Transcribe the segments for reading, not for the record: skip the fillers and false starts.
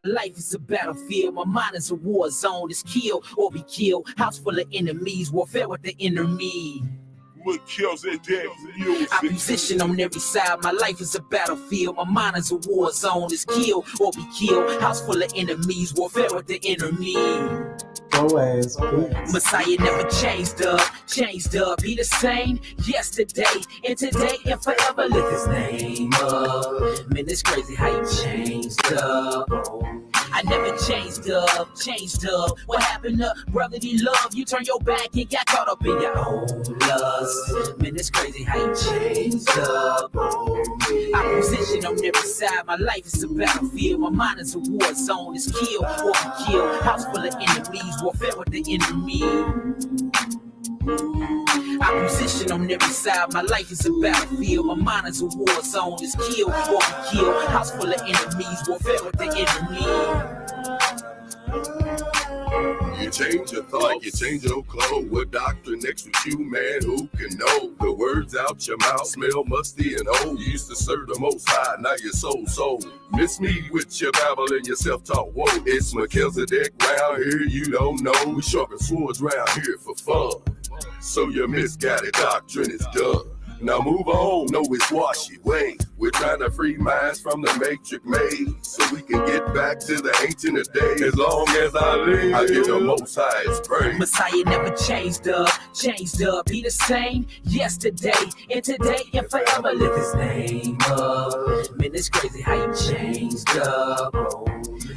life is a battlefield. My mind is a war zone. It's kill or be killed. House full of enemies. Warfare with the enemy. I position on every side. My life is a battlefield. My mind is a war zone. It's kill or be killed. House full of enemies. Warfare with the enemy. Always. Messiah never changed up, be the same yesterday and today and forever. Lift his name up. Man, it's crazy how you changed up. I never changed up. What happened to brotherly love? You turn your back and got caught up in your own lust. Man, it's crazy how you changed up. I position on every side. My life is a battlefield. My mind is a war zone. It's kill or be killed. House full of enemies. Warfare with the enemy. I position on every side. My life is a battlefield. My mind is a war zone. It's kill or be killed. House full of enemies. Warfare with the enemy. You change your thought, you change your clothes. What doctor next with you, man? Who can know? The words out your mouth smell musty and old. You used to serve the Most High, now you're so. Miss me with your babble and your self-talk. Whoa, it's Melchizedek round here, you don't know. We sharpen swords round here for fun. So your misguided doctrine is done. Now move on, no it's washy way. We're trying to free minds from the matrix maze, so we can get back to the ancient of days. As long as I live, I give the Most High's praise. Messiah never changed up, be the same yesterday and today and forever. Lift his name up. Man, it's crazy how you changed up.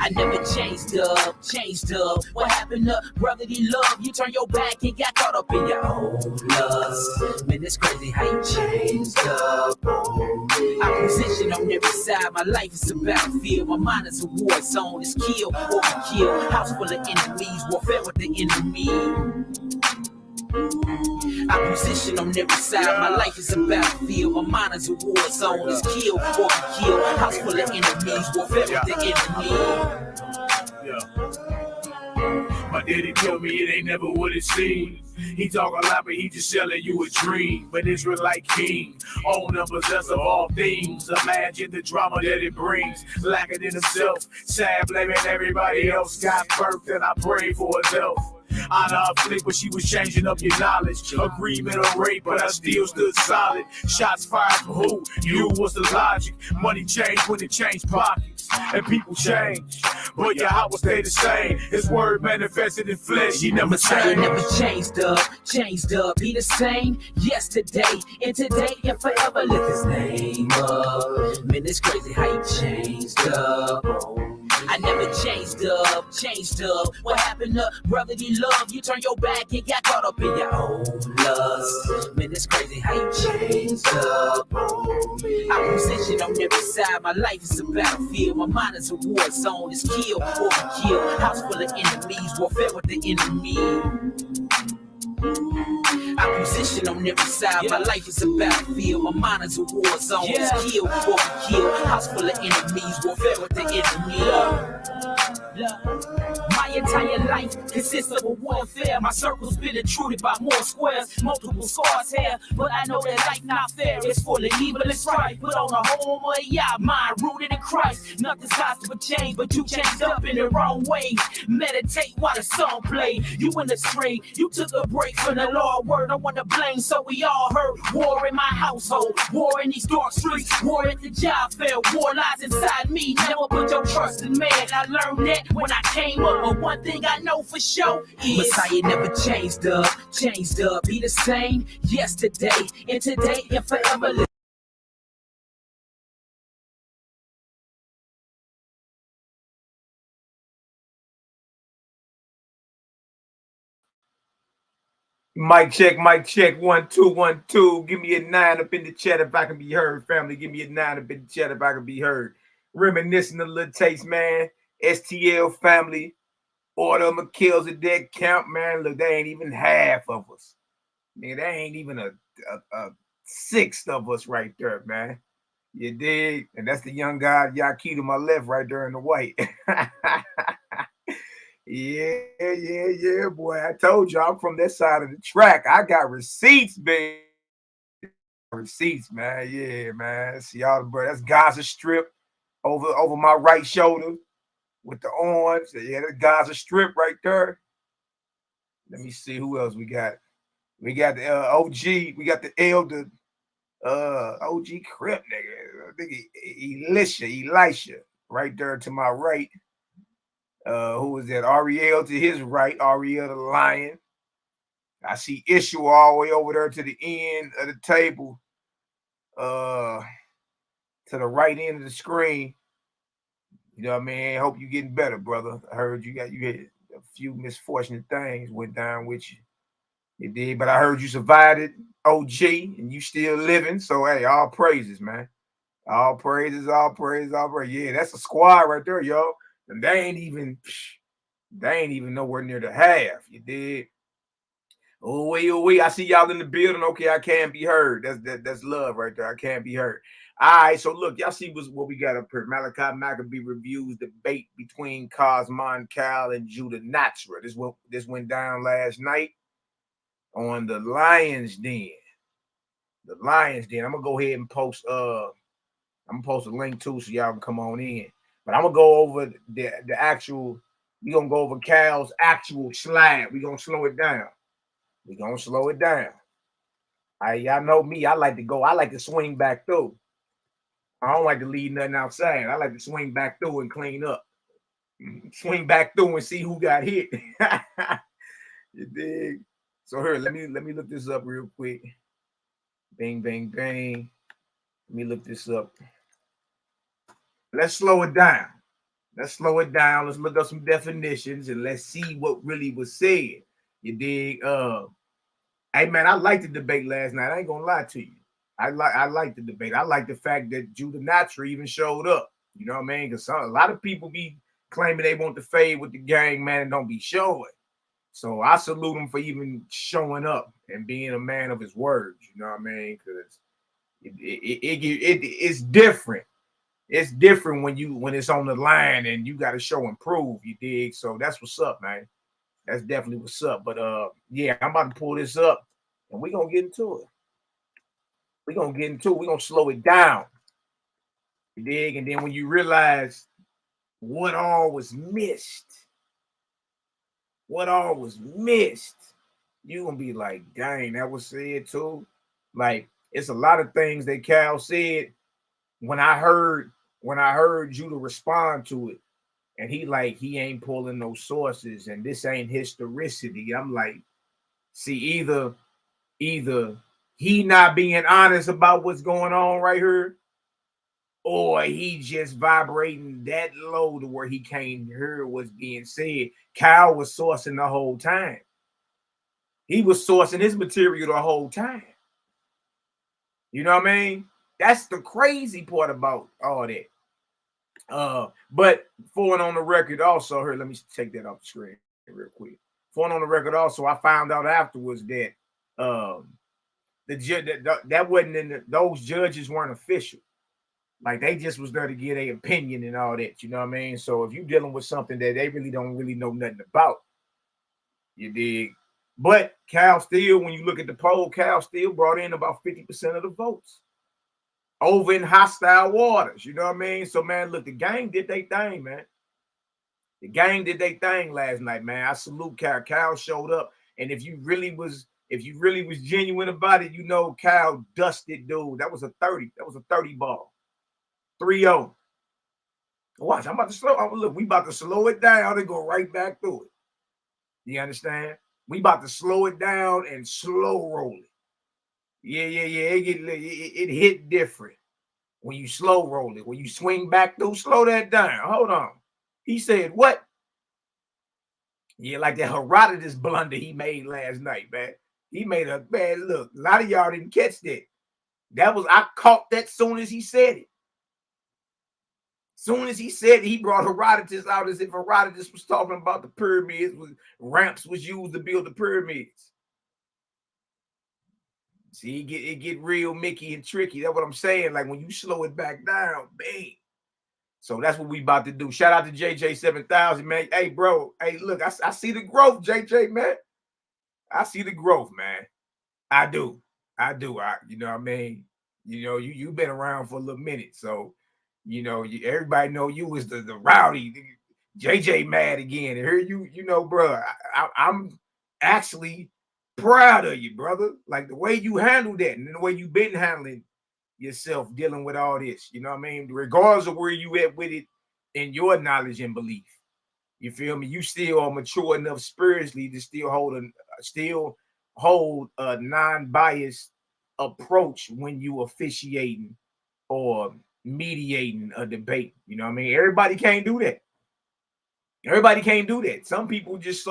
I never changed up. What happened to brotherly love? You turn your back and got caught up in your own lust. Man, it's crazy how you changed up. I position on every side. My life is a battlefield. My mind is a war zone. It's kill or be killed. House full of enemies. Warfare with the enemy. I position on every side. My life is a battlefield. My mind is a war zone. It's kill or be killed. House full of enemies. Warfare with the enemy. My daddy told me it ain't never what it seems. He talk a lot, but he just selling you a dream. But Israelite king, owner, possessor of all things. Imagine the drama that it brings. Lacking in himself, sad blaming everybody else. Got birth and I pray for his health. Honor her flick, but she was changing up your knowledge. Agreement or rape, but I still stood solid. Shots fired for who? You was the logic. Money changed when it changed pockets. And people change, but Yahweh stay the same. His word manifested in flesh, he never changed. Never changed up, be the same yesterday and today and forever. Lift his name up. Man, it's crazy how you changed up. I never changed up. What happened to brotherly love? You turn your back and got caught up in your own lust. Man, it's crazy how you changed up. I position on every side. My life is a battlefield. My mind is a war zone. It's kill or be killed. House full of enemies. Warfare with the enemy. I position on every side. My life is a battlefield. My mind is a war zone. It's kill or be killed. House full of enemies. Warfare with the enemy. My entire life consists of a warfare. My circle's been intruded by more squares, multiple scars here. But I know that life not fair. It's full of evil and strife. But on the home of Yah, mind rooted in Christ. Nothing's possible but change, but you changed up in the wrong ways. Meditate while the song play. You in the string, you took a break from the Lord word. I want to blame, so we all heard war in my household, war in these dark streets, war at the job fair. War lies inside me. Never put your trust in man. I learned that when I came up, but one thing I know for sure is Messiah never changed up, be the same yesterday and today and forever. Mic check, 1 2 1 2. Give me a 9 up in the chat if I can be heard, family. Give me a 9 up in the chat if I can be heard. Reminiscing a little taste, man. STL family, order Melchizedek camp, man. Look, they ain't even half of us. Man, they ain't even a sixth of us right there, man. You dig? And that's the young guy, YAH'KI, to my left right there in the white. Yeah, boy. I told you I'm from that side of the track. I got receipts, baby. Receipts, man. Yeah, man. See y'all, bro. That's Gaza Strip over my right shoulder. with the orange. Yeah, the Gaza Strip right there. Let me see who else we got. We got the OG. We got the elder OG Crip nigga. I think Elisha right there to my right. Who was that? Ariel to his right. Ariel the Lion. I see Issue all the way over there to the end of the table. To the right end of the screen. You know what I mean? Hope you getting better, brother. I heard you had a few misfortunate things went down with you. You did, but I heard you survived it, OG, and you still living. So hey, all praises, man. All praises, all praises, all praises. Yeah, that's a squad right there, yo. And they ain't even nowhere near the half. You did. Oh, wait. I see y'all in the building. Okay, I can't be heard. That's love right there. I can't be heard. All right, so look, y'all see what we got up here. Malachi Macabee reviews debate between Kosmon Cal and Judah Natzarah. This went down last night on the Lions Den. The Lions Den. I'm gonna go ahead and post I'm gonna post a link too so y'all can come on in. But I'm gonna go over the actual, we're gonna go over Cal's actual slide. We're gonna slow it down. Y'all know me, I like to swing back through. I don't like to leave nothing outside. I like to swing back through and clean up. Swing back through and see who got hit. You dig? So here, let me look this up real quick. Bang, bang, bang. Let me look this up. Let's slow it down. Let's look up some definitions and let's see what really was said. You dig? Hey man, I liked the debate last night. I ain't gonna lie to you. I like the debate. I like the fact that Judah Natzarah even showed up. You know what I mean? Because a lot of people be claiming they want to fade with the gang, man, and don't be showing. So I salute him for even showing up and being a man of his words. You know what I mean? Because it's different. It's different when it's on the line and you got to show and prove. You dig? So that's what's up, man. That's definitely what's up. But yeah, I'm about to pull this up and we're gonna get into it. We're gonna slow it down. You dig? And then when you realize what all was missed, you're gonna be like, dang, that was said too. Like, it's a lot of things that Cal said when I heard Judah respond to it, and he ain't pulling no sources, and this ain't historicity. I'm like, see, either he not being honest about what's going on right here, or he just vibrating that low to where he can't hear what's being said. Cal was sourcing the whole time. He was sourcing his material the whole time. You know what I mean? That's the crazy part about all that. But for and on the record also, here, let me take that off the screen real quick. For and on the record also, I found out afterwards that that wasn't in those judges weren't official. Like, they just was there to get an opinion and all that, you know what I mean? So if you're dealing with something that they really don't know nothing about, you dig? But Cal still, when you look at the poll, Cal still brought in about 50% of the votes over in hostile waters, you know what I mean? So, man, look, the gang did their thing, man. The gang did their thing last night, man. I salute Cal. Cal showed up, and if you really was genuine about it, you know Cal dusted dude. That was a 30. That was a 30 ball. 3-0. Watch, I'm about to look, we about to slow it down and go right back through it. You understand? We about to slow it down and slow roll it. Yeah. It hit different when you slow roll it. When you swing back through, slow that down. Hold on. He said, what? Yeah, like that Herodotus blunder he made last night, man. He made a bad look. A lot of y'all didn't catch that. I caught that soon as he said it. Soon as he said it, he brought Herodotus out as if Herodotus was talking about the pyramids, ramps was used to build the pyramids. See, it get real Mickey and tricky. That's what I'm saying. Like, when you slow it back down, bang. So that's what we about to do. Shout out to JJ7000, man. Hey, bro. Hey, look, I see the growth, JJ, man. I see the growth, man. I do. You know what I mean? You know, you've been around for a little minute, so you know, everybody know you was the rowdy, JJ mad again. And here you know, bro, I'm actually proud of you, brother. Like the way you handled that and the way you've been handling yourself dealing with all this. You know what I mean? Regardless of where you at with it in your knowledge and belief. You feel me? You still are mature enough spiritually to still hold a non-biased approach when you officiating or mediating a debate. You know what I mean? Everybody can't do that. Everybody can't do that. Some people just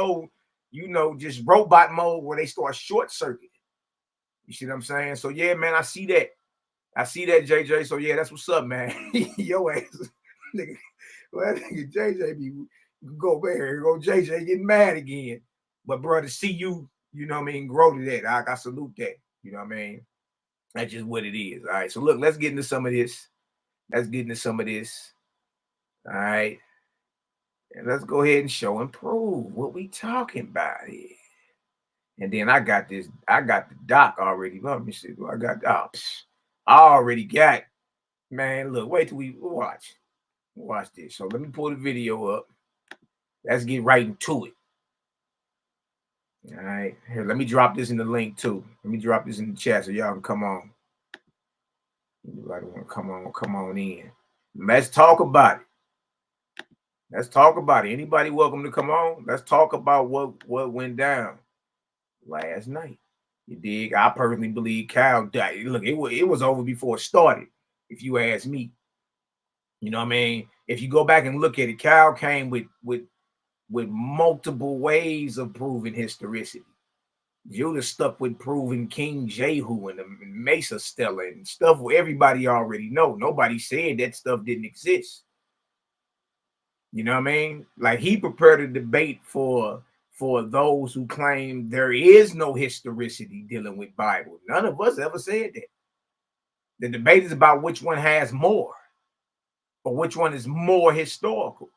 just robot mode where they start short circuiting. You see what I'm saying? So yeah, man, I see that. I see that, JJ. So yeah, that's what's up, man. Yo ass, nigga. Well, that nigga JJ be go there, go JJ getting mad again. But bro, to see you, you know what I mean, grow to that. I salute that. You know what I mean? That's just what it is. All right. So look, let's get into some of this. All right. And let's go ahead and show and prove what we talking about here. And then I got the doc already. Let me see. I already got, man. Look, wait till we watch this. So let me pull the video up. Let's get right into it. All right. Here, let me drop this in the link too. Let me drop this in the chat so y'all can come on. Anybody want to come on in. Let's talk about it. Anybody welcome to come on? Let's talk about what went down last night. You dig? I personally believe Cal died. Look, it was over before it started, if you ask me. You know what I mean? If you go back and look at it, Cal came with multiple ways of proving historicity. Judah stuck with proving King Jehu and the Mesa Stella and stuff where everybody already know. Nobody said that stuff didn't exist. You know what I mean? Like he prepared a debate for those who claim there is no historicity dealing with Bible. None of us ever said that. The debate is about which one has more or which one is more historical.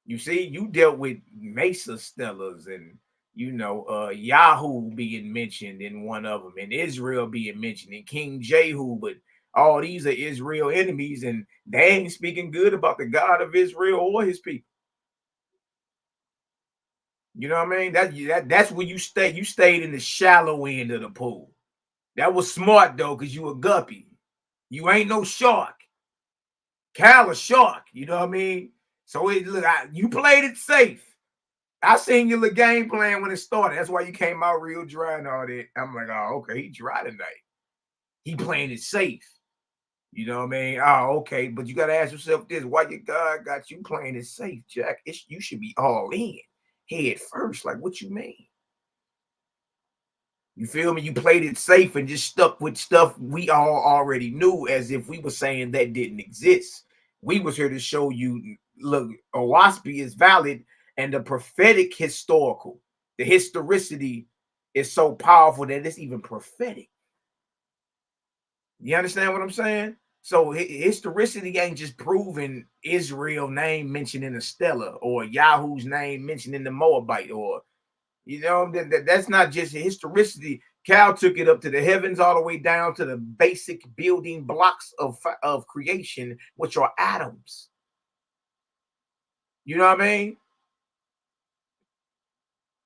You see, you dealt with Mesa Stellas and, Yahoo being mentioned in one of them and Israel being mentioned and King Jehu, but all these are Israel enemies and they ain't speaking good about the God of Israel or his people. You know what I mean? That's where you stay. You stayed in the shallow end of the pool. That was smart though, because you a guppy. You ain't no shark. Cal a shark. You know what I mean? So you played it safe. I seen your little game plan when it started. That's why you came out real dry and all that. I'm like, oh, okay, he dry tonight. He playing it safe. You know what I mean? Oh, okay. But you got to ask yourself this. Why your God got you playing it safe, Jack? You should be all in. Head first. Like, what you mean? You feel me? You played it safe and just stuck with stuff we all already knew as if we were saying that didn't exist. We was here to show you, look, YHWH's is valid and the prophetic historical. The historicity is so powerful that it's even prophetic. You understand what I'm saying? So historicity ain't just proving Israel name mentioned in the Stella or Yahoo's name mentioned in the Moabite or, that's not just historicity. Cal took it up to the heavens all the way down to the basic building blocks of creation, which are atoms. You know what I mean?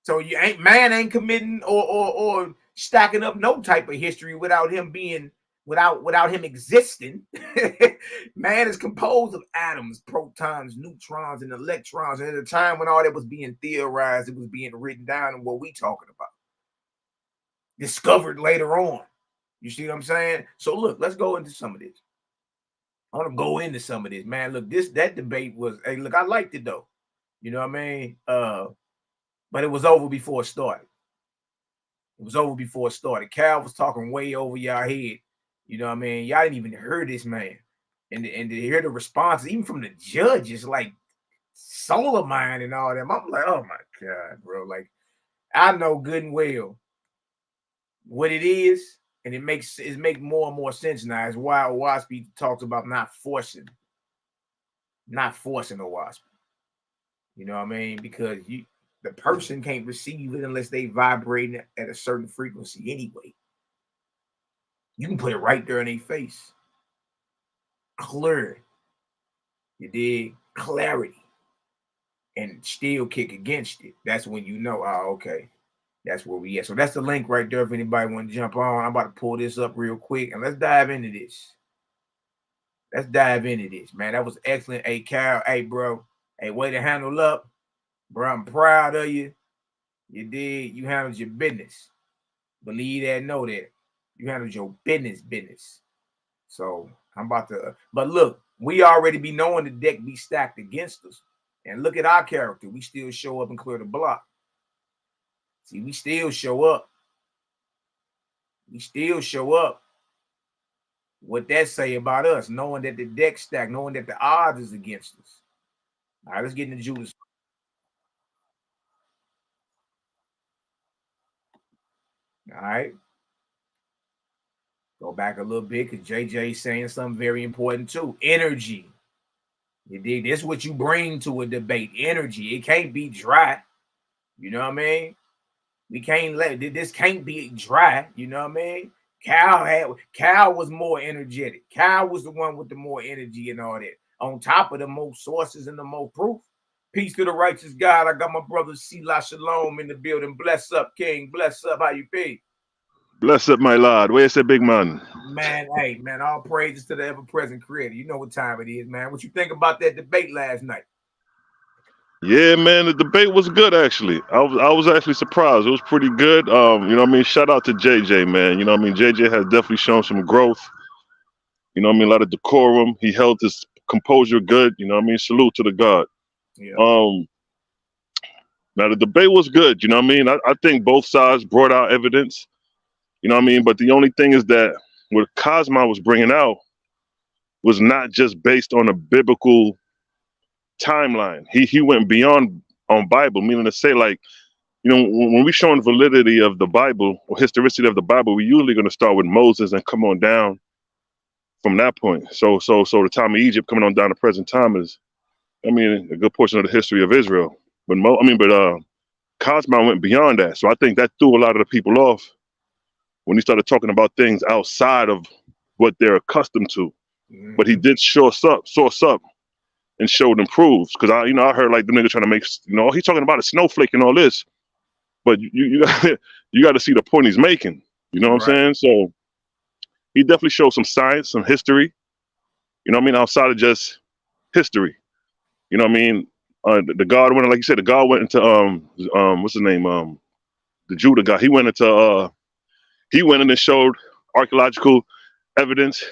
So man ain't committing or stacking up no type of history without him being without him existing. Man is composed of atoms, protons, neutrons, and electrons. And at the time when all that was being theorized, it was being written down and what we talking about. Discovered later on. You see what I'm saying? So look, let's go into some of this. I want to go into some of this, man. Look, that debate was, hey, look, I liked it though. You know what I mean? But it was over before it started. Cal was talking way over y'all head. You know what I mean? Y'all didn't even hear this man. And to hear the responses, even from the judges, like Solar Mind and all them. I'm like, oh my God, bro. Like, I know good and well what it is, and it makes more and more sense now. Is why YHWH talks about not forcing a YHWH. You know what I mean? Because the person can't receive it unless they vibrate at a certain frequency anyway. You can put it right there in their face. Clear. You dig? Clarity. and still kick against it. That's when you know, oh, okay, that's where we at. So that's the link right there if anybody want to jump on. I'm about to pull this up real quick and let's dive into this. Let's dive into this, man. That was excellent. Hey, Cal. Hey, bro. Hey, way to handle up. Bro, I'm proud of you. You did. You handled your business. Believe that, know that. You handled your business. So I'm about to, but look, we already be knowing the deck be stacked against us. And look at our character. We still show up and clear the block. See, we still show up. We still show up. What that say about us, knowing that the deck stacked, knowing that the odds is against us. All right, let's get into Judas. All right. Go back a little bit because JJ's saying something very important too. Energy. You dig? This is what you bring to a debate. Energy. It can't be dry. You know what I mean? We can't let this can't be dry. You know what I mean? Cal was more energetic. Cal was the one with the more energy and all that. On top of the most sources and the more proof. Peace to the righteous God. I got my brother SHALOM in the building. Bless up, King. Bless up. How you be? Bless up, my lord. Where's the big man? Man, hey, man, all praises to the ever-present creator. You know what time it is, man. What you think about that debate last night? Yeah, man, the debate was good, actually. I was actually surprised. It was pretty good. You know what I mean? Shout out to JJ, man. You know what I mean? JJ has definitely shown some growth. You know what I mean? A lot of decorum. He held his composure good. You know what I mean? Salute to the God. Yeah. Now, the debate was good. You know what I mean? I think both sides brought out evidence. You know what I mean? But the only thing is that what Kosmon was bringing out was not just based on a biblical timeline. He went beyond on Bible, meaning to say, like, you know, when we're showing validity of the Bible or historicity of the Bible, we're usually going to start with Moses and come on down from that point. So the time of Egypt coming on down to present time is, I mean, a good portion of the history of Israel. But Kosmon went beyond that. So I think that threw a lot of the people off when he started talking about things outside of what they're accustomed to. Mm-hmm. But he did source up and showed and proved. Because I heard like the nigga trying to make, he's talking about a snowflake and all this. But you got to see the point he's making. You know what I'm saying? So he definitely showed some science, some history. You know what I mean? Outside of just history. You know what I mean? The God went, like you said, the God went into what's his name? The Judah guy. He went in and showed archaeological evidence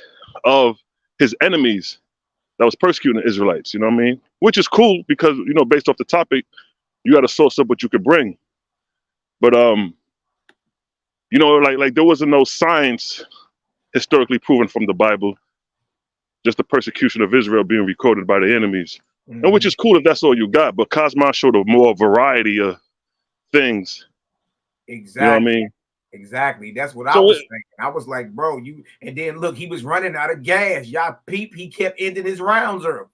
of his enemies that was persecuting the Israelites. You know what I mean? Which is cool because based off the topic, you got to source up what you could bring. But like there wasn't no science historically proven from the Bible, just the persecution of Israel being recorded by the enemies. Mm-hmm. And which is cool if that's all you got, but Kosmon showed a more variety of things. Exactly. You know what I mean? Exactly. That's what I was thinking. I was like, bro, and then look, he was running out of gas. Y'all peep, he kept ending his rounds early.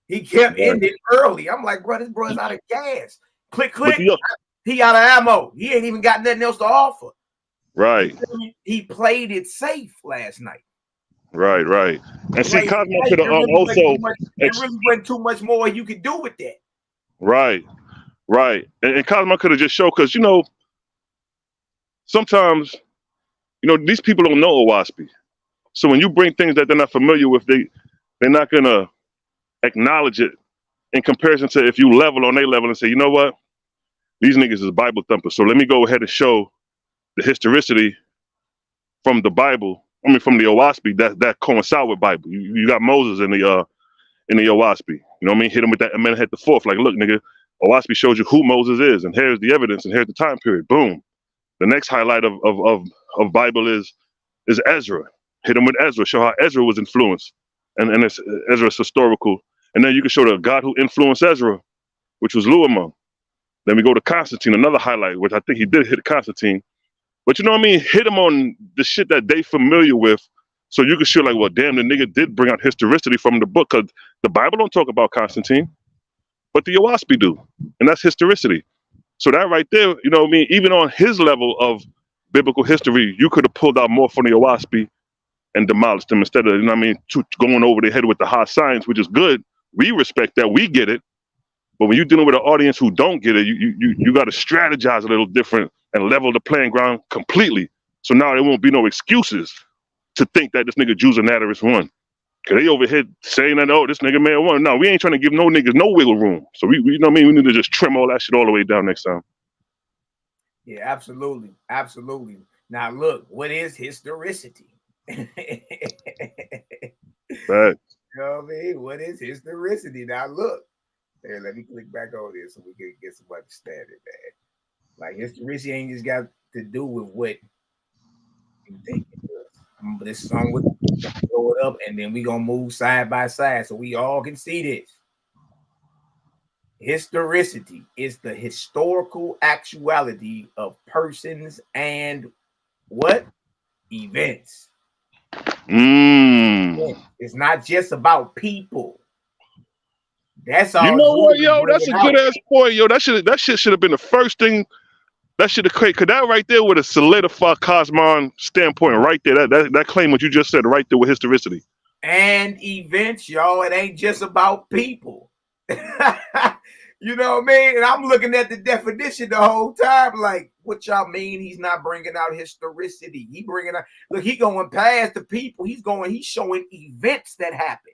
He kept ending early. I'm like, bro, this bro's out of gas. Click. He out of ammo. He ain't even got nothing else to offer. Right. He played it safe last night. Right. And see, Kosmon could have also. There really wasn't too much more you could do with that. Right. And Kosmon could have just showed, because, sometimes, these people don't know OWASP. So when you bring things that they're not familiar with, they're not going to acknowledge it in comparison to if you level on their level and say, you know what? These niggas is Bible thumpers. So let me go ahead and show the historicity from the Bible. I mean, from the OWASP that coincide with Bible. You got Moses in the OWASP. You know what I mean? Hit him with that and then hit the fourth. Like, look, nigga, OWASP shows you who Moses is, and here's the evidence, and here's the time period. Boom. The next highlight of Bible is Ezra. Hit him with Ezra. Show how Ezra was influenced, and Ezra's historical. And then you can show the God who influenced Ezra, which was Luamon. Then we go to Constantine, another highlight, which I think he did hit Constantine. But you know what I mean? Hit him on the shit that they familiar with, so you can show like, well, damn, the nigga did bring out historicity from the book, because the Bible don't talk about Constantine, but the OWASP do, and that's historicity. So that right there, you know what I mean? Even on his level of biblical history, you could have pulled out more from the OWASP and demolished them instead of, going over their head with the hard science, which is good. We respect that. We get it. But when you're dealing with an audience who don't get it, you got to strategize a little different and level the playing ground completely. So now there won't be no excuses to think that this nigga Jews and Natzarah won. Cause they over here saying that, oh, this nigga man won. No, we ain't trying to give no niggas no wiggle room. So we you know what I mean? We need to just trim all that shit all the way down next time. Yeah, absolutely. Absolutely. Now look, what is historicity? Right. You know what I mean? What is historicity? Now look. Here, let me click back on this so we can get some understanding, man. Like historicity ain't just got to do with what you think it does. This song with throw it up, and then we gonna move side by side so we all can see this. Historicity is the historical actuality of persons and what? Events. It's not just about people. That's all. You know what, yo? That's a good ass point, yo. That shit should have been the first thing. That should have created, cause that right there would have solidified Kosmon standpoint right there. That claim what you just said right there with historicity. And events, y'all. It ain't just about people. You know what I mean? And I'm looking at the definition the whole time, like, what y'all mean? He's not bringing out historicity. He bringing out. Look, he going past the people. He's showing events that happen.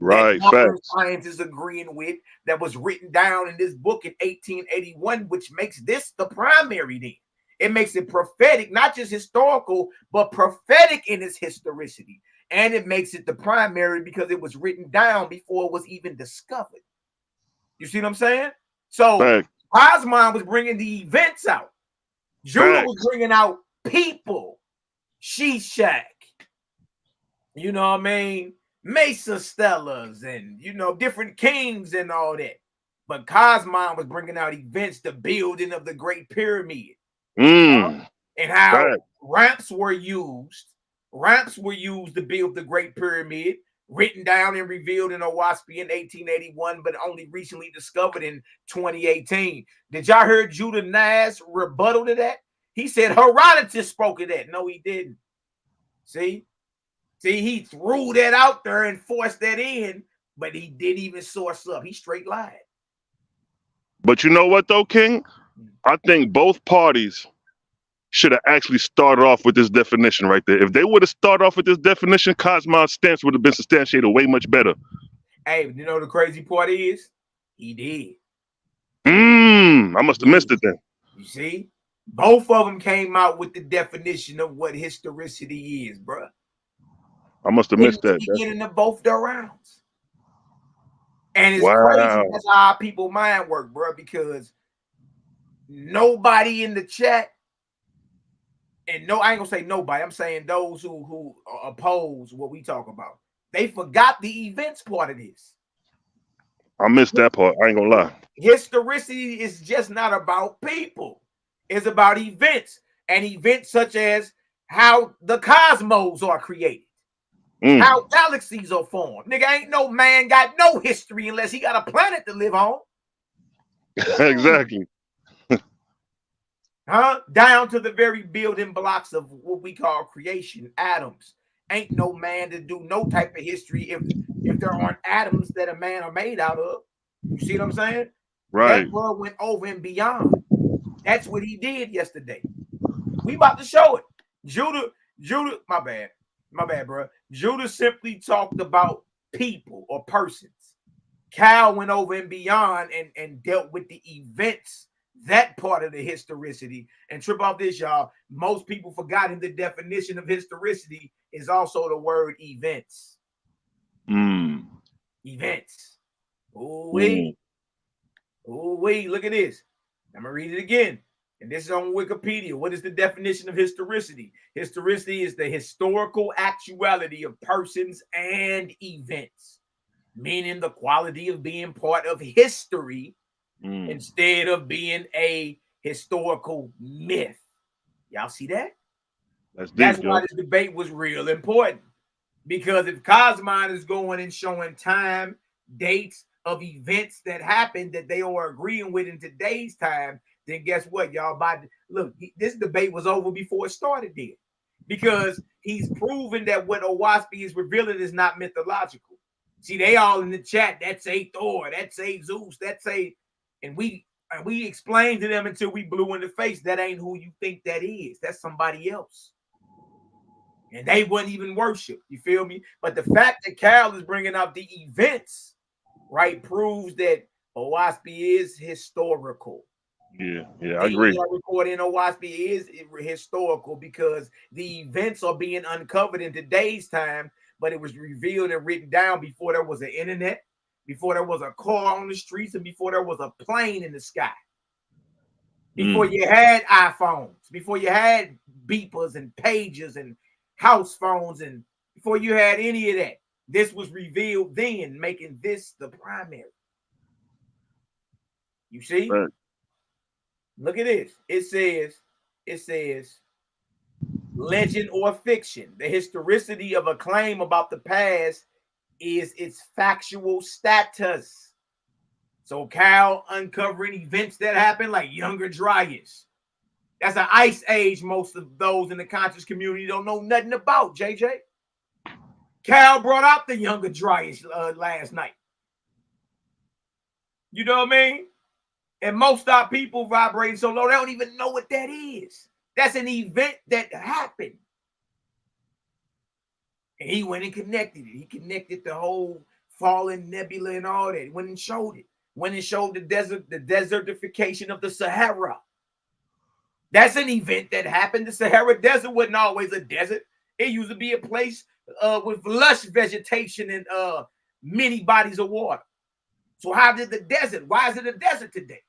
Right, that science is agreeing with, that was written down in this book in 1881, which makes this the primary then. It makes it prophetic, not just historical, but prophetic in its historicity. And it makes it the primary because it was written down before it was even discovered. You see what I'm saying? So Kosmon was bringing the events out. Doula was bringing out people. Shishak. You know what I mean? Mesa Stellas and, you know, different kings and all that. But Kosmon was bringing out events, the building of the Great Pyramid. And how ramps were used. Ramps were used to build the Great Pyramid, written down and revealed in Owaspy in 1881, but only recently discovered in 2018. Did y'all hear Judah Nas rebuttal to that? He said Herodotus spoke of that. No, he didn't. See, he threw that out there and forced that in, but he didn't even source up. He straight lied. But you know what, though, King? I think both parties should have actually started off with this definition right there. If they would have started off with this definition, Kosmon's stance would have been substantiated way much better. Hey, you know the crazy part is? He did. I must have missed it then. You see? Both of them came out with the definition of what historicity is, bro. I must have missed that. Beginning of both their rounds. And it's crazy. That's how our people mind work, bro, because nobody in the chat, and no, I ain't gonna say nobody, I'm saying those who oppose what we talk about, they forgot the events part of this. I missed that part. I ain't gonna lie. Historicity is just not about people. It's about events, and events such as how the cosmos are created. How galaxies are formed. Nigga, ain't no man got no history unless he got a planet to live on. Exactly. Down to the very building blocks of what we call creation, atoms. Ain't no man to do no type of history if there aren't atoms that a man are made out of. You see what I'm saying? Right. That world went over and beyond. That's what he did yesterday. We about to show it. Judah, my bad, bro. Judah simply talked about people or persons. Cal went over and beyond and dealt with the events, that part of the historicity. And trip off this, y'all. Most people forgotten the definition of historicity is also the word events. Events. Ooh-wee. Ooh-wee. Look at this. I'm going to read it again. And this is on Wikipedia. What is the definition of historicity? Historicity is the historical actuality of persons and events, meaning the quality of being part of history instead of being a historical myth. Y'all see that? That's why this debate was real important. Because if Kosmon is going and showing time, dates of events that happened that they are agreeing with in today's time, then guess what, y'all? Look, this debate was over before it started then. Because he's proven that what Owaspy is revealing is not mythological. See, they all in the chat. That's a Thor. That's a Zeus. That's a, and we explained to them until we blew in the face. That ain't who you think that is. That's somebody else. And they wouldn't even worship. You feel me? But the fact that Cal is bringing up the events, right, proves that OWASP is historical. Yeah, I agree. Recording OWASP is historical because the events are being uncovered in today's time, but it was revealed and written down before there was an internet, before there was a car on the streets, and before there was a plane in the sky. Before you had iPhones, before you had beepers and pagers and house phones, and before you had any of that. This was revealed then, making this the primary. You see? Right. Look at this. It says legend or fiction. The historicity of a claim about the past is its factual status. So Cal uncovering events that happened like Younger Dryas. That's an ice age most of those in the conscious community don't know nothing about, JJ. Cal brought out the Younger Dryas last night. You know what I mean? And most of our people vibrating so low, they don't even know what that is. That's an event that happened. And he went and connected it. He connected the whole fallen nebula and all that. He went and showed it. Went and showed the desertification of the Sahara. That's an event that happened. The Sahara Desert wasn't always a desert. It used to be a place with lush vegetation and many bodies of water. So how did the desert? Why is it a desert today?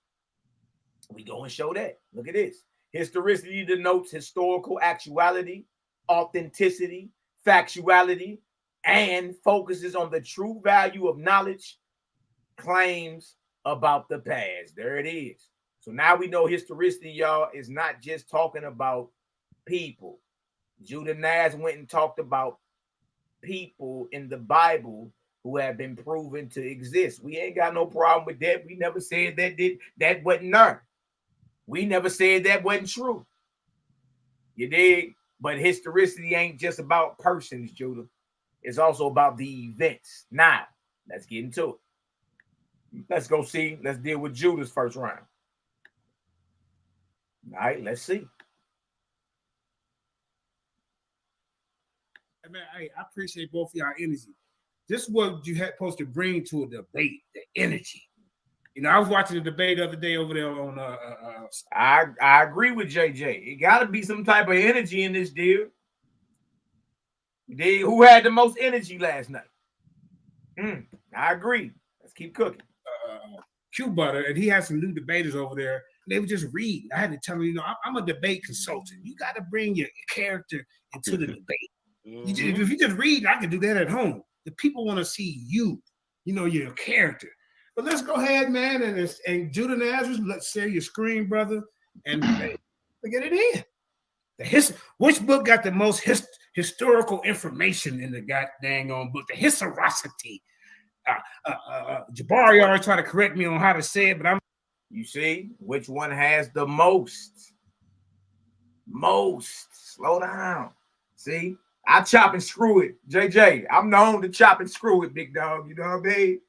We go and show that. Look at this. Historicity denotes historical actuality, authenticity, factuality, and focuses on the true value of knowledge, claims about the past. There it is. So now we know historicity, y'all, is not just talking about people. Judah Naz went and talked about people in the Bible who have been proven to exist. We ain't got no problem with that. We never said that wasn't there. We never said that wasn't true. You dig? But historicity ain't just about persons, Judah. It's also about the events. Now, let's get into it. Let's go see. Let's deal with Judah's first round. All right, let's see. Hey, man, I appreciate both of y'all energy. This is what you had supposed to bring to a debate, the energy. You know, I was watching the debate the other day over there on I agree with JJ. It got to be some type of energy in this deal. Who had the most energy last night? I agree. Let's keep cooking. Q Butter, and he had some new debaters over there. They would just read. I had to tell them, you know, I'm a debate consultant. You got to bring your character into the debate. If you just read, I can do that at home. The people want to see you, you know, your character. But let's go ahead, man, and Judah Nazareth, let's share your screen, brother, and get it in. Which book got the most historical information in the goddamn on book? The historicity. Jabari always try to correct me on how to say it, but I'm. You see which one has the most? Slow down. See, I chop and screw it, JJ. I'm known to chop and screw it, big dog. You know what I mean?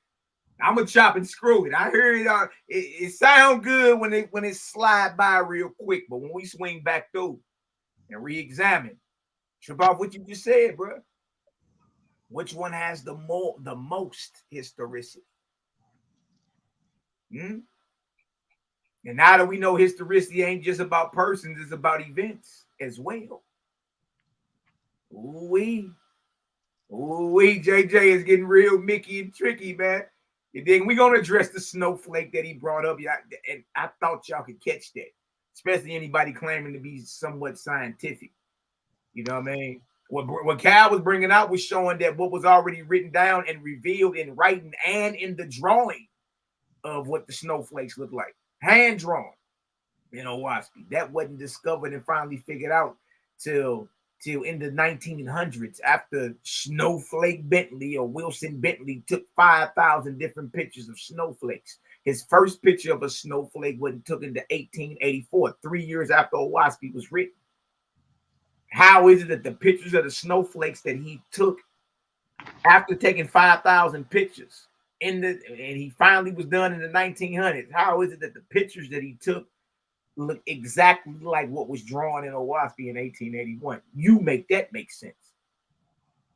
I'm gonna chop and screw it. I hear it. It sound good when it slide by real quick, but when we swing back through and re-examine, trip off what you just said, bro. Which one has the most historicity? And now that we know historicity ain't just about persons, it's about events as well. Ooh-wee, JJ is getting real Mickey and tricky, man. And then we're gonna address the snowflake that he brought up. Yeah, and I thought y'all could catch that, especially anybody claiming to be somewhat scientific. You know what I mean? What Cal was bringing out was showing that what was already written down and revealed in writing and in the drawing of what the snowflakes look like, hand drawn. You know, WASP. That wasn't discovered and finally figured out till in the 1900s, after Snowflake Bentley or Wilson Bentley took 5,000 different pictures of snowflakes. His first picture of a snowflake wasn't took into 1884, 3 years after Owaski was written. How is it that the pictures of the snowflakes that he took after taking 5,000 pictures and he finally was done in the 1900s. How is it that the pictures that he took look exactly like what was drawn in Owaski in 1881? You make that make sense.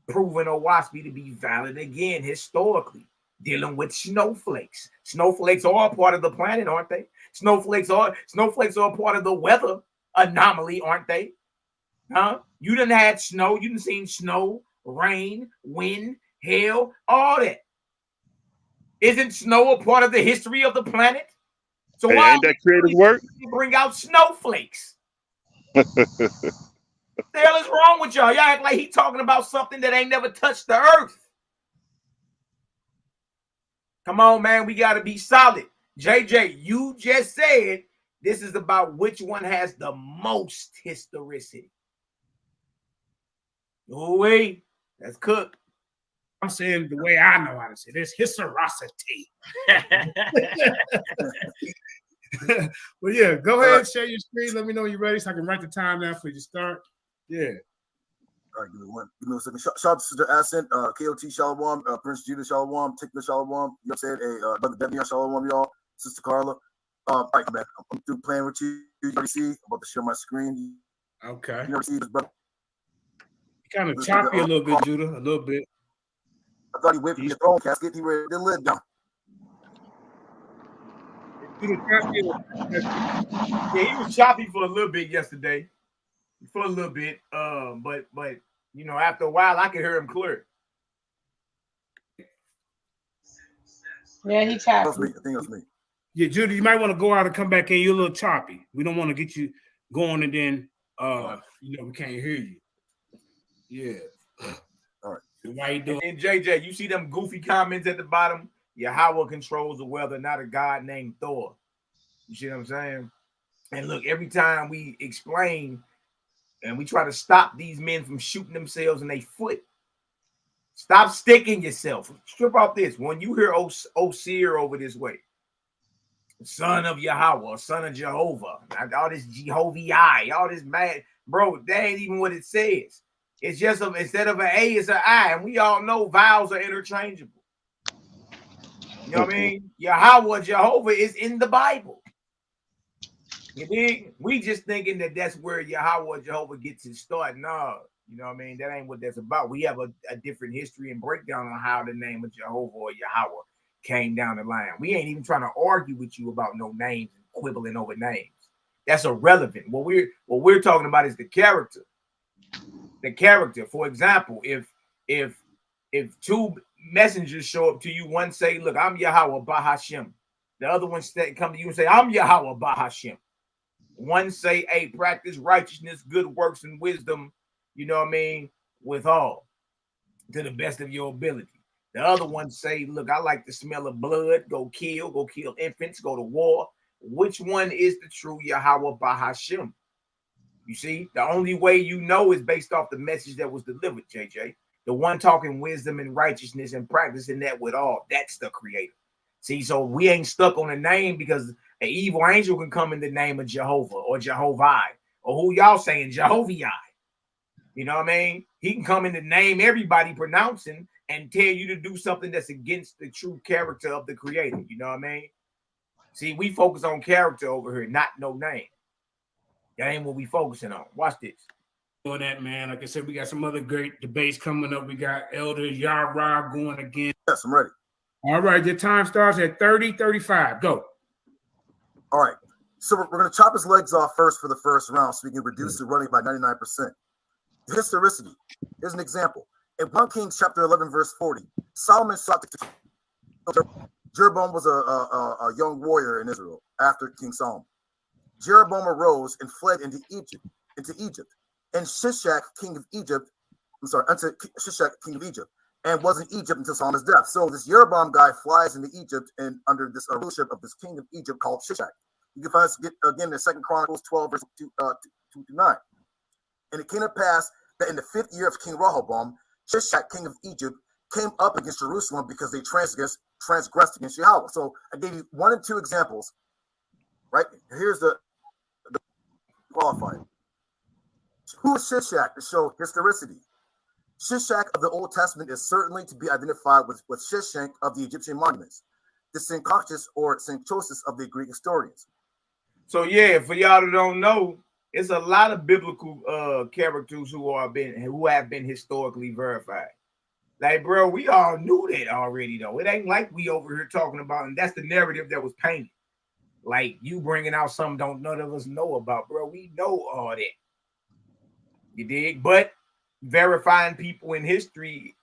Proving Owaski to be valid again historically, dealing with snowflakes. Snowflakes are all part of the planet, aren't they? Snowflakes are part of the weather anomaly, aren't they? Huh? You done had snow, you done seen snow, rain, wind, hail, all that. Isn't snow a part of the history of the planet? So hey, why ain't that creative work? Bring out snowflakes? What the hell is wrong with y'all? Y'all act like he talking about something that ain't never touched the earth. Come on, man. We got to be solid. JJ, you just said this is about which one has the most historicity. Oh, wait. That's Cook. I'm saying the way I know how to say this, historicity. Well, yeah, go ahead and share your screen. Let me know when you're ready so I can write the time down for you to start. Yeah. All right, give me a second. Shout out to Sister Ascent, KOT Shalom, Prince Judah Shalom, Tickler Shalom. You know what I'm saying? Brother Debbie Shalom, y'all. Sister Carla. All right, man. I'm through playing with you. You already see. I'm about to share my screen. Okay. You already see this, brother. Kind of choppy a little bit, Judah. A little bit. I thought he waited for the throne casket. He ready to lid down. Yeah, he was choppy for a little bit yesterday. For a little bit. But you know, after a while I could hear him clear. Yeah, he choppy. I think it was me. Yeah, Judah, you might want to go out and come back in. You're a little choppy. We don't want to get you going and then you know, we can't hear you. Yeah. All right. Why you doing? And JJ, you see them goofy comments at the bottom? Yahweh controls the weather, not a god named Thor. You see what I'm saying? And look, every time we explain and we try to stop these men from shooting themselves in their foot, stop sticking yourself. Strip out this. When you hear Osir over this way, son of Yahweh, son of Jehovah, all this Jehovah, all this mad, bro, that ain't even what it says. It's just instead of an A, it's an I, and we all know vowels are interchangeable. You know what I mean? Yahweh, Jehovah is in the Bible. You dig? We just thinking that that's where Yahweh, Jehovah gets his start. No, you know what I mean? That ain't what that's about. We have a different history and breakdown on how the name of Jehovah or Yahweh came down the line. We ain't even trying to argue with you about no names and quibbling over names. That's irrelevant. What we're talking about is the character. The character. For example, if two messengers show up to you, one say, "Look, I'm Yahweh Bahashem." The other one come to you and say, "I'm Yahweh Bahashem." One say, "Hey, practice righteousness, good works, and wisdom." You know what I mean? With all, to the best of your ability. The other one say, "Look, I like the smell of blood. Go kill infants, go to war." Which one is the true Yahweh Bahashem? You see, the only way you know is based off the message that was delivered, JJ. The one talking wisdom and righteousness and practicing that with all, that's the creator. See, so we ain't stuck on a name because an evil angel can come in the name of Jehovah or Jehovah or who y'all saying, Jehovah. You know what I mean? He can come in the name everybody pronouncing and tell you to do something that's against the true character of the creator. You know what I mean? See, we focus on character over here, not no name. That ain't what we focusing on. Watch this. For that, man. Like I said, we got some other great debates coming up. We got Elder Yara going again. Yes, I'm ready. All right, your time starts at 30:35. Go. All right. So we're going to chop his legs off first for the first round so we can reduce the running by 99%. Historicity. Here's an example. In 1 Kings chapter 11, verse 40, Solomon sought to Jeroboam was a young warrior in Israel after King Solomon. Jeroboam arose and fled into Egypt. And Shishak, king of Egypt, and was in Egypt until Solomon's death. So this Jeroboam guy flies into Egypt and under this rulership of this king of Egypt called Shishak. You can find this again in 2 Chronicles 12, verse 2-9. And it came to pass that in the 5th year of King Rehoboam, Shishak, king of Egypt, came up against Jerusalem because they transgressed against Yahweh. So I gave you 1 and 2 examples. Right? Here's the qualifier. Who is Shishak to show historicity? Shishak of the Old Testament is certainly to be identified with Shishak of the Egyptian monuments, the Synchoctis or Synchosis of the Greek historians. So yeah, for y'all that don't know, it's a lot of biblical characters who have been historically verified. Like, bro, we all knew that already, though. It ain't like we over here talking about, and that's the narrative that was painted. Like, you bringing out something none of us know about, bro. We know all that. You dig? But verifying people in history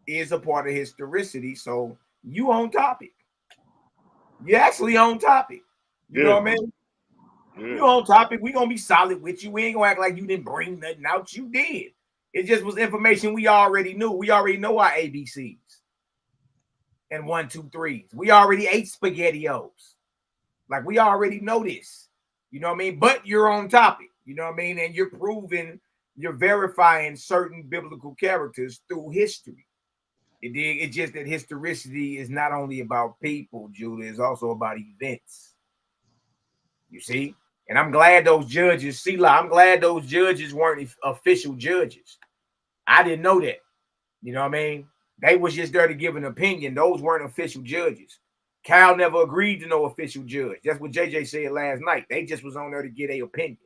is a part of historicity, so you on topic. You actually on topic. You know what I mean? Yeah. You on topic. We gonna be solid with you. We ain't gonna act like you didn't bring nothing out. You did. It just was information we already knew. We already know our ABCs and 1, 2, 3s. We already ate SpaghettiOs. Like, we already know this. You know what I mean? But you're on topic. You know what I mean? And you're verifying certain biblical characters through history. It's just that historicity is not only about people, Judah, it's also about events. You see? And I'm glad those judges, I'm glad those judges weren't official judges. I didn't know that. You know what I mean? They was just there to give an opinion. Those weren't official judges. Cal never agreed to no official judge. That's what JJ said last night. They just was on there to get an opinion.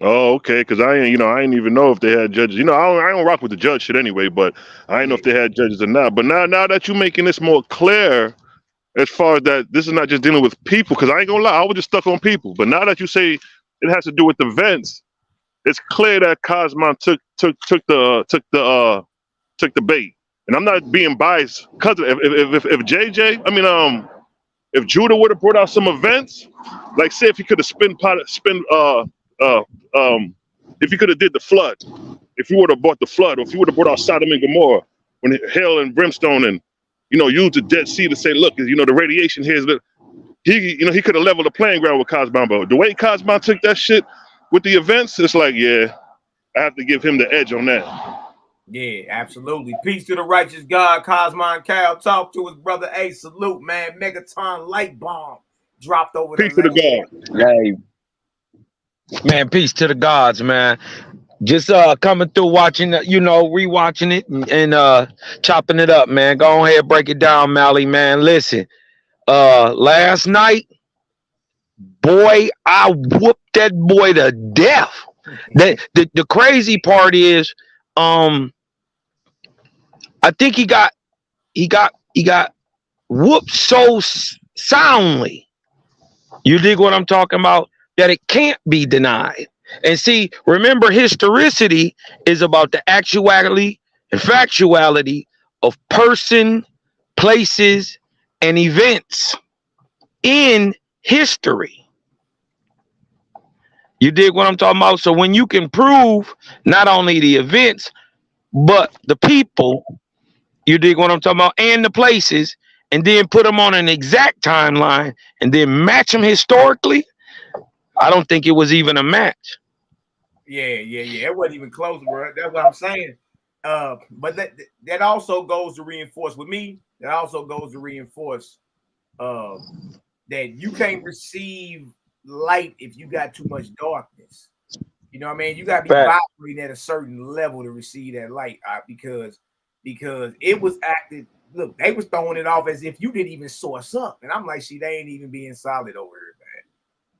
Oh, okay. Because I ain't even know if they had judges. I don't rock with the judge shit anyway. But I didn't know if they had judges or not. But now that you're making this more clear, as far as that, this is not just dealing with people. Because I ain't gonna lie, I was just stuck on people. But now that you say it has to do with events, it's clear that Kosmon took the bait. And I'm not being biased because if Judah would have brought out some events, like say if he could have if he could have did the flood, if he would have brought the flood, or if he would have brought out Sodom and Gomorrah, when hell and brimstone and used the Dead Sea to say, look, the radiation here is he could have leveled the playing ground with Kosmon, but the way Kosmon took that shit with the events, it's like, yeah, I have to give him the edge on that. Yeah, absolutely. Peace to the righteous God, Kosmon Cal. Talk to his brother. A salute, man. Megaton light bomb dropped over peace to the God. Hey, man, peace to the gods, man. Just coming through, watching, rewatching it and chopping it up, man. Go ahead, break it down, Mally, man. Listen, last night, boy, I whooped that boy to death. The crazy part is, I think he got whooped so soundly. You dig what I'm talking about? That it can't be denied. And see, remember, historicity is about the actuality and factuality of person, places, and events in history. You dig what I'm talking about? So when you can prove not only the events, but the people, you dig what I'm talking about, and the places, and then put them on an exact timeline and then match them historically, I don't think it was even a match. Yeah. It wasn't even close, bro. That's what I'm saying. But that also goes to reinforce with me. That also goes to reinforce that you can't receive light if you got too much darkness. You know what I mean? You got to be vibrating at a certain level to receive that light, because it was acted. Look, they was throwing it off as if you didn't even source up, and I'm like, see, they ain't even being solid over here, man.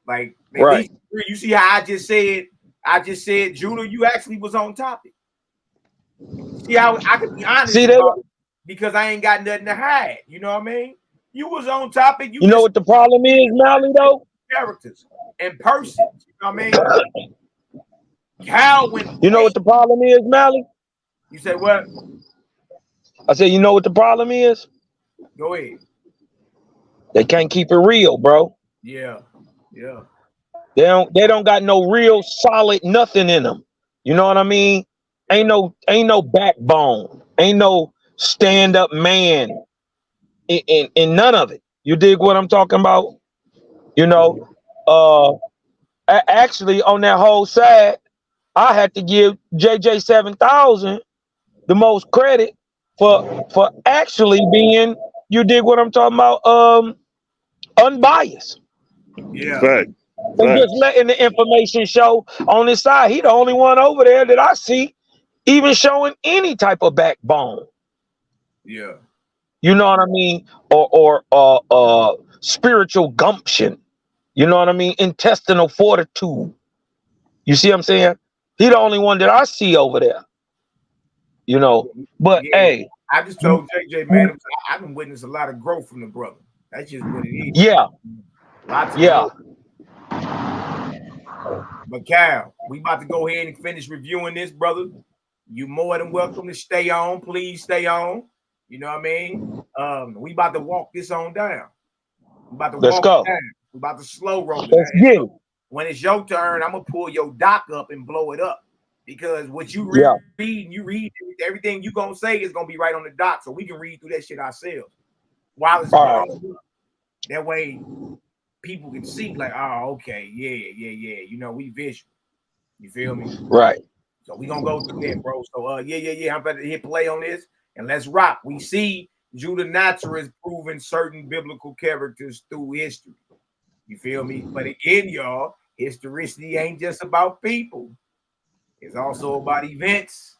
Like, right? You see how I just said, Judah, you actually was on topic. See how I can be honest because I ain't got nothing to hide. You know what I mean? You was on topic. You know what the problem is, Mally, though? Characters and persons. You know what I mean? Cal went. You know what the problem is, Mally? You said what? I said, you know what the problem is? Go ahead. They can't keep it real, bro. Yeah. They don't got no real solid nothing in them. You know what I mean? Ain't no backbone. Ain't no stand-up man in none of it. You dig what I'm talking about? Actually on that whole side, I had to give JJ 7000 the most credit for actually being, you dig what I'm talking about, unbiased. Yeah. Fact. And just letting the information show on his side. He the only one over there that I see even showing any type of backbone. Yeah. You know what I mean? Or spiritual gumption. You know what I mean? Intestinal fortitude. You see what I'm saying? He the only one that I see over there. You know, but Yeah. hey, I just told JJ, man, I've been witnessing a lot of growth from the brother. That's just what it is. Yeah. Lots of Yeah. growth. But Cal, we about to go ahead and finish reviewing this, brother. You more than welcome to stay on. Please stay on. You know what I mean? We about to walk this on down. We about to Let's walk go. it down. We about to slow roll it. Let's get it. When it's your turn, I'm gonna pull your doc up and blow it up. Because what you read everything you gonna say is gonna be right on the doc, so we can read through that shit ourselves while it's going on. That way people can see, like, oh, okay, yeah. You know, we visual. You feel me? Right. So we gonna go through that, bro. So I'm about to hit play on this and let's rock. We see Judah Natzarah is proving certain biblical characters through history. You feel me? But again, y'all, historicity ain't just about people. It's also about events,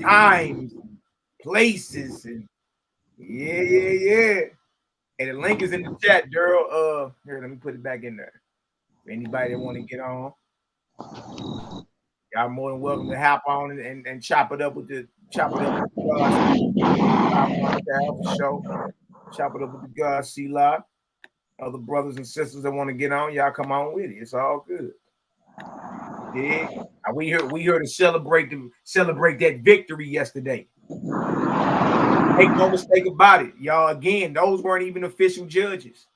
times, places, and yeah. And the link is in the chat, girl. Here, let me put it back in there. If anybody that want to get on, y'all more than welcome to hop on and chop it up with the show. Chop it up with the God, C-Lot. Other brothers and sisters that want to get on, y'all come on with it. It's all good. Yeah, we here to celebrate that victory yesterday. Make no mistake about it, y'all. Again, those weren't even official judges.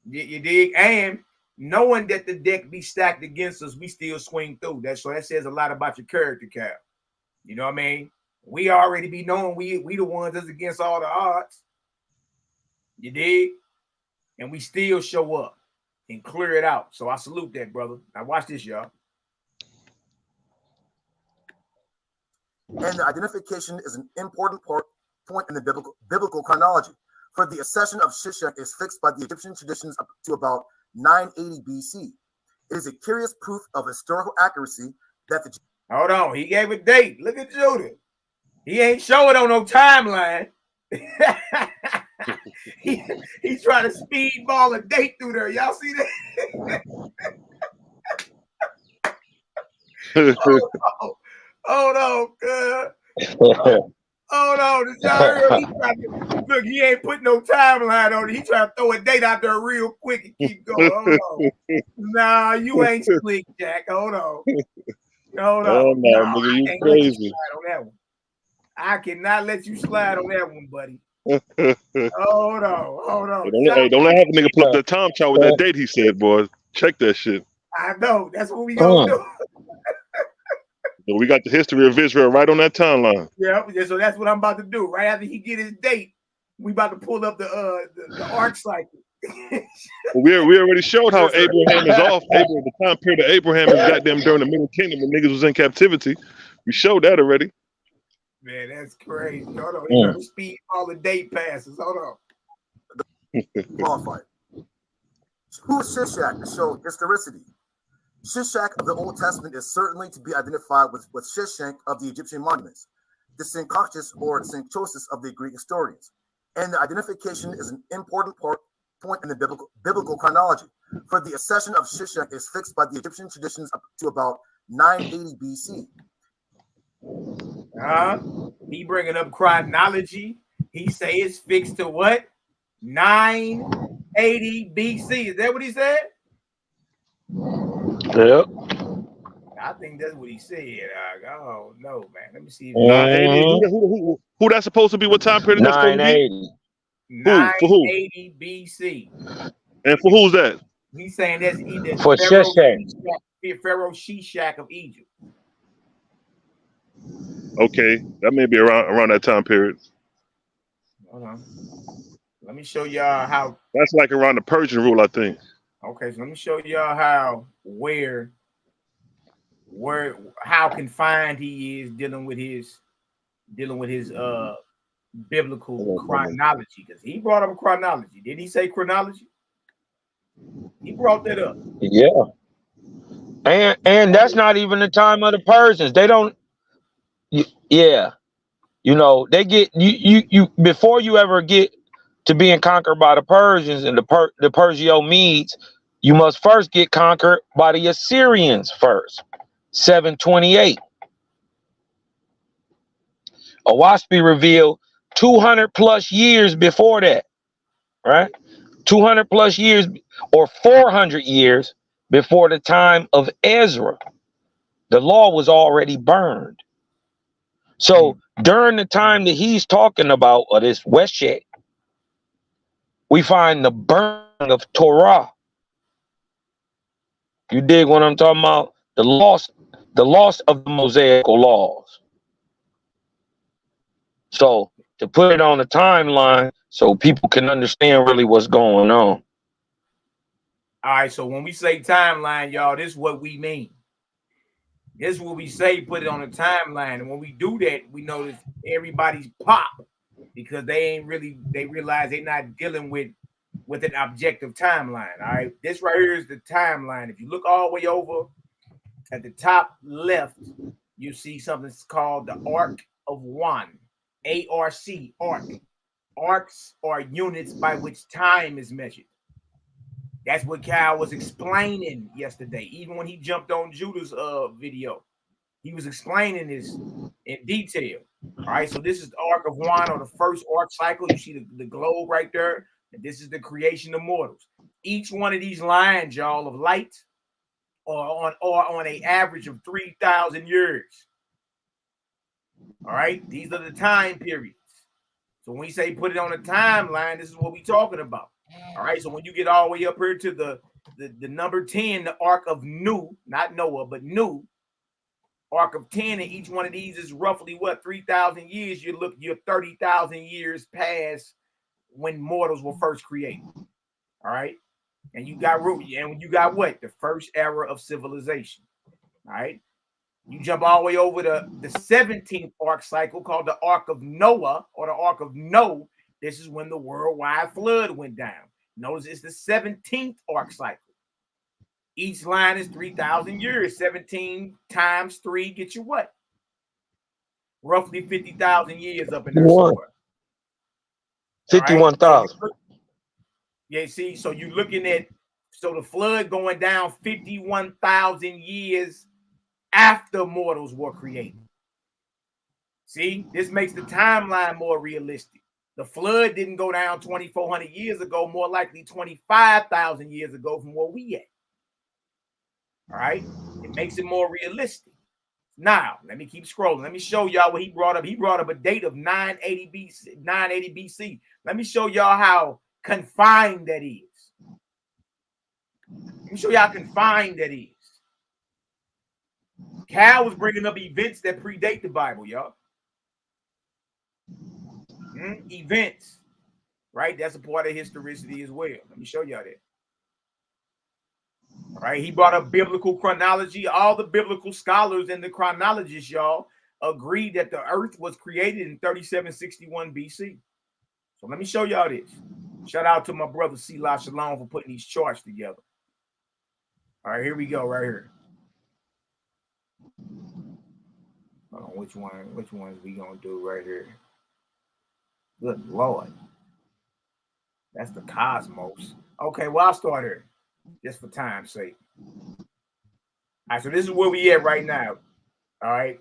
You dig? And knowing that the deck be stacked against us, we still swing through. That says a lot about your character, Cal. You know what I mean? We already be knowing we the ones that's against all the odds. You dig? And we still show up and clear it out. So I salute that, brother. Now watch this, y'all. And the identification is an important point in the biblical chronology. For the accession of Shishak is fixed by the Egyptian traditions up to about 980 BC. It is a curious proof of historical accuracy that the... Hold on, he gave a date. Look at Judah. He ain't show it on no timeline. He's trying to speedball a date through there. Y'all see that? Hold on, good. Hold on, did y'all hear? Look, he ain't putting no timeline on it. He trying to throw a date out there real quick and keep going. Hold on. Nah, you ain't slick, Jack. Hold on. Oh no, nigga, you crazy. On that one. I cannot let you slide on that one, buddy. Hold on. Don't let have a nigga pull up the time chart with that date he said, boy. Check that shit. I know. That's what we gonna do. We got the history of Israel right on that timeline. Yeah, so that's what I'm about to do. Right after he get his date, we about to pull up the arc cycle. We already showed how Abraham is off. The time period of Abraham is goddamn during the Middle Kingdom when niggas was in captivity. We showed that already. Man, that's crazy. Hold on, he's trying to speed all the date passes. Hold on. Qualified. Who's Shishak to show historicity? Shishak of the Old Testament is certainly to be identified with Shishak of the Egyptian monuments, the Synchonchus or Synchosis of the Greek historians. And the identification is an important point in the biblical chronology. For the accession of Shishak is fixed by the Egyptian traditions up to about 980 BC. He bringing up chronology. He say it's fixed to what? 980 BC. Is that what he said? Yep. I think that's what he said. Oh no, man. Let me see. 980. Who that's supposed to be? What time period? 980. 980 BC. And for who's that? He's saying that's either for Pharaoh Shishak of Egypt. Okay, that may be around that time period. Hold on. Let me show y'all how. That's like around the Persian rule, I think. Okay, so let me show y'all how how confined he is dealing with his biblical chronology, because he brought up a chronology. Did he say chronology? He brought that up. Yeah. And that's not even the time of the Persians. They don't Yeah, you know, they get you before you ever get to being conquered by the Persians and the Persia-Medes, you must first get conquered by the Assyrians first. 728. Owaspy revealed 200 plus years before that, right? 200 plus years or 400 years before the time of Ezra. The law was already burned. So during the time that he's talking about, or this Weshek, we find the burning of Torah. You dig what I'm talking about? The loss of the Mosaical laws. So to put it on the timeline so people can understand really what's going on. All right, so when we say timeline, y'all, this is what we mean. This is what we say, put it on the timeline. And when we do that, we notice everybody's pop because they realize they're not dealing with an objective timeline. All right, this right here is the timeline. If you look all the way over at the top left, you see something called the Arc of One, ARC, arc. Arcs are units by which time is measured. That's what Kyle was explaining yesterday. Even when he jumped on Judah's video, he was explaining this in detail. All right, so this is the Arc of One, or the first arc cycle. You see the globe right there, and this is the creation of mortals. Each one of these lines, y'all, of light, or on a average of 3,000 years. All right, these are the time periods. So when we say put it on a timeline, this is what we're talking about. All right, so when you get all the way up here to the number 10, the Ark of Nu, not Noah, but Nu, Ark of 10, and each one of these is roughly what, 3,000 years. You're 30,000 years past when mortals were first created. All right, and you got what? The first era of civilization. All right, you jump all the way over to the 17th arc cycle called the Ark of Noah, or the Ark of Noah. This is when the worldwide flood went down. Notice it's the 17th arc cycle. Each line is 3,000 years. 17 times 3 get you what? Roughly 50,000 years up in there somewhere. 51,000. Right? Yeah, see, so you're looking at, so the flood going down 51,000 years after mortals were created. See, this makes the timeline more realistic. The flood didn't go down 2,400 years ago, more likely 25,000 years ago from where we at. All right, it makes it more realistic. Now, let me keep scrolling. Let me show y'all what he brought up. He brought up a date of 980 BC. Let me show y'all how confined that is. Let me show y'all how confined that is. Cal was bringing up events that predate the Bible, y'all. Events, right? That's a part of historicity as well. Let me show y'all that. All right, he brought up biblical chronology. All the biblical scholars and the chronologists, y'all, agreed that the earth was created in 3761 BC. So let me show y'all this. Shout out to my brother SHALOM for putting these charts together. All right, here we go, right here. Hold on, which ones we gonna do right here? Good Lord. That's the Cosmos. Okay, well, I'll start here, just for time's sake. All right, so this is where we at right now. All right.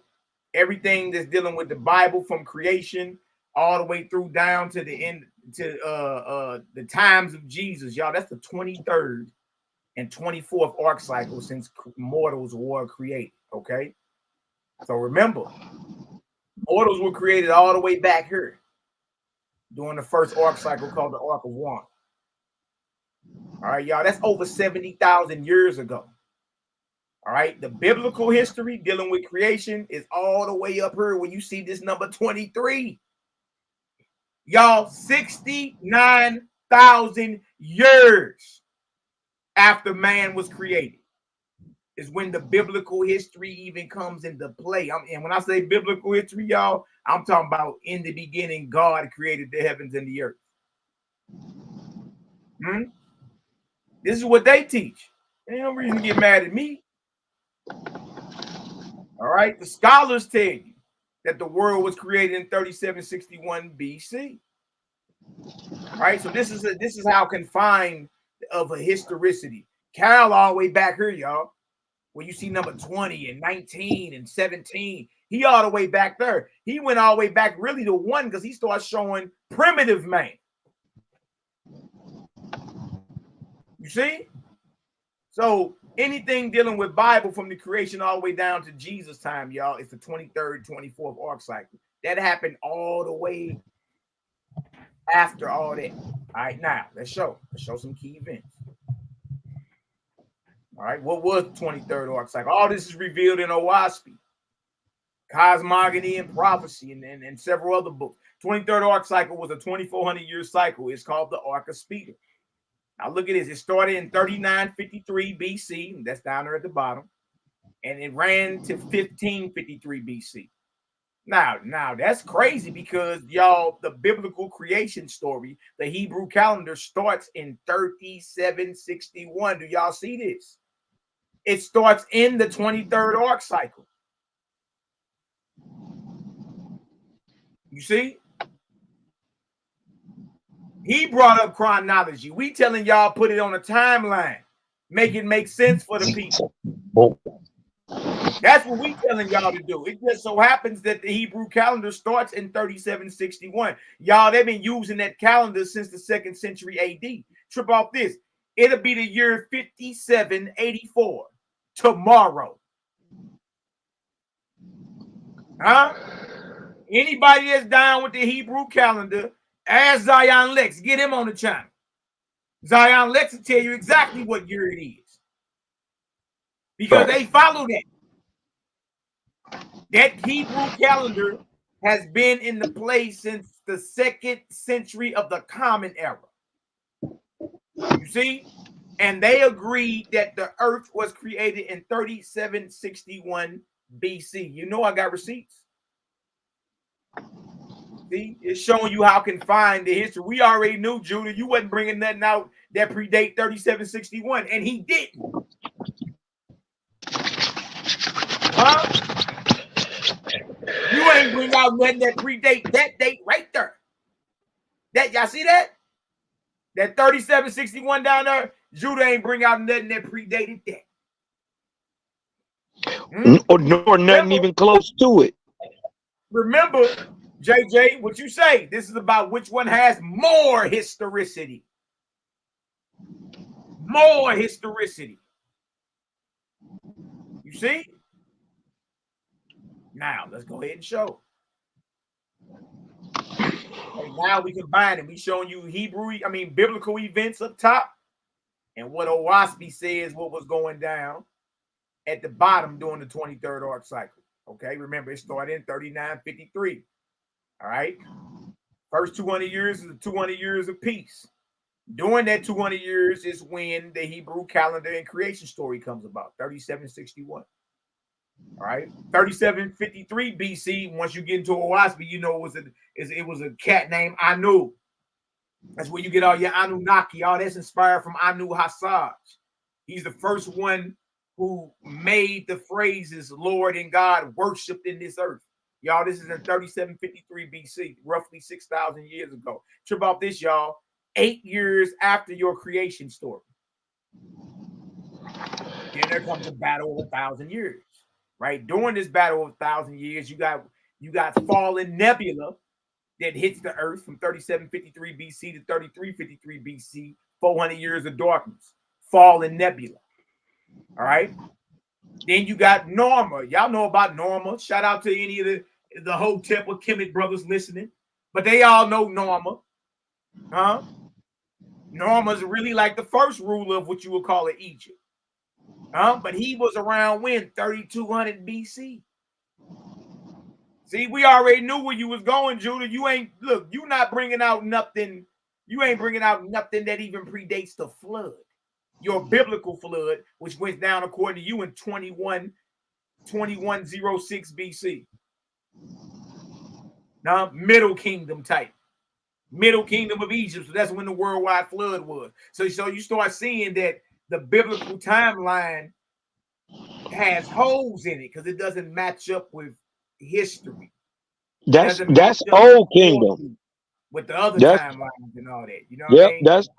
Everything that's dealing with the Bible from creation all the way through down to the end, to the times of Jesus, y'all. That's the 23rd and 24th arc cycle since mortals were created. Okay. So remember, mortals were created all the way back here during the first arc cycle called the Ark of One. All right, y'all, that's over 70,000 years ago. All right, the biblical history dealing with creation is all the way up here when you see this number 23. Y'all, 69,000 years after man was created is when the biblical history even comes into play. And when I say biblical history, y'all, I'm talking about in the beginning, God created the heavens and the earth. This is what they teach. Ain't no reason to get mad at me. All right, the scholars tell you that the world was created in 3761 BC. Right? So this is how confined of a historicity. Cal all the way back here, y'all. Where you see number 20 and 19 and 17. He all the way back there. He went all the way back really to 1 because he started showing primitive man. You see? So anything dealing with Bible from the creation all the way down to Jesus time, y'all, it's the 23rd, 24th arc cycle. That happened all the way after all that. All right, now let's show some key events. All right, what was the 23rd arc cycle? All this is revealed in OWASP, Cosmogony and Prophecy, and several other books. 23rd arc cycle was a 2400-year cycle. It's called the Ark of Speeder. Now look at this. It started in 3953 BC. That's down there at the bottom. And it ran to 1553 BC. Now that's crazy because, y'all, the biblical creation story, the Hebrew calendar, starts in 3761. Do y'all see this? It starts in the 23rd arc cycle. You see? He brought up chronology. We telling y'all put it on a timeline. Make it make sense for the people. That's what we telling y'all to do. It just so happens that the Hebrew calendar starts in 3761. Y'all, they've been using that calendar since the 2nd century AD. Trip off this. It'll be the year 5784 tomorrow. Huh? Anybody that's down with the Hebrew calendar, ask Zion Lex. Get him on the channel. Zion Lex will tell you exactly what year it is. Because they follow that. That Hebrew calendar has been in the place since the 2nd century of the Common Era. You see? And they agreed that the earth was created in 3761 BC. You know I got receipts. See? It's showing you how confined the history. We already knew, Judah, you wasn't bringing nothing out that predate 3761, and he didn't. Huh? You ain't bring out nothing that predate that date right there. That y'all see that? That 3761 down there, Judah ain't bring out nothing that predated that. Nor nothing even close to it. Remember, JJ, what you say? This is about which one has more historicity. More historicity. You see? Now, let's go ahead and show. Okay, now we combine it. We showing you biblical events up top, and what OWASP says what was going down at the bottom during the 23rd arc cycle. Okay, remember it started in 3953. All right, first 200 years is the 200 years of peace. During that 200 years is when the Hebrew calendar and creation story comes about, 3761. All right, 3753 BC. Once you get into OWASP, you know it was a cat named Anu. That's where you get all your Anunnaki. All that's inspired from Anu Hassaj. He's the first one who made the phrases Lord and God worshipped in this earth. Y'all, this is in 3753 BC, roughly 6,000 years ago. Trip off this, y'all. 8 years after your creation story. Then there comes a battle of 1,000 years. Right? During this battle of 1,000 years, you got fallen nebula that hits the earth from 3753 BC to 3353 BC, 400 years of darkness. Fallen nebula. All right. Then you got Norma. Y'all know about Norma. Shout out to any of the Hotep or Kemet brothers listening. But they all know Norma. Huh? Norma's really like the first ruler of what you would call it Egypt. But he was around when? 3200 BC. See, we already knew where you was going, Judah. You not bringing out nothing. You ain't bringing out nothing that even predates the flood. Your biblical flood, which went down according to you in 2106 BC. Now, Middle Kingdom type. Middle Kingdom of Egypt. So that's when the worldwide flood was. So you start seeing that the biblical timeline has holes in it because it doesn't match up with history. That's doesn't match up old kingdom. with the other That's timelines and all that. You know what I mean? that's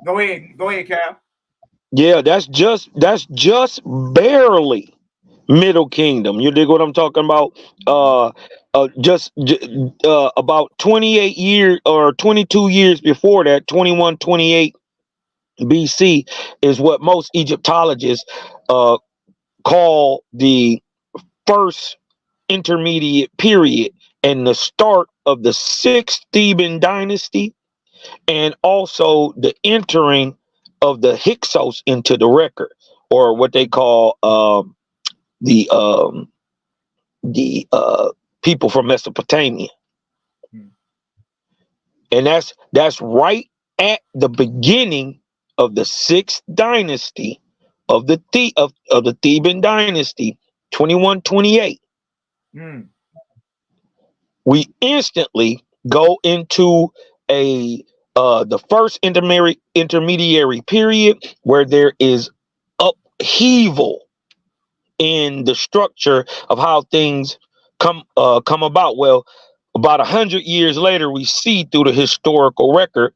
Go ahead, Cal. yeah, that's just barely Middle Kingdom. You dig what I'm talking about? About 28 years or 22 years before that, 2128 BC is what most Egyptologists call the first intermediate period and the start of the sixth Theban dynasty, and also the entering of the Hyksos into the record, or what they call the people from Mesopotamia. And that's right at the beginning of the sixth dynasty of the Theban dynasty, 2128. We instantly go into the first intermediary period where there is upheaval in the structure of how things come about. Well, about 100 years later, we see through the historical record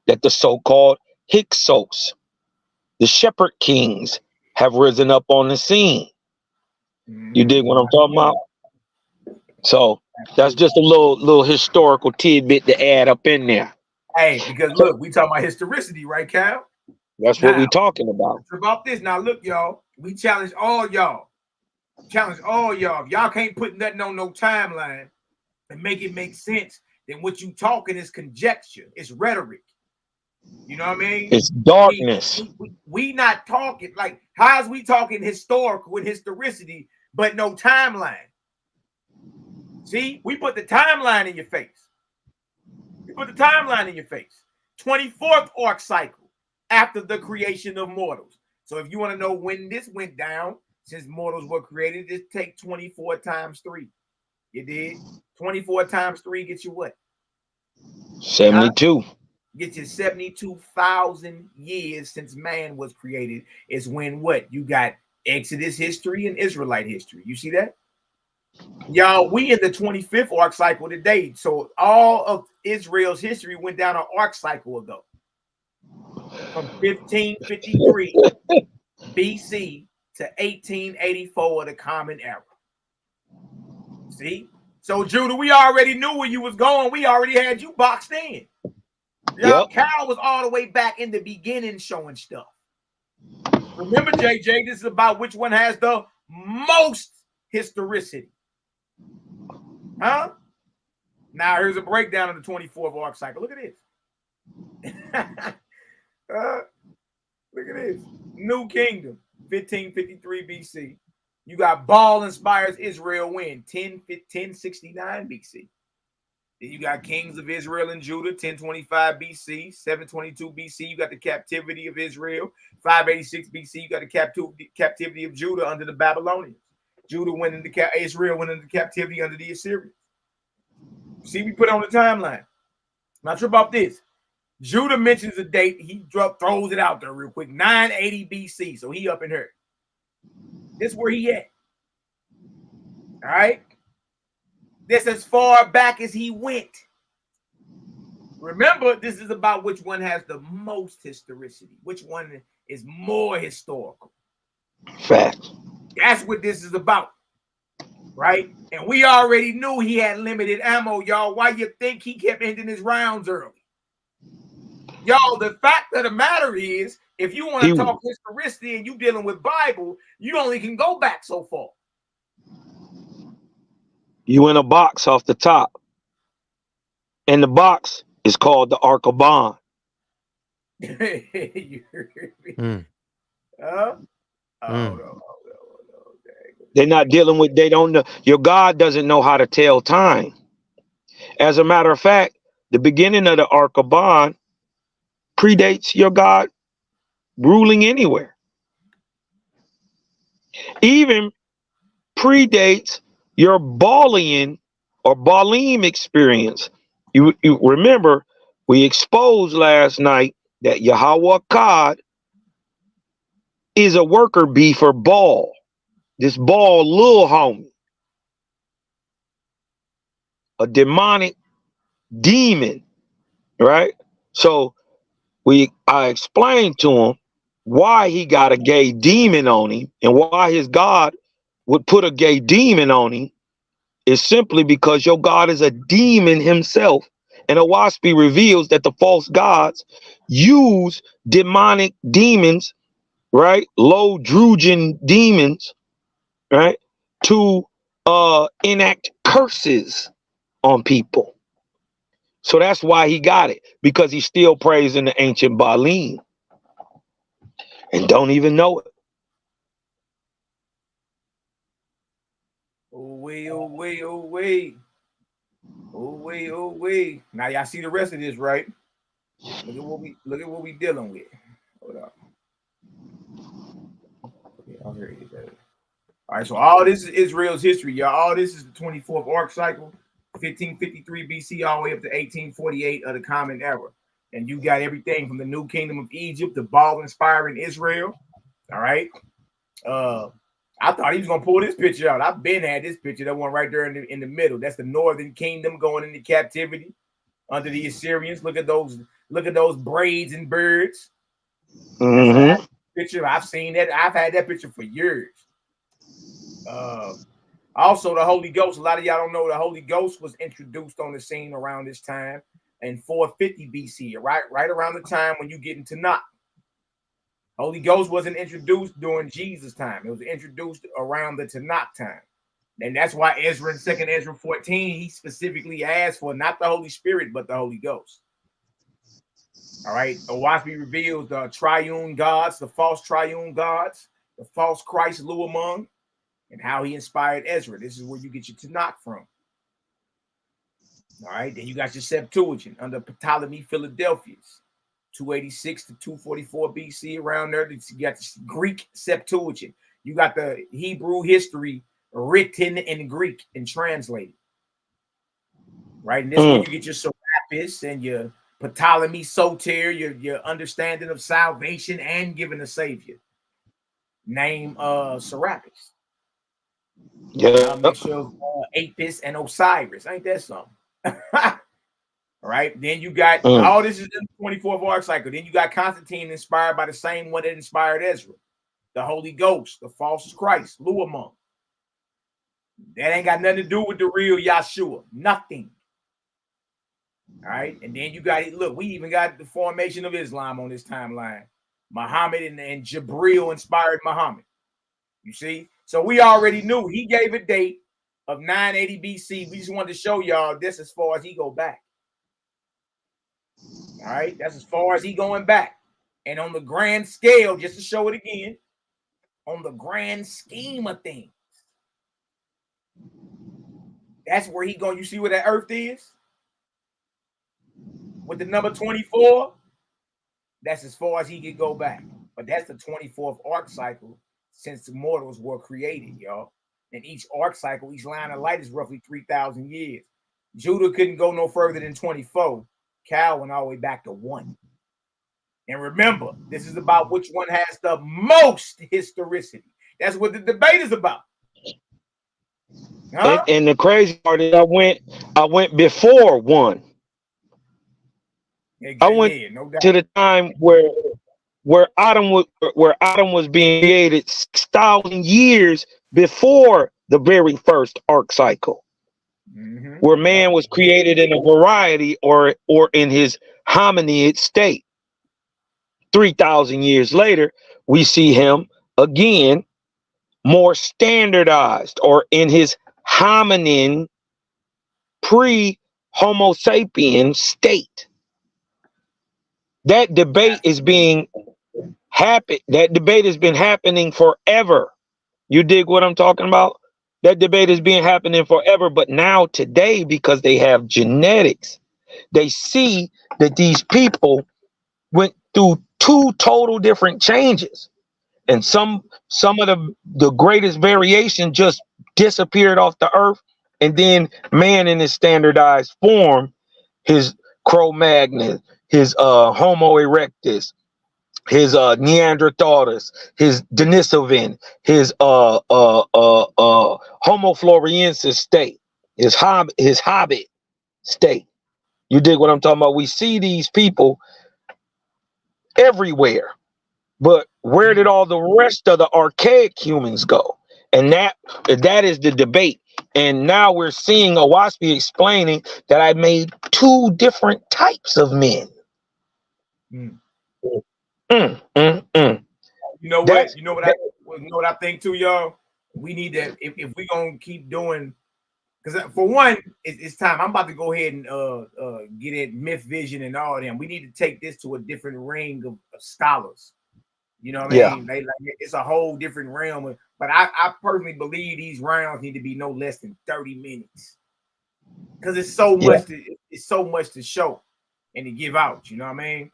that the so-called Hyksos, the shepherd kings, have risen up on the scene. You dig what I'm talking about? So that's just a little historical tidbit to add up in there. Hey, because look, we talking about historicity, right, Cal? That's what we talking about. About this. Now, look, y'all, we challenge all y'all. If y'all can't put nothing on no timeline and make it make sense, then what you talking is conjecture. It's rhetoric. You know what I mean? It's darkness. We not talking like, how's we talking historical with historicity, but no timeline? See, we put the timeline in your face. 24th arc cycle after the creation of mortals. So if you want to know when this went down, since mortals were created, just take 24 times 3. You did? 24 times 3 gets you what? 72. Get you 72,000 years since man was created is when what? You got Exodus history and Israelite history. You see that? Y'all, we in the 25th arc cycle today. So all of Israel's history went down an arc cycle ago. From 1553 BC to 1884 of the Common Era. See? So, Judah, we already knew where you was going. We already had you boxed in. Y'all, Cal was all the way back in the beginning showing stuff. Remember, JJ, this is about which one has the most historicity. Huh? Now, here's a breakdown of the 24th arc cycle. Look at this. Look at this. New Kingdom, 1553 BC. You got Baal inspires Israel when? 1069 BC. Then you got Kings of Israel and Judah, 1025 BC, 722 BC. You got the captivity of Israel, 586 BC. You got the captivity of Judah under the Babylonians. Israel went into captivity under the Assyrians. See, we put on the timeline. Not sure about this. Judah mentions a date. He throws it out there real quick. 980 BC. So he up in here. This is where he at. All right. This as far back as he went. Remember, this is about which one has the most historicity. Which one is more historical. Fact. That's what this is about. Right? And we already knew he had limited ammo, y'all. Why you think he kept ending his rounds early? Y'all, the fact of the matter is, if you want to talk historicity and you dealing with Bible, you only can go back so far. You in a box off the top. And the box is called the Ark of Bond. They're not dealing with, they don't know. Your God doesn't know how to tell time. As a matter of fact, the beginning of the Ark of Bond predates your God ruling anywhere. Even predates your Balian or Baalim experience. You remember, we exposed last night that YAHWH is a worker bee for Baal. This Baal little homie. a demonic demon, right? So I explained to him why he got a gay demon on him and why his God would put a gay demon on him is simply because your God is a demon himself. And Owaspy reveals that the false gods use demonic demons, right? Low Drugen demons, right? To enact curses on people. So that's why he got it, because he's still praising the ancient Baalim and don't even know it. Oh wait, oh wait, oh wait. Oh wait, oh wait. Now y'all see the rest of this, right? Look at what we dealing with. Hold up. Okay, I'll hear you better. All right, so all this is Israel's history, y'all. All this is the 24th arc cycle, 1553 BC, all the way up to 1848 of the Common Era. And you got everything from the New Kingdom of Egypt to Baal-inspiring Israel. All right. I thought he was gonna pull this picture out. I've been had this picture, that one right there in the middle. That's the Northern Kingdom going into captivity under the Assyrians. Look at those braids and birds. Mm-hmm. Picture. I've seen that. I've had that picture for years. Also, the Holy Ghost. A lot of y'all don't know the Holy Ghost was introduced on the scene around this time in 450 BC, right around the time when you get into Tanakh. Holy Ghost wasn't introduced during Jesus' time. It was introduced around the Tanakh time. And that's why Ezra in 2nd Ezra 14, he specifically asked for not the Holy Spirit, but the Holy Ghost. All right. Owaspy reveals the triune gods, the false triune gods, the false Christ Luamung, and how he inspired Ezra. This is where you get your Tanakh from. All right. Then you got your Septuagint under Ptolemy Philadelphius. 286 to 244 BC, around there. You got the Greek Septuagint. You got the Hebrew history written in Greek and translated. Right? And this is where you get your Serapis and your Ptolemy Soter, your understanding of salvation and giving a savior. Name Serapis. Yeah. Mixture of Apis and Osiris. Ain't that something? All right, then you got all this is in the 24th arc cycle. Then you got Constantine inspired by the same one that inspired Ezra, the Holy Ghost, the false Christ, Luamung. That ain't got nothing to do with the real Yahshua, nothing. All right, and then you got it. Look, we even got the formation of Islam on this timeline. Muhammad and Jibril inspired Muhammad. You see, so we already knew he gave a date of 980 BC. We just wanted to show y'all this as far as he go back. All right, that's as far as he going back. And on the grand scale, just to show it again, on the grand scheme of things, that's where he going. You see where that earth is? With the number 24, that's as far as he can go back. But that's the 24th arc cycle since the mortals were created, y'all. And each arc cycle, each line of light is roughly 3,000 years. Judah couldn't go no further than 24. Cal went all the way back to 1. And remember, this is about which one has the most historicity. That's what the debate is about. Huh? And the crazy part is I went before 1. I went to the time where Adam was being created 6,000 years before the very first arc cycle. Mm-hmm. Where man was created in a variety or in his hominid state. 3,000 years later, we see him again more standardized or in his hominin pre-Homo sapien state. That debate is being that debate has been happening forever. You dig what I'm talking about? That debate has been happening forever, but now today, because they have genetics, they see that these people went through 2 total different changes. And some of the greatest variation just disappeared off the earth. And then man in his standardized form, his Cro-Magnon, his Homo erectus, his Neanderthalus, his Denisovan, his Homo floresiensis state, his hobbit, state. You dig what I'm talking about? We see these people everywhere, but where did all the rest of the archaic humans go? And that is the debate. And now we're seeing a WASPy explaining that I made 2 different types of men. Mm. Mm. You know what? You know what I think too, y'all. We need to if we gonna keep doing, because for one, it's time. I'm about to go ahead and get at Myth Vision and all them. We need to take this to a different ring of scholars. You know what I mean? It's a whole different realm. But I personally believe these rounds need to be no less than 30 minutes. Because it's so much to show and to give out. You know what I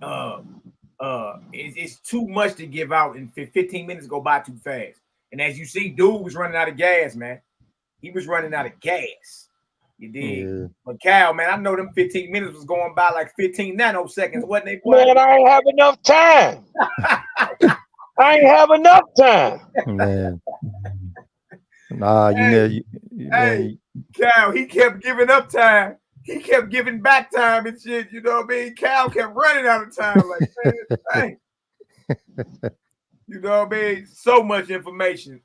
mean? It's too much to give out, and 15 minutes go by too fast. And as you see, dude was running out of gas, man. He was running out of gas. You dig? Yeah. But Cal, man, I know them 15 minutes was going by like 15 nanoseconds, wasn't they? Man, I ain't have enough time. I ain't have enough time. Man. Nah, Hey, Cal, he kept giving up time. He kept giving back time and shit. You know what I mean? Cal kept running out of time. Like, man, you know what I mean? So much information.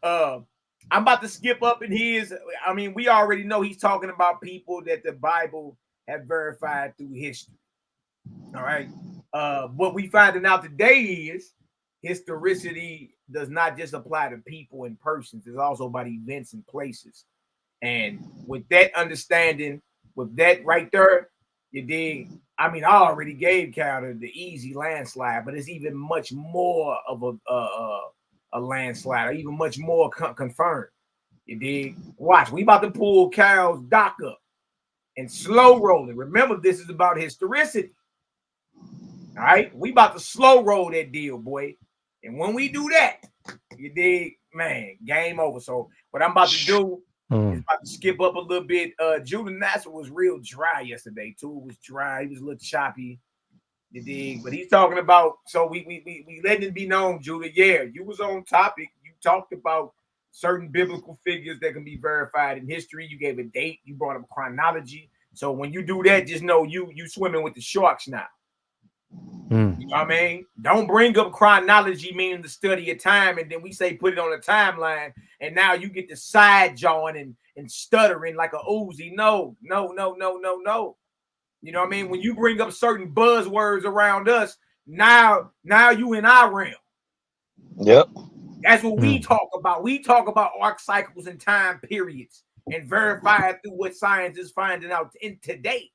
I'm about to skip up in his. I mean, we already know he's talking about people that the Bible have verified through history. All right. What we finding out today is historicity does not just apply to people and persons. It's also about events and places. And with that understanding, with that right there, you dig? I mean, I already gave Cal the easy landslide, but it's even much more of a landslide, or even much more confirmed. You dig? Watch, we about to pull Cal's dock up and slow roll it. Remember, this is about historicity. All right, we about to slow roll that deal, boy. And when we do that, you dig, man, game over. So what I'm about to do is about to skip up a little bit. Judah Natzarah was real dry yesterday too. It was dry. He was a little choppy. You dig? But he's talking about, so we letting it be known, Judah. Yeah, you was on topic. You talked about certain biblical figures that can be verified in history. You gave a date. You brought up chronology. So when you do that, just know you swimming with the sharks now. You know what I mean? Don't bring up chronology, meaning the study of time, and then we say put it on a timeline, and now you get the side jawing and stuttering like a Uzi. No. You know what I mean? When you bring up certain buzzwords around us, now you in our realm. Yep. That's what we talk about. We talk about arc cycles and time periods and verify it through what science is finding out in today.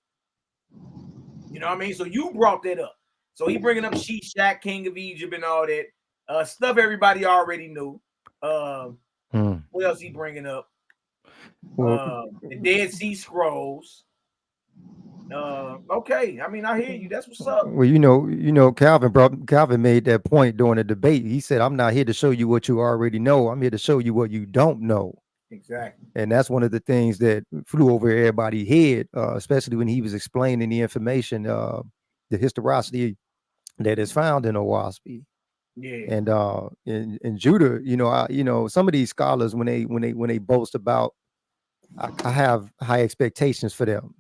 You know what I mean? So you brought that up. So he bringing up Shishak, King of Egypt, and all that stuff everybody already knew. What else he bringing up? The Dead Sea Scrolls. Okay, I mean, I hear you. That's what's up. Well, Calvin made that point during the debate. He said, "I'm not here to show you what you already know. I'm here to show you what you don't know." Exactly. And that's one of the things that flew over everybody's head, especially when he was explaining the information, the historicity that is found in WASPy. Yeah. And in Judah, some of these scholars, when they boast about, I have high expectations for them,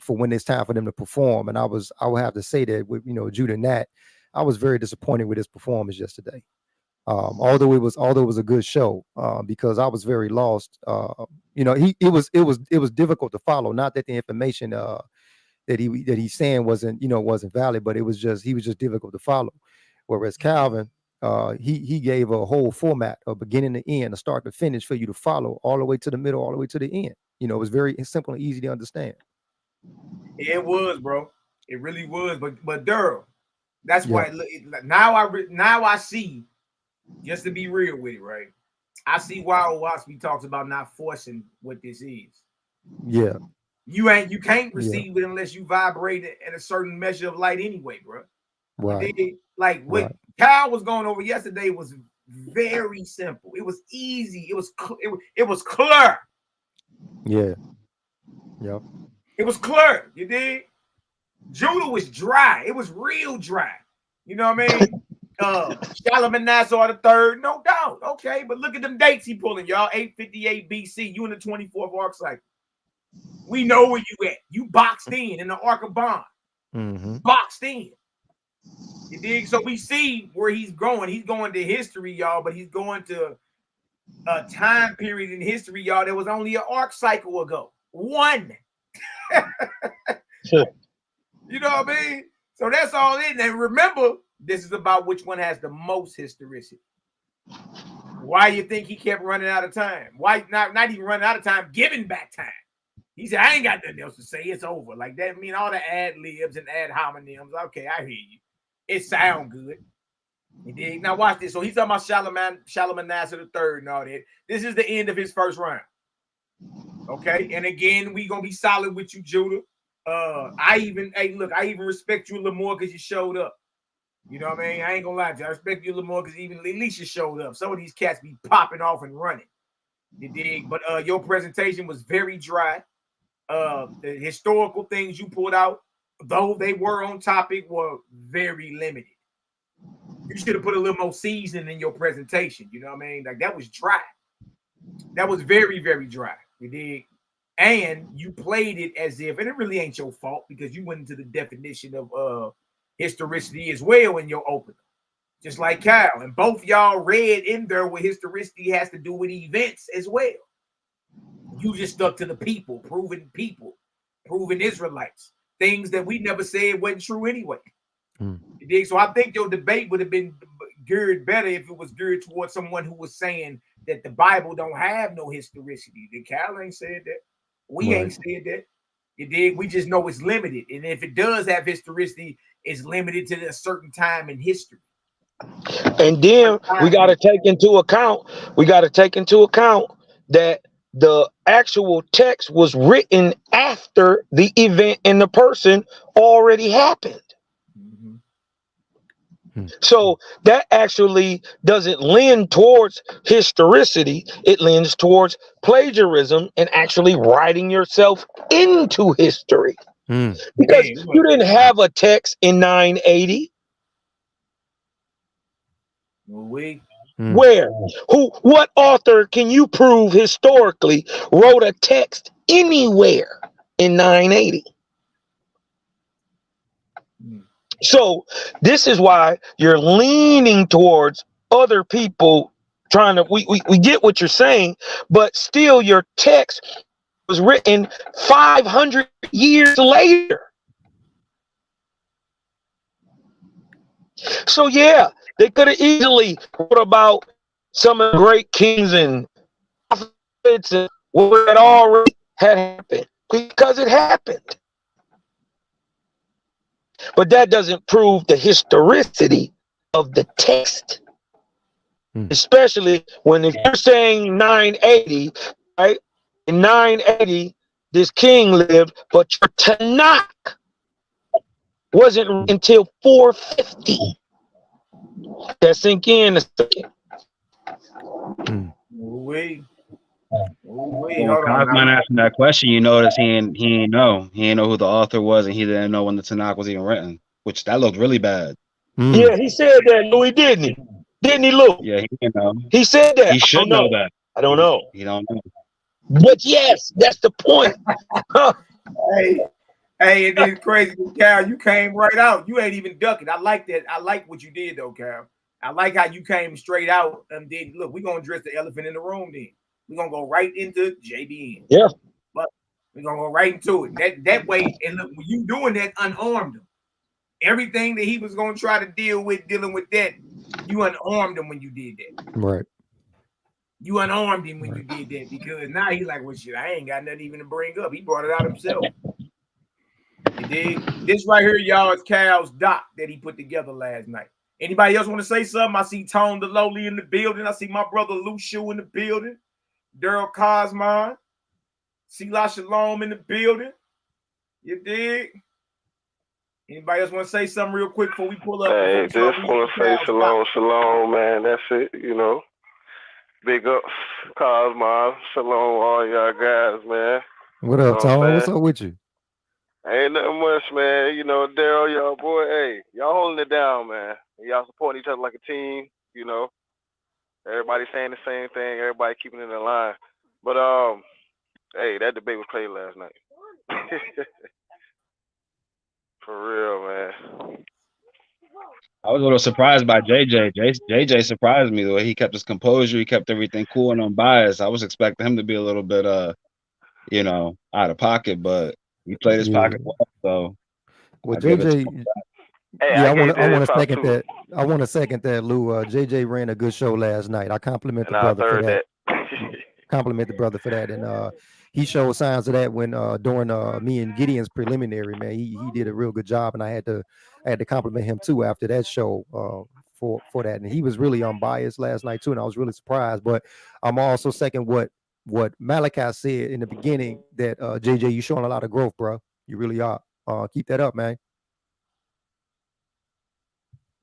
for when it's time for them to perform. And I would have to say that with Judah Nat, I was very disappointed with his performance yesterday. Although it was a good show, because I was very lost. It was difficult to follow. Not that the information that he's saying wasn't valid, but he was just difficult to follow. Whereas Calvin, he gave a whole format of beginning to end, a start to finish for you to follow, all the way to the middle, all the way to the end. It was very simple and easy to understand. It was, bro. It really was. But Daryl, that's why now I see. Just to be real with it, right? I see why WASPy talks about not forcing what this is. Yeah. You can't receive it unless you vibrate at a certain measure of light anyway, bro. Right. Like what Kyle was going over yesterday was very simple. It was easy. It was clear. Yeah. Yep. It was clear. You did. Judah was dry. It was real dry. You know what I mean? Shalom and Nassau the third, no doubt. Okay, but look at them dates he pulling, y'all. 858 BC. You in the 24th arc cycle. We know where you at. You boxed in the Ark of Bond. Boxed in. You dig? So we see where he's going. He's going to history, y'all, but he's going to a time period in history, y'all, that was only an arc cycle ago. One. You know what I mean? So that's all in. And remember, this is about which one has the most historicity. Why you think he kept running out of time? Why not even running out of time, giving back time? He said, I ain't got nothing else to say. It's over. Like that. I mean, all the ad libs and ad hominems. Okay, I hear you. It sound good. You dig? Now watch this. So he's talking about Shalmaneser III and all that. This is the end of his first round. Okay, and again, we gonna be solid with you, Judah. I even respect you a little more because you showed up. You know what I mean? I ain't gonna lie to you. I respect you a little more because even at least you showed up. Some of these cats be popping off and running. You dig? But your presentation was very dry. The historical things you pulled out, though they were on topic, were very limited. You should have put a little more seasoning in your presentation. You know what I mean? Like that was dry. That was very, very dry. You dig? And you played it as if, and it really ain't your fault because you went into the definition of historicity as well in your opener, just like Kyle. And both y'all read in there where historicity has to do with events as well. You just stuck to the people, proving Israelites, things that we never said wasn't true anyway. You dig? So I think your debate would have been geared better if it was geared towards someone who was saying that the Bible don't have no historicity. The Cal ain't said that. We ain't said that. You dig? We just know it's limited. And if it does have historicity, it's limited to a certain time in history. And then we got to take into account that the actual text was written after the event and the person already happened. So that actually doesn't lend towards historicity. It lends towards plagiarism and actually writing yourself into history. Because you didn't have a text in 980. Where? What author can you prove historically wrote a text anywhere in 980? So this is why you're leaning towards other people trying to, we get what you're saying, but still your text was written 500 years later. So yeah, they could have easily wrote about some of the great kings and prophets and what had already had happened because it happened. But that doesn't prove the historicity of the text. Especially when if you're saying 980, right? In 980, this king lived, but your Tanakh wasn't until 450. That sink in a second. Well, Kosmon asking that question, you notice he ain't know who the author was, and he didn't know when the Tanakh was even written, which that looked really bad. Yeah, he said that, Louis, didn't he? Didn't he, Lou? Yeah, he didn't know. He said that. He should know that. I don't know. He don't know. But yes, that's the point. Hey, it is crazy, Cal. You came right out. You ain't even ducking. I like that. I like what you did, though, Cal. I like how you came straight out and did. Look, we're gonna address the elephant in the room. Then we're gonna go right into JBN. Yeah, but we're gonna go right into it. That way, and look, when you doing that, unarmed him. Everything that he was gonna try to dealing with that, you unarmed him when you did that. Right. You unarmed him when you did that because now he's like, well, shit, I ain't got nothing even to bring up. He brought it out himself. You dig? This right here, y'all, is Cal's doc that he put together last night. Anybody else want to say something? I see Tone the Lowly in the building. I see my brother Luciu in the building. Daryl Kosmon. See La Shalom in the building. You dig? Anybody else want to say something real quick before we pull up? Hey, just want to say shalom, man. That's it, you know. Big ups, Kosmon. Shalom, all y'all guys, man. What up, Tone? What's up with you? Ain't nothing much, man. You know, Daryl, y'all boy, hey, y'all holding it down, man. Y'all supporting each other like a team, you know. Everybody saying the same thing, everybody keeping it in line. But Hey, that debate was played last night. For real, man. I was a little surprised by JJ. JJ surprised me the way he kept his composure. He kept everything cool and unbiased. I was expecting him to be a little bit, you know, out of pocket, but he played his pocket well. So, well, I give it to JJ, him. Hey, yeah, I gave want to props second too. that. I want to second that, Lou. JJ ran a good show last night. I compliment the And I brother for third that. that. Compliment the brother for that, and he showed signs of that when during me and Gideon's preliminary, man. He did a real good job, and I had to compliment him too after that show for that. And he was really unbiased last night too, and I was really surprised. But I'm also second what Malaki said in the beginning, that JJ, you showing a lot of growth, bro. You really are. Keep that up, man.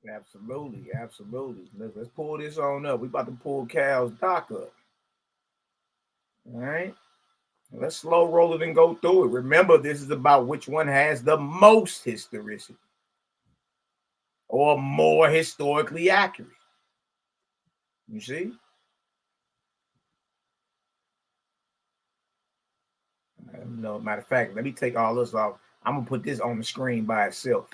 Absolutely, absolutely. Let's pull this on up. We about to pull Cal's doc up. All right. Let's slow roll it and go through it. Remember, this is about which one has the most historicity or more historically accurate. You see? No, matter of fact, let me take all this off. I'm gonna put this on the screen by itself.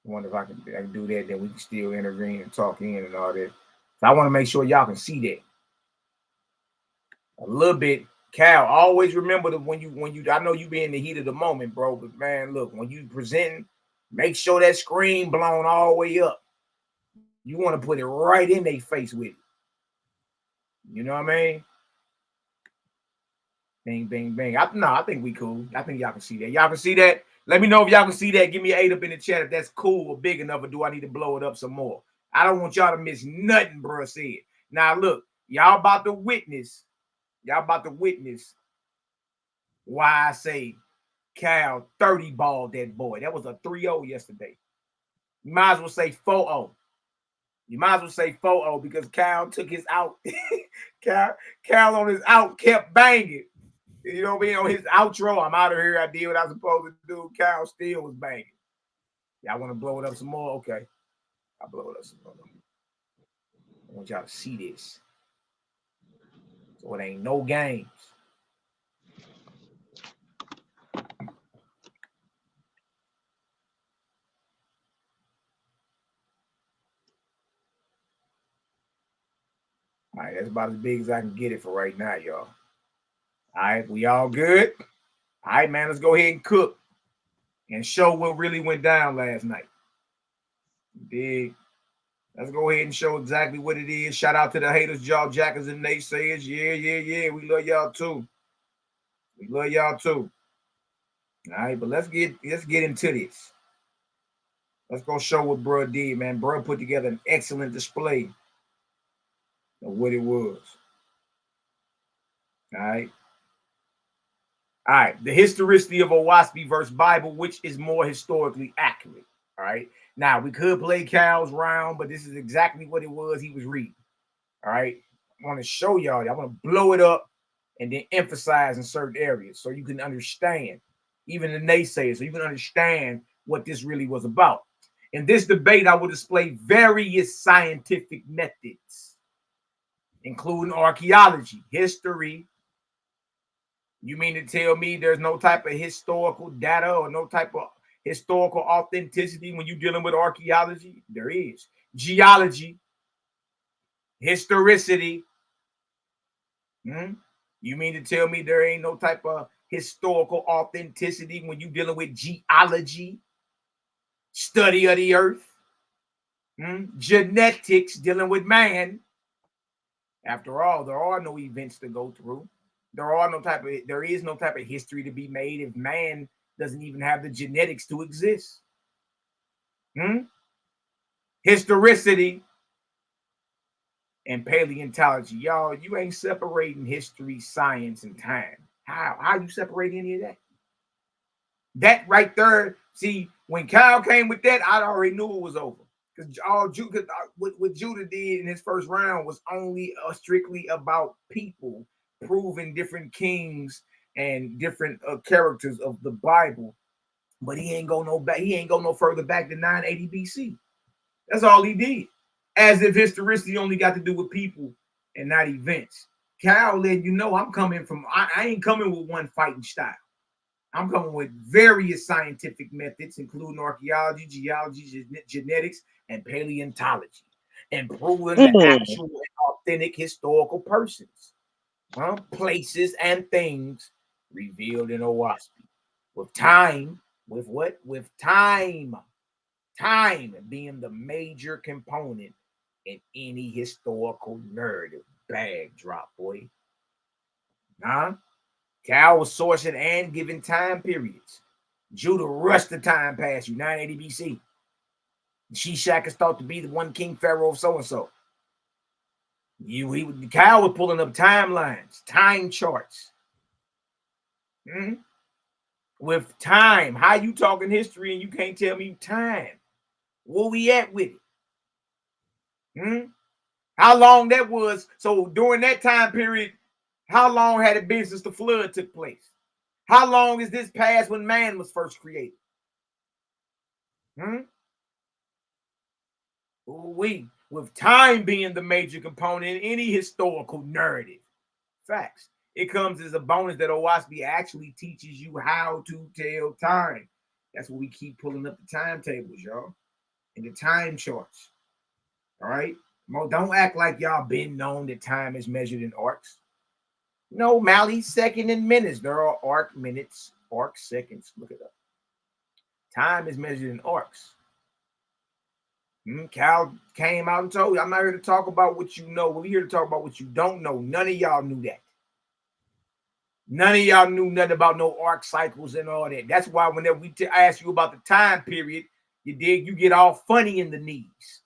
I wonder if I can do that, then we can still intervene and talk in and all that. So I want to make sure y'all can see that a little bit. Cal, always remember that when you I know you be in the heat of the moment, bro, but man, look, when you present, make sure that screen blown all the way up. You want to put it right in their face with it. You know what I mean? Bing, bing, bing. I think we cool. I think y'all can see that. Y'all can see that? Let me know if y'all can see that. Give me an 8 up in the chat if that's cool or big enough, or do I need to blow it up some more? I don't want y'all to miss nothing, bro said. Now, look, y'all about to witness. Y'all about to witness why I say Cal 30 balled that boy. That was a 3-0 yesterday. You might as well say 4-0. You might as well say 4-0 because Cal took his out. Cal on his out kept banging. You know what I mean? On his outro, I'm out of here. I did what I was supposed to do. Cal still was banging. Y'all want to blow it up some more? Okay. I'll blow it up some more. I want y'all to see this. So it ain't no games. All right, that's about as big as I can get it for right now, y'all. All right, we all good? All right, man, let's go ahead and cook and show what really went down last night. Big. Let's go ahead and show exactly what it is. Shout out to the haters, jaw jackers, and naysayers. Yeah. We love y'all too. We love y'all too. All right, but let's get into this. Let's go show what bro did, man. Bro put together an excellent display of what it was. All right. All right. The historicity of YHWH'S versus Bible, which is more historically accurate. All right. Now, we could play Cal's round, but this is exactly what it was he was reading. All right. I want to show y'all. I want to blow it up and then emphasize in certain areas so you can understand, even the naysayers, so you can understand what this really was about. In this debate, I will display various scientific methods, including archaeology, history. You mean to tell me there's no type of historical data or no type of historical authenticity when you're dealing with archaeology? There is. Geology, historicity. You mean to tell me there ain't no type of historical authenticity when you're dealing with geology, study of the earth, genetics, dealing with man? After all, there are no events to go through. There is no type of history to be made if man doesn't even have the genetics to exist. Historicity and paleontology. Y'all, you ain't separating history, science, and time. How you separate any of that? That right there, see, when Kyle came with that, I already knew it was over. Because what Judah did in his first round was only strictly about people proving different kings and different characters of the Bible, but he ain't go no further back than 980 BC. That's all he did. As if historicity only got to do with people and not events. Cal let you know I'm coming from, I ain't coming with one fighting style. I'm coming with various scientific methods, including archaeology, geology, genetics, and paleontology, and proving the actual and authentic historical persons, places, and things revealed in Owaspy. With time, with what? With time. Time being the major component in any historical narrative. Bag drop, boy. Cal was sourcing and giving time periods. Judah rushed the time past you, 980 BC. Shishak is thought to be the one king pharaoh of so-and-so. Cal was pulling up timelines, time charts. With time. How you talking history and you can't tell me time? Where we at with it? How long that was? So during that time period, how long had it been since the flood took place? How long is this past when man was first created? With time being the major component in any historical narrative. Facts. It comes as a bonus that Owaspy actually teaches you how to tell time. That's what we keep pulling up the timetables, y'all, and the time charts. All right? Don't act like y'all been known that time is measured in arcs. No, Mally, second in minutes. There are arc minutes, arc seconds. Look it up. Time is measured in arcs. Cal came out and told you, I'm not here to talk about what you know. We're here to talk about what you don't know. None of y'all knew that. None of y'all knew nothing about no arc cycles and all that. That's why whenever we ask you about the time period, you get all funny in the knees.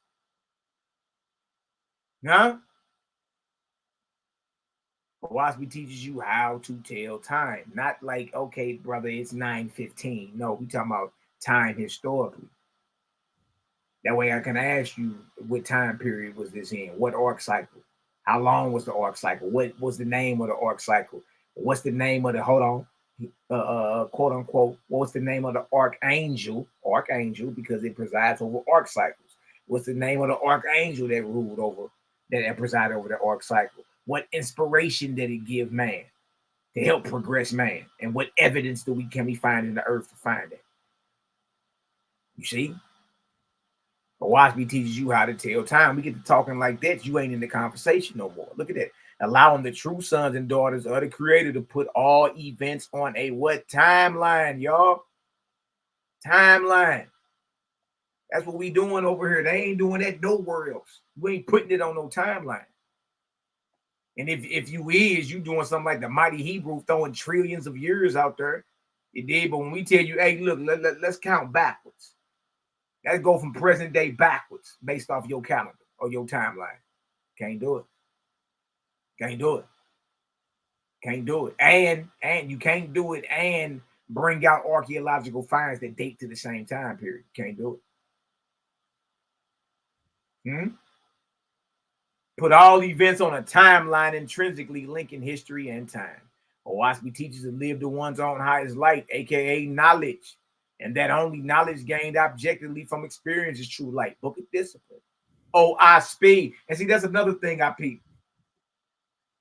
Owaspy teaches you how to tell time. Not like, okay, brother, it's 9:15. No, we talking about time historically. That way I can ask you what time period was this in? What arc cycle? How long was the arc cycle? What was the name of the arc cycle? What's the name of the, quote unquote, what's the name of the archangel, because it presides over arc cycles. What's the name of the archangel that ruled over, that presided over the arc cycle? What inspiration did it give man to help progress man? And what evidence can we find in the earth to find it? You see? Owaspy teaches you how to tell time. We get to talking like that, you ain't in the conversation no more. Look at that. Allowing the true sons and daughters of the creator to put all events on a what? Timeline, y'all. Timeline. That's what we doing over here. They ain't doing that nowhere else. We ain't putting it on no timeline. And if you doing something like the mighty Hebrew, throwing trillions of years out there. It did, but when we tell you, hey, look, let's count backwards. Let's go from present day backwards based off your calendar or your timeline. Can't do it. Can't do it. Can't do it. And you can't do it and bring out archaeological finds that date to the same time period. Can't do it. Put all events on a timeline intrinsically linking history and time. Owaspy teaches to live the one's own highest light, aka knowledge. And that only knowledge gained objectively from experience is true light. Book of discipline. Owaspy. And see, that's another thing I peeped.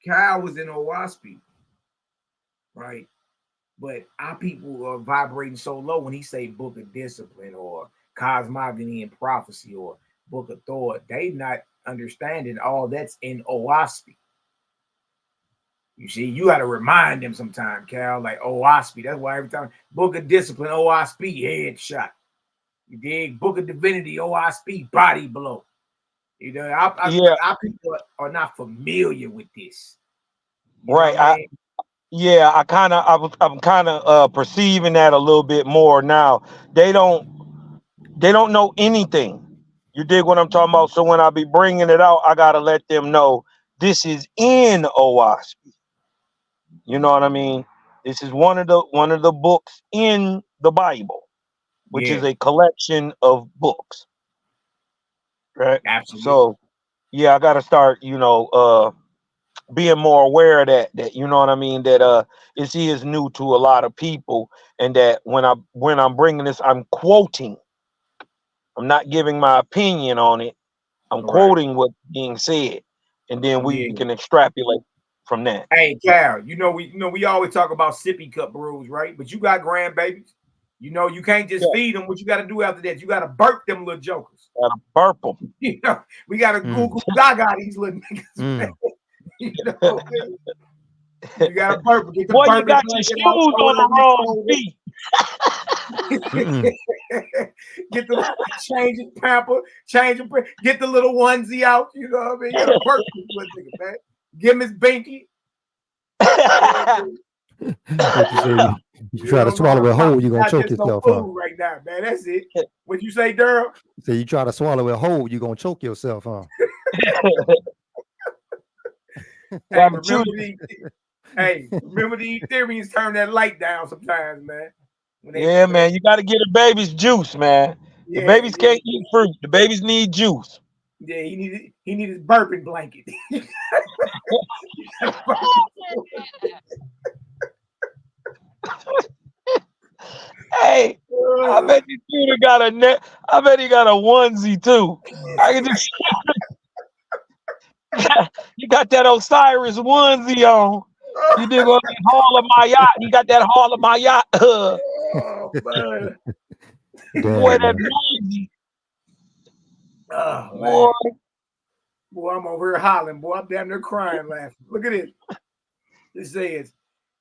Kyle was in Owaspy, right? But our people are vibrating so low when he say book of discipline or cosmogony and prophecy or book of thought. They not understanding all that's in Owaspy. You see, you got to remind them sometime, Cal, like Owaspy. That's why every time book of discipline, Owaspy, headshot. You dig? Book of divinity, Owaspy, body blow. You know, our people are not familiar with this. You right. I'm kind of perceiving that a little bit more now. They don't know anything. You dig what I'm talking about? So when I be bringing it out, I gotta let them know this is in Owaspy. You know what I mean? This is one of the books in the Bible, which is a collection of books. Right. Absolutely. So yeah, I gotta start, being more aware of that, you know what I mean, that it is new to a lot of people, and that when I'm bringing this, I'm quoting. I'm not giving my opinion on it. I'm quoting what's being said, and then we can extrapolate. from that. Hey, Cal, we always talk about sippy cup rules, right? But you got grandbabies. You can't just feed them. What you got to do after that? You got to burp them little jokers. Gotta burp them. We got to Google Gaga these little niggas. You got to burp them. Boy, you got your shoes on the wrong feet. Get the change his pamper, get the little onesie out. You know what I mean? You gotta burp this little nigga, man. Give him his binky. You try to swallow it whole, you're gonna choke yourself. Right now, man. That's it. What you say, Durham? So you try to swallow it whole, you're gonna choke yourself, huh? Remember the Ethereans turn that light down sometimes, man. Yeah, man, you got to get the babies juice, man. The babies can't eat fruit. The babies need juice. Yeah, he need his burping blanket. Hey, I bet you dude got a net. I bet he got a onesie too. I can just. You got that Osiris onesie on. You did go to the Hall of my yacht. You got that Hall of my yacht. Oh, man. Boy, that onesie. Oh, boy, I'm over here hollering. Boy, I'm damn near crying laughing. Look at it. It says,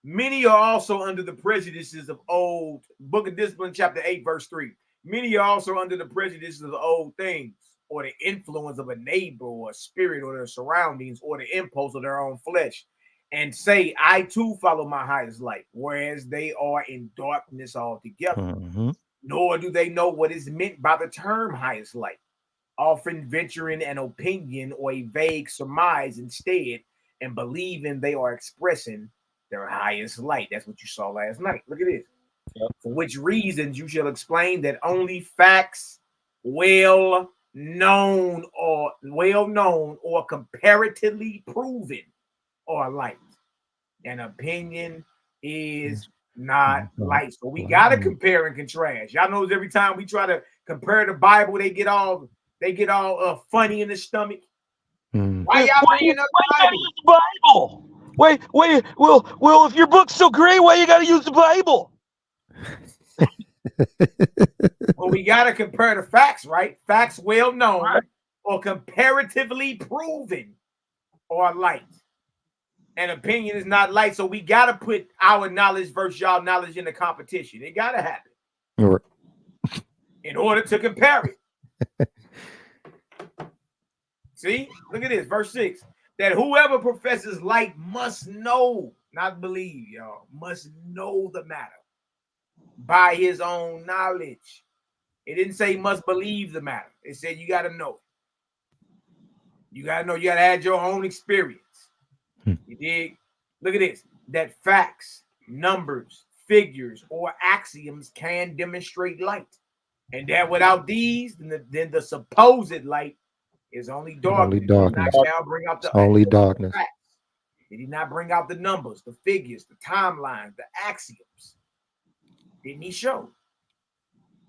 many are also under the prejudices of old. Book of Discipline, chapter 8, verse 3. Many are also under the prejudices of old things, or the influence of a neighbor or a spirit or their surroundings or the impulse of their own flesh, and say, I too follow my highest light, whereas they are in darkness altogether. Nor do they know what is meant by the term highest light, often venturing an opinion or a vague surmise instead, and believing they are expressing their highest light. That's what you saw last night. Look at this. For which reasons you shall explain that only facts well known or comparatively proven are light. An opinion is not light. So we gotta compare and contrast. Y'all know every time we try to compare the Bible, they get all funny in the stomach. Why y'all bringing up the Bible? Wait, well, if your book's so great, why you gotta use the Bible? Well, we gotta compare the facts, right? Facts well known or comparatively proven or light. An opinion is not light, so we gotta put our knowledge versus y'all knowledge in the competition. It gotta happen in order to compare it. See, look at this, verse 6. That whoever professes light must know, not believe, y'all, must know the matter by his own knowledge. It didn't say must believe the matter. It said you got to know. You got to know. You got to add your own experience. You dig? Look at this. That facts, numbers, figures, or axioms can demonstrate light. And that without these, then the supposed light is only darkness. Only darkness. Bring out the only darkness. Facts. Did he not bring out the numbers, the figures, the timelines, the axioms? Didn't he show?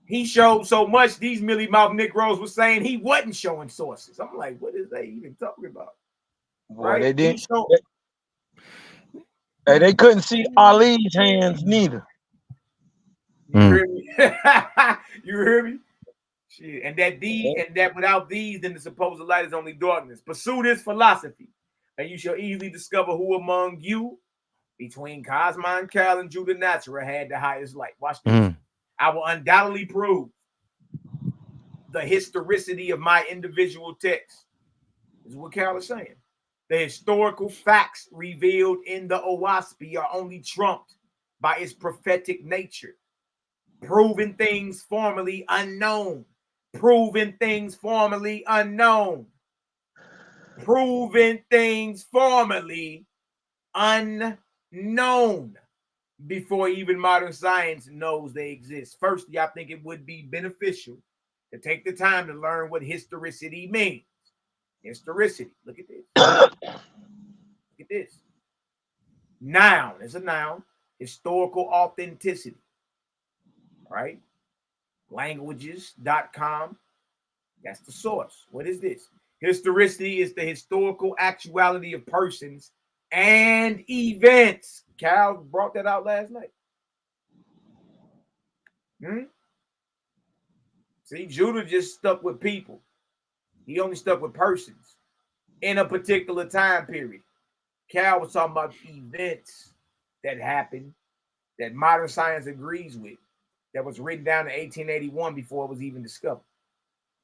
He showed so much, these mealy mouth Negroes were saying he wasn't showing sources. I'm like, what is they even talking about? Boy, they didn't. They couldn't see Ali's hands neither. You hear me? You hear me? Shit. And that without these, then the supposed light is only darkness. Pursue this philosophy, and you shall easily discover who among you, between Kosmon, Cal, and Judah Natzarah, had the highest light. Watch this. I will undoubtedly prove the historicity of my individual text. This is what Cal is saying. The historical facts revealed in the OWASP are only trumped by its prophetic nature. Proving things formerly unknown. Proving things formerly unknown. Proving things formerly unknown before even modern science knows they exist. Firstly, I think it would be beneficial to take the time to learn what historicity means. Historicity. Look at this. Look at this. Noun. It's a noun. Historical authenticity. Right? Languages.com. That's the source. What is this? Historicity is the historical actuality of persons and events. Cal brought that out last night. See, Judah just stuck with people. He only stuck with persons in a particular time period. Cal was talking about events that happened that modern science agrees with, that was written down in 1881 before it was even discovered,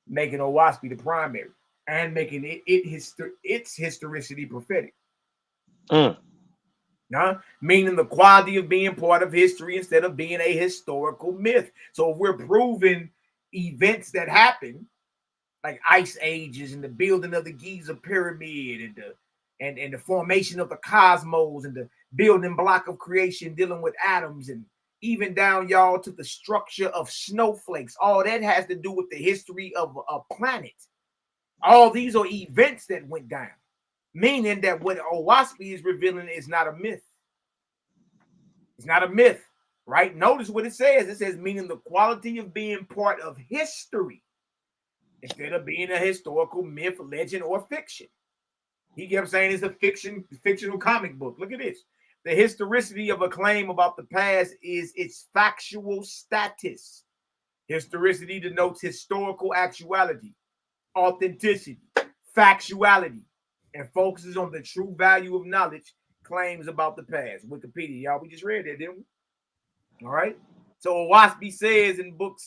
making Owaspie the primary and making its historicity prophetic. Meaning the quality of being part of history instead of being a historical myth. So if we're proving events that happen, like ice ages and the building of the Giza pyramid and the formation of the cosmos and the building block of creation dealing with atoms, and even down, y'all, to the structure of snowflakes, all that has to do with the history of a planet. All these are events that went down, meaning that what Owaspie is revealing is not a myth. It's not a myth, right? Notice what it says. It says, meaning the quality of being part of history instead of being a historical myth, legend, or fiction. He kept saying it's a fictional comic book. Look at this. The historicity of a claim about the past is its factual status. Historicity denotes historical actuality, authenticity, factuality, and focuses on the true value of knowledge claims about the past. Wikipedia, y'all, we just read that, didn't we? All right. So Owaspie says in book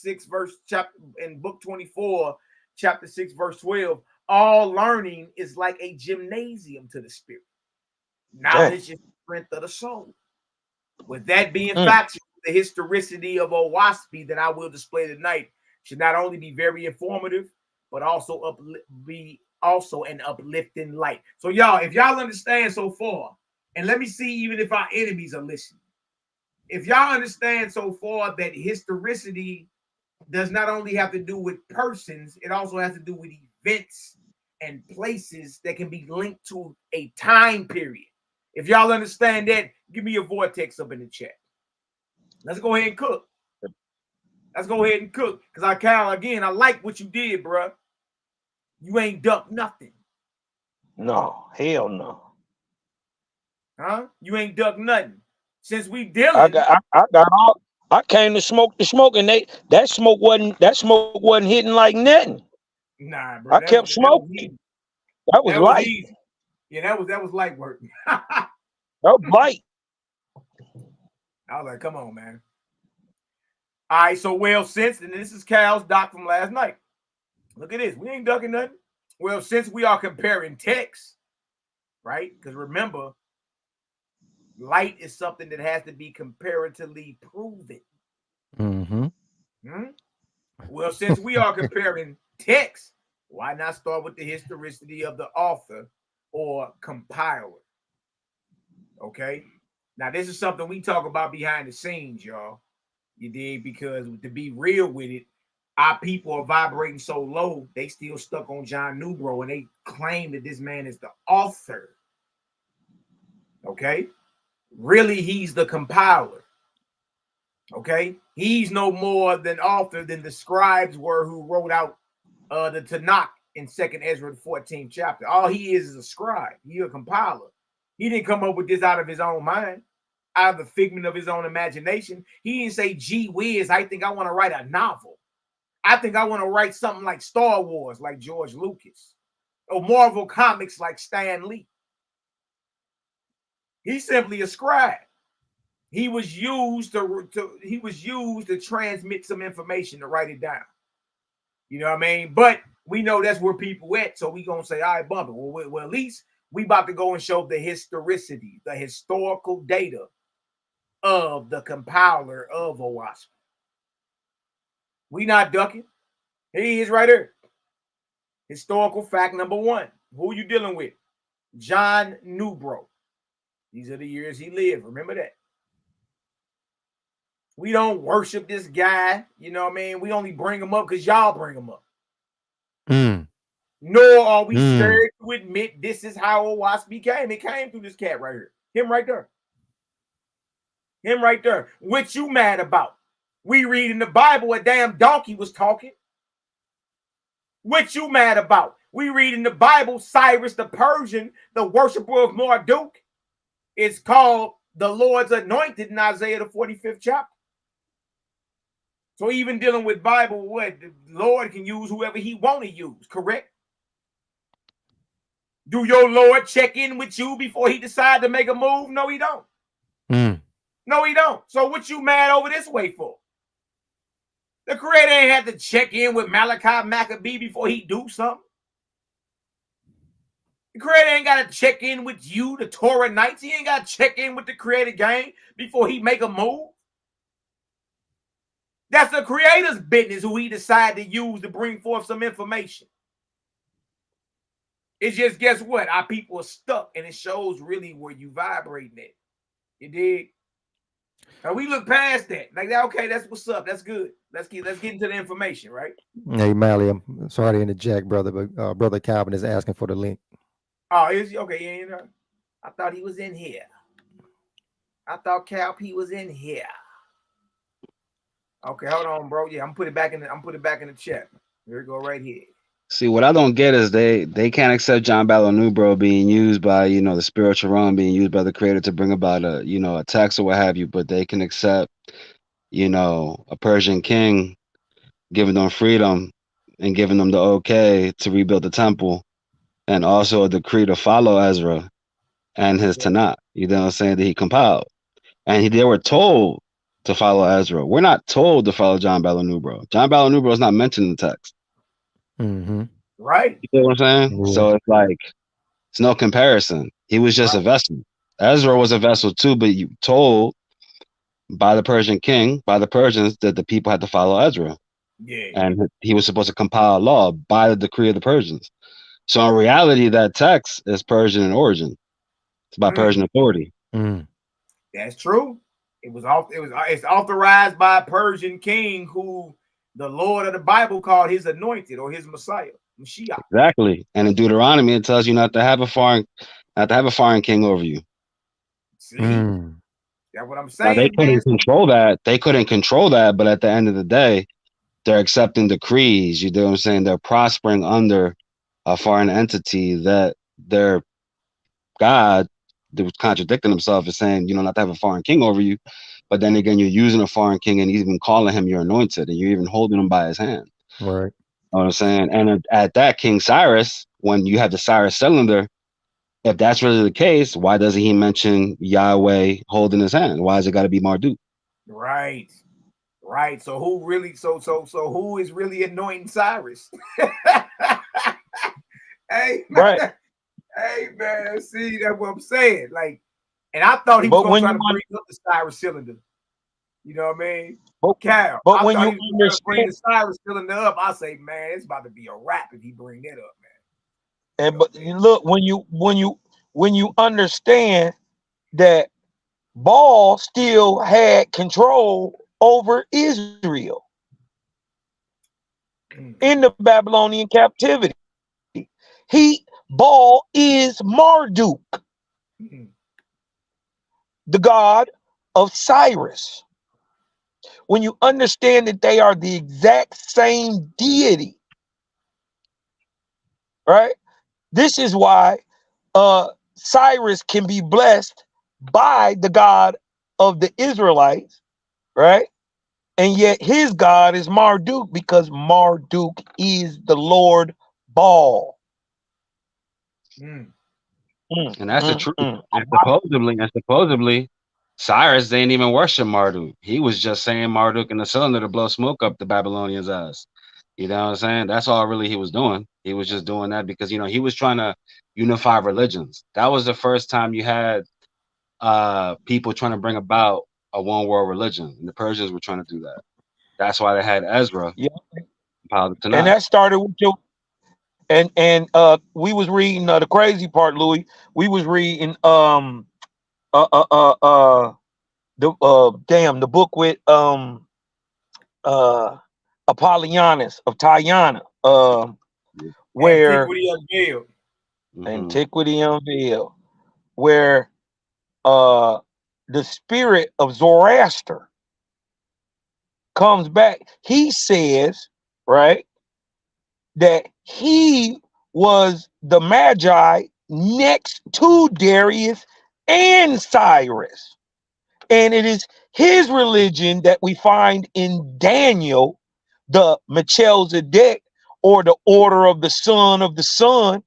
24, chapter 6, verse 12, all learning is like a gymnasium to the spirit. Knowledge is the strength of the soul. With that being factual, the historicity of Owaspie that I will display tonight should not only be very informative, but also be an uplifting light. So y'all, if y'all understand so far, and let me see even if our enemies are listening, if y'all understand so far that historicity does not only have to do with persons, it also has to do with events and places that can be linked to a time period. If y'all understand that, give me a vortex up in the chat. Let's go ahead and cook. Let's go ahead and cook. Because Cal, again, I like what you did, bro. You ain't ducked nothing. No, hell no. Huh? You ain't ducked nothing. Since we dealing, I got all. I came to smoke the smoke, and that smoke wasn't hitting like nothing. Nah, bro. I kept smoking. That was light. Easy. Yeah, that was light work. That was light. I was like, come on, man. All right, so since, and this is Cal's doc from last night. Look at this. We ain't ducking nothing. Well, since we are comparing text, right? Because remember, light is something that has to be comparatively proven. Well, since we are comparing text, why not start with the historicity of the author or compiler? Okay. Now, this is something we talk about behind the scenes, y'all. You dig? Because to be real with it, our people are vibrating so low, they still stuck on John Newbro, and they claim that this man is the author. Okay? Really, he's the compiler. Okay? He's no more than author than the scribes were who wrote out the Tanakh in 2nd Ezra, the 14th chapter. All he is a scribe. He's a compiler. He didn't come up with this out of his own mind, out of the figment of his own imagination. He didn't say, gee whiz, I think I want to write a novel. I think I want to write something like Star Wars, like George Lucas, or Marvel Comics like Stan Lee. He's simply a scribe. He was used to transmit some information, to write it down. You know what I mean? But we know that's where people at, so we gonna say, all right, bump it. Well, at least we about to go and show the historicity, the historical data of the compiler of Owaspie. We not ducking. He is right here. Historical fact number 1. Who you dealing with? John Newbro. These are the years he lived. Remember that. We don't worship this guy. You know what I mean? We only bring him up because y'all bring him up. Nor are we scared to admit this is how Owaspie came. It came through this cat right here. Him right there. Him right there. What you mad about? We read in the Bible a damn donkey was talking. What you mad about? We read in the Bible Cyrus the Persian, the worshiper of Marduk, It's called the Lord's anointed in Isaiah the 45th chapter. So even dealing with Bible, what the Lord can use whoever he want to use, correct? Do your Lord check in with you before he decide to make a move? No, he don't. No, he don't. So what you mad over this way for? The Creator ain't had to check in with Malaki Macabee before he do something. The Creator ain't got to check in with you, the Torah Knights. He ain't got to check in with the Creator gang before he make a move. That's the Creator's business who he decide to use to bring forth some information. It's just, guess what? Our people are stuck, and it shows really where you vibrating at. You dig? Now we look past that. Like, okay, that's what's up. That's good. Let's get into the information, right? Hey, Mally, I'm sorry to interject, brother, but Brother Calvin is asking for the link. Oh, is he? Okay, yeah, I thought he was in here. I thought Cal P was in here. Okay, hold on, bro. Yeah, I'm put it back in the chat. Here we go, right here. See, what I don't get is they can't accept John Balanubro being used by, the spiritual realm, being used by the Creator to bring about a text or what have you, but they can accept, a Persian king giving them freedom and giving them the okay to rebuild the temple, and also a decree to follow Ezra and his Tanakh, you know what I'm saying, that he compiled. And they were told to follow Ezra. We're not told to follow John Balanubro. John Balanubro is not mentioned in the text. Right. You know what I'm saying? So it's like, it's no comparison. He was just a vessel. Ezra was a vessel too, but you told by the Persian king, by the Persians, that the people had to follow Ezra. Yeah. And he was supposed to compile law by the decree of the Persians. So in reality, that text is Persian in origin. It's by Persian authority. That's true. It's authorized by a Persian king who the Lord of the Bible called his anointed or his Messiah, Mashiach. Exactly. And in Deuteronomy, it tells you not to have a foreign king over you. See? That's what I'm saying. Now, they couldn't control that. They couldn't control that, but at the end of the day, they're accepting decrees. You know what I'm saying? They're prospering under a foreign entity that their God, that was contradicting himself, is saying, not to have a foreign king over you. But then again, you're using a foreign king and he's even calling him your anointed, and you're even holding him by his hand. Right. You know what I'm saying? And at that, King Cyrus, when you have the Cyrus cylinder, if that's really the case, why doesn't he mention Yahweh holding his hand? Why has it got to be Marduk? Right. So who really? So who is really anointing Cyrus? Hey, man. Right. Hey, man. See, that's what I'm saying. Like, and I thought he was going to try to bring up the Cyrus cylinder. You know what I mean? Cal. But when you understand, bring the Cyrus cylinder up, I say, man, it's about to be a wrap if he bring that up, man. And but you look, when you understand that Baal still had control over Israel in the Babylonian captivity. Baal is Marduk, the god of Cyrus. When you understand that they are the exact same deity, right? This is why Cyrus can be blessed by the God of the Israelites, right? And yet his God is Marduk, because Marduk is the Lord Baal. And that's the truth. And supposedly, Cyrus didn't even worship Marduk. He was just saying Marduk in the cylinder to blow smoke up the Babylonians' ass. You know what I'm saying? That's all really he was doing. He was just doing that because, he was trying to unify religions. That was the first time you had people trying to bring about a one world religion. And the Persians were trying to do that. That's why they had Ezra. Yeah. And that started with your and we was reading the crazy part, Louis. We was reading the book with Apollonius of Tyana, where Antiquity Unveiled, where the spirit of Zoroaster comes back. He says, right, that he was the Magi next to Darius and Cyrus. And it is his religion that we find in Daniel, the Melchizedek, or the order of the sun,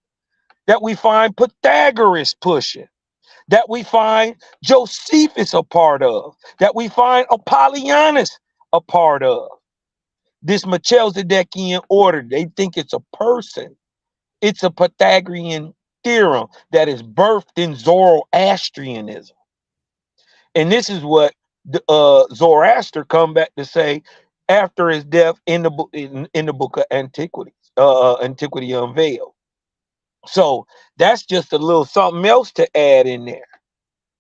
that we find Pythagoras pushing, that we find Josephus a part of, that we find Apollonius a part of. This Melchizedekian order, they think it's a person. It's a Pythagorean theorem that is birthed in Zoroastrianism. And this is what Zoroaster come back to say after his death in the book in the book of Antiquities, Antiquity Unveiled. So that's just a little something else to add in there.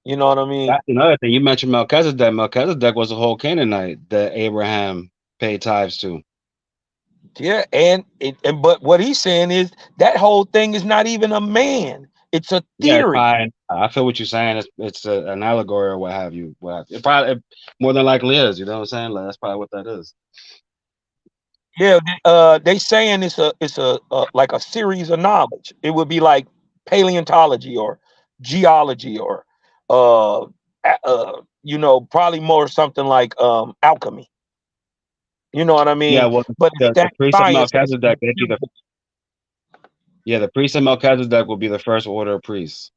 You know what I mean? That's another thing. You mentioned Melchizedek. Melchizedek was a whole Canaanite that Abraham paid tithes to. Yeah, but what he's saying is that whole thing is not even a man. It's a theory. Yeah, I feel what you're saying. It's an allegory or what have you. It probably more than likely is. You know what I'm saying? Like, that's probably what that is. Yeah, they saying it's a like a series of knowledge. It would be like paleontology or geology or you know, probably more something like alchemy. You know what I mean? Yeah, well, but the priest of Melchizedek, the priest of Melchizedek will be the first order of priests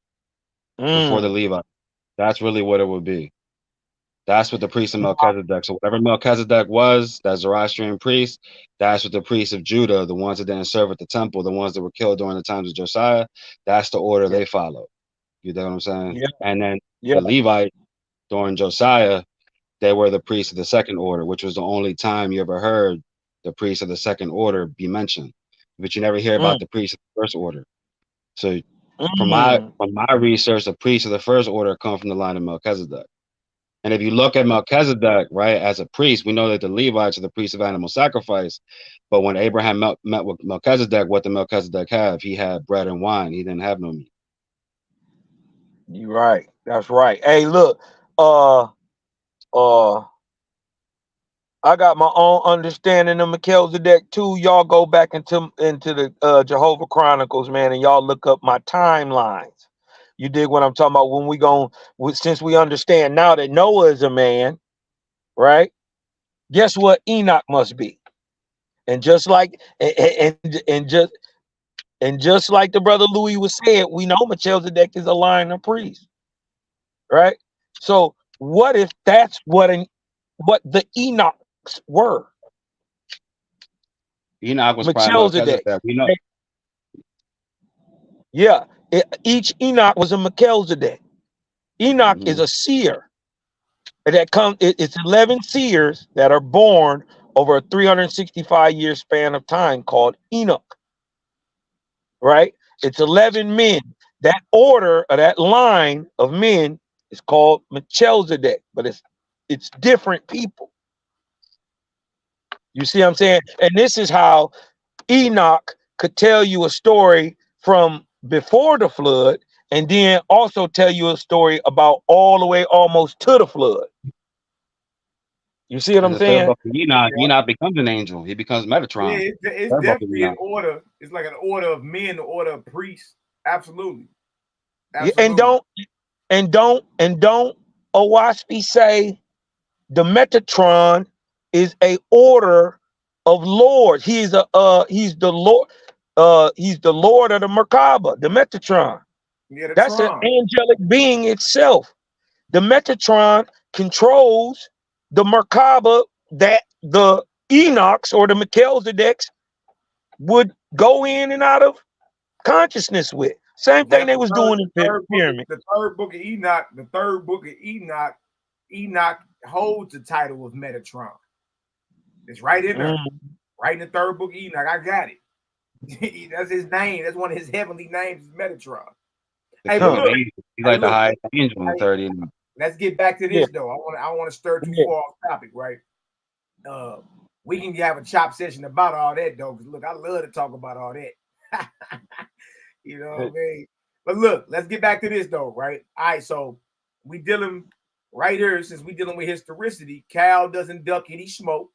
before the Levite. That's really what it would be. That's what the priest of Melchizedek. So whatever Melchizedek was, that Zoroastrian priest, that's what the priests of Judah, the ones that didn't serve at the temple, the ones that were killed during the times of Josiah, that's the order they followed. You know what I'm saying? Yeah. And then the Levite during Josiah, they were the priests of the second order, which was the only time you ever heard the priests of the second order be mentioned. But you never hear about the priests of the first order. So from my research, the priests of the first order come from the line of Melchizedek. And if you look at Melchizedek, right, as a priest, we know that the Levites are the priests of animal sacrifice. But when Abraham met with Melchizedek, what did Melchizedek have? He had bread and wine. He didn't have no meat. You're right. That's right. Hey, look, I got my own understanding of Melchizedek too. Y'all go back into the Jehovah Chronicles, man, and y'all look up my timelines. You dig what I'm talking about? When since we understand now that Noah is a man, right? Guess what Enoch must be? And just like just like the brother Louis was saying, we know Melchizedek is a line of priests, right? So what if that's what the Enochs were? Enoch was probably Melchizedek. We know. Yeah, each Enoch was a Melchizedek. Enoch is a seer. It's 11 seers that are born over a 365-year span of time called Enoch. Right? It's 11 men. That order or that line of men is called Melchizedek, but it's different people. You see what I'm saying? And this is how Enoch could tell you a story from before the flood and then also tell you a story about all the way almost to the flood. You see what I'm saying? Enoch becomes an angel. He becomes Metatron. Yeah, it's definitely an order. It's like an order of men, an order of priests. Absolutely. Absolutely. And don't Owaspy say the Metatron is a order of lords. He's the Lord. He's the Lord of the Merkaba, the Metatron. Yeah, that's an angelic being itself. The Metatron controls the Merkaba that the Enochs or the Melchizedeks would go in and out of consciousness with. Same thing they was doing in the pyramid. The third book of Enoch, Enoch holds the title of Metatron. It's right in there. Right in the third book of Enoch. I got it. That's his name. That's one of his heavenly names, is Metatron. Hey, he's like the highest angel in the 30. Let's get back to this though. I want to stir too far off topic, right? We can have a chop session about all that though, because look, I love to talk about all that. You know what I mean? But look, let's get back to this though, right? All right, so we dealing right here, since we dealing with historicity. Cal doesn't duck any smoke,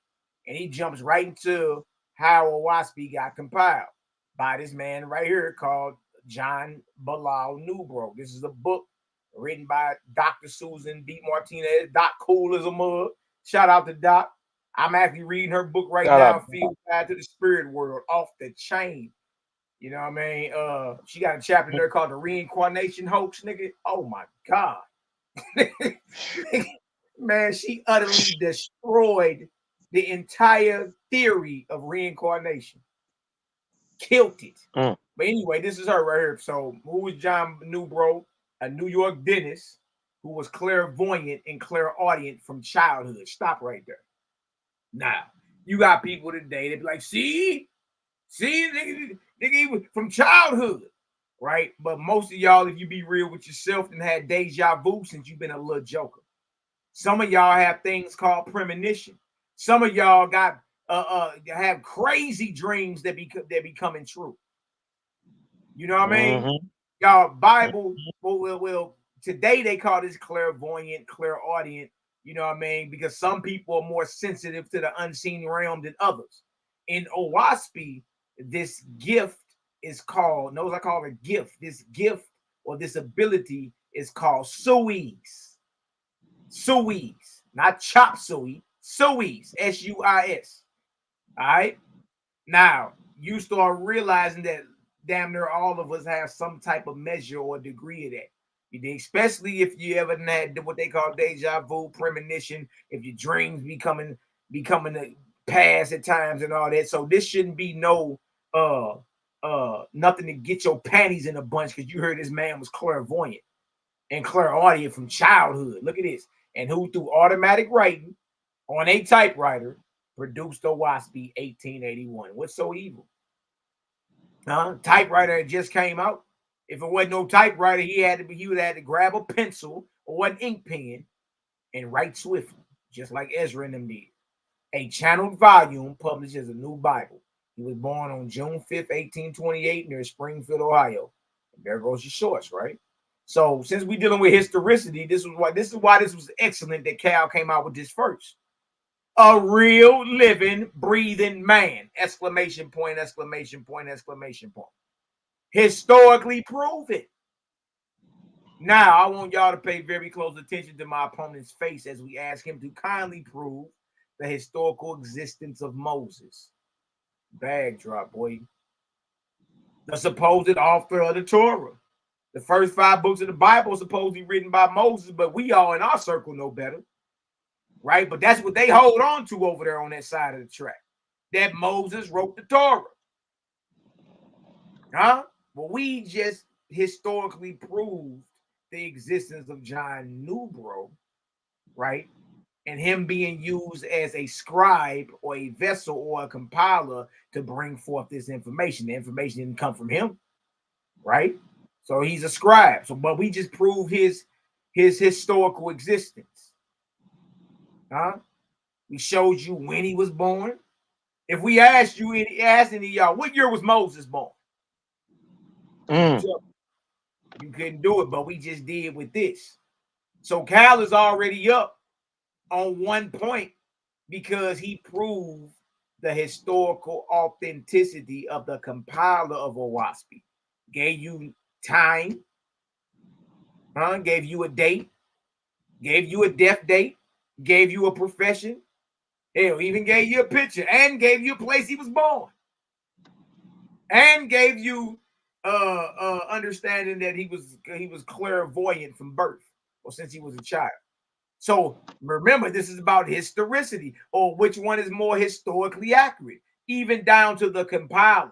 and he jumps right into how Owaspy got compiled by this man right here called John Bilal Newbro. This is a book written by Dr. Susan B. Martinez. Doc cool as a mug. Shout out to Doc. I'm actually reading her book right now, Field Guide to the Spirit World, off the chain. You know what I mean? She got a chapter in there called The Reincarnation Hoax, nigga. Oh my God. Man, she utterly destroyed the entire theory of reincarnation. Killed it. But anyway, this is her right here. So who was John Newbro? A New York dentist who was clairvoyant and clairaudient from childhood. Stop right there. Now, you got people today that be like, see, nigga, from childhood, right? But most of y'all, if you be real with yourself, and had deja vu since you've been a little joker. Some of y'all have things called premonition. Some of y'all got have crazy dreams that be coming true. You know what I mean? Y'all Bible will today they call this clairvoyant, clairaudient. You know what I mean? Because some people are more sensitive to the unseen realm than others. In OWASP, this gift is called, notice I call it a gift. This gift or this ability is called suis. Suis, not chop suey, suis, S-U-I-S. All right. Now, you start realizing that damn near all of us have some type of measure or degree of that. You dig? Especially if you ever had what they call deja vu, premonition, if your dreams becoming a past at times and all that. So this shouldn't be no nothing to get your panties in a bunch because you heard this man was clairvoyant and clairaudient from childhood. Look at this. And who through automatic writing on a typewriter produced the WASP 1881. What's so evil? Typewriter just came out. If it wasn't no typewriter, he would have to grab a pencil or an ink pen and write swiftly, just like Ezra and them did. A channeled volume published as a new Bible. He was born on June 5th, 1828 near Springfield, Ohio. And there goes your source, right? So since we're dealing with historicity, this is why this was excellent that Cal came out with this first. A real living, breathing man! Exclamation point, exclamation point, exclamation point. Historically proven. Now, I want y'all to pay very close attention to my opponent's face as we ask him to kindly prove the historical existence of Moses. Bag drop, boy. The supposed author of the Torah. The first 5 books of the Bible are supposedly written by Moses, but we all in our circle know better. Right? But that's what they hold on to over there on that side of the track. That Moses wrote the Torah. Well, we just historically proved the existence of John Newbro, right? And him being used as a scribe or a vessel or a compiler to bring forth this information. The information didn't come from him, right? So he's a scribe. So, but we just proved his historical existence. We showed you when he was born. If we asked any of y'all, what year was Moses born? You couldn't do it, but we just did with this. So Cal is already up on 1 point because he proved the historical authenticity of the compiler of OWASP. Gave you time, gave you a date, gave you a death date, gave you a profession, hell, even gave you a picture and gave you a place he was born, and gave you understanding that he was clairvoyant from birth or since he was a child. So remember, this is about historicity, or which one is more historically accurate, even down to the compiler.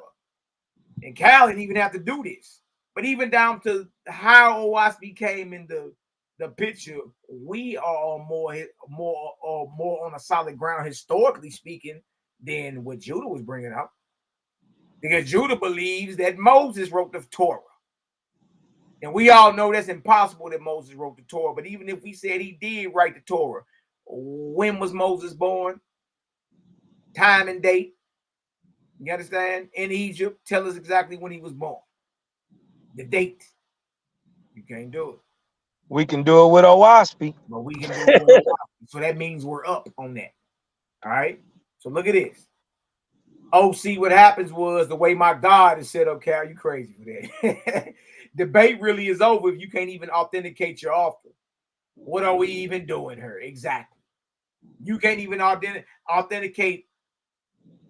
And Cal didn't even have to do this, but even down to how OWASP came in the picture, we are more on a solid ground historically speaking than what Judah was bringing up. Because Judah believes that Moses wrote the Torah. And we all know that's impossible that Moses wrote the Torah. But even if we said he did write the Torah, when was Moses born? Time and date. You understand? In Egypt, tell us exactly when he was born. The date. You can't do it. We can do it with OWASP. But we can do it with OWASP. So that means we're up on that. All right? So look at this. Oh, see, what happens was the way my God is set up, Cal, you crazy for that. Debate really is over if you can't even authenticate your author. What are we even doing here? Exactly. You can't even authenticate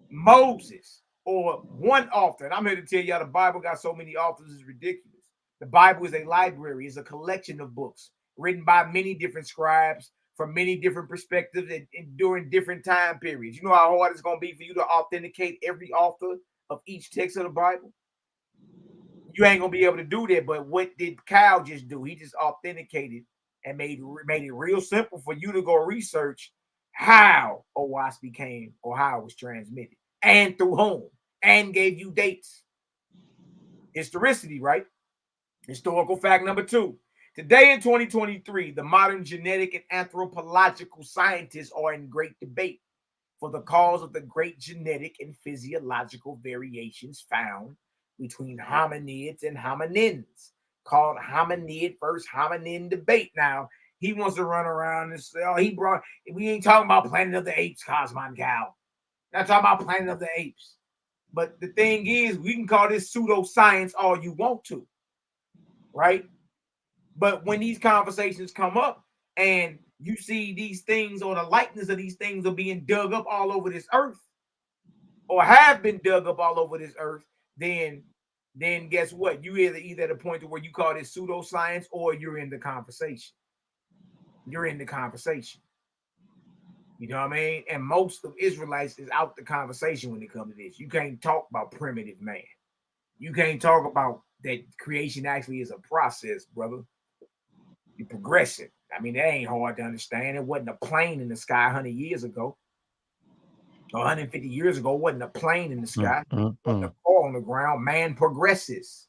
Moses or one author. And I'm here to tell y'all the Bible got so many authors, it's ridiculous. The Bible is a library, it's a collection of books written by many different scribes from many different perspectives and during different time periods. You know how hard it's going to be for you to authenticate every author of each text of the Bible? You ain't going to be able to do that. But what did Kyle just do? He just authenticated and made it real simple for you to go research how OWASP became or how it was transmitted and through whom, and gave you dates. Historicity, right? Historical fact number 2. Today in 2023, the modern genetic and anthropological scientists are in great debate for the cause of the great genetic and physiological variations found between hominids and hominins, called hominid versus hominin debate. Now, he wants to run around and say, oh, we ain't talking about Planet of the Apes, Kosmon Cow. Not talking about Planet of the Apes. But the thing is, we can call this pseudoscience all you want to, right? But when these conversations come up and you see these things or the likeness of these things are being dug up all over this earth or have been dug up all over this earth, then guess what? You either at a point to where you call this pseudoscience or you're in the conversation. You're in the conversation. You know what I mean? And most of Israelites is out the conversation when it comes to this. You can't talk about primitive man. You can't talk about that creation actually is a process, brother. You're progressing. I mean, that ain't hard to understand. It wasn't a plane in the sky 100 years ago. Or 150 years ago, it wasn't a plane in the sky. It wasn't a car on the ground. Man progresses.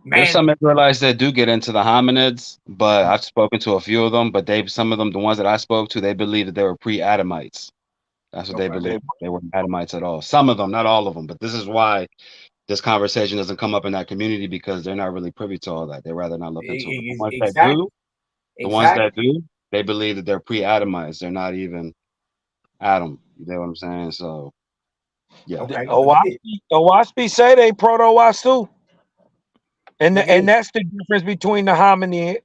There's some Israelites that do get into the hominids, but I've spoken to a few of them, but some of them, the ones that I spoke to, they believe that they were pre-Adamites. That's what they believe. They weren't Adamites at all. Some of them, not all of them, but this is why this conversation doesn't come up in that community, because they're not really privy to all that. They'd rather not look into it. The ones that do, they believe that they're pre-Adamites. They're not even Adam. You know what I'm saying? So, yeah. OWASP say they proto-OWASP too. And that's the difference between the hominid.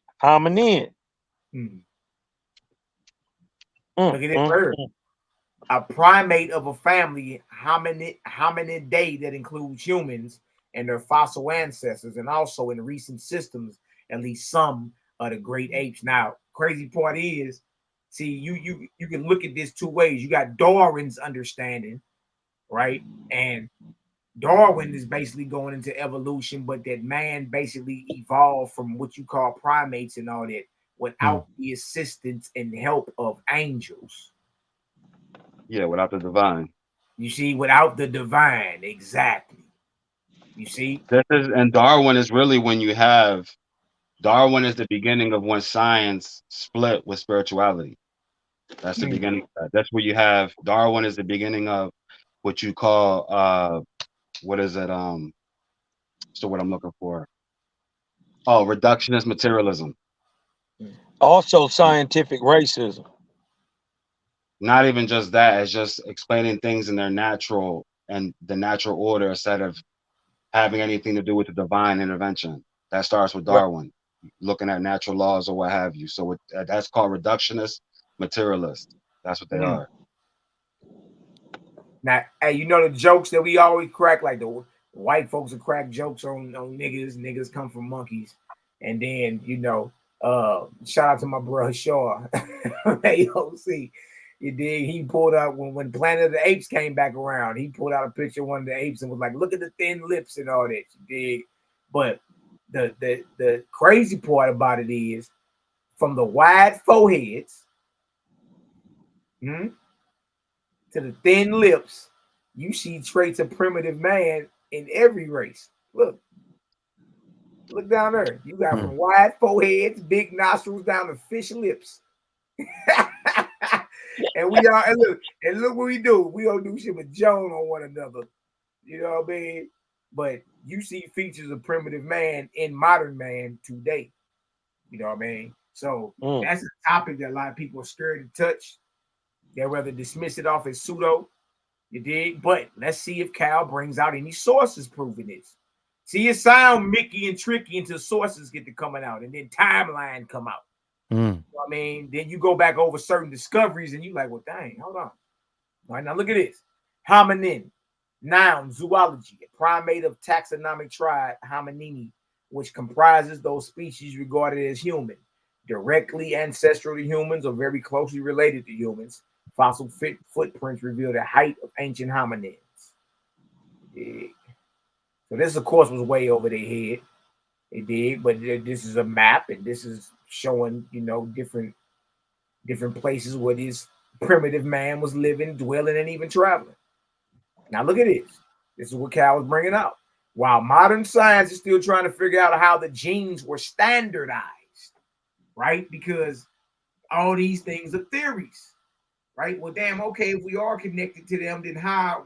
Look at it first. A primate of a family, hominidae, that includes humans and their fossil ancestors, and also in recent systems, at least some of the great apes. Now, crazy part is, see, you can look at this two ways. You got Darwin's understanding, right? And Darwin is basically going into evolution, but that man basically evolved from what you call primates and all that without the assistance and help of angels. Yeah, without the divine. You see, without the divine, exactly. You see? And Darwin is really when you have, Darwin is the beginning of when science split with spirituality. That's the beginning of that. That's where you have, Darwin is the beginning of what you call, what is it? So what I'm looking for. Oh, reductionist materialism. Also scientific racism. Not even just that, it's just explaining things in their natural and the natural order instead of having anything to do with the divine intervention. That starts with Darwin, looking at natural laws or what have you. So that's called reductionist materialist. That's what they are. Now, hey, you know the jokes that we always crack, like the white folks will crack jokes on niggas. Niggas come from monkeys. And then, you know, shout out to my brother Shaw. AOC. You dig? He pulled out when Planet of the Apes came back around. He pulled out a picture of one of the apes and was like, "Look at the thin lips and all that." You dig? But the crazy part about it is, from the wide foreheads to the thin lips, you see traits of primitive man in every race. Look down there. You got from wide foreheads, big nostrils, down to fish lips. And we are, and look what we do. We don't do shit with Joan on one another. You know what I mean? But you see features of primitive man in modern man today. You know what I mean? So that's a topic that a lot of people are scared to touch. They'd rather dismiss it off as pseudo. You dig? But let's see if Cal brings out any sources proving this. See, it sound Mickey and tricky until sources get to coming out, and then timeline come out. You know what I mean, then you go back over certain discoveries, and you like, well, dang, hold on. All right, now look at this. Hominin, noun, zoology, a primate of taxonomic tribe, hominini, which comprises those species regarded as human, directly ancestral to humans or very closely related to humans. Fossil footprints reveal the height of ancient hominins. Yeah. So this, of course, was way over their head. It did, but this is a map, and this is showing, you know, different places where this primitive man was living, dwelling, and even traveling. Now look at this. This is what Cal was bringing out. While modern science is still trying to figure out how the genes were standardized, right? Because all these things are theories, right? Well, damn, okay, if we are connected to them, then how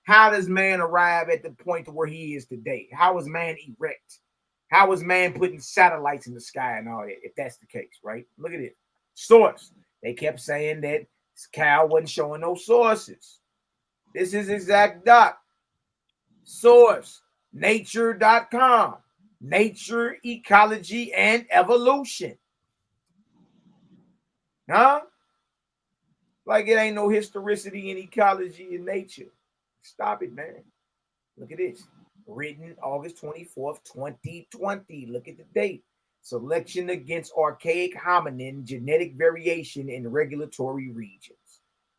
does man arrive at the point to where he is today? How is man erect? How is man putting satellites in the sky and all that, if that's the case, right? Look at it. Source. They kept saying that Cal wasn't showing no sources. This is exact doc. Source, nature.com. Nature, ecology, and evolution. Huh? Like it ain't no historicity in ecology and nature. Stop it, man. Look at this. Written August 24th, 2020. Look at the date. Selection against archaic hominin, genetic variation in regulatory regions.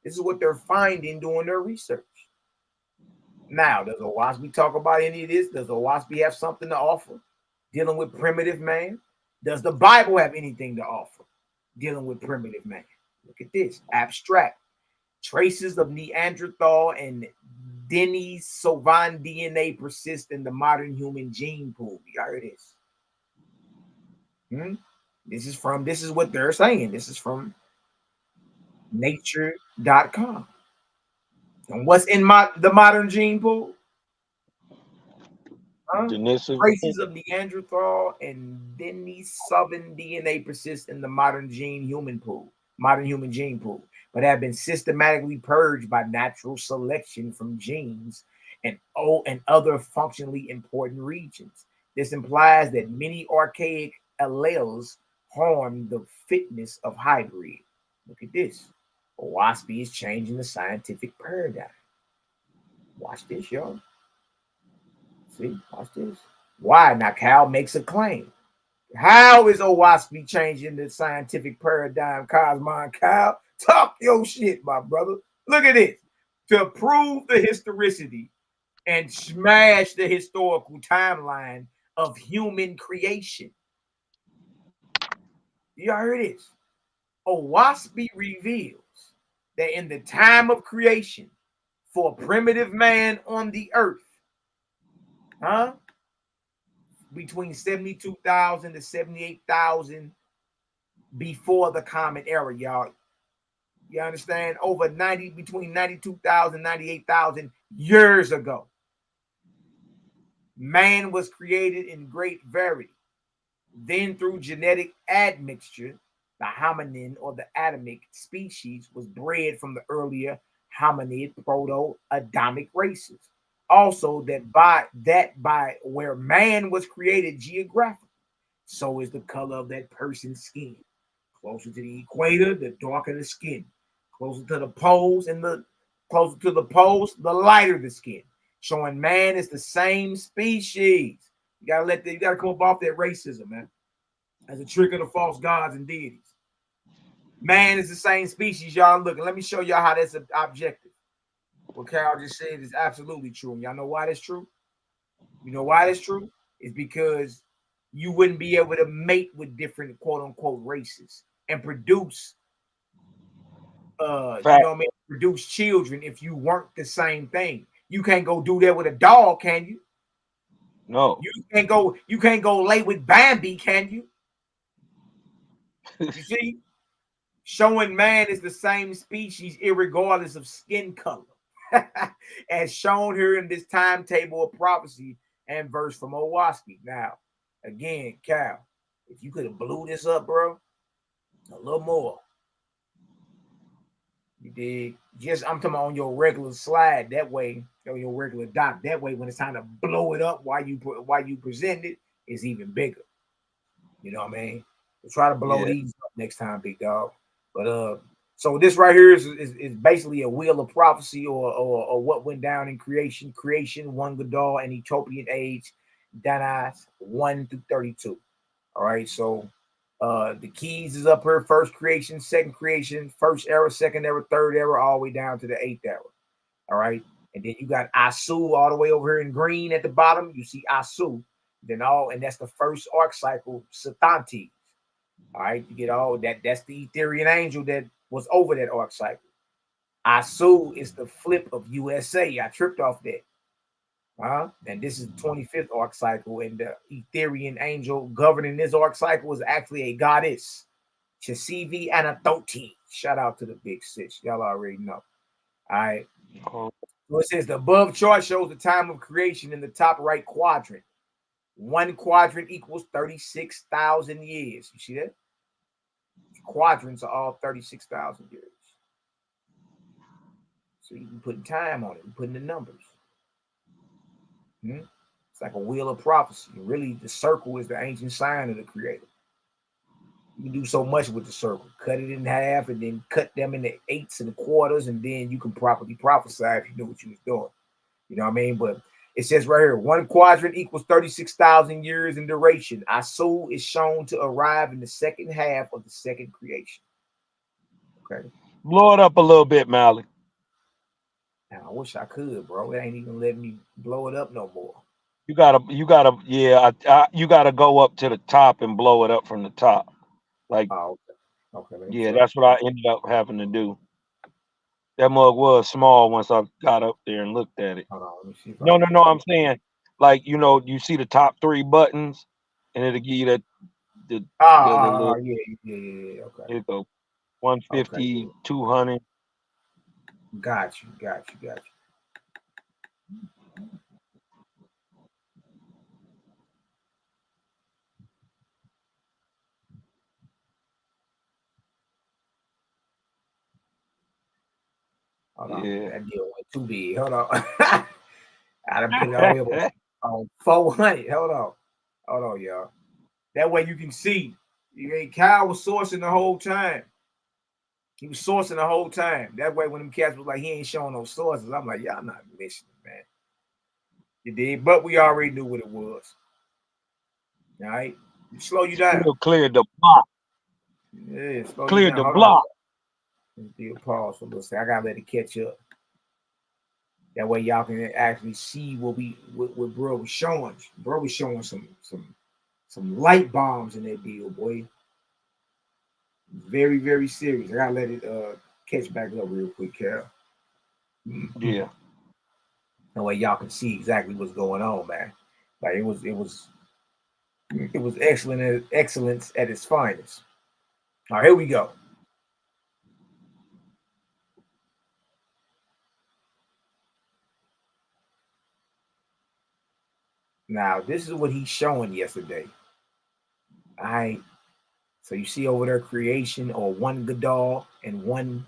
This is what they're finding doing their research. Now, does Oahspe talk about any of this? Does Oahspe have something to offer dealing with primitive man? Does the Bible have anything to offer dealing with primitive man? Look at this. Abstract. Traces of Neanderthal and Denisovan DNA persist in the modern human gene pool. You heard this? This is what they're saying. This is from nature.com. And what's in the modern gene pool? Traces of Neanderthal and Denisovan DNA persist in the modern human gene pool, but have been systematically purged by natural selection from genes and other functionally important regions. This implies that many archaic alleles harm the fitness of hybrid. Look at this. Oahspe is changing the scientific paradigm. Watch this, y'all. See, watch this. Why? Now, Cal makes a claim. How is Oahspe changing the scientific paradigm, Kosmon? Cal, talk your shit, my brother. Look at this. To prove the historicity and smash the historical timeline of human creation. You heard this? Oahspe reveals that in the time of creation for primitive man on the earth, between 72,000 to 78,000 before the Common Era, y'all. You understand? Between 92,000 and 98,000 years ago. Man was created in great variety. Then through genetic admixture, the hominin or the Adamic species was bred from the earlier hominid proto-Adamic races. Also, by where man was created geographically, so is the color of that person's skin. Closer to the equator, the darker the skin. Closer to the poles, the lighter the skin. Showing man is the same species. You gotta come up off that racism, man. As a trick of the false gods and deities. Man is the same species, y'all. Look, let me show y'all how that's objective. What Carol just said is absolutely true. And y'all know why that's true? You know why that's true? It's because you wouldn't be able to mate with different quote-unquote races and produce produce children if you weren't the same thing. You can't go do that with a dog, can you? No. You can't go lay with Bambi, can you? You see? Showing man is the same species irregardless of skin color. As shown here in this timetable of prophecy and verse from Oahspe. Now, again, Cal, if you could have blew this up, bro, a little more. You did. Just I'm talking about on your regular slide that way, or your regular doc that way. When it's time to blow it up while you present it, it's even bigger. You know what I mean? So try to blow these up next time, big dog. But so this right here is basically a wheel of prophecy or what went down in creation. Creation, one Gadol, and Utopian age, Danas 1 through 32. All right, so the keys is up here: first creation, second creation, first era, second era, third era, all the way down to the eighth era. All right, and then you got Asu all the way over here in green at the bottom. You see Asu, and that's the first arc cycle, Satantes. All right, you get all that. That's the Etherian angel that was over that arc cycle. Asu is the flip of USA. I tripped off that. And this is the 25th arc cycle, and the Etherian angel governing this arc cycle is actually a goddess, Chasivi Anatoti. Shout out to the big sis. Y'all already know. All right. So it says the above chart shows the time of creation in the top right quadrant. One quadrant equals 36,000 years. You see that? Quadrants are all 36,000 years. So you can put time on it. You put in the numbers. It's like a wheel of prophecy. Really, the circle is the ancient sign of the creator. You can do so much with the circle. Cut it in half and then cut them into eighths and quarters, and then you can properly prophesy if you knew what you was doing. You know what I mean? But it says right here, one quadrant equals 36,000 years in duration. Asu is shown to arrive in the second half of the second creation. Okay. Blow it up a little bit, Malik. Now, I wish I could, bro. It ain't even letting me blow it up no more. You gotta, you gotta go up to the top and blow it up from the top. Like, okay. Yeah, that's what I ended up having to do. That mug was small once I got up there and looked at it. Hold on, let me see if No, I'm saying, like, you see the top 3 buttons, and it'll give you that. Yeah. Okay. Here you go. 150, 200. Got you. Hold on. That deal went too big. Hold on. I done put it all the way on 400. Hold on, y'all. That way you can see. Kyle was sourcing the whole time. He was sourcing the whole time. That way, when them cats was like, he ain't showing no sources, I'm like, y'all not listening, man. You did, but we already knew what it was. All right, slow you down. Cleared the block. Yeah, slow cleared you down. the block. Let's do a pause for a little second. I gotta let it catch up. That way, y'all can actually see what bro was showing. Bro was showing some light bombs in that deal, boy. Very, very serious. I gotta let it catch back up real quick, Cal. Yeah. That way y'all can see exactly what's going on, man. Like it was excellence at its finest. All right, here we go. Now, this is what he's showing yesterday. All right. So you see over there creation, or one Gadol and one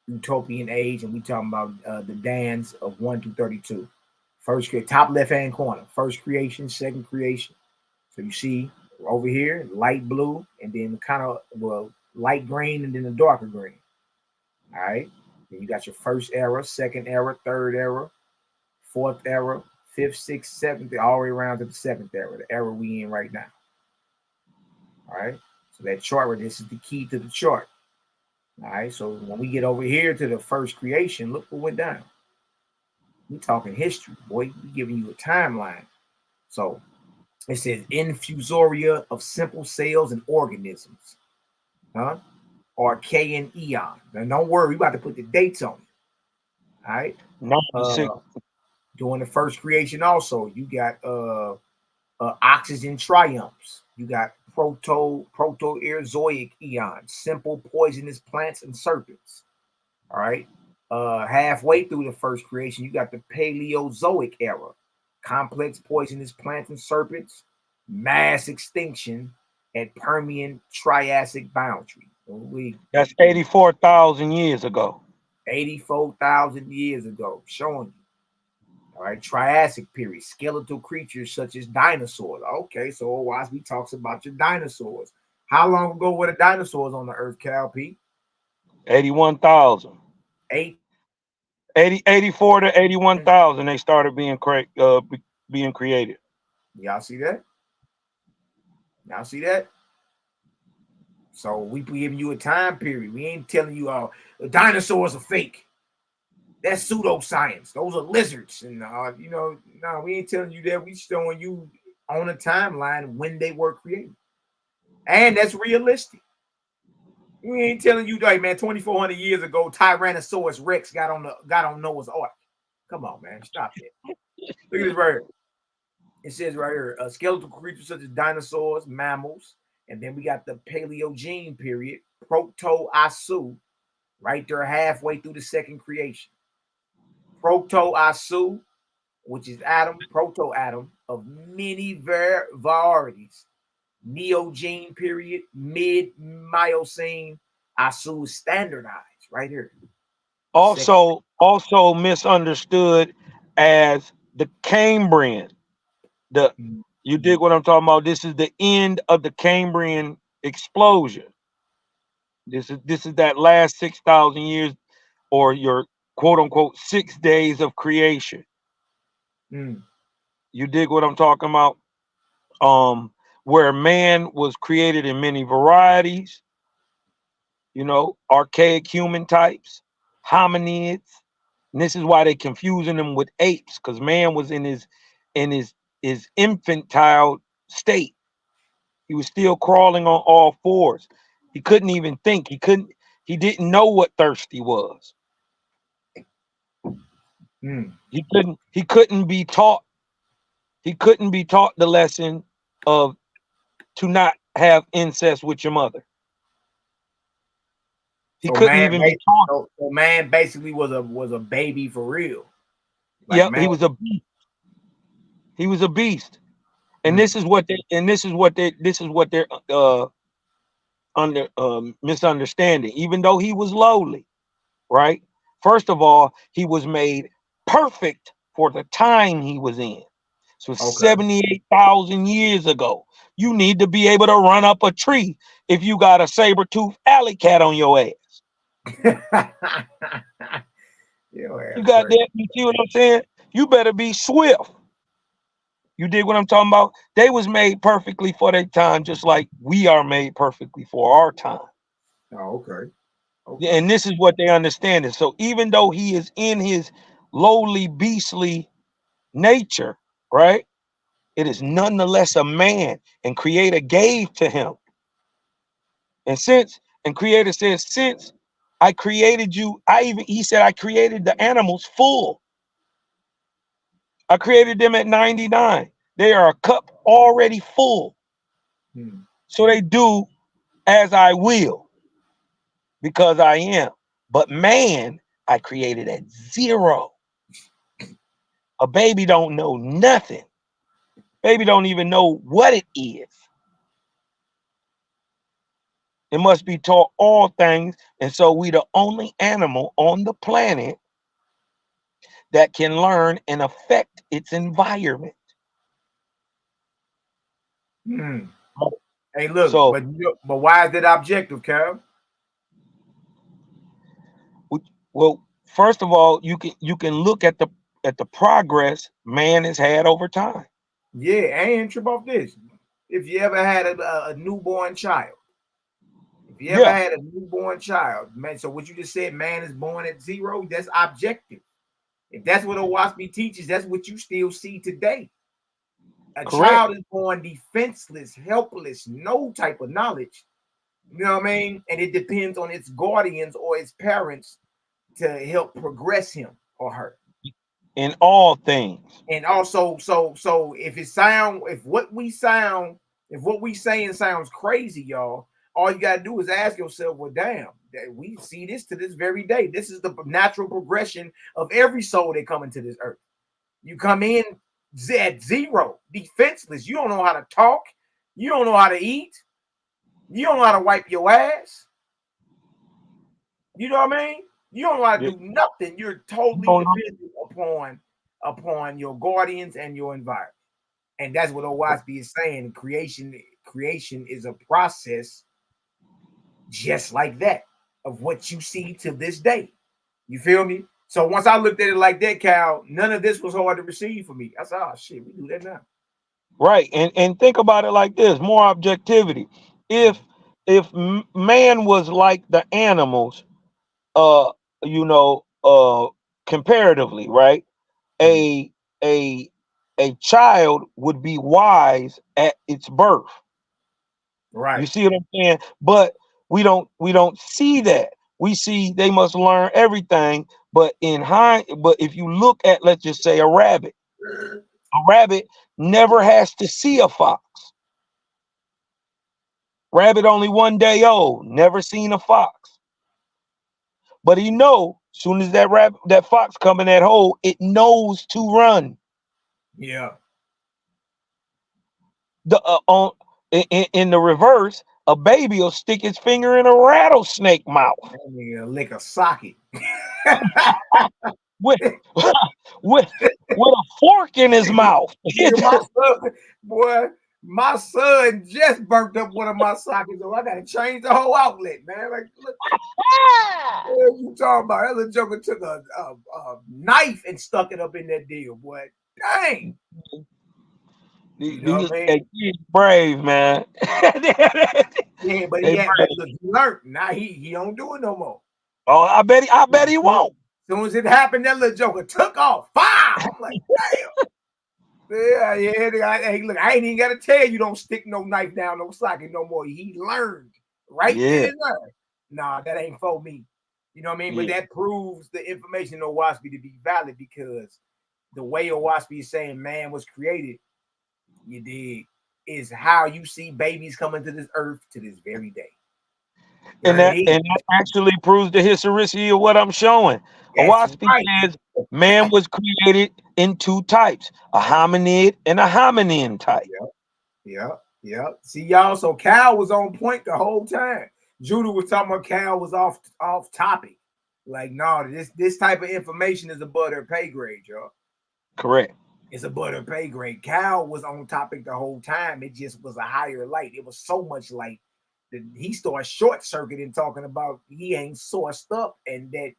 utopian age, and we talking about the Dans of 1 through 32. First, top left-hand corner, first creation, second creation. So you see over here, light blue, and then kind of light green, and then the darker green. All right. Then you got your first era, second era, third era, fourth era, fifth, sixth, seventh, all the way around to the seventh era, the era we in right now. All right. So that chart, this is the key to the chart. All right. So when we get over here to the first creation, look what went down. We're talking history, boy. We're giving you a timeline. So it says infusoria of simple cells and organisms. Archaean eon. Now don't worry, we about to put the dates on it. All right. During the first creation, also, you got oxygen triumphs. You got proto-Erozoic eon, simple poisonous plants and serpents. All right. Halfway through the first creation, you got the Paleozoic era, complex poisonous plants and serpents, mass extinction at Permian Triassic boundary. That's 84,000 years ago. 84,000 years ago, showing you. All right, Triassic period, skeletal creatures such as dinosaurs. Okay, so Wasby talks about your dinosaurs. How long ago were the dinosaurs on the earth, Cal P? 81,000. 84 to 81,000. They started being created. Y'all see that? Y'all see that? So we giving you a time period. We ain't telling you the dinosaurs are fake. That's pseudoscience. Those are lizards. And you know, no, we ain't telling you that. We showing you on a timeline when they were created. And that's realistic. We ain't telling you, like, man, 2,400 years ago, Tyrannosaurus Rex got on Noah's Ark. Come on, man, stop that. Look at this right here. It says right here, skeletal creatures such as dinosaurs, mammals, and then we got the Paleogene period, Proto-Asu, right there halfway through the second creation. Proto-Asu, which is proto-atom of many varieties. Neogene period, mid-Miocene, Asu is standardized right here. Also misunderstood as the Cambrian. You dig what I'm talking about? This is the end of the Cambrian explosion. This is that last 6,000 years, or your quote unquote 6 days of creation. You dig what I'm talking about? Where man was created in many varieties, you know, archaic human types, hominids. And this is why they're confusing them with apes, because man was in his infantile state. He was still crawling on all fours. He couldn't even think. He didn't know what thirsty was. He couldn't be taught. He couldn't be taught the lesson of to not have incest with your mother. He couldn't even be taught. So man basically was a baby for real. Like, yep, man, he was a beast. He was a beast. And this is what they're misunderstanding. Even though he was lowly, right? First of all, he was made perfect for the time he was in. So 78,000 years ago, you need to be able to run up a tree if you got a saber-toothed alley cat on your ass. You got that? You see what I'm saying? You better be swift. You dig what I'm talking about? They was made perfectly for their time, just like we are made perfectly for our time. Oh, okay. And this is what they understand. It. So even though he is in his lowly, beastly nature, right? It is nonetheless a man, and Creator gave to him. And Creator says, since I created you, he said, I created the animals full. I created them at 99. They are a cup already full. So they do as I will, because I am. But man, I created at 0. A baby don't know nothing. Baby don't even know what it is. It must be taught all things. And so we the only animal on the planet that can learn and affect its environment. Hey, look, so, but why is that objective, Cal? Well, first of all, you can look at the progress man has had over time. Yeah, and trip off this. If you ever had a newborn child, man, so what you just said, man is born at 0, that's objective. If that's what Owaspi teaches, that's what you still see today. A child is born defenseless, helpless, no type of knowledge. You know what I mean? And it depends on its guardians or its parents to help progress him or her. In all things. And also, so if what we saying sounds crazy, y'all, all you gotta do is ask yourself, well, damn, we see this to this very day. This is the natural progression of every soul that come into this earth. You come in at 0, defenseless. You don't know how to talk. You don't know how to eat. You don't know how to wipe your ass. You know what I mean? You don't know how to do nothing. You're totally dependent upon your guardians and your environment. And that's what Owaspi is saying. Creation is a process just like that of what you see to this day. You feel me? So once I looked at it like that, Cal, none of this was hard to receive for me. I said, oh shit, we do that now. Right. And think about it like this, more objectivity. If man was like the animals, comparatively, right? A child would be wise at its birth. Right. You see what I'm saying? But we don't see that. We see they must learn everything. But if you look at, let's just say, a rabbit never has to see a fox. Rabbit only 1 day old, never seen a fox. But he know, soon as that fox come in that hole, it knows to run. Yeah. In the reverse, a baby will stick its finger in a rattlesnake mouth. That nigga lick a socket. with a fork in his mouth. My son just burnt up one of my sockets, so I gotta change the whole outlet, man. Like, look, what are you talking about? That little joker took a knife and stuck it up in that deal, boy. Dang. He's brave, man. Yeah, but look, he learned. Now he don't do it no more. Oh, I bet he won't. As soon as it happened, that little joker took off. Fire! I'm like, damn. Yeah. Hey, look, I ain't even gotta tell you don't stick no knife down no socket no more. He learned right then and there. Nah, that ain't for me. You know what I mean? But that proves the information of Owaspi to be valid, because the way Owaspi is saying man was created, you dig, is how you see babies coming to this earth to this very day. And that actually proves the historicity of what I'm showing. Owaspi says man was created in two types, a hominid and a hominin type. Yeah. See, y'all, so Cal was on point the whole time. Judah was talking about Cal was off topic. Like, no, this type of information is above her pay grade, y'all. Correct. It's above her pay grade. Cal was on topic the whole time. It just was a higher light. It was so much light that he started short circuiting, talking about he ain't sourced up and that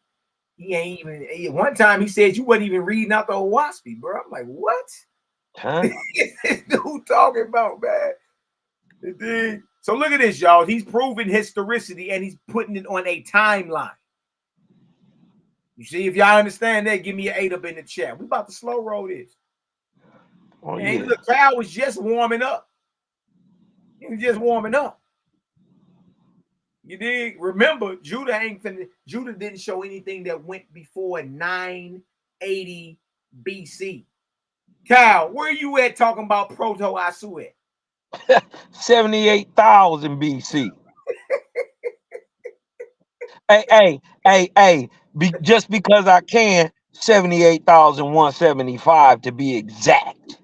he ain't even. One time he said you wasn't even reading out the Owaspi, bro. I'm like, what? Huh? This dude talking about, man. So look at this, y'all. He's proving historicity and he's putting it on a timeline. You see, if y'all understand that, give me an 8 up in the chat. We about to slow roll this. Oh, and look, Cal was just warming up. He was just warming up. You dig? Remember, Judah didn't show anything that went before 980 BC. Cal, where you at talking about Proto-Asu at? 78,000 BC. Hey, just because I can, 78,175 to be exact.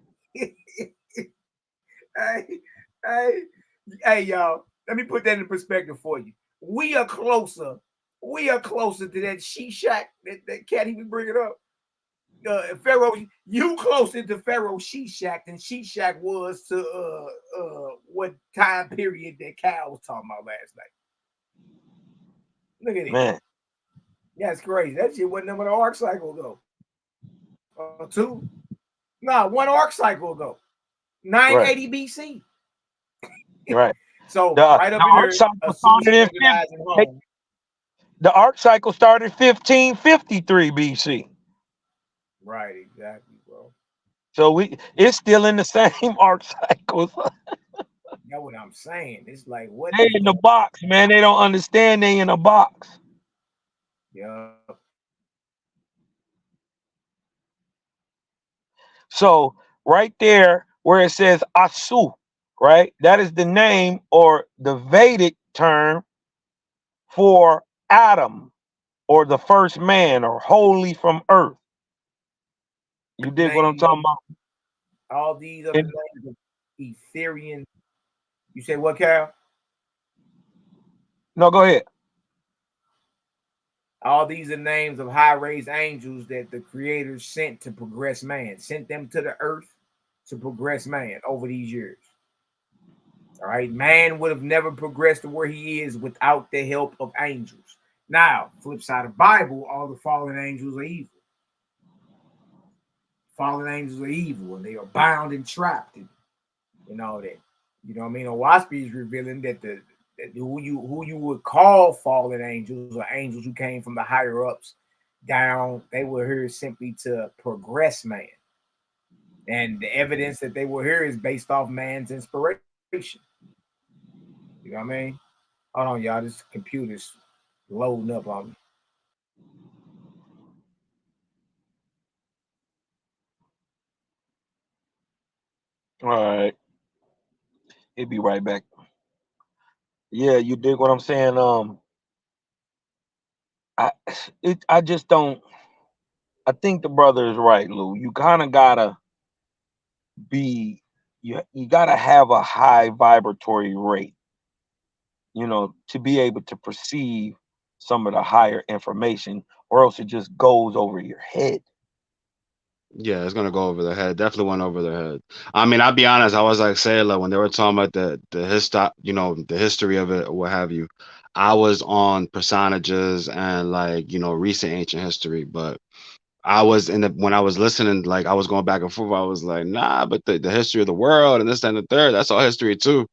Hey, y'all, let me put that in perspective for you. We are closer to that Shishak that cat he was bringing up. Pharaoh, you closer to Pharaoh Shishak than Shishak was to what time period that Cal was talking about last night. Look at it, man. That's crazy. That shit wasn't number the arc cycle ago. 2. No, 1 arc cycle ago. 980 BC. Right. So right up in here, the arc cycle started 1553 BC. Right, exactly, bro. So it's still in the same arc cycle. That's what I'm saying. It's like what they in the box, man. They don't understand they in a box. Yeah. So right there where it says Asu, right? That is the name or the Vedic term for Adam or the first man or holy from earth. You dig what I'm talking about? All these other names of Etherian. You say what, Cal? No, go ahead. All these are names of high-raised angels that the Creator sent to progress man, sent them to the earth to progress man over these years. All right, man would have never progressed to where he is without the help of angels. Now, flip side of the Bible, all the fallen angels are evil. Fallen angels are evil, and they are bound and trapped, and that. You know what I mean? Owaspy is revealing that who you would call fallen angels or angels who came from the higher ups down, they were here simply to progress man. And the evidence that they were here is based off man's inspiration. You know what I mean? Hold on, y'all. This computer's loading up on me. All right. He'll be right back. Yeah, you dig what I'm saying? I just don't. I think the brother is right, Lou. You kind of gotta be. You gotta have a high vibratory rate, to be able to perceive some of the higher information, or else it just goes over your head. Yeah, it's gonna go over their head. Definitely went over their head. I mean, I'll be honest. I was like Sailor when they were talking about the history of it or what have you. I was on personages and recent ancient history, but I was when I was listening, like I was going back and forth. I was like, nah, but the history of the world and this and the third, that's all history too.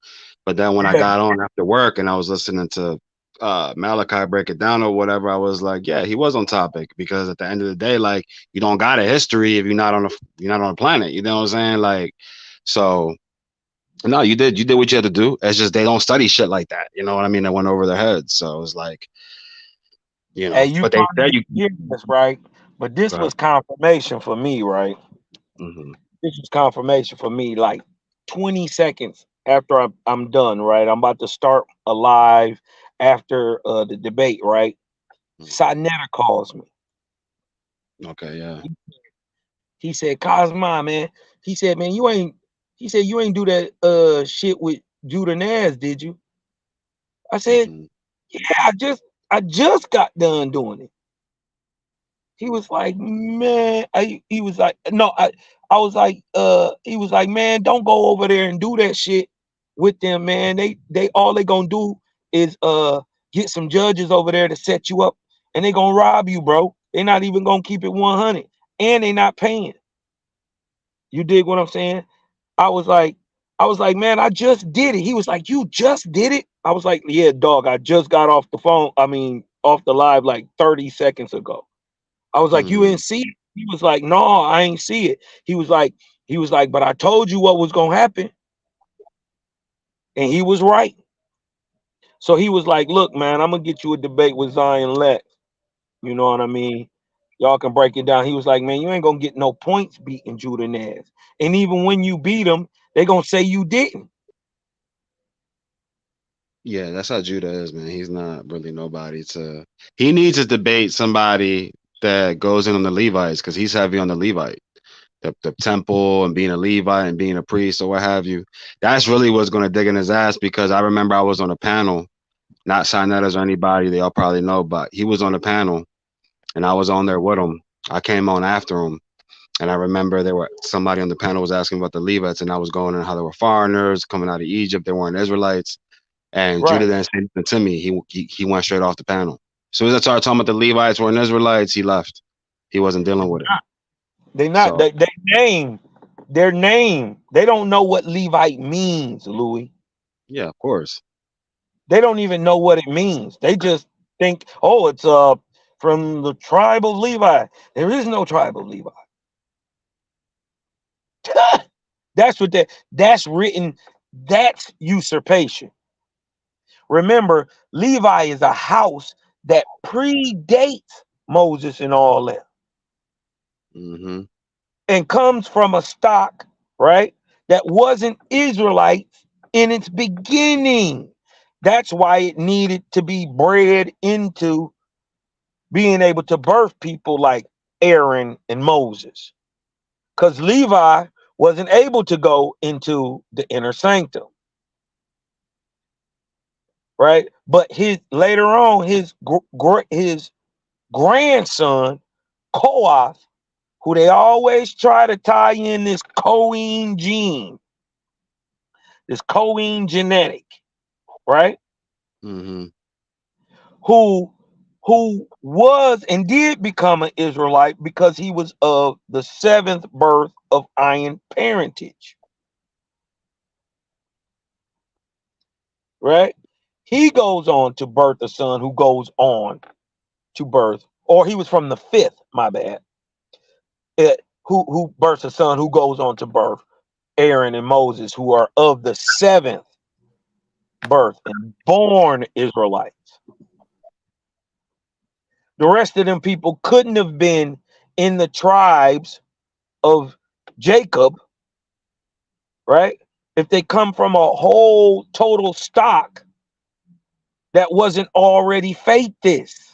But then when I got on after work and I was listening to Malaki break it down or whatever, I was like, yeah, he was on topic, because at the end of the day, like, you don't got a history if you're not on a planet. You know what I'm saying? Like, so no, you did what you had to do. It's just they don't study shit like that. You know what I mean? That went over their heads. So it's like, Hey, you but they said you. hear this, right? But this was confirmation for me, right? Mm-hmm. This was confirmation for me. Like 20 seconds after I'm done, right? I'm about to start a live after the debate, right? Sinetta calls me. Okay, yeah. He said, Kosmon, man. He said, man, you ain't do that shit with Judah Naz, did you? I said, yeah, I just got done doing it. He was like, man, he was like, no, I was like, he was like, man, don't go over there and do that shit with them, man. They all they gonna do is get some judges over there to set you up, and they gonna rob you, bro. They're not even gonna keep it 100, and they not paying. You dig what I'm saying? I was like, man, I just did it. He was like, you just did it? I was like, yeah, dog, I just got off the phone. I mean, off the live like 30 seconds ago. I was like, you didn't see it? He was like, no, I ain't see it. He was like, but I told you what was gonna happen. And he was right. So he was like, look, man, I'm gonna get you a debate with Zion Lex. You know what I mean? Y'all can break it down. He was like, man, you ain't gonna get no points beating Judah Naz. And even when you beat him, they gonna say you didn't. Yeah, that's how Judah is, man. He's not really nobody to. He needs to debate somebody that goes in on the Levites, because he's heavy on the Levite, the temple and being a Levite and being a priest or what have you. That's really what's going to dig in his ass, because I remember I was on a panel, not Sinetters or anybody they all probably know, but he was on a panel and I was on there with him. I came on after him. And I remember there were somebody on the panel was asking about the Levites, and I was going on how they were foreigners coming out of Egypt. They weren't Israelites. And Judah didn't say anything to me. He went straight off the panel. As soon as I started talking about the Levites weren't Israelites, he left. He wasn't dealing with it. They not. So, Their name. They don't know what Levite means, Louis. yeah, of course. They don't even know what it means. They just think, oh, it's from the tribe of Levi. There is no tribe of Levi. That's written. That's usurpation. Remember, Levi is a house that predates Moses and all that. And comes from a stock, right, that wasn't Israelites in its beginning. That's why it needed to be bred into being able to birth people like Aaron and Moses. Because Levi wasn't able to go into the inner sanctum. Right? But later on, his grandson, Koath, who they always try to tie in this Coen gene, this Coen genetic, right? Mm-hmm. Who was and did become an Israelite because he was of the 7th birth of Iron parentage, right? He goes on to birth a son who goes on to birth, or he was from the 5th, my bad. Who births a son who goes on to birth Aaron and Moses, who are of the 7th birth and born Israelites. The rest of them people couldn't have been in the tribes of Jacob, right? If they come from a whole total stock that wasn't already faithless.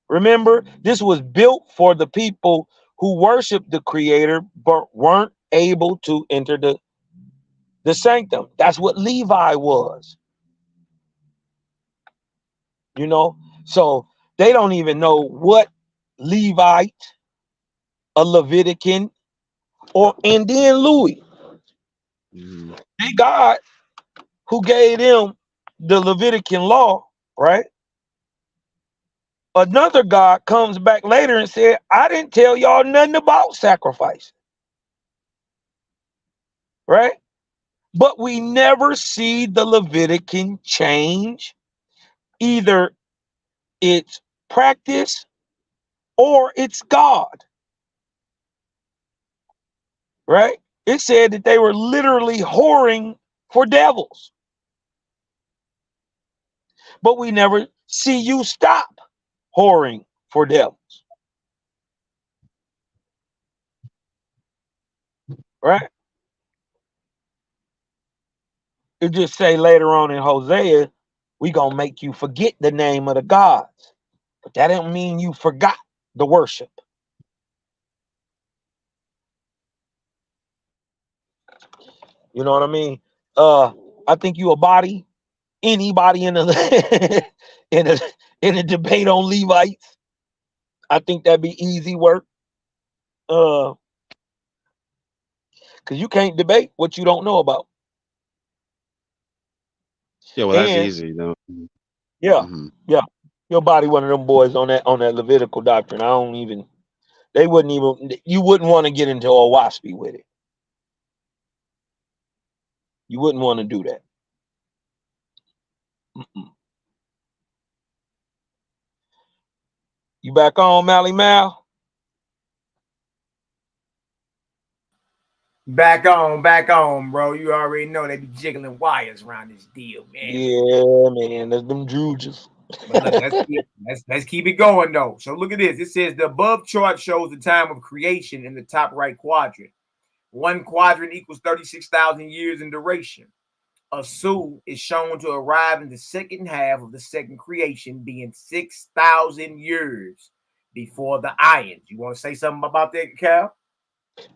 Remember, this was built for the people who worshiped the Creator but weren't able to enter the sanctum. That's what Levi was. You know, so they don't even know what Levite, a Levitican, and then Louis. Mm-hmm. They God who gave them the Levitican law, right? Another God comes back later and said, I didn't tell y'all nothing about sacrifice. Right? But we never see the Levitican change either its practice or its God. Right? It said that they were literally whoring for devils. But we never see you stop whoring for devils. Right? It just say later on in Hosea, we gonna make you forget the name of the gods. But that don't mean you forgot the worship. You know what I mean? I think you a body, anybody in a in a in a debate on Levites. I think that'd be easy work. Because you can't debate what you don't know about. Yeah, well, that's And easy though. yeah, Mm-hmm. yeah. Your body one of them boys on that Levitical doctrine. I don't even you wouldn't want to get into a waspy with it. You wouldn't want to do that. Mm-mm. You back on, Mally Mal? Back on, bro. You already know they be jiggling wires around this deal, man. Yeah, man. That's them Jujas. But look, let's keep it going though. So look at this. It says the above chart shows the time of creation in the top right quadrant. One quadrant equals 36,000 years in duration. A Su is shown to arrive in the second half of the second creation, being 6,000 years before the ions. You want to say something about that, Cal?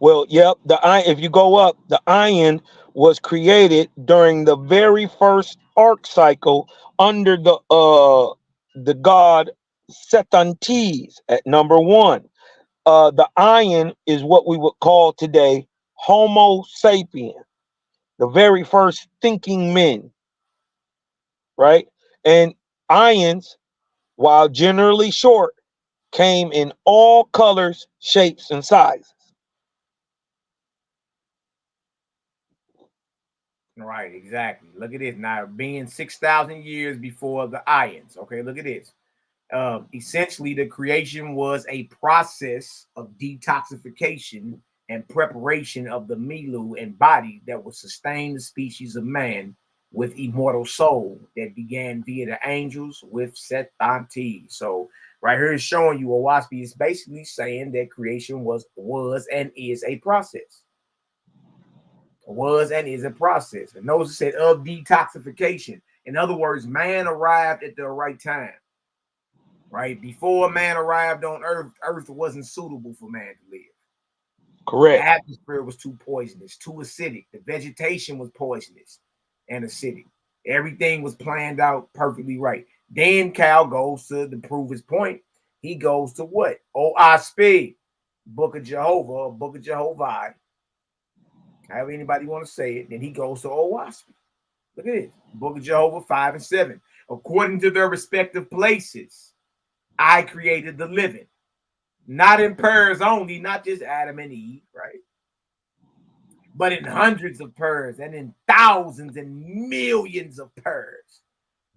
Well, yep. If you go up, the ion was created during the very first arc cycle under the god Setantes at number 1. The ion is what we would call today Homo sapien, the very first thinking men, right? And ions, while generally short, came in all colors, shapes, and sizes. Right, exactly. Look at this. Now, being 6,000 years before the ions. Okay, look at this. Essentially, the creation was a process of detoxification and preparation of the Milu and body that would sustain the species of man with immortal soul that began via the angels with Setantes. So, right here is showing you Owaspi is basically saying that creation was and is a process. Was and is a process. And notice it said of detoxification. In other words, man arrived at the right time. Right? Before man arrived on Earth wasn't suitable for man to live. Correct. The atmosphere was too poisonous, too acidic. The vegetation was poisonous and acidic. Everything was planned out perfectly right. Then Cal goes to prove his point. He goes to what? OSP, Book of Jehovah, or Book of Jehovah. However anybody want to say it. Then he goes to OSP. Look at it. Book of Jehovah 5 and 7. According to their respective places, I created the living. Not in pairs only, not just Adam and Eve, right? But in hundreds of pairs and in thousands and millions of pairs,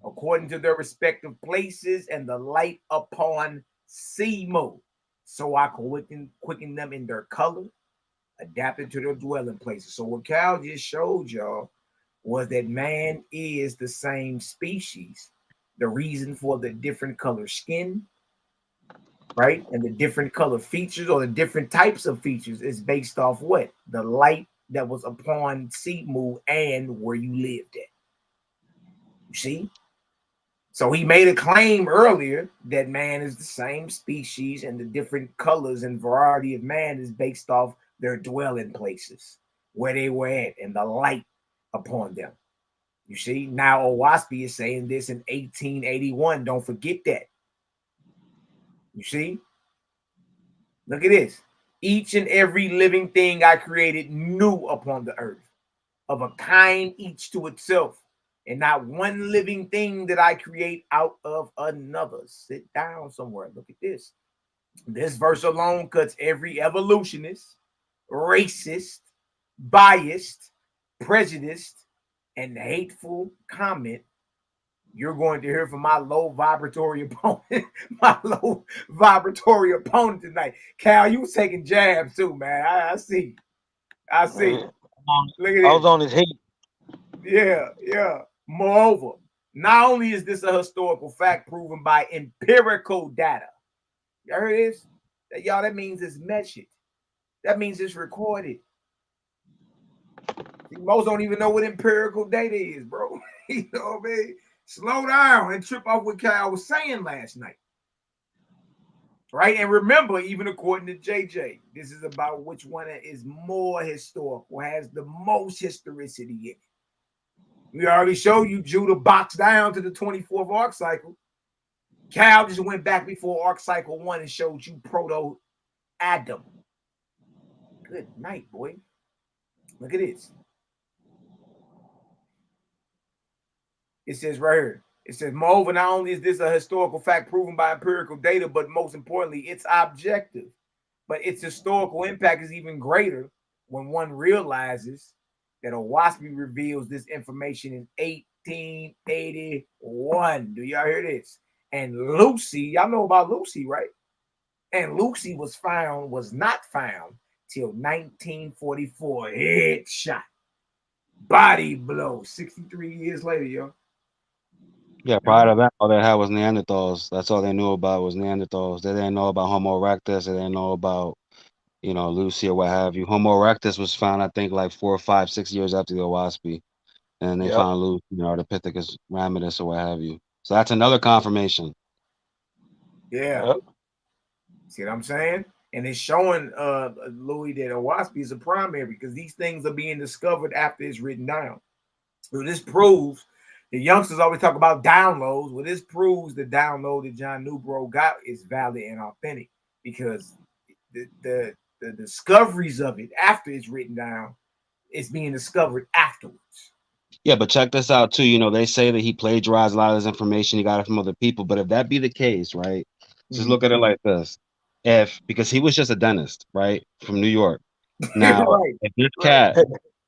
according to their respective places and the light upon Simo. So I quicken them in their color, adapted to their dwelling places. So what Cal just showed y'all was that man is the same species. The reason for the different color skin, right? And the different color features or the different types of features is based off what? The light that was upon Simu and where you lived at. You see? So he made a claim earlier that man is the same species and the different colors and variety of man is based off their dwelling places, where they were at and the light upon them. You see? Now Owaspi is saying this in 1881. Don't forget that. You see? Look at this. Each and every living thing I created new upon the earth, of a kind each to itself, and not one living thing that I create out of another. Sit down somewhere. Look at this. This verse alone cuts every evolutionist, racist, biased, prejudiced, and hateful comment you're going to hear from my low vibratory opponent, tonight. Cal, you was taking jabs too, man. I see. Look at this. I was on his head. Yeah. Moreover, not only is this a historical fact proven by empirical data. Y'all heard this? That means it's measured. That means it's recorded. See, most don't even know what empirical data is, bro. You know what I mean? Slow down and trip off what Kyle was saying last night. Right? And remember, even according to JJ, this is about which one is more historical, has the most historicity in it. We already showed you Judah boxed down to the 24th arc cycle. Cal just went back before arc cycle 1 and showed you proto-Adam. Good night, boy. Look at this. It says right here. It says, moreover, not only is this a historical fact proven by empirical data, but most importantly, it's objective. But its historical impact is even greater when one realizes that Owaspi reveals this information in 1881. Do y'all hear this? And Lucy, y'all know about Lucy, right? And Lucy was not found till 1944. Headshot. Body blow. 63 years later, yo. Yeah, prior to that, all they had was Neanderthals. That's all they knew about was Neanderthals. They didn't know about Homo erectus. They didn't know about, Lucy or what have you. Homo erectus was found, I think, like 4, 5, 6 years after the Owaspi. And they found Lucy, Ardipithecus ramidus or what have you. So that's another confirmation. Yeah. See what I'm saying? And it's showing Louis that Owaspi is a primary because these things are being discovered after it's written down. So this proves the youngsters always talk about downloads. Well, this proves the download that John Newbro got is valid and authentic because the discoveries of it after it's written down is being discovered afterwards. Yeah, but check this out too. They say that he plagiarized a lot of this information. He got it from other people. But if that be the case, right? Just look at it like this. Because he was just a dentist, right? From New York. Now, if this cat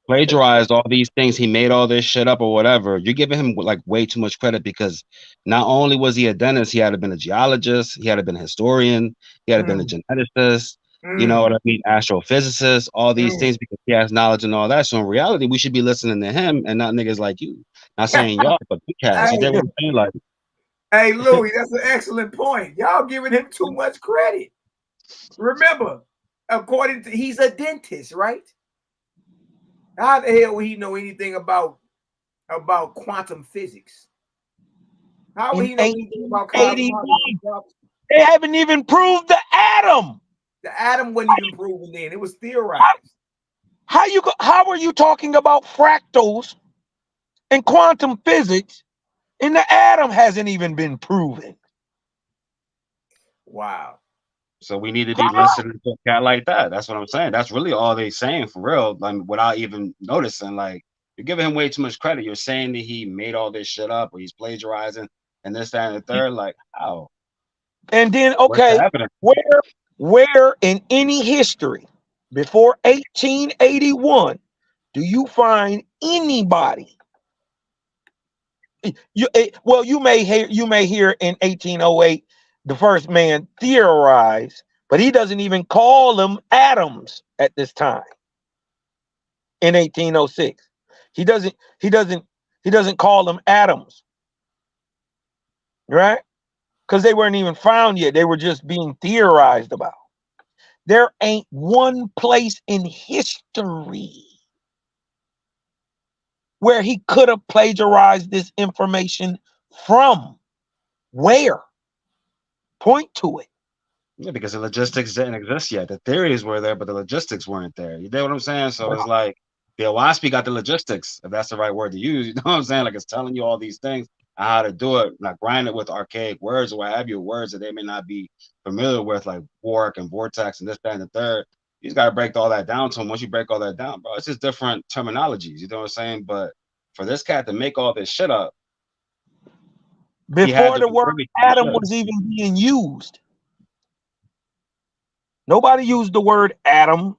plagiarized all these things, he made all this shit up or whatever, you're giving him like way too much credit because not only was he a dentist, he had to been a geologist, he had to been a historian, he had to been a geneticist, you know what I mean, astrophysicist, all these things because he has knowledge and all that. So in reality, we should be listening to him and not niggas like you. Not saying y'all, but you cats. You get what I'm saying? Like, hey, Louis, that's an excellent point. Y'all giving him too much credit. Remember, according to he's a dentist, right? How the hell would he know anything about quantum physics? How would he know anything about cosmology? They haven't even proved the atom. The atom wasn't even proven then. It was theorized. How are you talking about fractals and quantum physics And the atom hasn't even been proven. Wow. So we need to be listening to a cat like that. That's what I'm saying. That's really all they saying for real. Like without even noticing, like you're giving him way too much credit. You're saying that he made all this shit up or he's plagiarizing and this, that, and the third. Like how? And then okay, where in any history before 1881 do you find anybody? You may hear in 1808 the first man theorized, but he doesn't even call them atoms at this time. In 1806, he doesn't call them atoms, right? Because they weren't even found yet. They were just being theorized about. There ain't one place in history where he could have plagiarized this information from. Where? Point to it. Yeah, because the logistics didn't exist yet. The theories were there, but the logistics weren't there. You know what I'm saying? So it's like the WASP got the logistics, if that's the right word to use. You know what I'm saying? Like it's telling you all these things, how to do it, not grind it with archaic words or what have you, words that they may not be familiar with, like work and vortex and this, that, and the third. You just gotta break all that down to them. Once you break all that down, bro, it's just different terminologies. You know what I'm saying? But for this cat to make all this shit up, before the word atom was even being used. Nobody used the word atom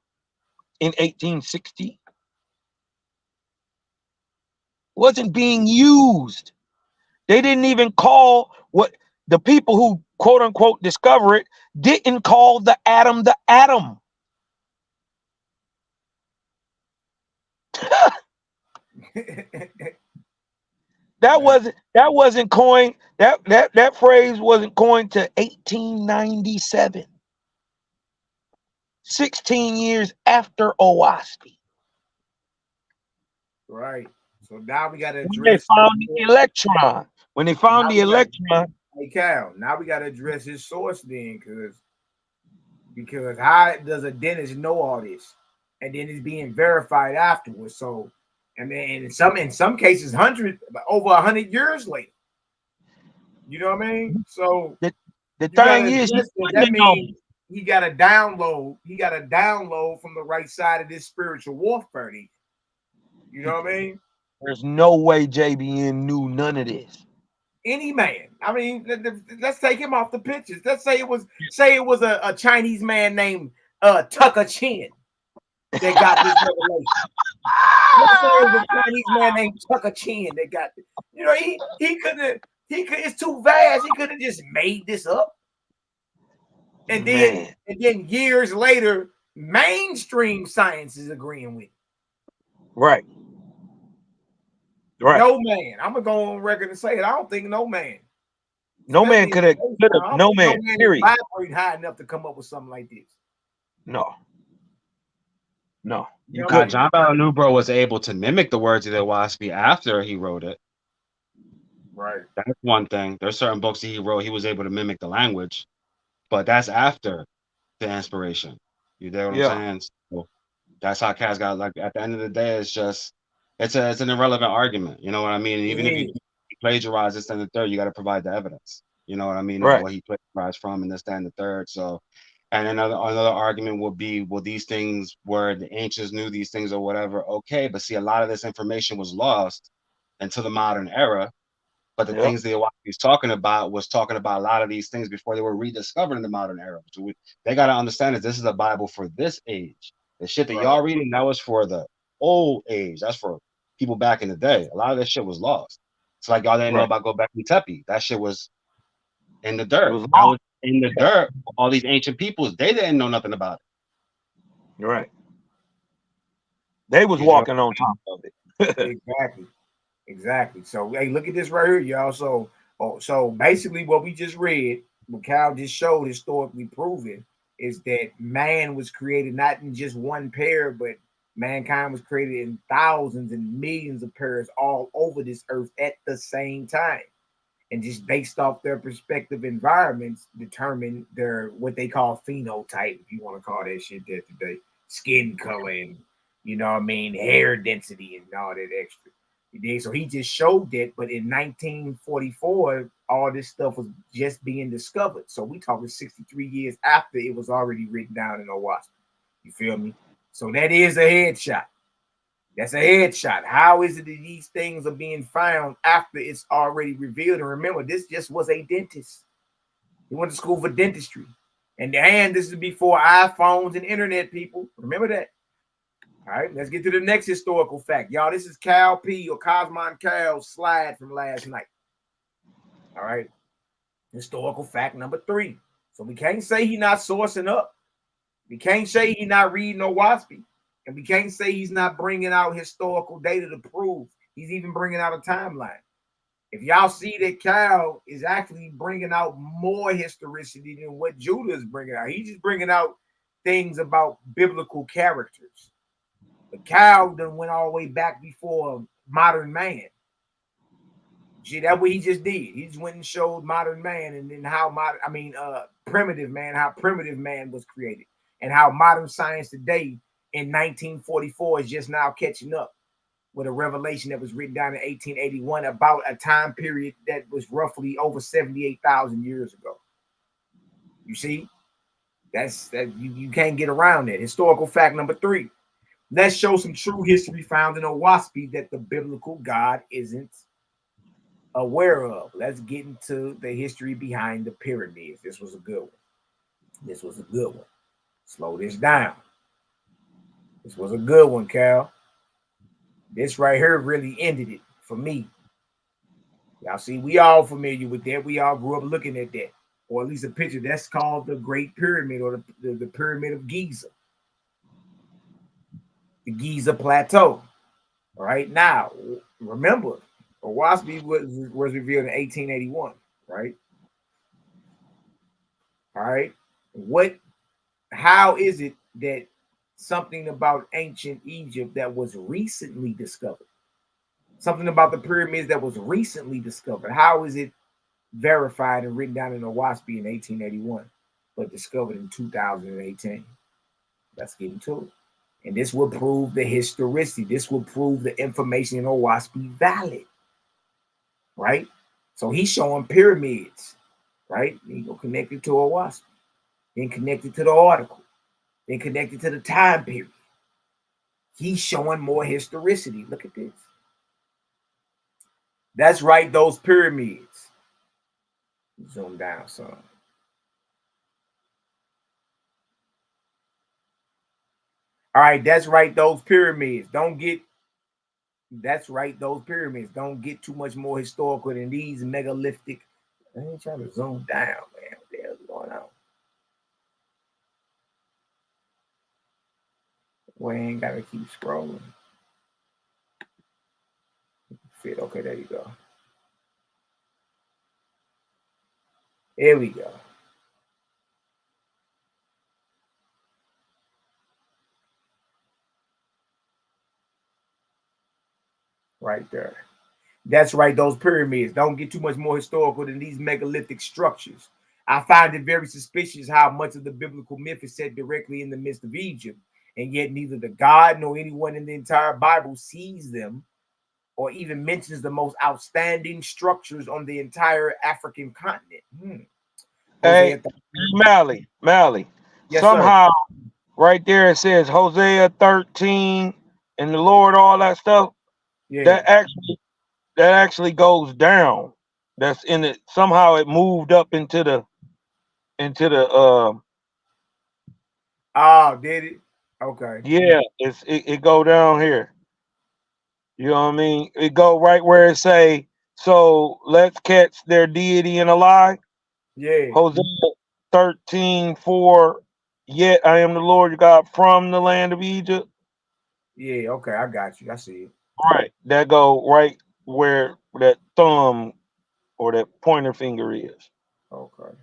in 1860. Wasn't being used. They didn't even call what the people who quote unquote discover it didn't call the atom the atom. That wasn't coined. That phrase wasn't coined to 1897. 16 years after Owaski. Right. So now we got to address. When they found the electron. When they found the electron. Hey, Cal, now we got to address his source then, because how does a dentist know all this? And then it's being verified afterwards. So, I mean, in some cases, over 100 years later. You know what I mean? So the thing is, that means he got a download. He got a download from the right side of this spiritual warfare. You know what I mean? There's no way JBN knew none of this. Any man. I mean, let's take him off the pictures. Let's say it was a Chinese man named Tucker Chin that got this revelation. Let's say it was a Chinese man named Tucker Chin that got it. You know, he couldn't. It's too vast. He could have just made this up. And then years later, mainstream science is agreeing with it. Right. Right. No man. I'm gonna go on record and say it. I don't think no man. No man could have. No man. Period. Vibrate high enough to come up with something like this. No. You could. John Bell Newbro was able to mimic the words of the WASP after he wrote it. Right. That's one thing. There's certain books that he wrote, he was able to mimic the language, but that's after the inspiration. You know what I'm saying? So that's how cats got, like, at the end of the day, it's an irrelevant argument. You know what I mean? And even if you plagiarize this and the third, you got to provide the evidence. You know what I mean? Of what he plagiarized from and this, that, and the third. So, and another argument would be, well, these things where the ancients knew these things or whatever. Okay, but see, a lot of this information was lost until the modern era. But the things that he's talking about was talking about a lot of these things before they were rediscovered in the modern era. So they got to understand that this is a Bible for this age. The shit that y'all reading, that was for the old age. That's for people back in the day. A lot of this shit was lost. It's like y'all didn't know about Gobekli Tepe. That shit was in the dirt. That was in the dirt. All these ancient peoples, they didn't know nothing about it. Right. They was walking on top of it. Exactly. So, hey, look at this right here, y'all. So basically what we just read, what Cal just showed, historically proven, is that man was created not in just one pair, but mankind was created in thousands and millions of pairs all over this earth at the same time. And just based off their respective environments, determine their what they call phenotype, if you want to call that shit that today, skin color and, you know what I mean, hair density and all that extra. So he just showed that, but in 1944, all this stuff was just being discovered. So we talking 63 years after it was already written down in Owaski. You feel me? So that is a headshot. That's a headshot. How is it that these things are being found after it's already revealed? And remember, this just was a dentist. He went to school for dentistry. And this is before iPhones and internet, people. Remember that. All right, let's get to the next historical fact. Y'all, this is Cal P or Kosmon Cal's slide from last night. All right. Historical fact number 3. So we can't say he's not sourcing up. We can't say he's not reading Owaski. And we can't say he's not bringing out historical data to prove he's even bringing out a timeline. If y'all see that Cal is actually bringing out more historicity than what Judah is bringing out. He's just bringing out things about biblical characters. But Cal done went all the way back before modern man. See, that's what he just did. He just went and showed modern man and then how primitive man, how primitive man was created and how modern science today in 1944 is just now catching up with a revelation that was written down in 1881 about a time period that was roughly over 78,000 years ago. You see, you can't get around that. Historical fact number 3. Let's show some true history found in Owaski that the biblical God isn't aware of. Let's get into the history behind the pyramids. This was a good one. Slow this down. This was a good one, Cal. This right here really ended it for me. Y'all see, we all familiar with that. We all grew up looking at that, or at least a picture. That's called the Great Pyramid or the Pyramid of Giza. The Giza Plateau. All right, now remember, Owaski was revealed in 1881, right? All right, how is it that something about ancient Egypt that was recently discovered, something about the pyramids that was recently discovered, how is it verified and written down in Owaski in 1881, but discovered in 2018? Let's get into it. And this will prove the historicity. This will prove the information in Owaski valid, right? So he's showing pyramids, right? He go connected to Owaski, then connected to the article, then connected to the time period. He's showing more historicity. Look at this. That's right, those pyramids. Zoom down some. All right, that's right, those pyramids. That's right, those pyramids. Don't get too much more historical than these megalithic. I ain't trying to zoom down, man. What the hell's going on? We ain't gotta keep scrolling. Fit. Okay, there you go. Here we go. Right there. That's right, those pyramids. Don't get too much more historical than these megalithic structures. I find it very suspicious how much of the biblical myth is set directly in the midst of Egypt, and yet neither the God nor anyone in the entire Bible sees them or even mentions the most outstanding structures on the entire African continent. Hey, Mally. Yes, somehow, right there it says Hosea 13 and the Lord, all that stuff. Yeah. That actually goes down. That's in it. Somehow it moved up into the Oh, did it? Okay. Yeah, it go down here. You know what I mean? It go right where it say, so let's catch their deity in a lie. Yeah. Hosea 13:4. Yet I am the Lord your God from the land of Egypt. Yeah, okay, I got you. I see it. Right. That go right where that thumb or that pointer finger is. Okay.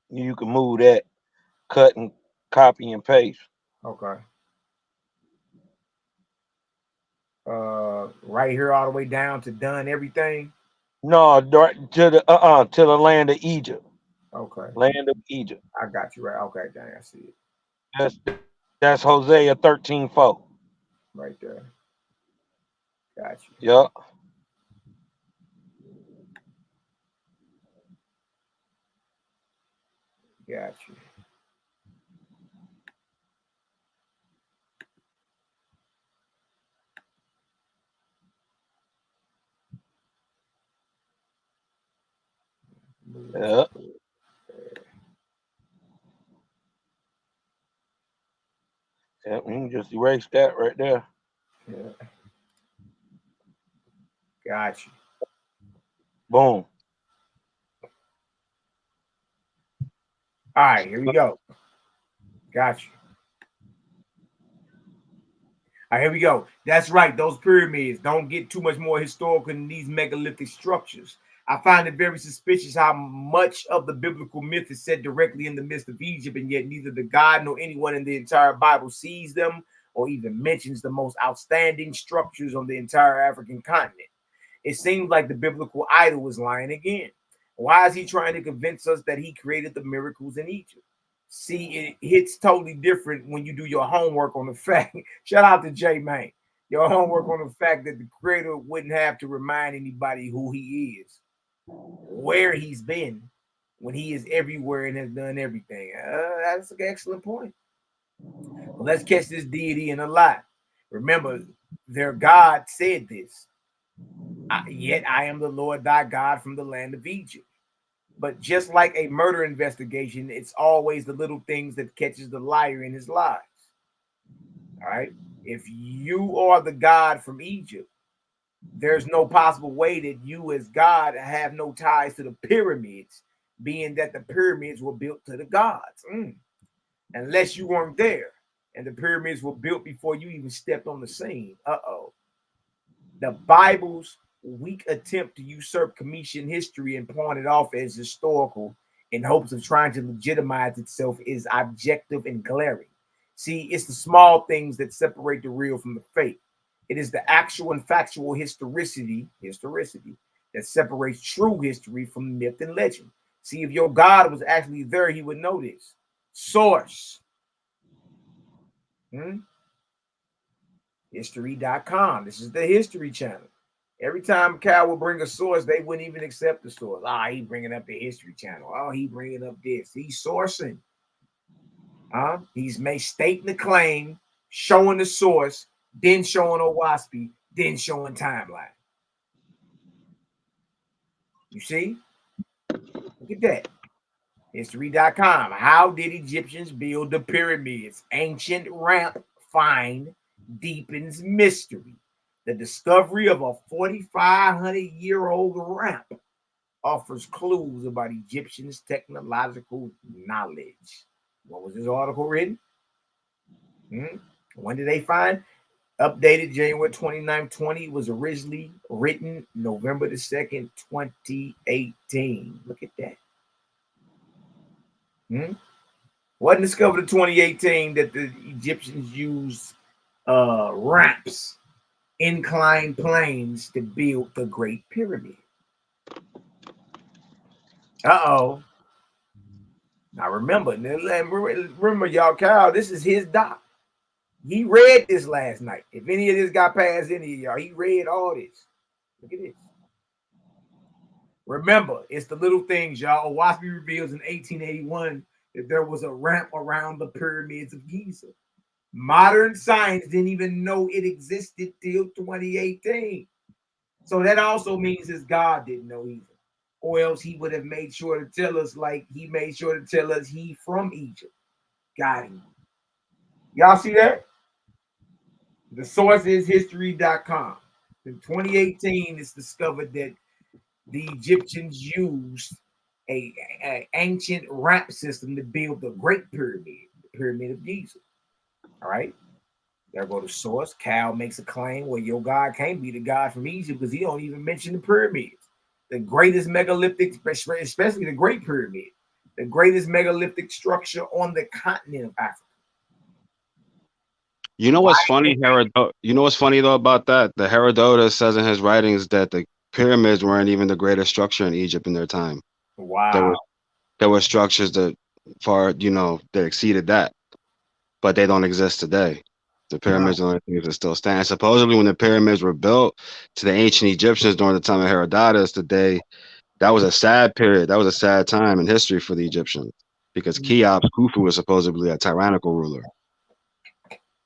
You can move that, cut and copy and paste. Okay. Right here all the way down to done everything. No, to the land of Egypt. Okay. Land of Egypt. I got you right. Okay, dang, I see it. That's Hosea 13:4. Right there. Got you. Yep. Got you. Yeah. Yeah, we can just erase that right there. Yeah. Got you. Boom. All right, here we go. Got you. All right, here we go. That's right. Those pyramids don't get too much more historical than these megalithic structures. I find it very suspicious how much of the biblical myth is set directly in the midst of Egypt, and yet neither the God nor anyone in the entire Bible sees them or even mentions the most outstanding structures on the entire African continent. It seems like the biblical idol is lying again. Why is he trying to convince us that he created the miracles in Egypt? See, it hits totally different when you do your homework on the fact. Shout out to J Man. Your homework on the fact that the creator wouldn't have to remind anybody who he is, where he's been, when he is everywhere and has done everything. That's an excellent point. Well, let's catch this deity in a lie. Remember, their God said this. Yet I am the Lord thy God from the land of Egypt. But just like a murder investigation, it's always the little things that catches the liar in his lies. All right. If you are the God from Egypt, there's no possible way that you as God have no ties to the pyramids, being that the pyramids were built to the gods. Unless you weren't there and the pyramids were built before you even stepped on the scene. The Bible's weak attempt to usurp Commission history and pawn it off as historical in hopes of trying to legitimize itself is objective and glaring. See, it's the small things that separate the real from the fake. It is the actual and factual historicity that separates true history from myth and legend. See, if your God was actually there, he would know this. Source. History.com. This is the History Channel. Every time Cal would bring a source, they wouldn't even accept the source. He bringing up the History Channel. He bringing up this. He's sourcing. He's stating the claim, showing the source, then showing OWASP, then showing timeline. You see? Look at that. History.com. How did Egyptians build the pyramids? Ancient ramp find deepens mystery. The discovery of a 4,500-year-old ramp offers clues about Egyptians' technological knowledge. What was this article written? When did they find? Updated January 29, 20. Was originally written November the 2nd, 2018. Look at that. Wasn't discovered in 2018 that the Egyptians used ramps, inclined planes to build the Great Pyramid. Now remember, y'all, Kyle, this is his doc. He read this last night. If any of this got past any of y'all, he read all this. Look at this. Remember, it's the little things, y'all. OWASP reveals in 1881 that there was a ramp around the pyramids of Giza. Modern science didn't even know it existed till 2018. So that also means his God didn't know either. Or else he would have made sure to tell us, like he made sure to tell us he from Egypt. Got him. Y'all see that? The source is history.com. In 2018, it's discovered that the Egyptians used an ancient ramp system to build the Great Pyramid, the Pyramid of Giza. All right. There go the source. Cal makes a claim where your God can't be the God from Egypt because he don't even mention the pyramids. The greatest megalithic, especially the Great Pyramid, the greatest megalithic structure on the continent of Africa. You know what's funny, You know what's funny though about that? The Herodotus says in his writings that the pyramids weren't even the greatest structure in Egypt in their time. Wow. There were structures that that exceeded that, but they don't exist today. The pyramids are the only things that still stand. Supposedly, when the pyramids were built to the ancient Egyptians during the time of Herodotus, that was a sad period. That was a sad time in history for the Egyptians because Cheops, Khufu, was supposedly a tyrannical ruler.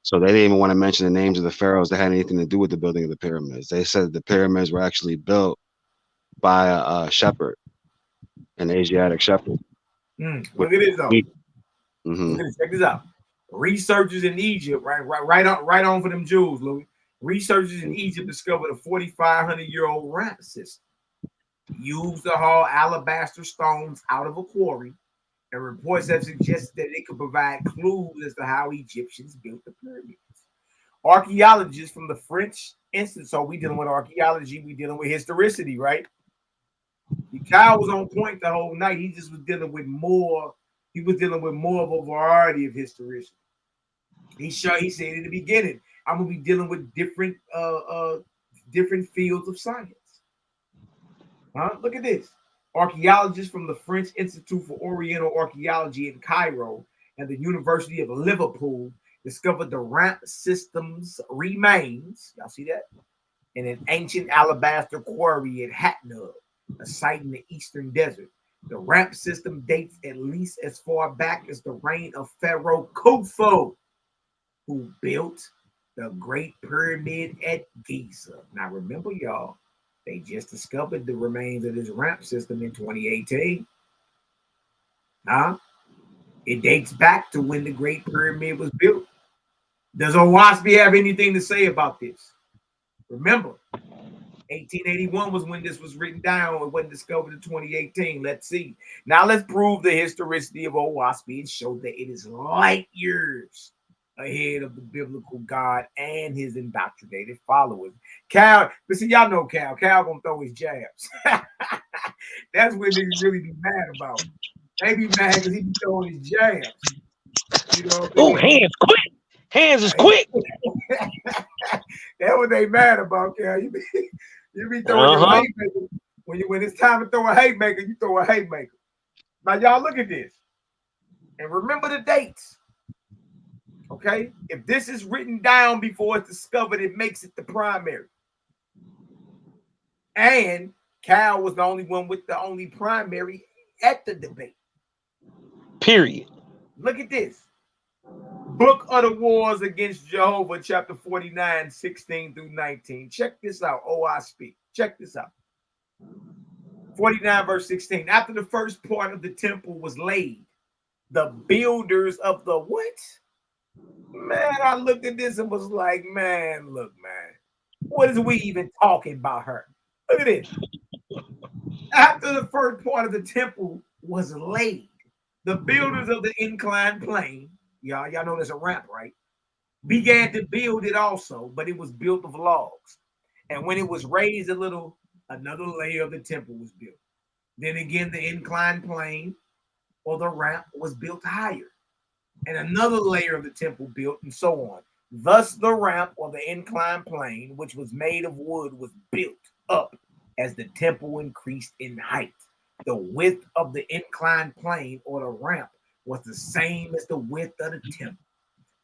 So they didn't even want to mention the names of the pharaohs that had anything to do with the building of the pyramids. They said the pyramids were actually built by a shepherd, an Asiatic shepherd. Look at this though. Mm-hmm. Look at this. Check this out. Researchers in Egypt, right on for them Jews, Louis. Researchers in Egypt discovered a 4,500-year-old ramp system used to haul alabaster stones out of a quarry, and reports have suggested that it could provide clues as to how Egyptians built the pyramids. Archaeologists from the French Institute, so we dealing with archaeology, we dealing with historicity, right? The Kyle was on point the whole night. He just was dealing with more. He was dealing with more of a variety of historicity. He said in the beginning, I'm gonna be dealing with different fields of science. Look at this. Archaeologists from the French Institute for Oriental Archaeology in Cairo and the University of Liverpool discovered the ramp system's remains. Y'all see that? In an ancient alabaster quarry at Hatnub, a site in the eastern desert. The ramp system dates at least as far back as the reign of Pharaoh Khufu, who built the Great Pyramid at Giza. Now remember, y'all, they just discovered the remains of this ramp system in 2018. It dates back to when the Great Pyramid was built. Does OWASP have anything to say about this? Remember, 1881 was when this was written down. It wasn't discovered in 2018. Let's see. Now let's prove the historicity of OWASP and show that it is light years ahead of the biblical God and his indoctrinated followers. Cal, but see, y'all know Cal. Cal gonna throw his jabs. That's what niggas really be mad about. They be mad because he be throwing his jabs. You know? Oh, hands quick. Hands is quick. That's what they mad about, Cal. You be throwing your haymaker. When it's time to throw a haymaker, you throw a haymaker. Now, y'all look at this. And remember the dates. Okay? If this is written down before it's discovered, it makes it the primary. And Cal was the only one with the only primary at the debate. Period. Look at this. Book of the Wars Against Jehovah, chapter 49, 16 through 19. Check this out. Oh, I speak. Check this out. 49, verse 16. After the first part of the temple was laid, the builders of the what? Man, I looked at this and was like, man, look, man. What is we even talking about her? Look at this. After the first part of the temple was laid, the builders of the inclined plane, y'all know there's a ramp, right? Began to build it also, but it was built of logs. And when it was raised a little, another layer of the temple was built. Then again, the inclined plane or the ramp was built higher. And another layer of the temple built, and so on. Thus the ramp or the inclined plane, which was made of wood, was built up as the temple increased in height. The width of the inclined plane or the ramp was the same as the width of the temple.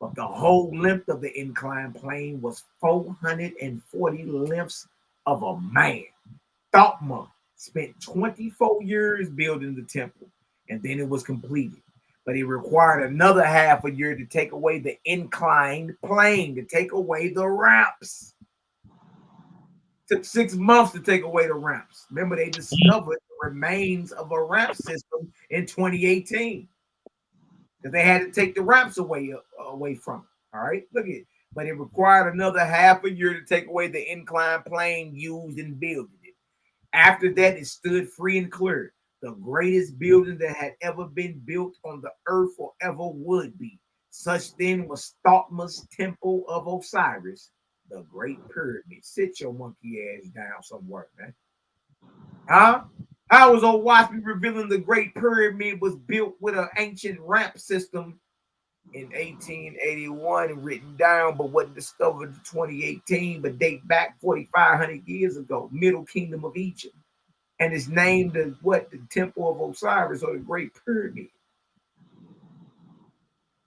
But the whole length of the inclined plane was 440 lengths of a man. Thothma spent 24 years building the temple, and then it was completed. But it required another half a year to take away the inclined plane, to take away the ramps. Took 6 months to take away the ramps. Remember, they discovered the remains of a ramp system in 2018. Because they had to take the ramps away from it. All right, look at it. But it required another half a year to take away the inclined plane used in building it. After that, it stood free and clear. The greatest building that had ever been built on the earth or ever would be. Such then was Thothma's temple of Osiris, the Great Pyramid. Sit your monkey ass down somewhere, man. Huh? How was OWASP revealing the Great Pyramid was built with an ancient ramp system in 1881 and written down, but wasn't discovered in 2018, but date back 4,500 years ago, Middle Kingdom of Egypt. And it's named the what? The Temple of Osiris or the Great Pyramid.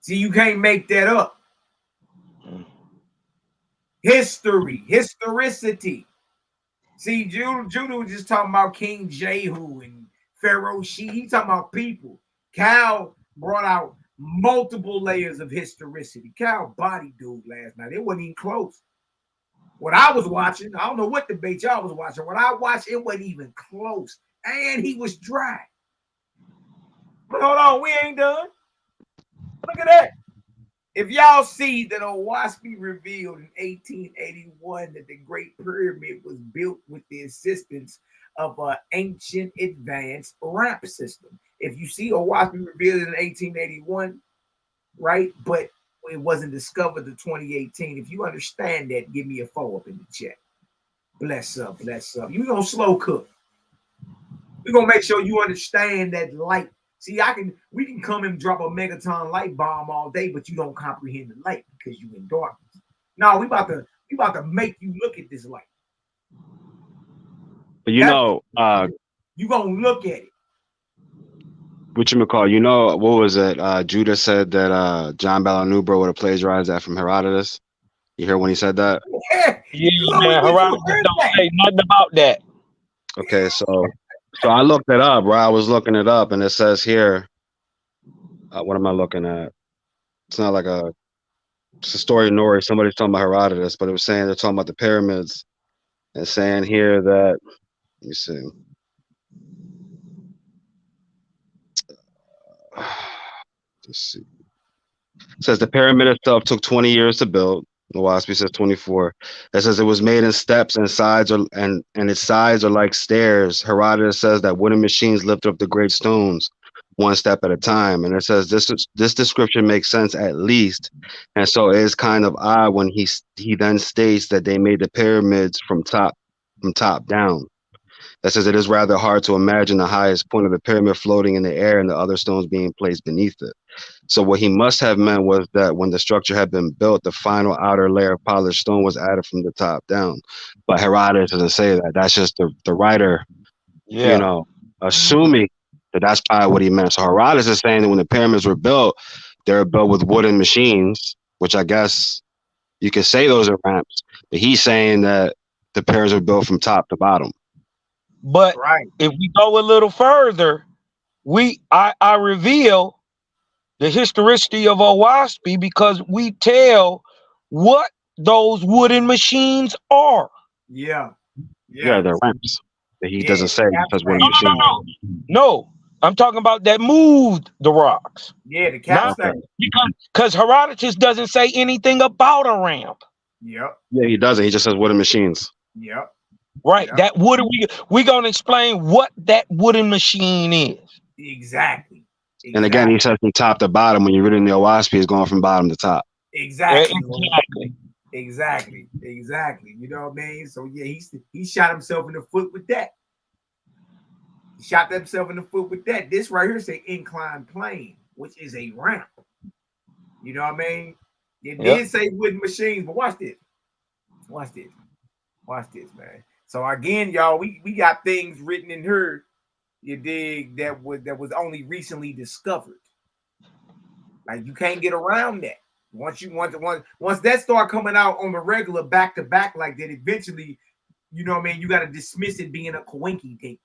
See, you can't make that up. History, historicity. See, Judah was just talking about King Jehu and Pharaoh He talking about people. Cal brought out multiple layers of historicity. Cal body dude last night. It wasn't even close. What I was watching, I don't know what debate y'all was watching. What I watched, it wasn't even close. And he was dry. But hold on, we ain't done. Look at that. If y'all see that Owaspy revealed in 1881 that the Great Pyramid was built with the assistance of an ancient advanced ramp system. If you see Owaspy revealed in 1881, right? But it wasn't discovered in 2018. If you understand that, give me a 4 up in the chat. Bless up, bless up. You gonna slow cook. We're gonna make sure you understand that light. See, we can come and drop a megaton light bomb all day, but you don't comprehend the light because you in darkness. No, we about to make you look at this light. But you know, you gonna look at it. What you call? You know, what was it? Judah said that John Balanubra would have plagiarized that from Herodotus. You hear when he said that? Yeah, man. Herodotus don't say nothing about that. Okay, so I looked it up, right? I was looking it up, and it says here. What am I looking at? It's not like it's a story nor somebody's talking about Herodotus, but it was saying they're talking about the pyramids and saying here that, let me see. Let's see. It says the pyramid itself took 20 years to build. Owaspy says 24. It says it was made in steps and sides and its sides are like stairs. Herodotus says that wooden machines lift up the great stones one step at a time. And it says this description makes sense at least. And so it is kind of odd when he then states that they made the pyramids from top down. That says it is rather hard to imagine the highest point of the pyramid floating in the air and the other stones being placed beneath it. So what he must have meant was that when the structure had been built, the final outer layer of polished stone was added from the top down. But Herodotus doesn't say that. That's just the writer, you know, assuming that that's probably what he meant. So Herodotus is saying that when the pyramids were built, they were built with wooden machines, which I guess you could say those are ramps. But he's saying that the pyramids were built from top to bottom. But if we go a little further, I reveal the historicity of Owaspy because we tell what those wooden machines are. Yeah, they're ramps. He doesn't say because wooden machines. No, I'm talking about that moved the rocks. Yeah, the capstone. Because Herodotus doesn't say anything about a ramp. Yep. Yeah, he doesn't. He just says wooden machines. Yep. Right. Yep. That wooden. We gonna explain what that wooden machine is. Exactly. And again, he says from top to bottom. When you're reading the Owaspy, it's going from bottom to top. Exactly. You know what I mean? So yeah, he shot himself in the foot with that. He shot himself in the foot with that. This right here say inclined plane, which is a ramp. You know what I mean? It did say wooden machines, but watch this. Watch this, man. So again, y'all, we got things written in here, you dig, that was only recently discovered. Like you can't get around that. Once that start coming out on the regular back to back like that, eventually, you know what I mean, you got to dismiss it being a coinky dink.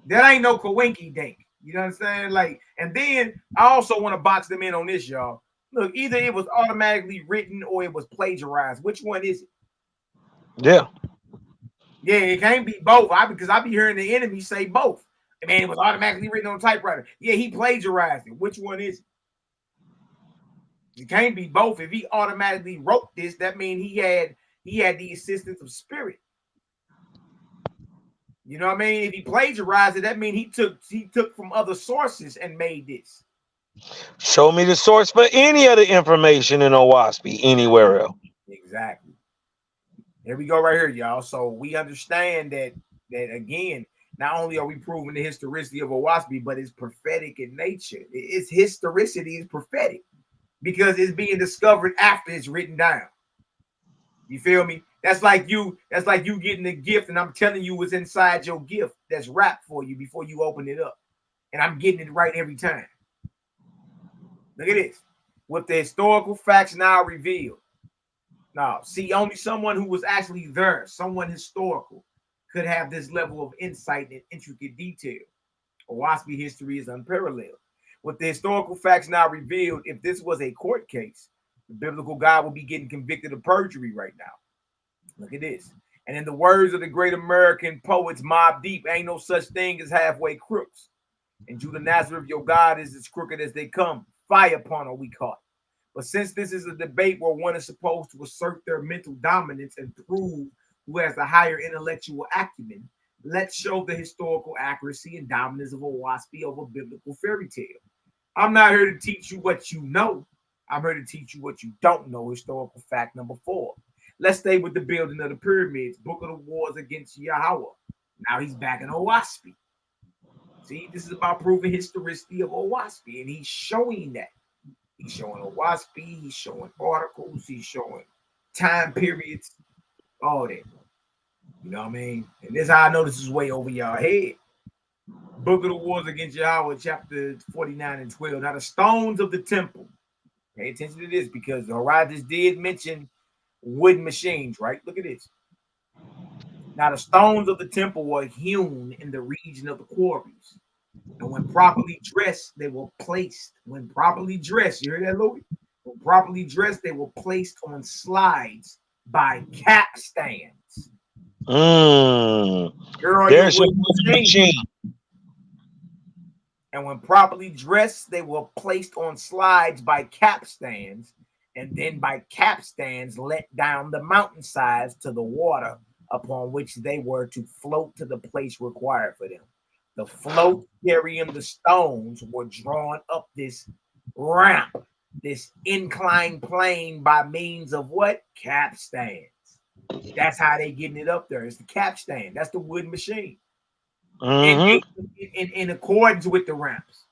That ain't no coinky dink. You know what I'm saying? Like, and then I also want to box them in on this, y'all. Look, either it was automatically written or it was plagiarized. Which one is it? Yeah, it can't be both. Because I be hearing the enemy say both. Man, it was automatically written on a typewriter. Yeah, he plagiarized it. Which one is it? It can't be both. If he automatically wrote this, that means he had the assistance of spirit. You know what I mean? If he plagiarized it, that means he took from other sources and made this. Show me the source for any of the information in Owaspy anywhere else. Exactly. Here we go right here, y'all. So we understand that again, not only are we proving the historicity of Owaspy, but it's prophetic in nature. Its historicity is prophetic because it's being discovered after it's written down. You feel me? That's like you getting a gift, and I'm telling you what's inside your gift that's wrapped for you before you open it up. And I'm getting it right every time. Look at this. With the historical facts now revealed. Now, see, only someone who was actually there, someone historical, could have this level of insight and intricate detail. Owaspy history is unparalleled. With the historical facts now revealed, if this was a court case, the biblical God would be getting convicted of perjury right now. Look at this. And in the words of the great American poets Mobb Deep, ain't no such thing as halfway crooks. And Judah Nazareth, your God is as crooked as they come. Fire upon a weak heart. But since this is a debate where one is supposed to assert their mental dominance and prove who has the higher intellectual acumen, let's show the historical accuracy and dominance of a waspy over biblical fairy tale. I'm not here to teach you what you know. I'm here to teach you what you don't know. Historical fact number 4. Let's stay with the building of the pyramids. Book of the Wars against Yahweh. Now he's back in Owaspy. See, this is about proving historicity of Owaspy, and he's showing that. He's showing Owaspy, he's showing articles, he's showing time periods, all that. You know what I mean? And this is how I know this is way over y'all head. Book of the Wars against Yahweh, chapter 49 and 12. Now the stones of the temple. Pay attention to this because the Horizons did mention wooden machines, right? Look at this. Now the stones of the temple were hewn in the region of the quarries. And when properly dressed, they were placed. When properly dressed, you hear that, Louis? When properly dressed, they were placed on slides by capstans. There's your machine. And when properly dressed, they were placed on slides by capstans, and then by capstans let down the mountainsides to the water upon which they were to float to the place required for them. The float carrying the stones were drawn up this ramp, this inclined plane by means of what? Capstans. That's how they getting it up there. It's the capstan. That's the wood machine. In accordance with the ramps.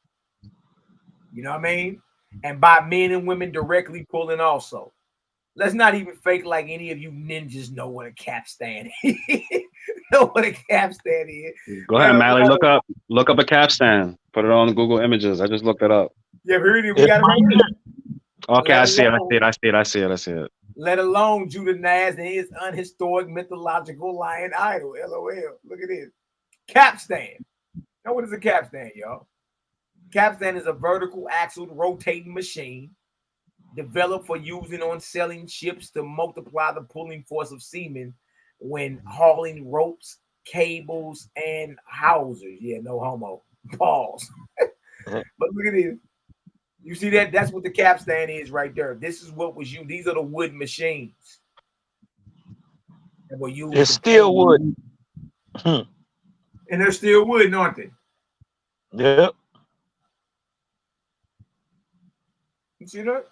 You know what I mean? And by men and women directly pulling also. Let's not even fake like any of you ninjas know what a capstan is. Know what a capstan is. Go ahead, Mally. Look up a capstan. Put it on Google Images. I just looked it up. Yeah, heard it. We got it. Okay, I see it. Let alone Judah Naz and his unhistoric mythological lion idol. LOL. Look at this. Capstan. Now, what is a capstan, y'all? Capstan is a vertical axle rotating machine developed for using on sailing ships to multiply the pulling force of seamen when hauling ropes, cables, and hawsers. Yeah, no homo. Pause. But look at this. You see that? That's what the capstan is right there. This is what was used. These are the wood machines that were used. It's still wood. And they're still wood, aren't they? Yep. You see that?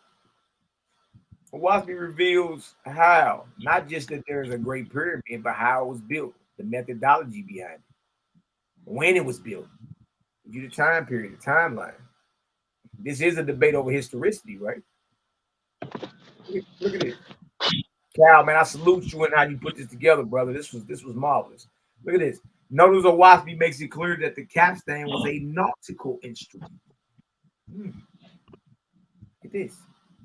Waspy reveals how, not just that there's a great pyramid, but how it was built, the methodology behind it, when it was built, the time period, the timeline. This is a debate over historicity, right? Look at this. Cal, man, I salute you and how you put this together, brother. This was marvelous. Look at this. Notice Waspy makes it clear that the capstan was a nautical instrument. Look at this.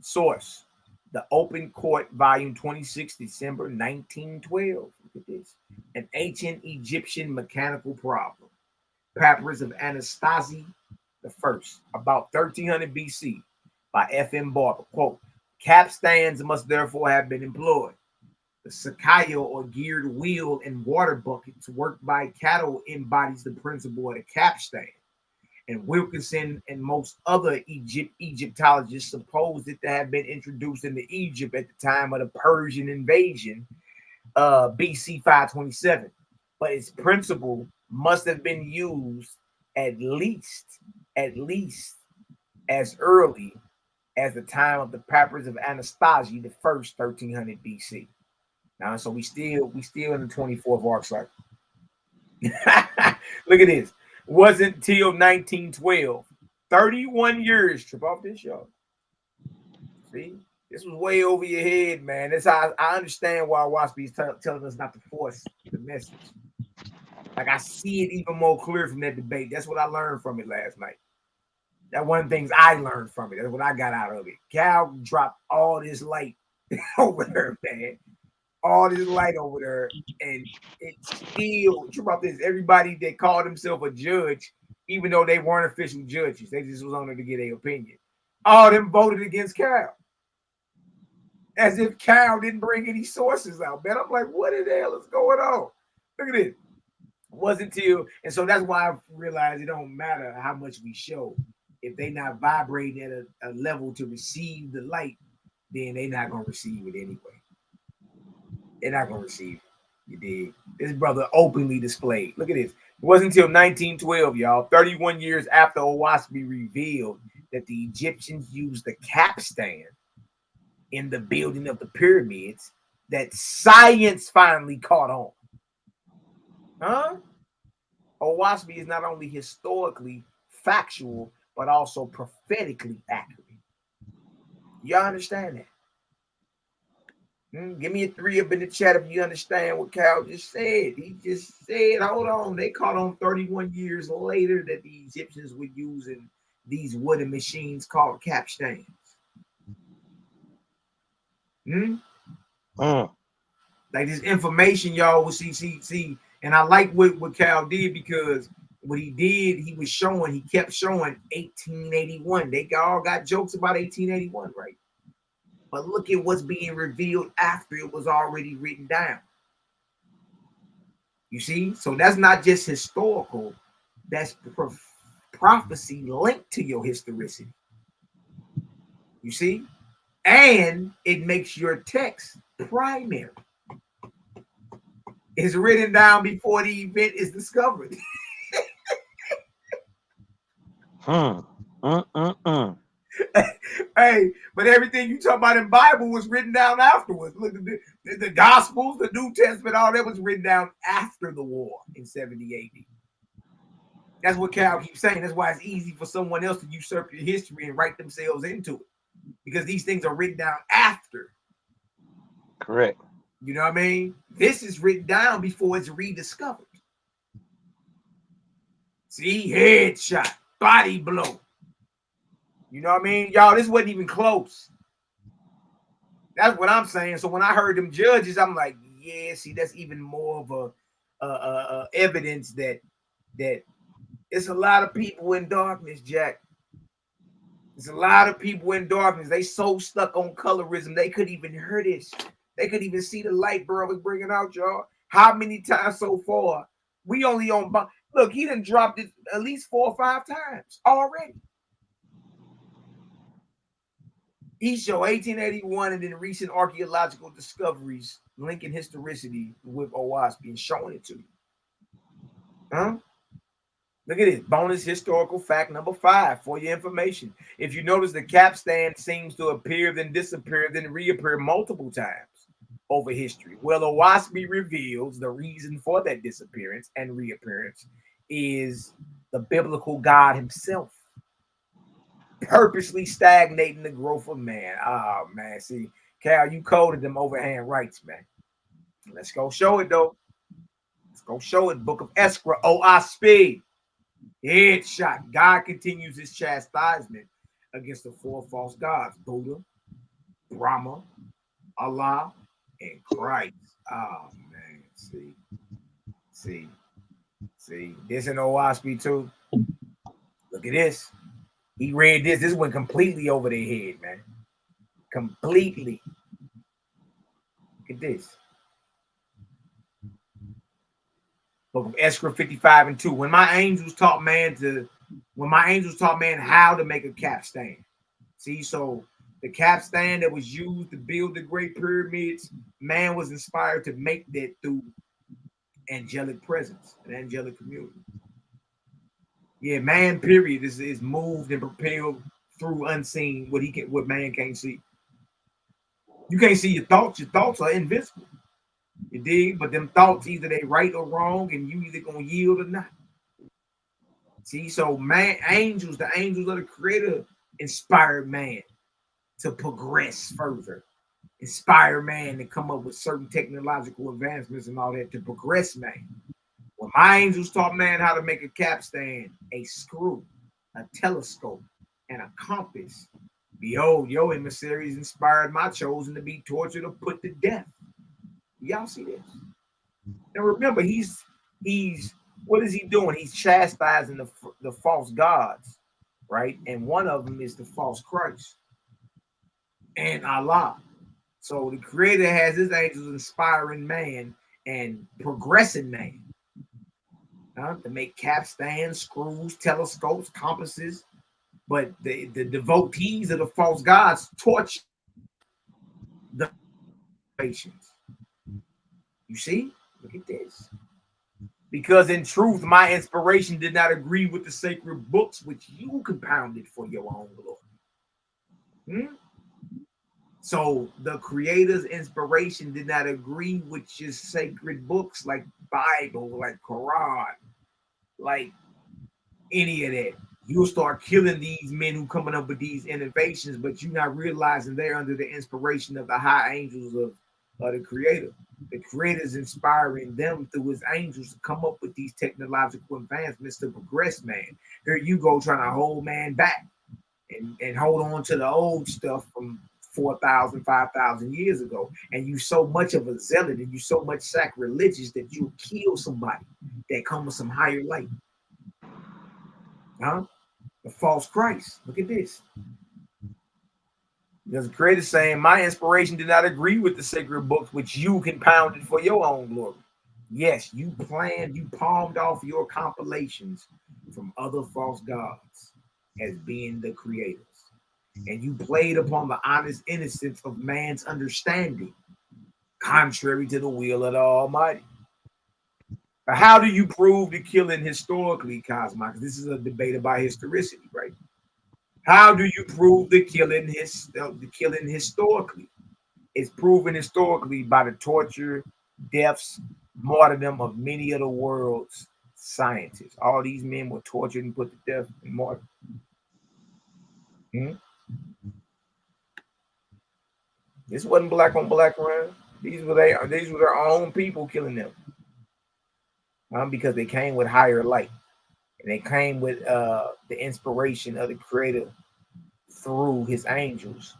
Source. The Open Court, Volume 26, December 1912. Look at this. An ancient Egyptian mechanical problem. Papyrus of Anastasia the First, about 1300 BC, by F.M. Barber. Quote, capstans must therefore have been employed. The sakaya, or geared wheel and water buckets worked by cattle, embodies the principle of the capstan. And Wilkinson and most other Egyptologists suppose it to have been introduced into Egypt at the time of the Persian invasion, BC 527. But its principle must have been used at least as early as the time of the Papyrus of Anastasia the First, 1300 BC. Now, so we still in the 24th arc cycle. Look at this. Wasn't until 1912, 31 years, trip off this show. See, this was way over your head, man. That's how I understand why Waspy is telling us not to force the message. Like, I see it even more clear from that debate. That's what I learned from it last night. That's one of the things I learned from it. That's what I got out of it. Cal dropped all this light over there, man. All this light over there, and it's still, true about this, everybody that called himself a judge even though they weren't official judges. They just was on there to get their opinion. All of them voted against Cal. As if Cal didn't bring any sources out, man. I'm like, what the hell is going on? Look at this. It wasn't till, and so that's why I realized it don't matter how much we show. If they not vibrating at a level to receive the light, then they not going to receive it anyway. They're not going to receive it. You dig? This brother openly displayed. Look at this. It wasn't until 1912, y'all, 31 years after Owaspi revealed that the Egyptians used the capstan in the building of the pyramids, that science finally caught on. Huh? Owaspi is not only historically factual, but also prophetically accurate. Y'all understand that? Give me a 3 up in the chat if you understand what Cal just said. He just said, hold on, they caught on 31 years later that the Egyptians were using these wooden machines called capstans. Like this information, y'all will see. And I like what Cal did, because what he did, he kept showing 1881. They all got jokes about 1881, right? But look at what's being revealed after it was already written down. You see? So that's not just historical, that's prophecy linked to your historicity. You see? And it makes your text primary. It's written down before the event is discovered. Hey, but everything you talk about in Bible was written down afterwards. Look at the Gospels, the New Testament, all that was written down after the war in 70 AD. That's what Cal keeps saying. That's why it's easy for someone else to usurp your history and write themselves into it, because these things are written down after. Correct. You know what I mean? This is written down before it's rediscovered. See, headshot, body blow. You know what I mean? Y'all, this wasn't even close. That's what I'm saying. So when I heard them judges, I'm like, yeah, see, that's even more of a evidence that it's a lot of people in darkness, Jack. There's a lot of people in darkness. They so stuck on colorism, they couldn't even hear this. They couldn't even see the light bro was bringing out, y'all. How many times so far? We only on, look, he done dropped it at least 4 or 5 times already. Each show 1881 and then recent archaeological discoveries linking historicity with Owaspi and showing it to you. Huh? Look at this. Bonus historical fact number 5 for your information. If you notice, the capstan seems to appear, then disappear, then reappear multiple times over history. Well, Owaspi reveals the reason for that disappearance and reappearance is the biblical God himself purposely stagnating the growth of man. Oh, man. See, Cal, you coded them overhand rights, man. Let's go show it, though. Let's go show it. Book of Escra, Owaspi. Headshot. God continues his chastisement against the 4 false gods: Buddha, Brahma, Allah, and Christ. Oh, man. See. This in Owaspi, too. Look at this. He read this. This went completely over their head, man. Completely. Look at this. Book of Escra 55 and 2. When my angels taught man how to make a capstan. See, so the capstan that was used to build the Great Pyramids, man was inspired to make that through angelic presence, an angelic community. Yeah, man, period, is moved and propelled through unseen, what man can't see. You can't see your thoughts. Your thoughts are invisible. You dig? But them thoughts, either they right or wrong, and you either gonna yield or not. See, so man, the angels of the Creator inspired man to progress further. Inspire man to come up with certain technological advancements and all that to progress man. When my angels taught man how to make a capstan, a screw, a telescope, and a compass, behold, your emissaries inspired my chosen to be tortured or put to death. Y'all see this? And remember, he's What is he doing? He's chastising the false gods, right? And one of them is the false Christ and Allah. So the Creator has his angels inspiring man and progressing man to make capstans, screws, telescopes, compasses. But the devotees of the false gods torture the patients. You see? Look at this. Because in truth, my inspiration did not agree with the sacred books which you compounded for your own glory. So the Creator's inspiration did not agree with your sacred books like Bible, like Quran, like any of that. You'll start killing these men who coming up with these innovations, but you're not realizing they're under the inspiration of the high angels of the Creator. The Creator is inspiring them through his angels to come up with these technological advancements to progress man. Here you go trying to hold man back and hold on to the old stuff from 4,000, 5,000 years ago. And you so much of a zealot and you so much sacrilegious that you kill somebody that come with some higher light. The false Christ. Look at this. Because the Creator saying, my inspiration did not agree with the sacred books which you compounded for your own glory. Yes, you palmed off your compilations from other false gods as being the creators. And you played upon the honest innocence of man's understanding, contrary to the will of the Almighty. But how do you prove the killing historically, Kosmon? Because this is a debate about historicity, right? How do you prove the killing historically? It's proven historically by the torture, deaths, martyrdom of many of the world's scientists. All these men were tortured and put to death and martyred. This wasn't black on black around. These were their own people killing them. Because they came with higher light. And they came with the inspiration of the Creator through his angels.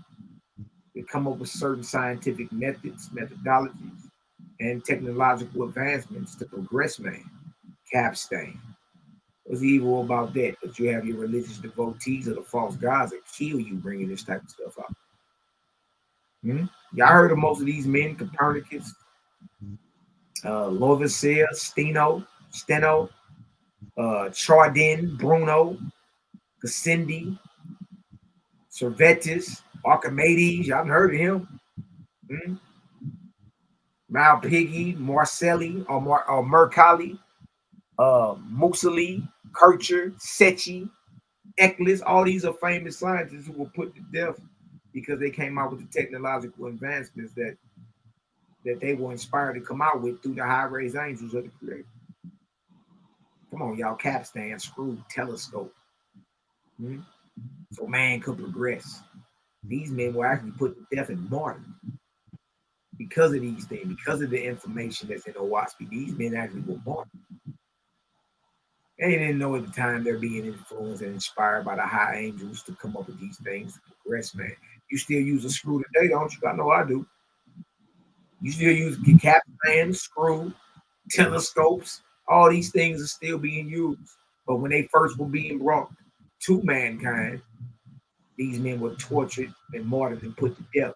They come up with certain scientific methods, methodologies, and technological advancements to progress man. Capstan. What's evil about that? But you have your religious devotees of the false gods that kill you bringing this type of stuff out. Y'all heard of most of these men, Copernicus, Lavoisier, Steno, Chardin, Bruno, Gassendi, Servetus, Archimedes. Y'all heard of him. Malpighi, Marcelli, or Mercalli, Mussolini, Kircher, Secchi, Eccles. All these are famous scientists who were put to death because they came out with the technological advancements that they were inspired to come out with through the high-raised angels of the Creator. Come on, y'all, capstan, screw, telescope. So man could progress. These men were actually put to death and martyred because of these things, because of the information that's in OWASP. These men actually were martyred. They didn't know at the time they're being influenced and inspired by the high angels to come up with these things to progress, man. You still use a screw today, don't you? I know I do. You still use capstan, screw, telescopes. All these things are still being used. But when they first were being brought to mankind, these men were tortured and martyred and put to death,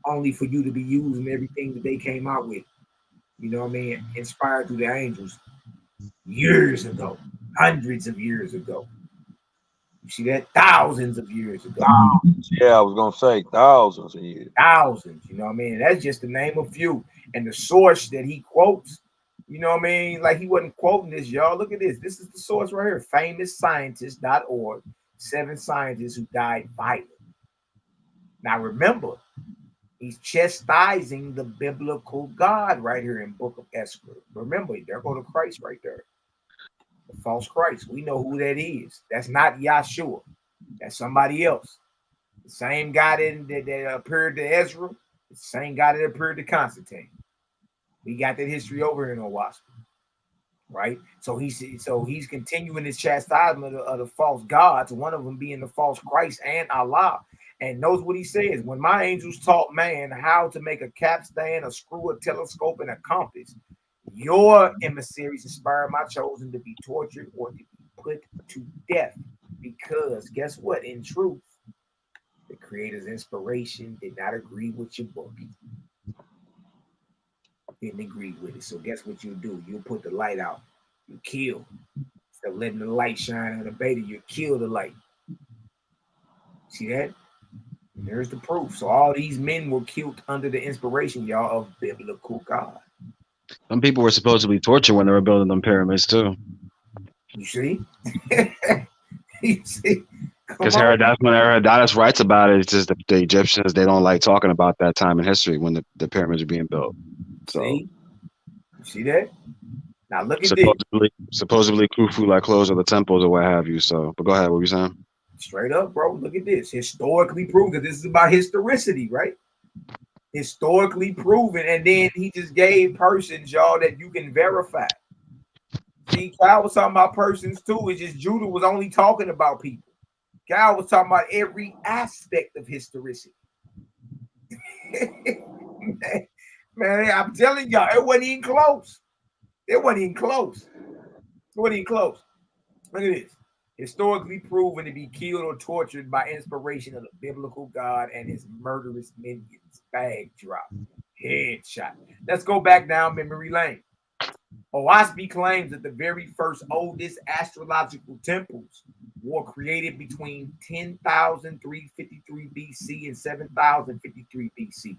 only for you to be using everything that they came out with. You know what I mean? Inspired through the angels years ago, hundreds of years ago. You see that? Thousands of years ago. Yeah, I was gonna say thousands of years. Thousands, you know what I mean? That's just the name of few. And the source that he quotes, you know what I mean? Like he wasn't quoting this, y'all. Look at this. This is the source right here. FamousScientist.org. 7 scientists who died violently. Now remember, he's chastising the biblical God right here in Book of Esther. Remember, there go to Christ right there. The false Christ. We know who that is. That's not Yahshua. That's somebody else. The same guy that appeared to Ezra, the same guy that appeared to Constantine. We got that history over in OWASP. Right? So he's continuing his chastisement of the false gods, one of them being the false Christ and Allah. And knows what he says. When my angels taught man how to make a capstan, a screw, a telescope, and a compass, Your emissaries inspire my chosen to be tortured or to be put to death. Because guess what? In truth, the creator's inspiration did not agree with your book. Didn't agree with it. So guess what you do? You put the light out. You kill. Instead of letting the light shine on the beta, you kill the light. See that? And there's the proof. So all these men were killed under the inspiration, y'all, of biblical God. Some people were supposedly tortured when they were building them pyramids too. You see? You see? Because Herodotus writes about it. It's just the Egyptians, they don't like talking about that time in history when the pyramids are being built. So, see? You see that? Now look at supposedly Khufu like closed the temples or what have you. So, but go ahead. What were you saying? Straight up, bro. Look at this. Historically proven. Because this is about historicity, right? Historically proven. And then he just gave persons, y'all, that you can verify. See, Kyle was talking about persons too. It's just Judah was only talking about people. Kyle was talking about every aspect of historicity. man, I'm telling y'all, it wasn't even close. It wasn't even close. It wasn't even close. Look at this. Historically proven to be killed or tortured by inspiration of the biblical God and his murderous minions. Bag drop. Headshot. Let's go back down memory lane. YHWH's claims that the very first oldest astrological temples were created between 10,353 BC and 7,053 BC,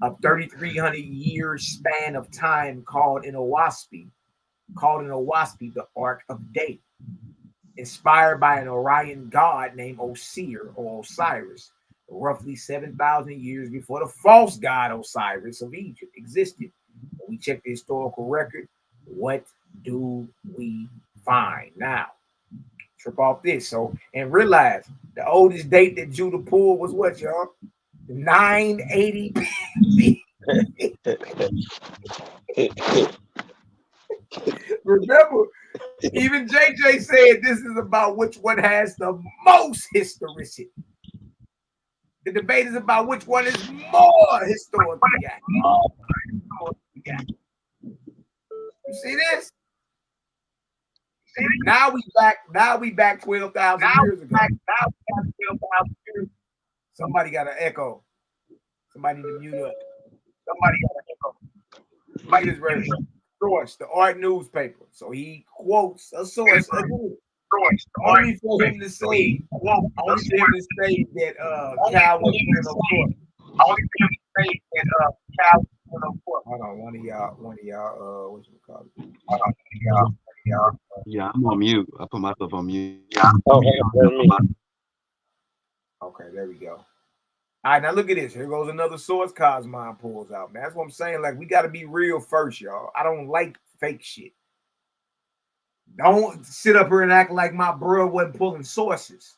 a 3,300 year span of time called in YHWH the Ark of Day, inspired by an Orion god named Osir or Osiris, roughly 7,000 years before the false god Osiris of Egypt existed. When we check the historical record, what do we find? Now, trip off this. So, and realize the oldest date that Judah pulled was what, y'all? 980 Remember, even JJ said this is about which one has the most historicity. The debate is about which one is more historically accurate. You see this? Now we back 12,000 years ago. Somebody got an echo. Somebody need to mute up. Somebody got an echo. Look at this version. Source, the art newspaper. So he quotes a source again. Only for him to say that Cal was in the court. Only for him to say that Cal was in the court. Hold on, one of y'all, what you call it? Hold on, y'all. Yeah, I'm on mute. I put myself on mute. Okay, there we go. All right, now look at this. Here goes another source Kosmon pulls out, man. That's what I'm saying. Like, we got to be real first, y'all. I don't like fake shit. Don't sit up here and act like my bro wasn't pulling sources.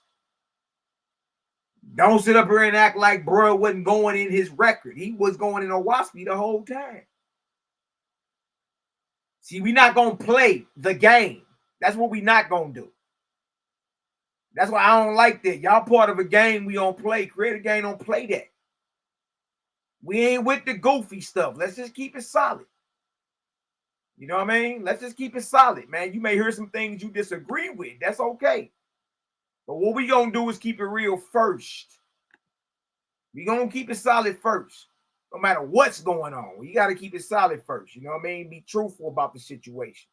Don't sit up here and act like bro wasn't going in his record. He was going in YHWH the whole time. See, we're not going to play the game. That's what we're not going to do. That's why I don't like that. Y'all part of a game we don't play. Create a game, don't play that. We ain't with the goofy stuff. Let's just keep it solid. You know what I mean? Let's just keep it solid, man. You may hear some things you disagree with. That's okay. But what we going to do is keep it real first. We going to keep it solid first. No matter what's going on. You got to keep it solid first. You know what I mean? Be truthful about the situation.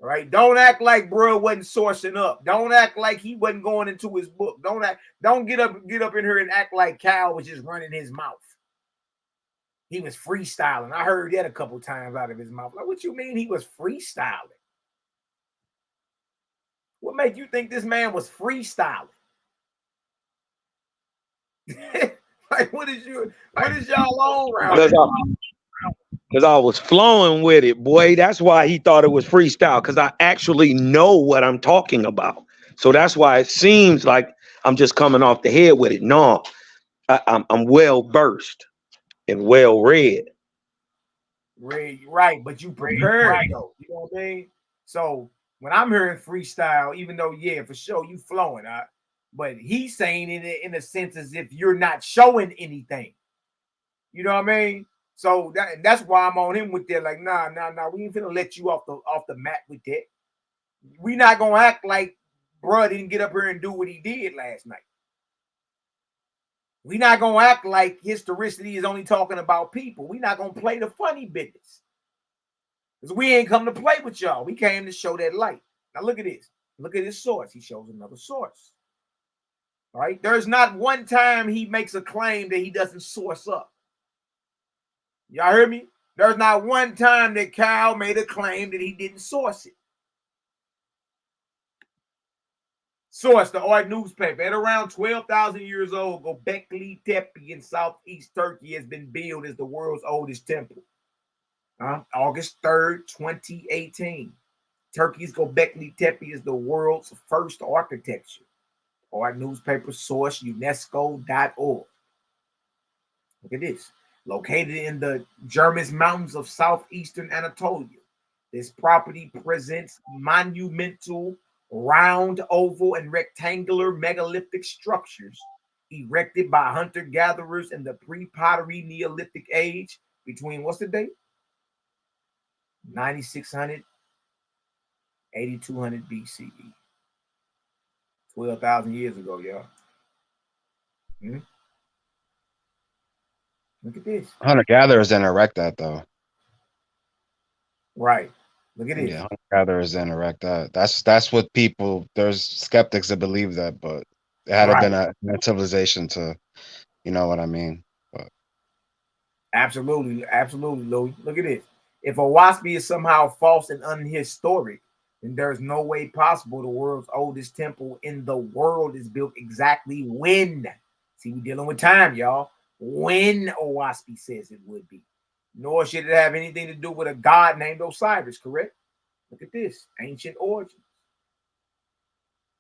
All right. Don't act like bro wasn't sourcing up. Don't act like he wasn't going into his book. Don't get up in here and act like Cal was just running his mouth. He was freestyling. I heard that a couple times out of his mouth. Like, what you mean he was freestyling? What made you think this man was freestyling? Like, what is y'all on around? Because I was flowing with it, boy. That's why he thought it was freestyle, because I actually know what I'm talking about. So that's why it seems like I'm just coming off the head with it. No, I'm well versed and well read. Right, but you prepared though. You know what I mean? So when I'm hearing freestyle, even though, yeah, for sure, you flowing, but he's saying it in a sense as if you're not showing anything. You know what I mean? So that's why I'm on him with that. Like, nah, we ain't finna let you off the mat with that. We not gonna act like bruh didn't get up here and do what he did last night. We not gonna act like historicity is only talking about people. We not gonna play the funny business. Because we ain't come to play with y'all. We came to show that light. Now look at this. Look at his source. He shows another source. All right. There's not one time he makes a claim that he doesn't source up. Y'all hear me? There's not one time that Cal made a claim that he didn't source it. Source, the art newspaper. At around 12,000 years old, Göbekli Tepe in southeast Turkey has been billed as the world's oldest temple. August 3rd, 2018. Turkey's Göbekli Tepe is the world's first architecture. Art newspaper source, UNESCO.org. Look at this. Located in the German mountains of southeastern Anatolia, this property presents monumental, round, oval, and rectangular megalithic structures erected by hunter-gatherers in the pre-pottery Neolithic age between, what's the date? 9600, 8200 BCE. 12,000 years ago, y'all. Look at this. Hunter-gatherers didn't erect that, though. Right. Look at this. Yeah, hunter-gatherers didn't erect that. That's what people, there's skeptics that believe that, but it had to been a civilization to, you know what I mean? But. Absolutely, Louis. Look at this. If Oahspe is somehow false and unhistoric, then there's no way possible the world's oldest temple in the world is built exactly when. See, we're dealing with time, y'all. When Oahspe says it would be. Nor should it have anything to do with a god named Osiris, correct? Look at this. Ancient origins.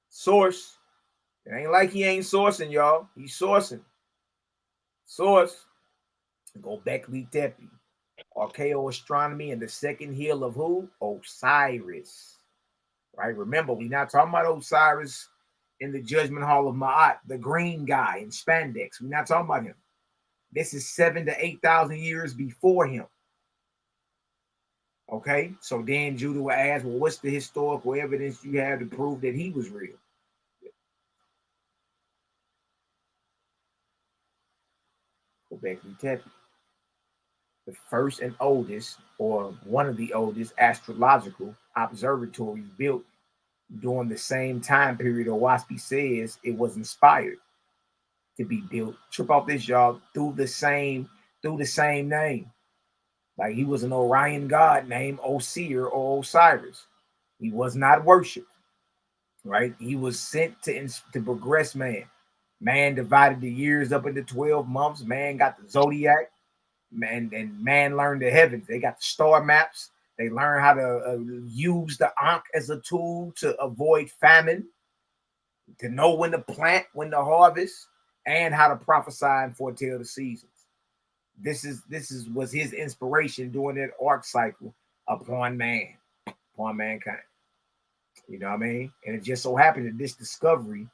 Source. It ain't like he ain't sourcing, y'all. He's sourcing. Source. Göbekli Tepe. Archaeoastronomy and the second hill of who? Osiris. Right? Remember, we're not talking about Osiris in the Judgment Hall of Ma'at, the green guy in spandex. We're not talking about him. This is 7,000 to 8,000 years before him. Okay? So then Judah will ask, well, what's the historical evidence you have to prove that he was real? Göbekli Tepe. The first and oldest, or one of the oldest, astrological observatories built during the same time period Oahspe says it was inspired to be built. Trip off this, y'all, through the same name. Like he was an Orion god named Osir or Osiris. He was not worshipped, right? He was sent to progress man. Man divided the years up into 12 months. Man got the zodiac. Man learned the heavens. They got the star maps. They learned how to use the Ankh as a tool to avoid famine, to know when to plant, when to harvest, and how to prophesy and foretell the seasons. This was his inspiration during that arc cycle upon mankind. You know what I mean? And it just so happened that this discovery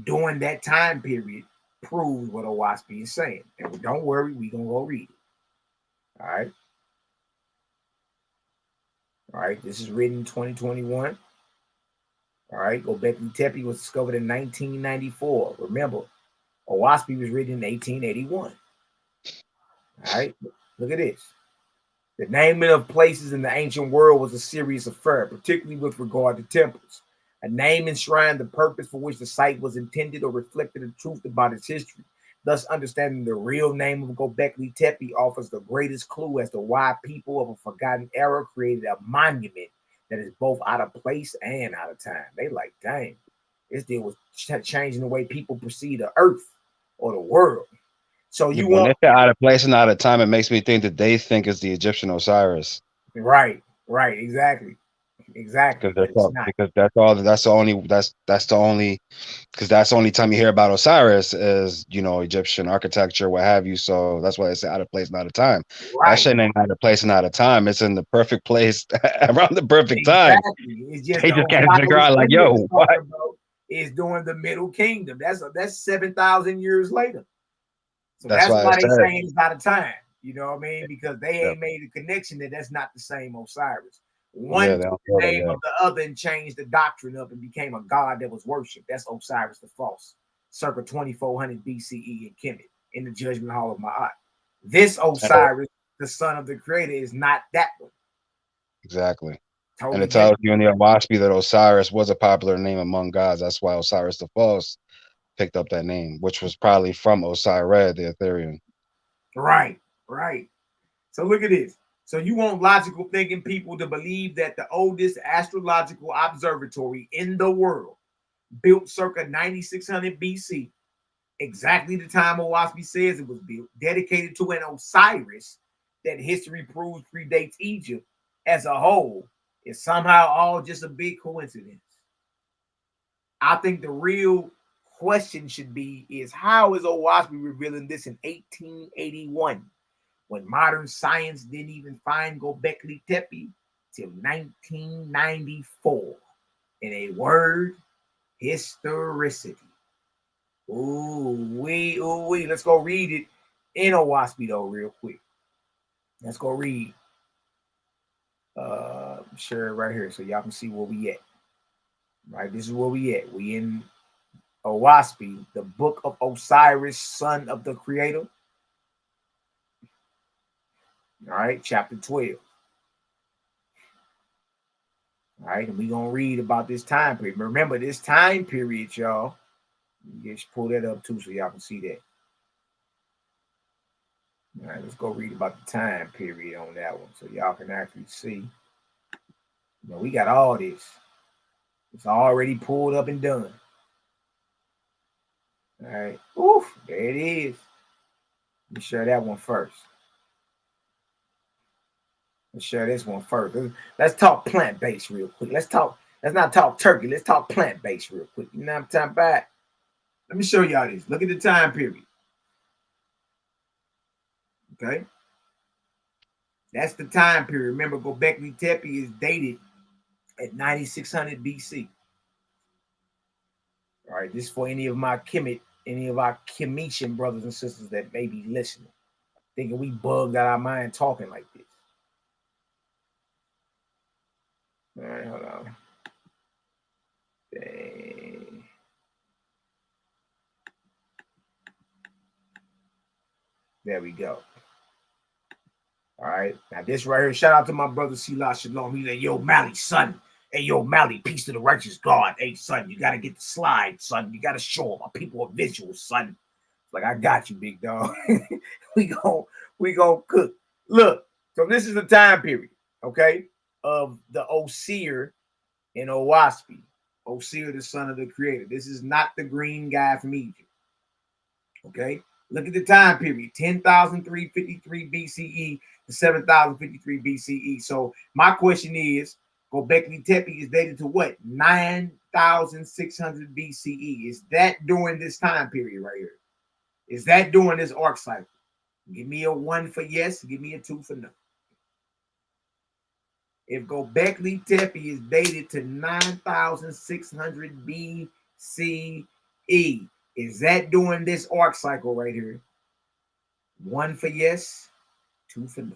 during that time period proves what Oahspe is saying. And don't worry, we're gonna go read it. All right. All right, this is written in 2021. All right, Göbekli Tepe was discovered in 1994. Remember, Oahspe was written in 1881. All right, look at this. The naming of places in the ancient world was a serious affair, particularly with regard to temples. A name enshrined the purpose for which the site was intended or reflected the truth about its history. Thus, understanding the real name of Göbekli Tepe offers the greatest clue as to why people of a forgotten era created a monument that is both out of place and out of time. They like, dang, this deal was changing the way people perceive the earth or the world. So you when want they say out of place and out of time, it makes me think that they think it's the Egyptian Osiris. Right, exactly. Because that's the only time you hear about Osiris is, you know, Egyptian architecture, what have you. So that's why they say out of place and out of time. Right. That shit ain't out of place and out of time. It's in the perfect place around the perfect time. It's just they just can't figure out, like, yo, what is during the Middle Kingdom. That's 7,000 years later. So that's why they're saying it's out of time. You know what I mean? Because they ain't made a connection that that's not the same Osiris. Yeah, One they took don't the know that name yet. of the other and changed the doctrine up and became a god that was worshipped. That's Osiris the False, circa 2400 BCE in Kemet, in the Judgment Hall of Ma'at. This Osiris, the son of the Creator, is not that one. Exactly. Totally And it tells different. you in the Awaspi that Osiris was a popular name among gods. That's why Osiris the False picked up that name, which was probably from Osiris, the Ethereum. Right, right. So look at this. So you want logical thinking people to believe that the oldest astrological observatory in the world, built circa 9600 BC, exactly the time Owaspi says it was built, dedicated to an Osiris that history proves predates Egypt as a whole, is somehow all just a big coincidence. I think the real question should be is how is Owaspi revealing this in 1881 when modern science didn't even find Göbekli Tepe till 1994? In a word, historicity. Ooh wee. Let's go read it in Owaspi though, real quick. Let's go read. Share it right here so y'all can see where we at. Right, this is where we at. We in Owaspi, the book of Osiris, son of the Creator. All right, chapter 12. All right, and we're gonna read about this time period. Remember this time period, y'all. Just pull that up too so y'all can see that. All right, let's go read about the time period on that one so y'all can actually see. You know, we got all this. It's already pulled up and done. All right. Oof, there it is. Let me share that one first. Let's share this one first. Let's talk plant-based real quick. Let's not talk turkey. Let's talk plant-based real quick. You know what I'm talking about? Let me show y'all this. Look at the time period. Okay. That's the time period. Remember, Göbekli Tepe is dated at 9600 BC. All right, this is for any of our Kemetian brothers and sisters that may be listening, thinking we bugged out our mind talking like this. All right, hold on. Dang. There we go. All right, now this right here, shout out to my brother Silah Shalom. He's like, yo, Mally, son. Hey, yo, Mally, peace to the righteous God. Hey, son, you got to get the slide, son. You got to show them. My people are visual, son. Like, I got you, big dog. we gonna cook. Look, so this is the time period, okay, of the Osir in Owaspi. Osir, the son of the Creator. This is not the green guy from Egypt. Okay, look at the time period: 10,353 BCE to 7,053 BCE. So my question is, Göbekli Tepe is dated to what? 9,600 BCE. Is that during this time period right here? Is that during this arc cycle? Give me a 1 for yes. Give me a 2 for no. If Göbekli Tepe is dated to 9,600 BCE, is that during this arc cycle right here? 1 for yes, 2 for no.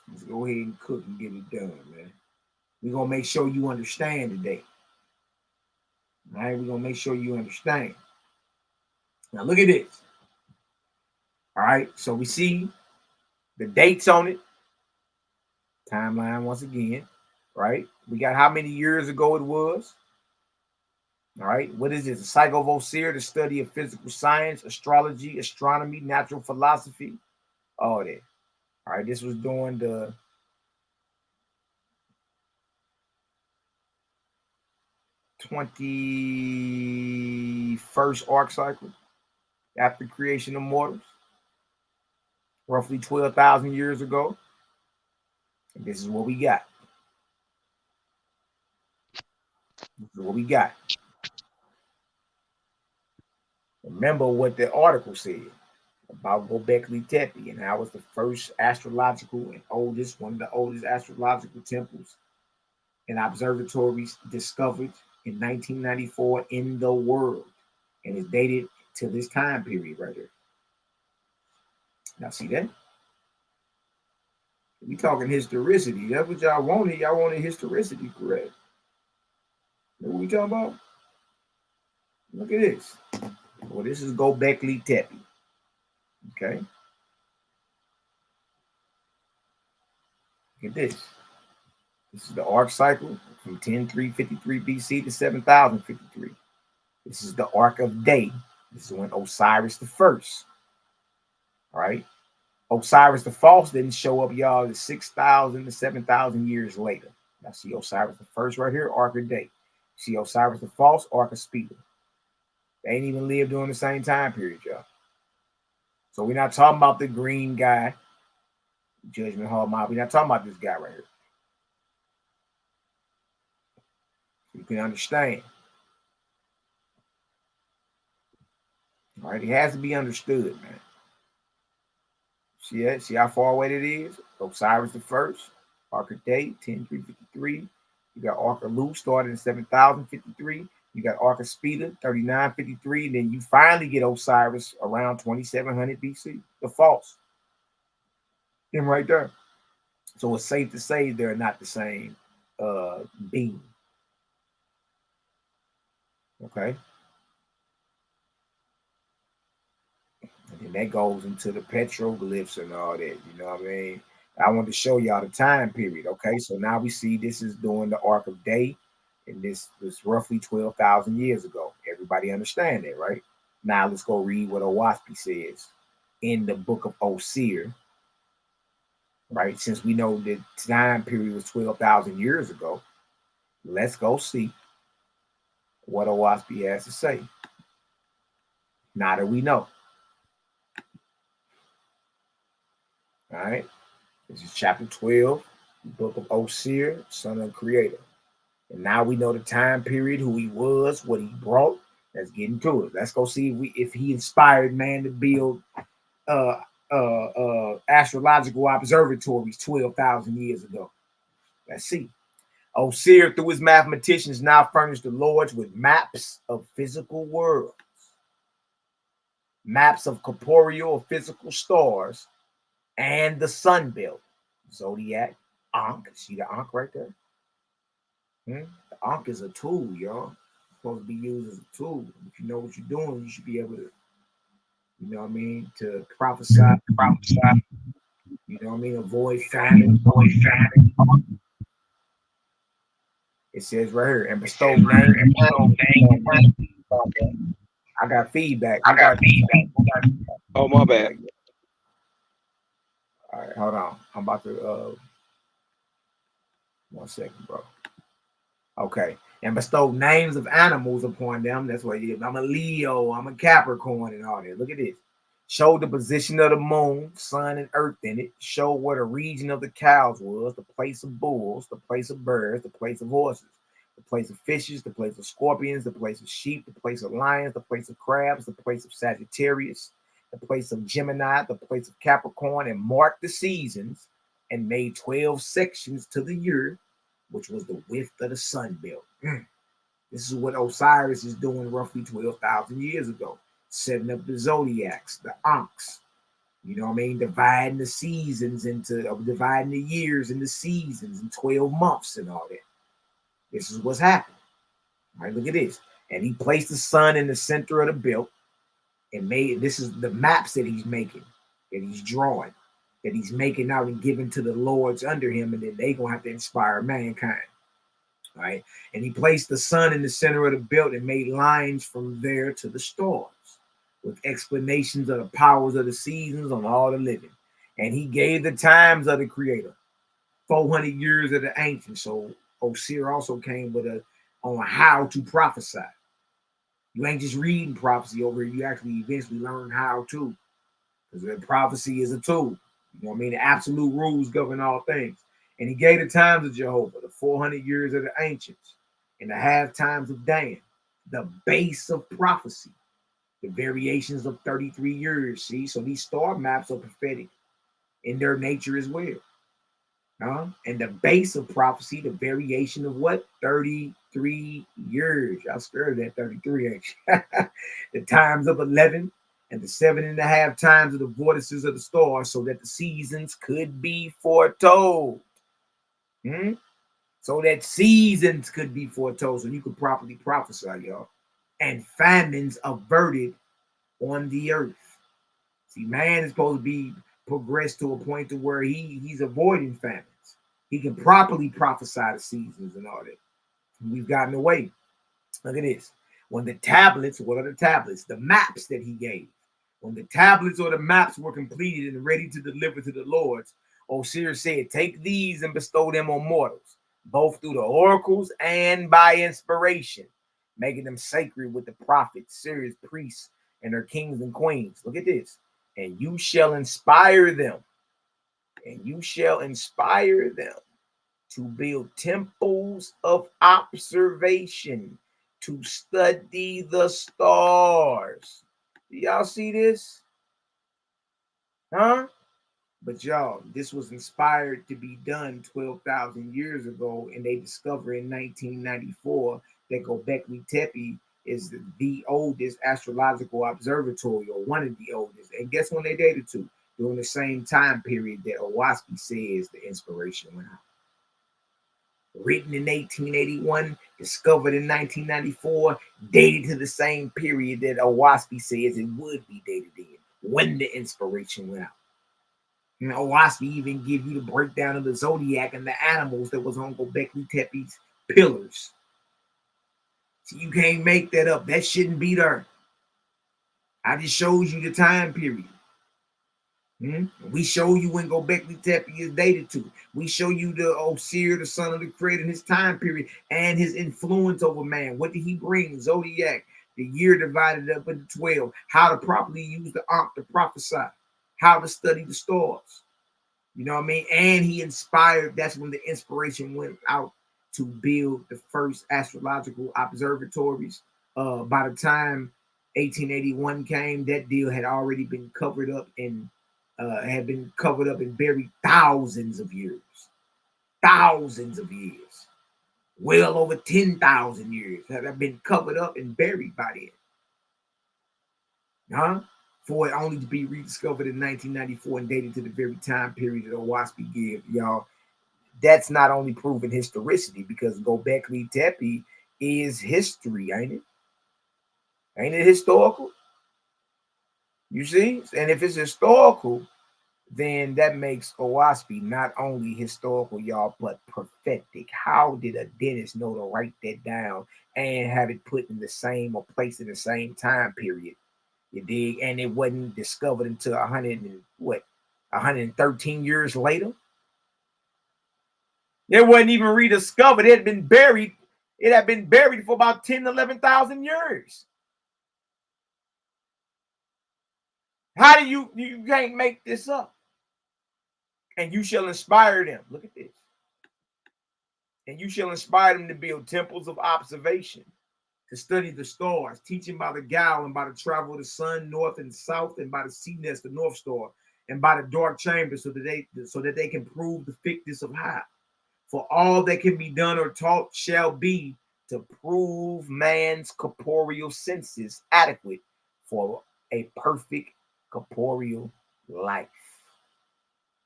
Let's go ahead and cook and get it done, man. We're going to make sure you understand today. All right, we're going to make sure you understand. Now, look at this. All right, so we see the dates on it. Timeline once again, right? We got how many years ago it was. All right, what is this? The Cycle of Osir, the study of physical science, astrology, astronomy, natural philosophy, all that. All right, this was during the #21st arc cycle after creation of mortals, roughly 12,000 years ago. And this is what we got. This is what we got. Remember what the article said about Göbekli Tepe and how it's the first astrological and oldest, one of the oldest astrological temples and observatories discovered in 1994 in the world, and is dated to this time period right here. Now see that? We talking historicity. That's what y'all wanted. Y'all wanted historicity, correct? What we talking about? Look at this. Well, this is Gobekli Tepe. Okay. Look at this. This is the arc cycle from 10,353 BC to 7,053. This is the arc of day. This is when Osiris the First. All right. Osiris the False didn't show up, y'all, to 6,000 to 7,000 years later. Now see Osiris the First right here, arc of day. See Osiris the False, arc of Speeder. They ain't even lived during the same time period, y'all. So we're not talking about the green guy, Judgment Hall mob. We're not talking about this guy right here. You can understand. All right, it has to be understood, man. See that? See how far away it is? Osiris the First, arc of day, 10,353. You got arc of Lu started in 7,053. You got arc of Speeder, 3,953. Then you finally get Osiris around 2,700 BC, the False. Him right there. So it's safe to say they're not the same being. Okay. And then that goes into the petroglyphs and all that. You know what I mean? I want to show y'all the time period. Okay. So now we see this is during the arc of day. And this was roughly 12,000 years ago. Everybody understand that, right? Now let's go read what Owaspi says in the book of Osir. Right? Since we know the time period was 12,000 years ago, let's go see what Owaspi has to say. Now that we know. All right. This is chapter 12, book of Osir, son of the creator. And now we know the time period, who he was, what he brought. Let's get into it. Let's go see if he inspired man to build astrological observatories 12,000 years ago. Let's see. Osir, through his mathematicians, now furnished the lords with maps of physical worlds, maps of corporeal or physical stars, and the sun belt, zodiac, Ankh. See the Ankh right there? The Ankh is a tool, y'all. It's supposed to be used as a tool. If you know what you're doing, you should be able to, you know what I mean, to prophesy. You know what I mean? Avoid famine. It says right here, and bestow name. I got feedback. Oh, my bad. All right, hold on. I'm about to 1 second, bro. Okay. And bestow names of animals upon them. That's what it is. I'm a Leo, I'm a Capricorn, and all that. Look at this. Show the position of the moon, sun, and earth in it. Show where the region of the cows was, the place of bulls, the place of birds, the place of horses, the place of fishes, the place of scorpions, the place of sheep, the place of lions, the place of crabs, the place of Sagittarius, the place of Gemini, the place of Capricorn, and marked the seasons and made 12 sections to the year, which was the width of the sun belt. This is what Osiris is doing roughly 12,000 years ago, setting up the zodiacs, the Ankhs. You know what I mean? Dividing the seasons dividing the years into seasons and 12 months and all that. This is what's happening. All right, look at this. And he placed the sun in the center of the belt and this is the maps that he's making, that he's drawing, that he's making out and giving to the lords under him, and then they're going to have to inspire mankind. All right. And he placed the sun in the center of the belt and made lines from there to the stars with explanations of the powers of the seasons on all the living. And he gave the times of the creator, 400 years of the ancient. So Osir also came with on how to prophesy. You ain't just reading prophecy over here. You actually eventually learn how to. Because prophecy is a tool. You know what I mean? The absolute rules govern all things. And he gave the times of Jehovah, the 400 years of the ancients, and the half times of Dan, the base of prophecy, the variations of 33 years. See, so these star maps are prophetic in their nature as well. And the base of prophecy, the variation of what? 33 years. Y'all scared of that 33, ain't you? The times of 11 and the 7.5 times of the vortices of the stars, so that the seasons could be foretold. So that seasons could be foretold, so you could properly prophesy, y'all. And famines averted on the earth. See, man is supposed to be progressed to a point to where he's avoiding famines. He can properly prophesy the seasons and all that. We've gotten away. Look at this. When the tablets, what are the tablets? The maps that he gave. When the tablets or the maps were completed and ready to deliver to the lords, Osiris said, take these and bestow them on mortals, both through the oracles and by inspiration, making them sacred with the prophets, serious priests, and their kings and queens. Look at this. And you shall inspire them. And you shall inspire them to build temples of observation, to study the stars. Do y'all see this? Huh? But y'all, this was inspired to be done 12,000 years ago, and they discovered in 1994 that Göbekli Tepe is the oldest astrological observatory, or one of the oldest. And guess when they dated to? During the same time period that Owaski says the inspiration went out. Written in 1881, discovered in 1994, dated to the same period that Owaski says it would be dated in, when the inspiration went out. And Owaski even give you the breakdown of the zodiac and the animals that was on Göbekli Tepe's pillars. So you can't make that up. That shouldn't be there. I just shows you the time period. We show you when Göbekli Tepe is dated to. We show you the Osir, the son of the creator, his time period and his influence over man. What did he bring? Zodiac, the year divided up into 12. How to properly use the Ankh to prophesy. How to study the stars. You know what I mean? And he inspired, that's when the inspiration went out to build the first astrological observatories. By the time 1881 came, that deal had already been covered up and buried thousands of years. Thousands of years. Well over 10,000 years have been covered up and buried by then. For it only to be rediscovered in 1994 and dated to the very time period that Owaski gave, y'all. That's not only proven historicity, because Göbekli Tepe is history, ain't it? Ain't it historical? You see? And if it's historical, then that makes Owaski not only historical, y'all, but prophetic. How did a dentist know to write that down and have it put in the same or placed in the same time period? You dig? And it wasn't discovered until 113 years later. It wasn't even rediscovered. It had been buried. It had been buried for about 10, 11,000 years. How do you can't make this up? And you shall inspire them. Look at this. And you shall inspire them to build temples of observation, to study the stars, teaching by the Gal and by the travel of the sun, north and south, and by the sea nest, the North Star, and by the dark chamber, so that they can prove the thickness of high. For all that can be done or taught shall be to prove man's corporeal senses adequate for a perfect corporeal life.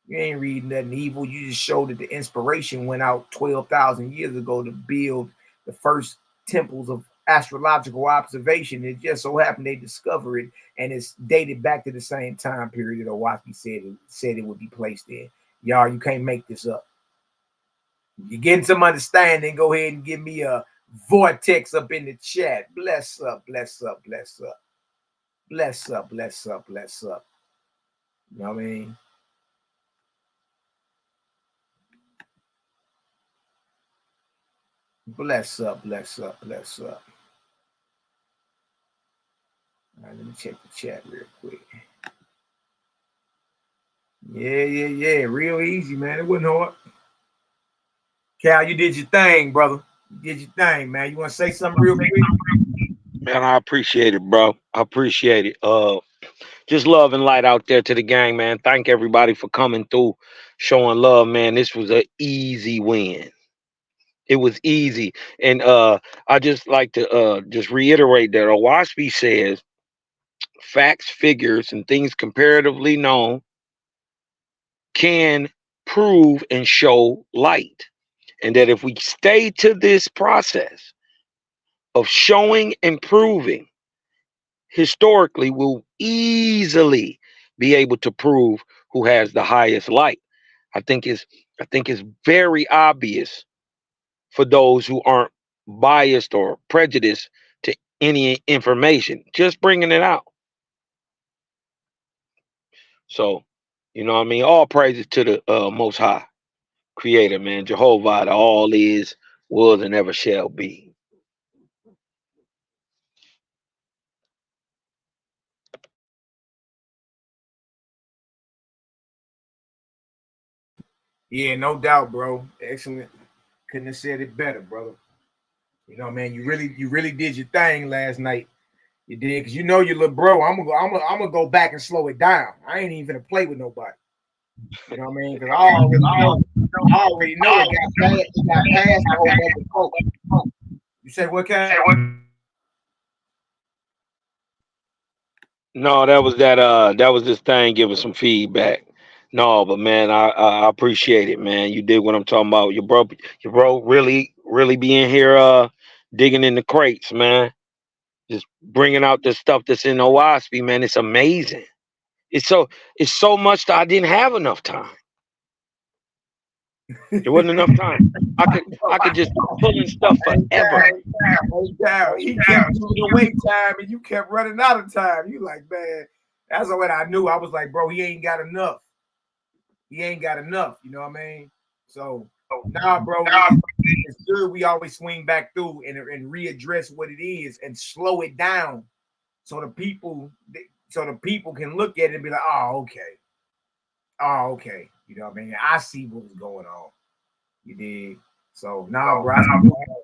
You ain't reading nothing evil. You just showed that the inspiration went out 12,000 years ago to build the first temples of astrological observation. It just so happened they discovered it, and it's dated back to the same time period that Owaski said it would be placed in. Y'all, you can't make this up. You're getting some understanding. Go ahead and give me a vortex up in the chat. Bless up, bless up, bless up. Bless up, bless up, bless up. You know what I mean? Bless up, bless up, bless up. All right, let me check the chat real quick. Yeah. Real easy, man. It wasn't hard. Cal, you did your thing, brother. You did your thing, man. You want to say something real quick? Man, I appreciate it, bro. I appreciate it. Just love and light out there to the gang, man. Thank everybody for coming through, showing love, man. This was an easy win. It was easy. And I just like to just reiterate that Owaski says facts, figures, and things comparatively known can prove and show light. And that if we stay to this process of showing and proving, historically, we'll easily be able to prove who has the highest light. I think it's very obvious for those who aren't biased or prejudiced to any information, just bringing it out. So, you know what I mean? All praises to the Most High Creator, man. Jehovah, the all is, was, and ever shall be. Yeah, no doubt, bro. Excellent. Couldn't have said it better, brother. You know, man, you really did your thing last night. You did, because you know your little bro. I'm gonna go back and slow it down. I ain't even gonna play with nobody. You know what I mean? Because I already know it got past the whole other. You say what, Cal? No, that was this thing giving some feedback. No, but man, I appreciate it, man. You did what I'm talking about. Your bro really be in here digging in the crates, man. Just bringing out the stuff that's in OWASP, man. It's amazing. It's so much that I didn't have enough time. There wasn't enough time. I could just pull in stuff forever. He kept doing the wait time, and you kept running out of time. You like, man, that's what I knew. I was like, bro, he ain't got enough. He ain't got enough. You know what I mean? So nah, bro, it's good. We always swing back through and readdress what it is and slow it down, so the people can look at it and be like, oh, okay. You know what I mean? I see what was going on. You did. So nah, bro.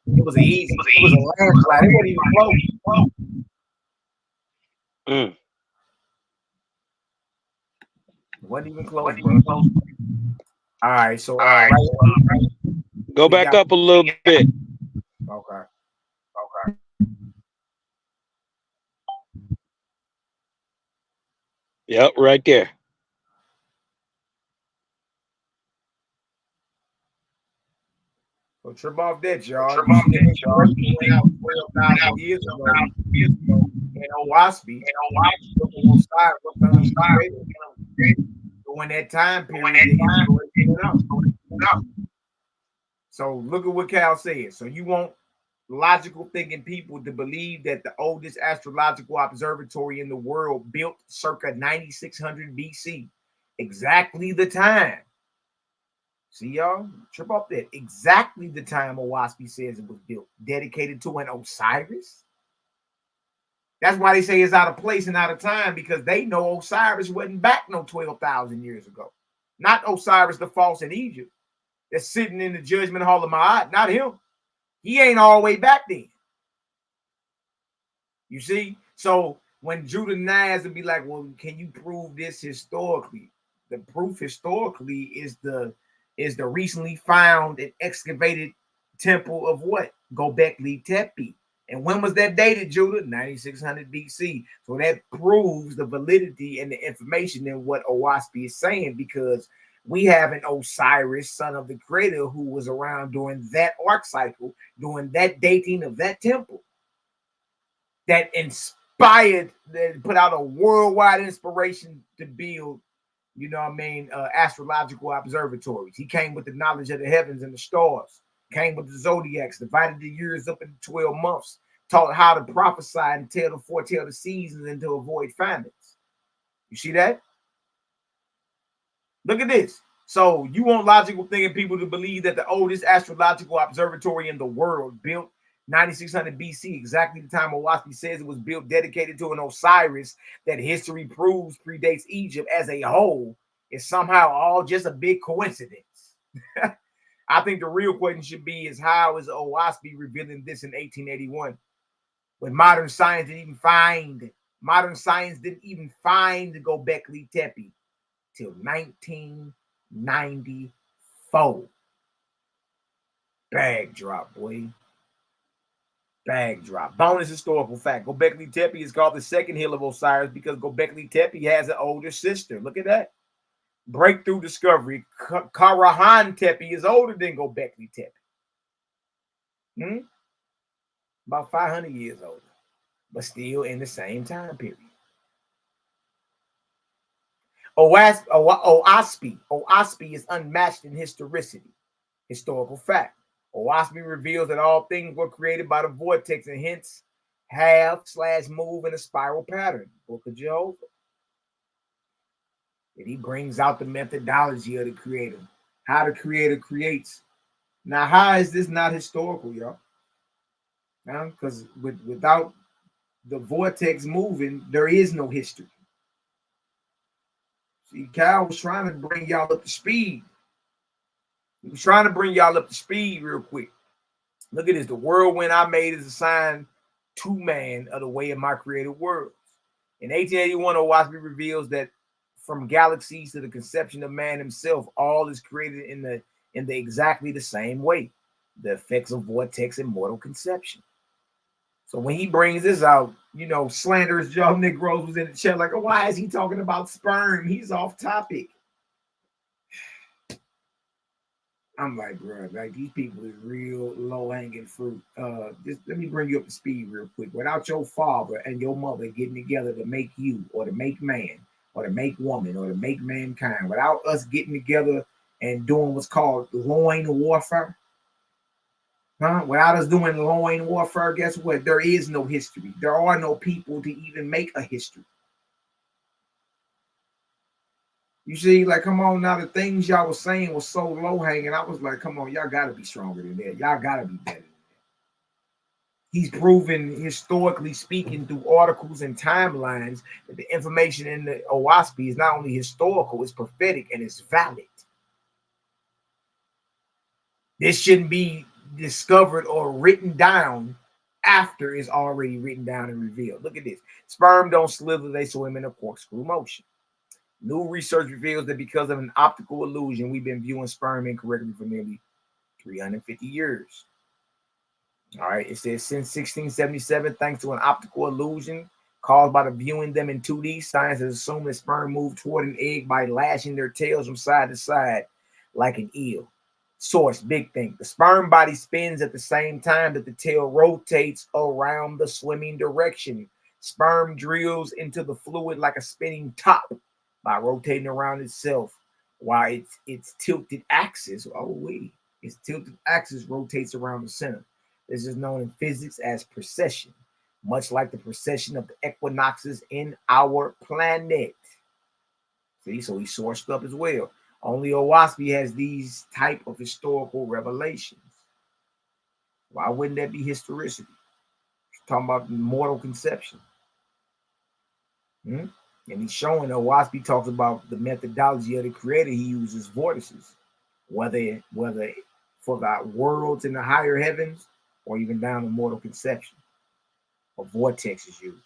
It was easy. It was a landslide. It wasn't even close. Mm. It wasn't even close, bro. All right, so right, go back up a little bit. Okay. Yep, right there. So trip off that, y'all. Went out 12,000 years ago in OWASP. During that time period, so look at what Cal said. So you want logical thinking people to believe that the oldest astrological observatory in the world built circa 9600 BC, exactly the time. See, y'all, trip off that. Exactly the time OWASP says it was built, dedicated to an Osiris. That's why they say it's out of place and out of time, because they know Osiris wasn't back no 12,000 years ago. Not Osiris the false in Egypt that's sitting in the judgment hall of Ma'at. Not him. He ain't all the way back then. You see? So when Judah Naz would be like, well, can you prove this historically? The proof historically is the recently found and excavated temple of what? Göbekli Tepe. And when was that dated, Judah? 9600 BC. So that proves the validity and the information in what OWASP is saying, because we have an Osiris, son of the creator, who was around during that arc cycle, during that dating of that temple, that inspired, that put out a worldwide inspiration to build, you know what I mean, astrological observatories. He came with the knowledge of the heavens and the stars, came with the zodiacs, divided the years up into 12 months, taught how to prophesy and foretell the seasons and to avoid famines. You see that? Look at this. So you want logical thinking people to believe that the oldest astrological observatory in the world, built 9600 BC, exactly the time OWASP says it was built, dedicated to an Osiris that history proves predates Egypt as a whole, is somehow all just a big coincidence. I think the real question should be is, how is OWASP revealing this in 1881 when modern science didn't even find the Göbekli Tepe till 1994. Bag drop, boy. Bag drop. Bonus historical fact. Göbekli Tepe is called the second hill of Osiris because Göbekli Tepe has an older sister. Look at that. Breakthrough discovery. Karahan Tepe is older than Göbekli Tepe. About 500 years older, but still in the same time period. Oahspe is unmatched in historicity. Historical fact. Oahspe reveals that all things were created by the vortex and hence have/move in a spiral pattern. Book of Jehovah. And he brings out the methodology of the creator, how the creator creates. Now, how is this not historical, y'all? Because without the vortex moving, there is no history. See, Kyle was trying to bring y'all up to speed. He was trying to bring y'all up to speed real quick. Look at this. The whirlwind I made is a sign to man of the way of my created worlds. In 1881, Oahspe reveals that from galaxies to the conception of man himself, all is created in the exactly the same way. The effects of vortex and mortal conception. So when he brings this out, you know, slanderous Joe Negroes was in the chat like, oh, why is he talking about sperm? He's off topic. I'm like, bro, like these people is real low-hanging fruit. Just let me bring you up to speed real quick. Without your father and your mother getting together to make you or to make man or to make woman or to make mankind, without us getting together and doing what's called loin warfare, without us doing loin warfare, guess what? There is no history. There are no people to even make a history. You see, like, come on now, the things y'all was saying was so low-hanging. I was like, come on, y'all got to be stronger than that. Y'all got to be better than that. He's proven, historically speaking, through articles and timelines, that the information in the Oahspe is not only historical, it's prophetic, and it's valid. This shouldn't be discovered or written down after it's already written down and revealed. Look at this. Sperm don't slither, they swim in a corkscrew motion. New research reveals that because of an optical illusion, we've been viewing sperm incorrectly for nearly 350 years. All right, it says since 1677, thanks to an optical illusion caused by the viewing them in 2D, science has assumed that sperm move toward an egg by lashing their tails from side to side like an eel. Source, big thing. The sperm body spins at the same time that the tail rotates around the swimming direction. Sperm drills into the fluid like a spinning top by rotating around itself, while its tilted axis, its tilted axis rotates around the center. This is known in physics as precession, much like the precession of the equinoxes in our planet. See, so he sourced up as well. Only Oahspe has these type of historical revelations. Why wouldn't that be historicity? Talking about mortal conception. And he's showing Oahspe talks about the methodology of the creator. He uses vortices, whether for the worlds in the higher heavens or even down to mortal conception. A vortex is used.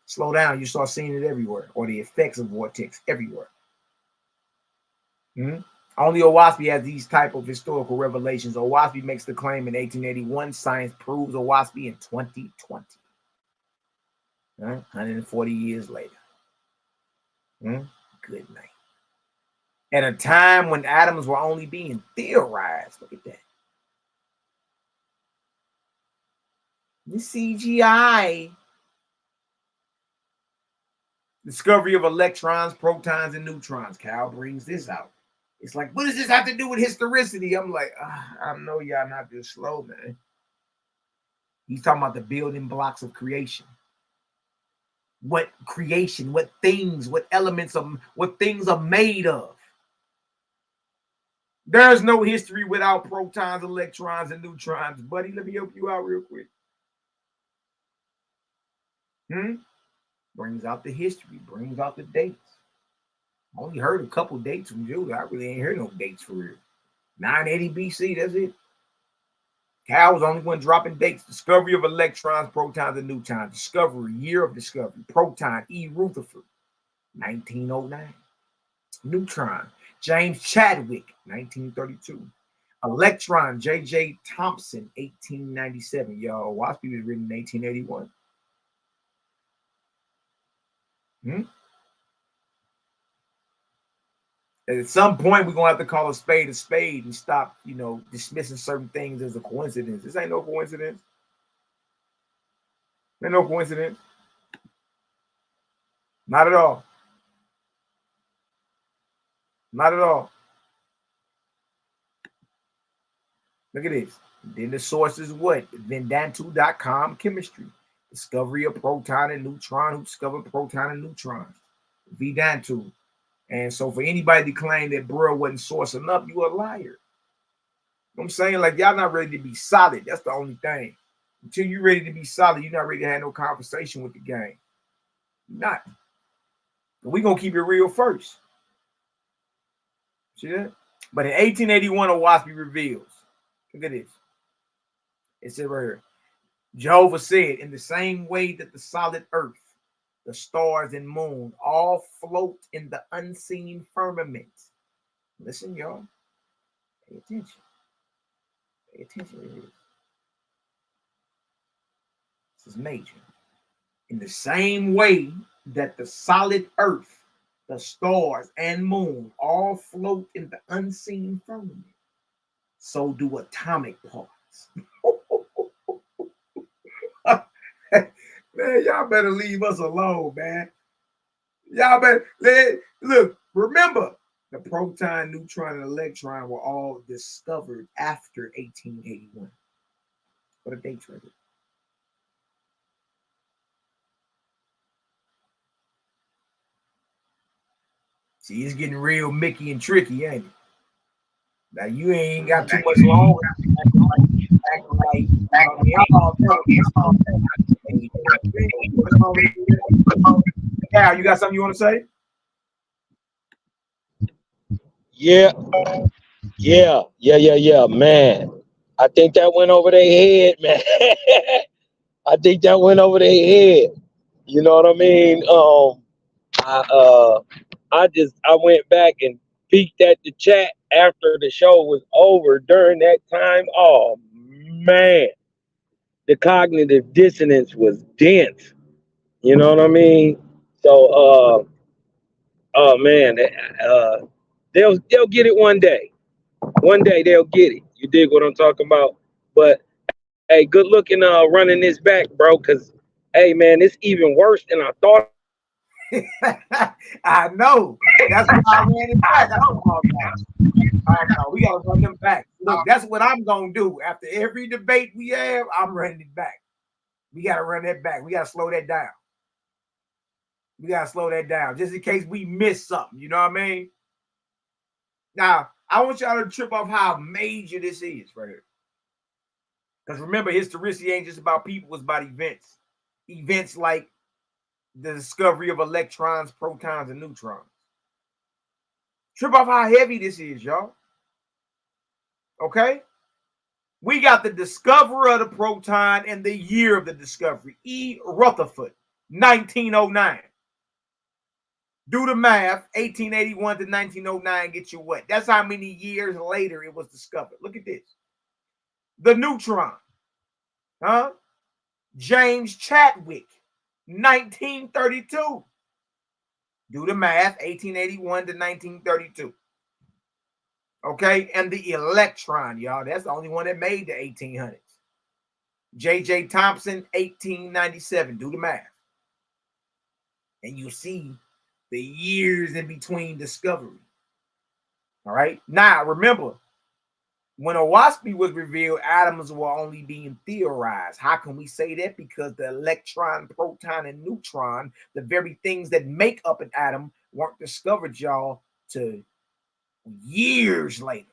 Slow down, you start seeing it everywhere, or the effects of vortex everywhere. Only Oahspe has these type of historical revelations. Oahspe makes the claim in 1881. Science proves Oahspe in 2020. 140 years later. Good night. At a time when atoms were only being theorized. Look at that. The CGI. Discovery of electrons, protons, and neutrons. Cal brings this out. It's like, what does this have to do with historicity? I'm like, I know y'all not this slow, man. He's talking about the building blocks of creation. What creation, what things, what elements of what things are made of. There's no history without protons, electrons, and neutrons. Buddy, let me help you out real quick. Brings out the history, brings out the dates. I only heard a couple dates from Judah. I really ain't heard no dates for real. 980 BC, that's it. Cal was the only one dropping dates. Discovery of electrons, protons, and neutrons. Discovery, year of discovery. Proton, E. Rutherford, 1909. Neutron, James Chadwick, 1932. Electron, J.J. Thompson, 1897. Y'all, WASPy was written in 1881. At some point, we're going to have to call a spade and stop, dismissing certain things as a coincidence. This ain't no coincidence. Ain't no coincidence. Not at all. Not at all. Look at this. Then the source is what? Vendantu.com chemistry. Discovery of proton and neutron. Who discovered proton and neutrons? Vedantu. And so for anybody to claim that bro wasn't sourcing up, you a liar. You know what I'm saying? Like, y'all not ready to be solid. That's the only thing. Until you're ready to be solid, you're not ready to have no conversation with the game. You're not. We're going to keep it real first. See that? But in 1881, WASPy reveals. Look at this. It said right here. Jehovah said, in the same way that the solid earth, the stars and moon all float in the unseen firmament. Listen, y'all. Pay attention. Pay attention to this. This is major. In the same way that the solid earth, the stars and moon all float in the unseen firmament, so do atomic parts. Man, y'all better leave us alone, man. Y'all better look. Remember, the proton, neutron, and electron were all discovered after 1881. What a date right here. See, it's getting real Mickey and tricky, ain't it? Now you ain't got too much longer. Yeah, you got something you want to say? Yeah, man. I think that went over their head, man. I think that went over their head. You know what I mean? I went back and peeked at the chat after the show was over. During that time, oh man, the cognitive dissonance was dense. You know what I mean? So, oh man, they'll get it one day. One day they'll get it. You dig what I'm talking about? But hey, good looking running this back, bro. Cause hey man, it's even worse than I thought. I know. That's why I ran it back. We gotta run them back. Look, that's what I'm gonna do. After every debate we have, I'm running it back. We gotta run that back. We gotta slow that down. We gotta slow that down just in case we miss something. You know what I mean? Now, I want y'all to trip off how major this is right here. Because remember, historicity ain't just about people, it's about events. Events like the discovery of electrons, protons, and neutrons. Trip off how heavy this is, y'all. Okay? We got the discoverer of the proton and the year of the discovery. E. Rutherford, 1909. Do the math, 1881 to 1909 get you what? That's how many years later it was discovered. Look at this. The neutron. Huh? James Chadwick, 1932. Do the math, 1881 to 1932. Okay, and the electron, y'all, that's the only one that made the 1800s. J.J. Thompson, 1897. Do the math. And you see the years in between discovery. All right. Now, remember, when WASPy was revealed, atoms were only being theorized. How can we say that? Because the electron, proton, and neutron, the very things that make up an atom, weren't discovered, y'all, to years later.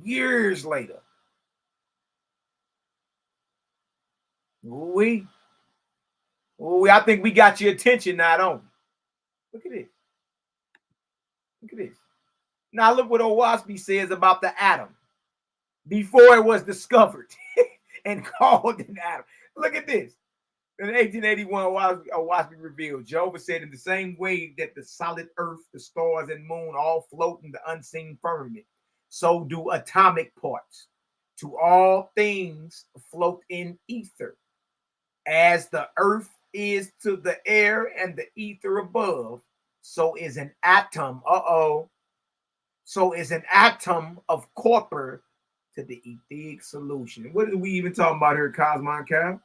Years later. I think we got your attention now, don't we? Look at this. Look at this. Now look what WASPy says about the atom before it was discovered and called an atom. Look at this. In 1881, Oahspe revealed, Jehovah said, in the same way that the solid earth, the stars, and moon all float in the unseen firmament, so do atomic parts. To all things float in ether. As the earth is to the air and the ether above, so is an atom. So is an atom of copper to the etheric solution. What are we even talking about here, Kosmon Cal?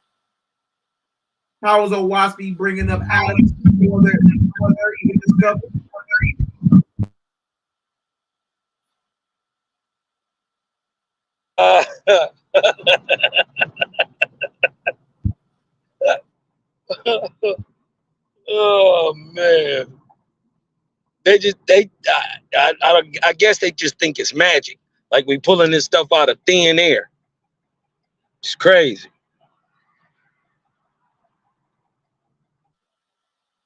How was Oahspe bringing up atoms before they're even discovered? Oh man, I guess they just think it's magic, like we pulling this stuff out of thin air. It's crazy.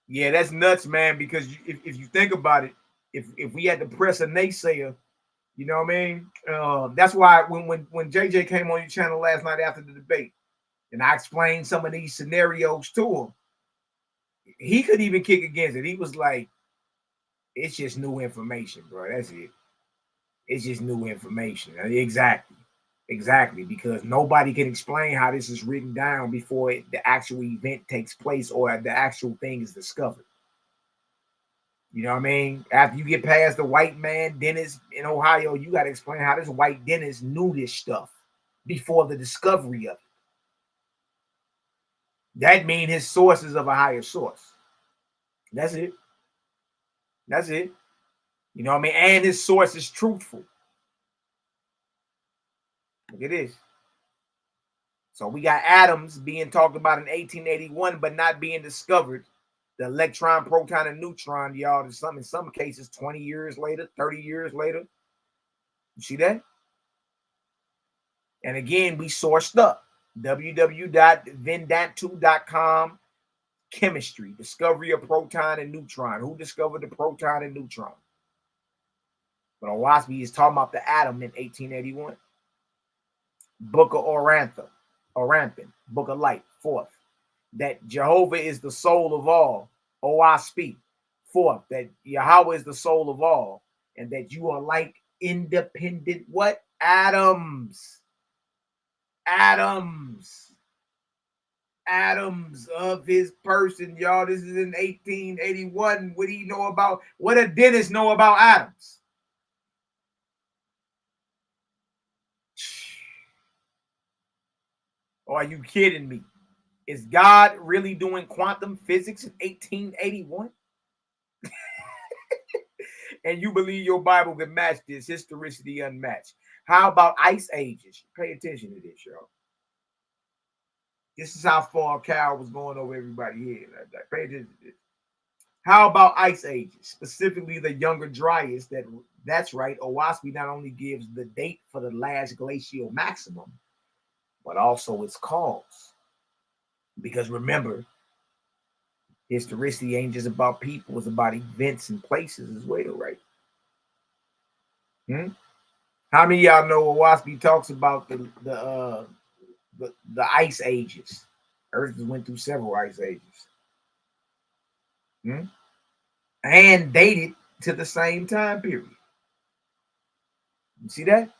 Yeah, that's nuts, man. Because if you think about it, if we had to press a naysayer, you know what I mean? That's why when JJ came on your channel last night after the debate, and I explained some of these scenarios to him, he could even kick against it. He was like, "It's just new information, bro. That's it. It's just new information." Exactly, because nobody can explain how this is written down before the actual event takes place or the actual thing is discovered. You know what I mean? After you get past the white man dentist in Ohio, you got to explain how this white dentist knew this stuff before the discovery of it. That means his source is of a higher source. That's it. That's it. You know what I mean? And his source is truthful. Look at this. So we got atoms being talked about in 1881, but not being discovered. The electron, proton, and neutron, y'all, in some cases 20 years later, 30 years later. You see that? And again, we sourced up www.vendantu.com. Chemistry, discovery of proton and neutron. Who discovered the proton and neutron? But Oahspe is talking about the atom in 1881. Book of Orampin, Book of Light, 4th. That Jehovah is the soul of all, Oahspe. 4th, that Yahweh is the soul of all, and that you are like independent what? Atoms of his person, y'all. This is in 1881. What do you know about? What a dentist know about atoms? Or are you kidding me? Is God really doing quantum physics in 1881? And you believe your Bible can match this? Historicity unmatched. How about ice ages? Pay attention to this, y'all. This is how far Cal was going over everybody here. Pay attention to this. How about ice ages? Specifically the Younger Dryas. That's right. Oahspe not only gives the date for the last glacial maximum, but also its cause. Because remember, historicity ain't just about people, it's about events and places as well, right? How many of y'all know Oahspe talks about the ice ages? Earth went through several ice ages. And dated to the same time period. You see that?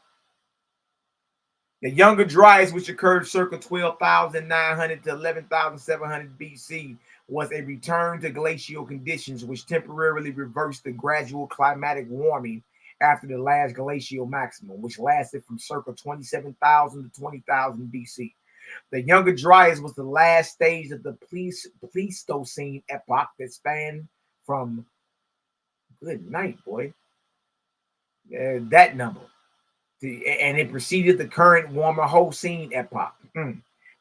The Younger Dryas, which occurred circa 12,900 to 11,700 BC, was a return to glacial conditions which temporarily reversed the gradual climatic warming after the last glacial maximum, which lasted from circa 27,000 to 20,000 BC. The Younger Dryas was the last stage of the Pleistocene epoch that spanned from, good night, boy, that number. And it preceded the current warmer Holocene epoch.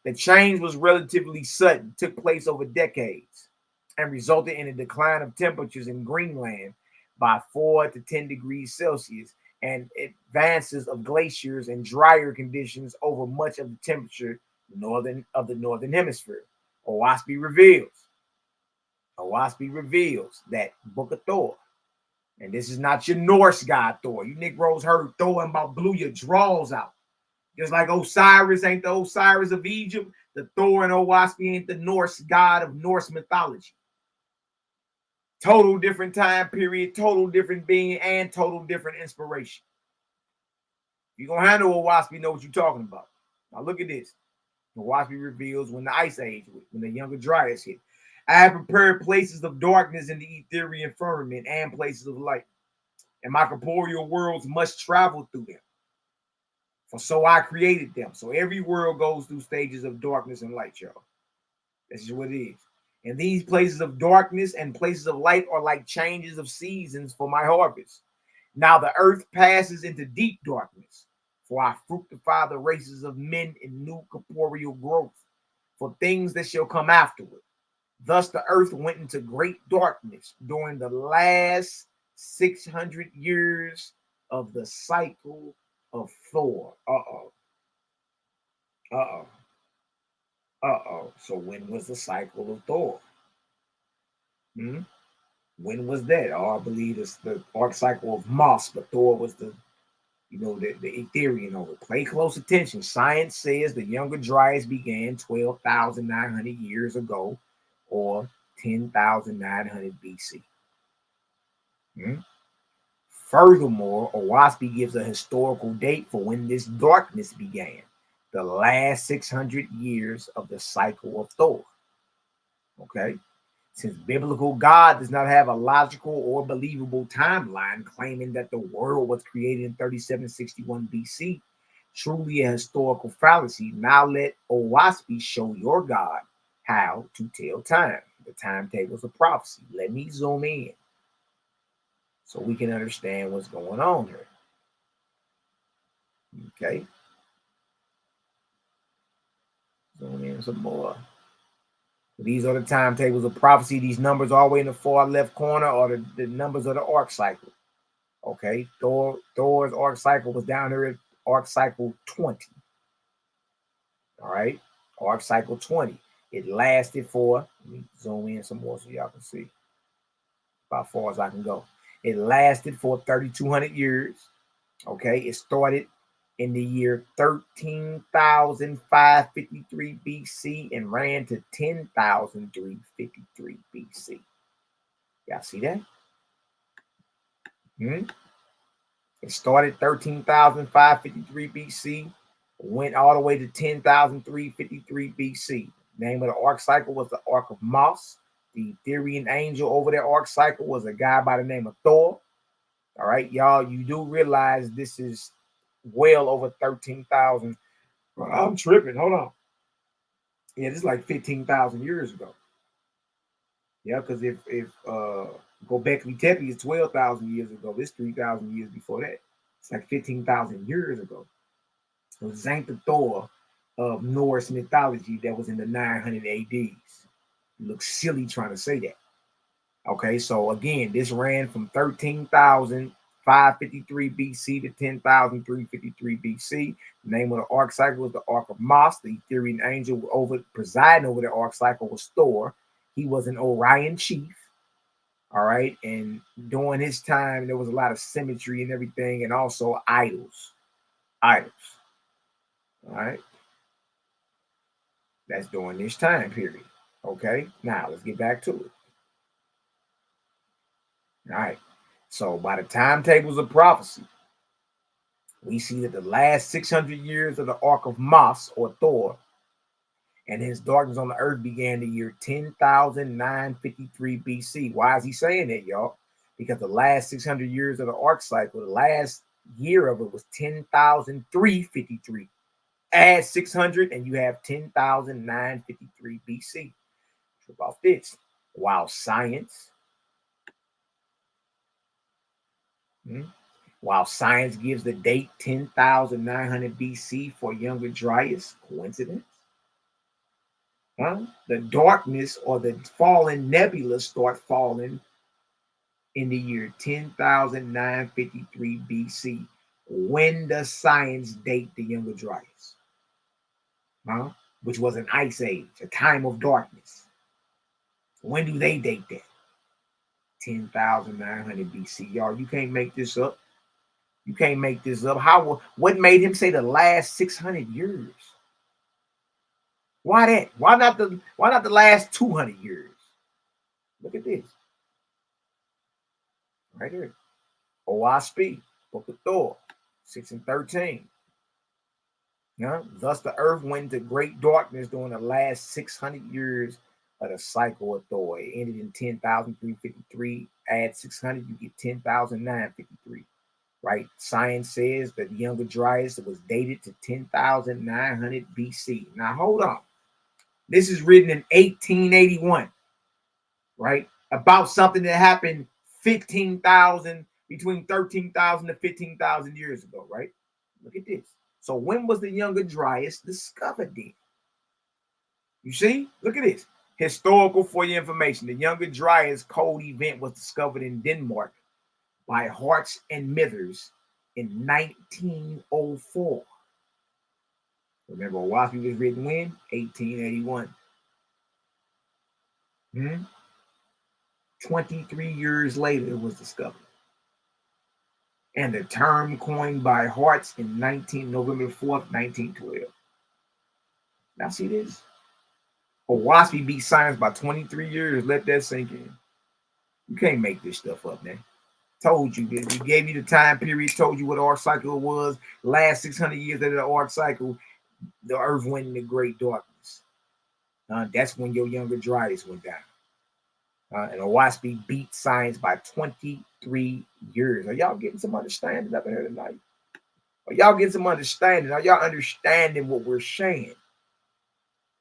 The change was relatively sudden, took place over decades, and resulted in a decline of temperatures in Greenland by 4 to 10 degrees Celsius, and advances of glaciers and drier conditions over much of the temperature of the northern hemisphere. Oahspe reveals that Book of Thor. And this is not your Norse god Thor. You Negroes heard Thor and about blew your draws out. Just like Osiris ain't the Osiris of Egypt. The Thor in Owaspy ain't the Norse god of Norse mythology. Total different time period, total different being, and total different inspiration. You're going to handle Owaspy, know what you're talking about. Now look at this. Owaspy reveals when the Ice Age, when the Younger Dryas hit. I have prepared places of darkness in the Etherian firmament and places of light, and my corporeal worlds must travel through them. For so I created them. So every world goes through stages of darkness and light, y'all. This is what it is. And these places of darkness and places of light are like changes of seasons for my harvest. Now the earth passes into deep darkness, for I fructify the races of men in new corporeal growth, for things that shall come afterward. Thus the earth went into great darkness during the last 600 years of the cycle of Thor. So when was the cycle of Thor? When was that? I believe it's the arc cycle of Moss, but Thor was the Etherian over. Pay close attention. Science says the Younger Dryas began 12,900 years ago, or 10,900 BC. Furthermore, Owaspy gives a historical date for when this darkness began, the last 600 years of the cycle of Thor. Okay? Since biblical God does not have a logical or believable timeline claiming that the world was created in 3761 BC, truly a historical fallacy, now let Owaspy show your God how to tell time. The timetables of prophecy. Let me zoom in so we can understand what's going on here. Okay. Zoom in some more. These are the timetables of prophecy. These numbers all the way in the far left corner are the numbers of the arc cycle. Okay. Thor's arc cycle was down here at arc cycle 20. All right. Arc cycle 20. It lasted for, let me zoom in some more so y'all can see about far as I can go. It lasted for 3,200 years. Okay. It started in the year 13,553 BC and ran to 10,353 BC. Y'all see that? It started 13,553 BC, went all the way to 10,353 BC. Name of the arc cycle was the Ark of Moss. The Etherian angel over that arc cycle was a guy by the name of Thor. All right, y'all, you do realize this is well over 13,000. I'm tripping. Hold on. Yeah, this is like 15,000 years ago. Yeah, because if Gobekli Tepe is 12,000 years ago, this 3,000 years before that. It's like 15,000 years ago. So this ain't the Thor of Norse mythology that was in the 900 ADs. You look silly trying to say that. Okay, so again, this ran from 13,553 BC to 10,353 BC. The name of the arc cycle was the Ark of Moss. The Etherian angel presiding over the arc cycle was Thor. He was an Orion chief. All right, and during his time, there was a lot of symmetry and everything, and also idols. All right, that's during this time period. Okay, now let's get back to it. All right, so by the timetables of prophecy, we see that the last 600 years of the Ark of Moss, or Thor, and his darkness on the earth began the year 10,953 BC. Why is he saying that, y'all? Because the last 600 years of the arc cycle, the last year of it was 10,353. Add 600 and you have 10,953 BC. Trip off this. While science gives the date 10,900 BC for Younger Dryas, coincidence? The darkness or the fallen nebula start falling in the year 10,953 BC. When does science date the Younger Dryas? Which was an ice age, a time of darkness. When do they date that? 10,900 BC. Y'all, you can't make this up. You can't make this up. What made him say the last 600 years? Why that? Why not the last 200 years? Look at this. Right here. OSP, Book of Thor, 6 and 13. Thus the earth went into great darkness during the last 600 years of the cycle of Thor. It ended in 10,353. Add 600, you get 10,953. Right? Science says that the Younger Dryas was dated to 10,900 BC. Now hold on. This is written in 1881, right? About something that happened 15,000, between 13,000 to 15,000 years ago, right? Look at this. So when was the Younger Dryas discovered then? You see? Look at this. Historical for your information. The Younger Dryas cold event was discovered in Denmark by Hartz and Mithers in 1904. Remember, YAH'KI was written when? 1881. 23 years later, it was discovered. And the term coined by Hartz in November 4th, 1912. Now see this? YAH'KI beat science by 23 years. Let that sink in. You can't make this stuff up, man. Told you this. We gave you the time period, told you what arc cycle was. Last 600 years of the arc cycle, the earth went into great darkness. That's when your Younger Dryas went down. And YAH'KI beat science by 23 years. Are y'all getting some understanding up in here tonight? Are y'all getting some understanding? Are y'all understanding what we're saying?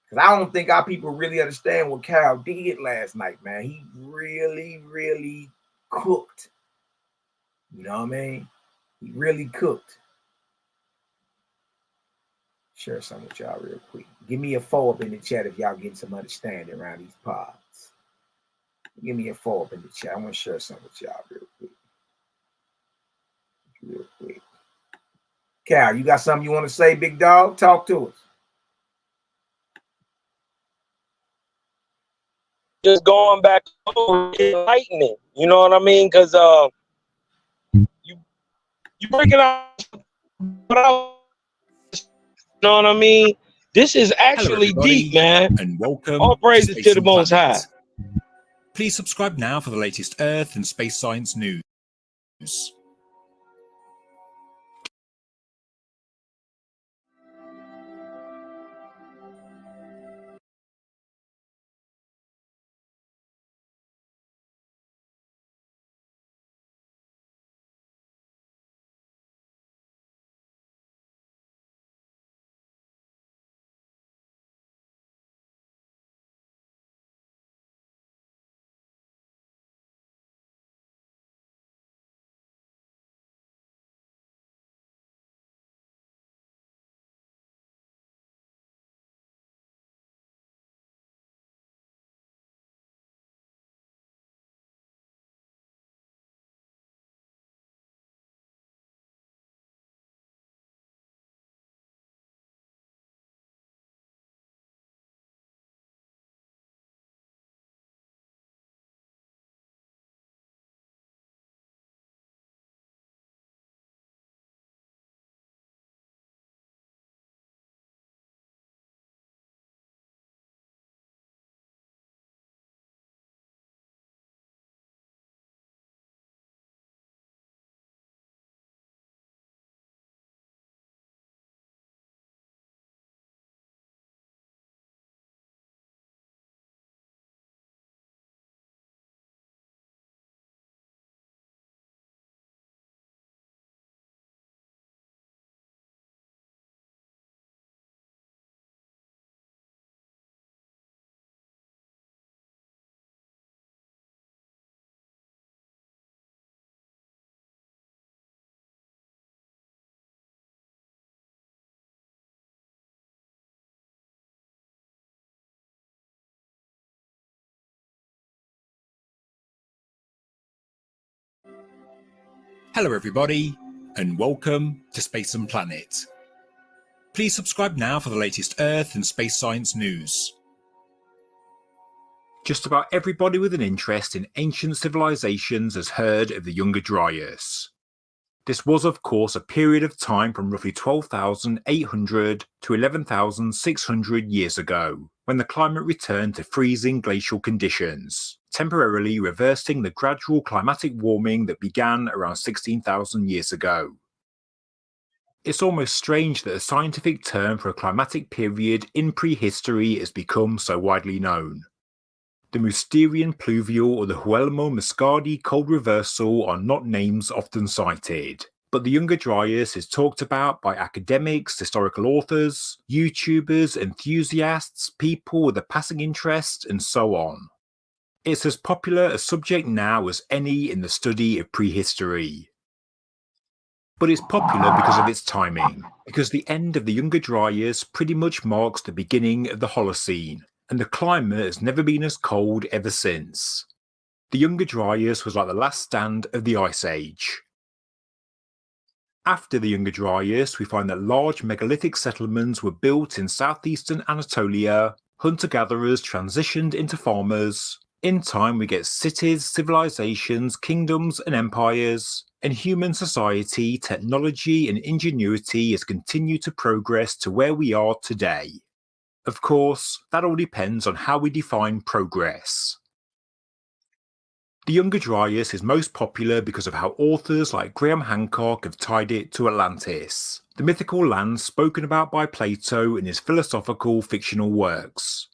Because I don't think our people really understand what Cal did last night, man. He really, really cooked. You know what I mean? He really cooked. Share some with y'all real quick. Give me a 4 up in the chat if y'all getting some understanding around these pods. Give me a 4 up in the chat. I want to share something with y'all real quick. Real quick. Cal, you got something you want to say, big dog? Talk to us. Just going back over enlightening. You know what I mean? Because you break it out. You know what I mean? This is actually deep, man. And welcome. All praises to the Most High. Please subscribe now for the latest Earth and space science news. Hello everybody, and welcome to Space and Planet. Please subscribe now for the latest Earth and space science news. Just about everybody with an interest in ancient civilizations has heard of the Younger Dryas. This was, of course, a period of time from roughly 12,800 to 11,600 years ago, when the climate returned to freezing glacial conditions, temporarily reversing the gradual climatic warming that began around 16,000 years ago. It's almost strange that a scientific term for a climatic period in prehistory has become so widely known. The Mousterian pluvial or the Huelmo-Muscadi cold reversal are not names often cited, but the Younger Dryas is talked about by academics, historical authors, YouTubers, enthusiasts, people with a passing interest, and so on. It's as popular a subject now as any in the study of prehistory. But it's popular because of its timing, because the end of the Younger Dryas pretty much marks the beginning of the Holocene, and the climate has never been as cold ever since. The Younger Dryas was like the last stand of the Ice Age. After the Younger Dryas, we find that large megalithic settlements were built in southeastern Anatolia, hunter-gatherers transitioned into farmers. In time we get cities, civilizations, kingdoms and empires, and human society, technology and ingenuity has continued to progress to where we are today. Of course, that all depends on how we define progress. The Younger Dryas is most popular because of how authors like Graham Hancock have tied it to Atlantis, the mythical land spoken about by Plato in his philosophical fictional works.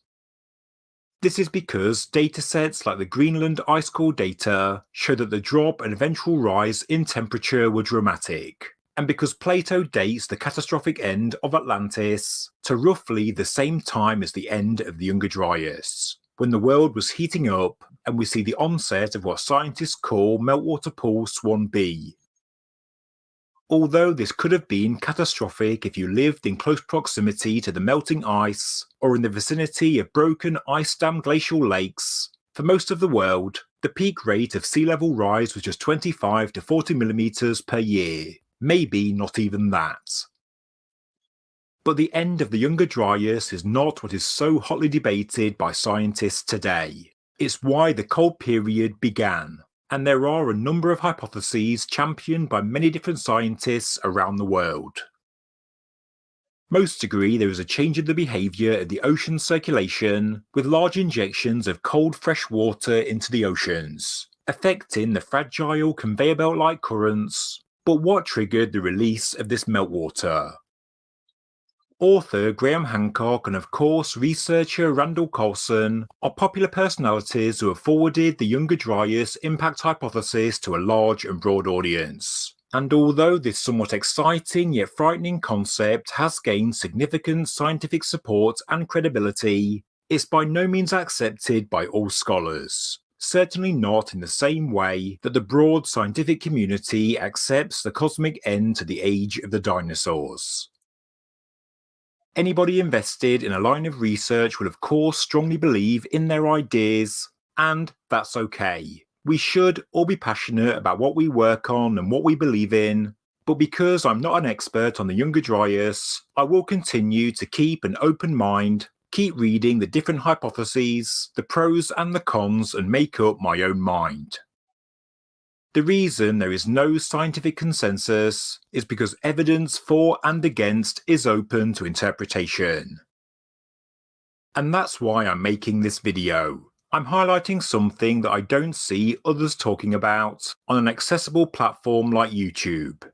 This is because datasets like the Greenland ice core data show that the drop and eventual rise in temperature were dramatic, and because Plato dates the catastrophic end of Atlantis to roughly the same time as the end of the Younger Dryas, when the world was heating up and we see the onset of what scientists call meltwater pools 1b. Although this could have been catastrophic if you lived in close proximity to the melting ice or in the vicinity of broken ice-dammed glacial lakes, for most of the world, the peak rate of sea level rise was just 25 to 40 millimeters per year. Maybe not even that. But the end of the Younger Dryas is not what is so hotly debated by scientists today. It's why the cold period began, and there are a number of hypotheses championed by many different scientists around the world. Most agree there is a change in the behaviour of the ocean circulation, with large injections of cold fresh water into the oceans, affecting the fragile conveyor belt-like currents. But what triggered the release of this meltwater? Author Graham Hancock and of course researcher Randall Carlson are popular personalities who have forwarded the Younger Dryas impact hypothesis to a large and broad audience. And although this somewhat exciting yet frightening concept has gained significant scientific support and credibility, it's by no means accepted by all scholars. Certainly not in the same way that the broad scientific community accepts the cosmic end to the age of the dinosaurs. Anybody invested in a line of research will of course strongly believe in their ideas, and that's okay. We should all be passionate about what we work on and what we believe in, but because I'm not an expert on the Younger Dryas, I will continue to keep an open mind, keep reading the different hypotheses, the pros and the cons, and make up my own mind. The reason there is no scientific consensus is because evidence for and against is open to interpretation. And that's why I'm making this video. I'm highlighting something that I don't see others talking about on an accessible platform like YouTube.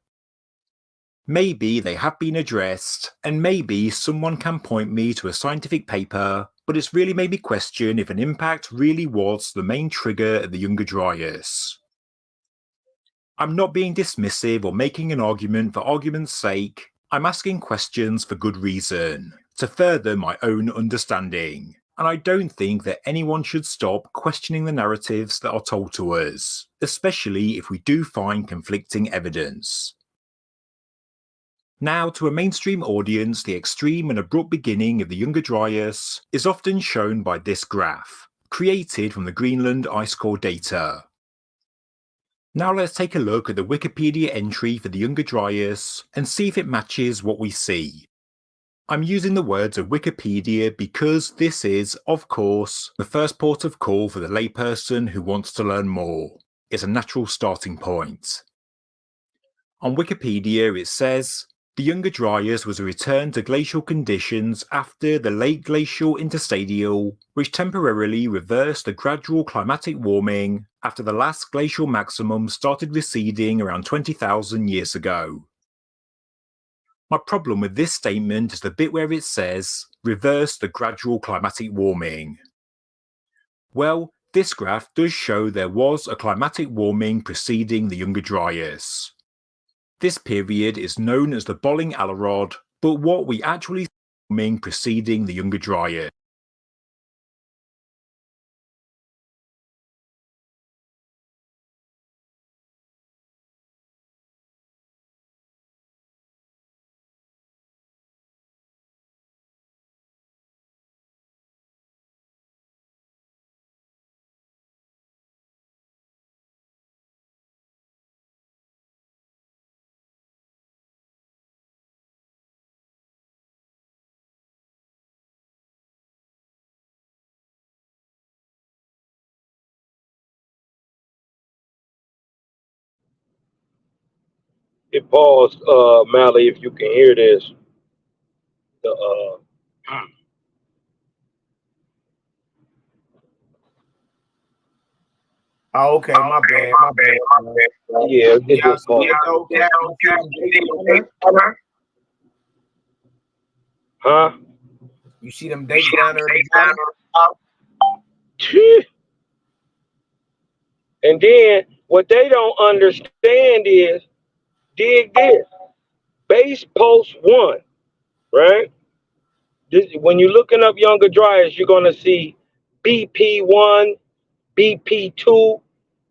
Maybe they have been addressed, and maybe someone can point me to a scientific paper, but it's really made me question if an impact really was the main trigger of the Younger Dryas. I'm not being dismissive or making an argument for argument's sake. I'm asking questions for good reason, to further my own understanding. And I don't think that anyone should stop questioning the narratives that are told to us, especially if we do find conflicting evidence. Now, to a mainstream audience, the extreme and abrupt beginning of the Younger Dryas is often shown by this graph, created from the Greenland ice core data. Now let's take a look at the Wikipedia entry for the Younger Dryas and see if it matches what we see. I'm using the words of Wikipedia because this is, of course, the first port of call for the layperson who wants to learn more. It's a natural starting point. On Wikipedia, it says, the Younger Dryas was a return to glacial conditions after the late glacial interstadial, which temporarily reversed the gradual climatic warming after the last glacial maximum started receding around 20,000 years ago. My problem with this statement is the bit where it says, reverse the gradual climatic warming. Well, this graph does show there was a climatic warming preceding the Younger Dryas. This period is known as the Bolling Alarod, but what we actually see warming preceding the Younger Dryas. It paused, Mally, if you can hear this. The Oh, okay, my bad. yeah, it Y'all just see paused. it though? You see them dates on there? Huh? You see them dates down there at the bottom? And then what they don't understand is, dig this, base post 1, right? This, when you're looking up Younger Dryas, you're gonna see BP1, BP2.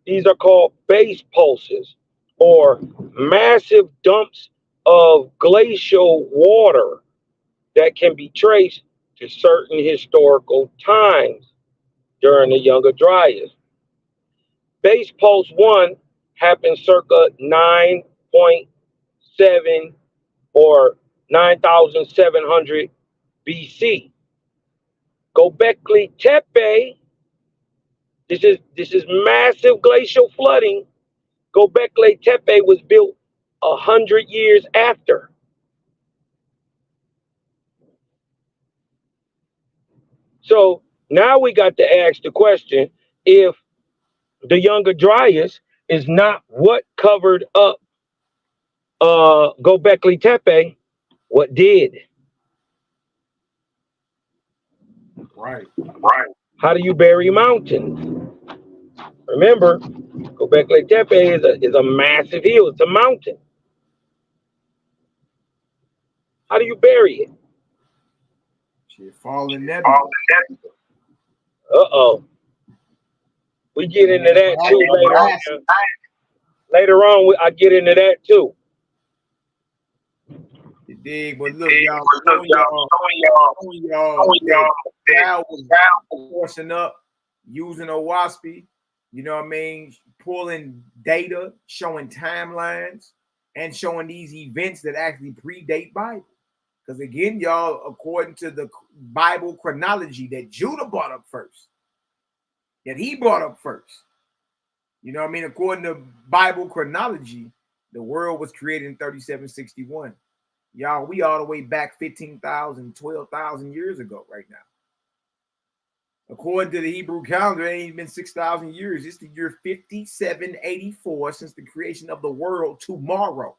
These are called base pulses, or massive dumps of glacial water that can be traced to certain historical times during the Younger Dryas. Base pulse 1 happened circa 9.7 or 9,700 BC. Gobekli Tepe, this is massive glacial flooding. Gobekli Tepe was built 100 years after. So now we got to ask the question, if the Younger Dryas is not what covered up Gobekli Tepe, what did? Right. How do you bury mountains? Remember, Gobekli Tepe is a massive hill. It's a mountain. How do you bury it? Shit, falling nebulous. Uh-oh. We get into that too later on. Later on, I get into that too. You dig? But look, y'all, showing y'all that Cal was forcing up, using a WASPy, you know what I mean, pulling data, showing timelines, and showing these events that actually predate Bible. Because again, y'all, according to the Bible chronology that Judah brought up first, that he brought up first, you know what I mean, according to Bible chronology, the world was created in 3761. Y'all, we all the way back 15,000, 12,000 years ago right now. According to the Hebrew calendar, it ain't even been 6,000 years. It's the year 5784 since the creation of the world. Tomorrow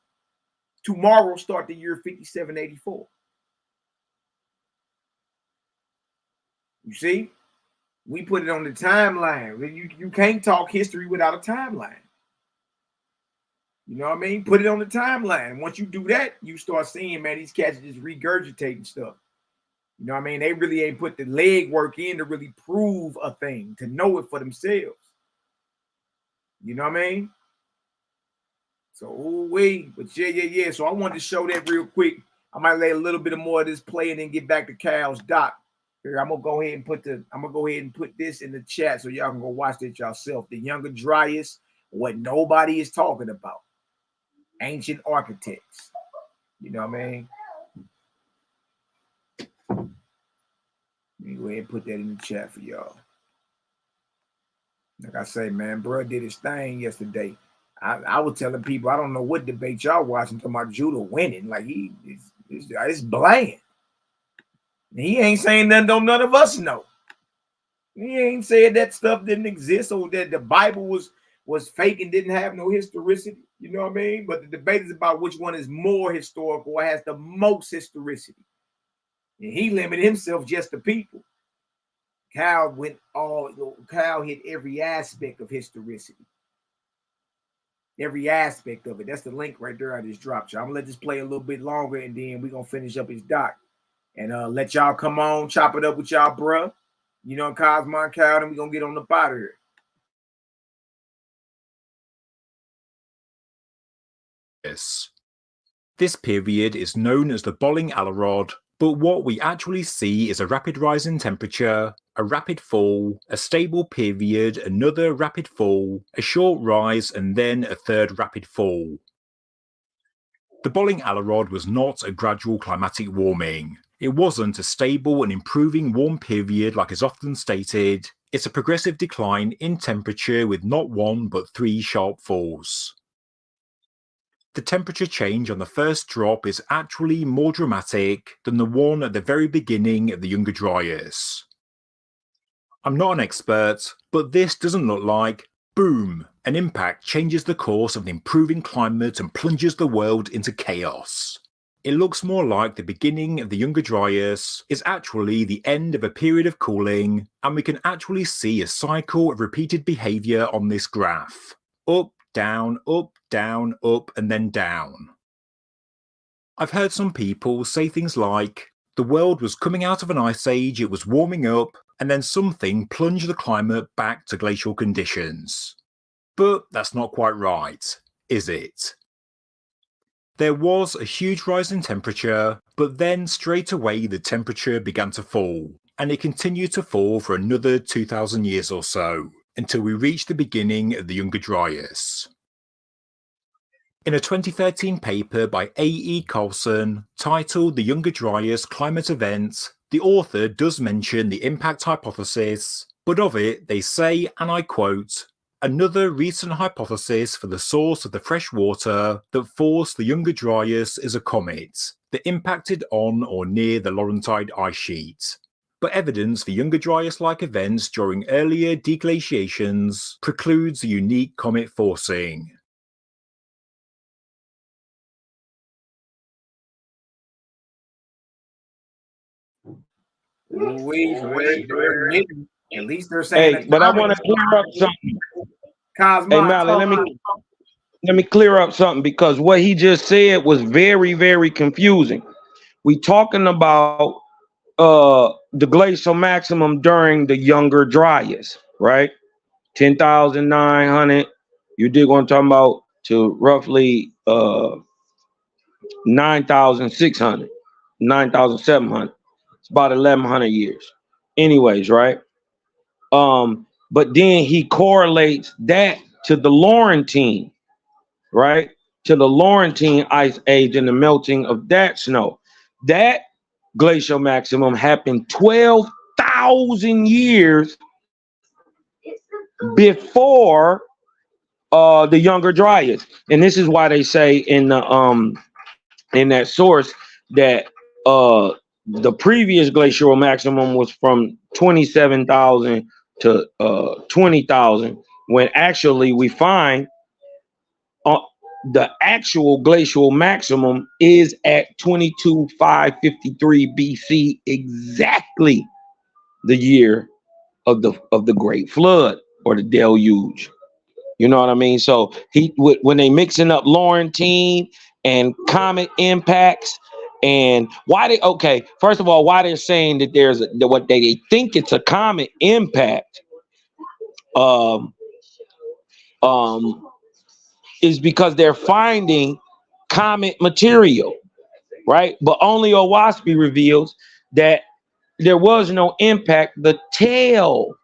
start the year 5784. You see? We put it on the timeline. You can't talk history without a timeline. You know what I mean? Put it on the timeline. Once you do that, you start seeing, man, these cats are just regurgitating stuff. You know what I mean? They really ain't put the leg work in to really prove a thing, to know it for themselves. You know what I mean? So, but yeah. So I wanted to show that real quick. I might lay a little bit more of this play and then get back to Cal's doc. Here, I'm gonna go ahead and put this in the chat so y'all can go watch it yourself. The Younger Dryas, what nobody is talking about. Ancient architects. You know what I mean? Let me go ahead and put that in the chat for y'all. Like I say, man, bro did his thing yesterday. I was telling people, I don't know what debate y'all watching talking about Judah winning. Like it's bland. He ain't saying nothing none of us know. He ain't said that stuff didn't exist or that the Bible was fake and didn't have no historicity. You know what I mean? But the debate is about which one is more historical or has the most historicity. And he limited himself just to people. Kyle hit every aspect of historicity. Every aspect of it. That's the link right there I just dropped y'all. I'm gonna let this play a little bit longer and then we're gonna finish up his doc. And let y'all come on, chop it up with y'all, bruh. You know, Kosmon Kyle, and we're gonna get on the pot here. Yes. This period is known as the Bolling Alarod, but what we actually see is a rapid rise in temperature, a rapid fall, a stable period, another rapid fall, a short rise, and then a third rapid fall. The Bolling Alarod was not a gradual climatic warming. It wasn't a stable and improving warm period like is often stated. It's a progressive decline in temperature with not one but 3 sharp falls. The temperature change on the first drop is actually more dramatic than the one at the very beginning of the Younger Dryas. I'm not an expert, but this doesn't look like, boom, an impact changes the course of an improving climate and plunges the world into chaos. It looks more like the beginning of the Younger Dryas is actually the end of a period of cooling, and we can actually see a cycle of repeated behaviour on this graph. Up, down, up, and then down. I've heard some people say things like, the world was coming out of an ice age, it was warming up, and then something plunged the climate back to glacial conditions. But that's not quite right, is it? There was a huge rise in temperature, but then straight away the temperature began to fall, and it continued to fall for another 2,000 years or so, until we reached the beginning of the Younger Dryas. In a 2013 paper by A.E. Carlson, titled The Younger Dryas Climate Event, the author does mention the impact hypothesis, but of it they say, and I quote, another recent hypothesis for the source of the fresh water that forced the Younger Dryas is a comet that impacted on or near the Laurentide ice sheet. But evidence for Younger Dryas-like events during earlier deglaciations precludes the unique comet forcing. At least they're saying. Hey, but I want to clear up something. Cosmon, hey, Mally, let me clear up something because what he just said was very, very confusing. We talking about the glacial maximum during the Younger Dryas, right? 10,900. You dig what I'm talking about? To roughly 9,600, 9,700. It's about 1,100 years. Anyways, right? But then he correlates that to the Laurentine, right? To the Laurentine ice age and the melting of that snow. That glacial maximum happened 12,000 years before the Younger Dryas. And this is why they say in that source that the previous glacial maximum was from 27,000 to 20,000, when actually we find the actual glacial maximum is at 22,553 BC, exactly the year of the Great Flood or the Deluge. You know what I mean? So when they mixing up Laurentine and comet impacts, and first of all, why they're saying that what they think it's a comet impact, is because they're finding comet material, right? But only Oahspe reveals that there was no impact. The tail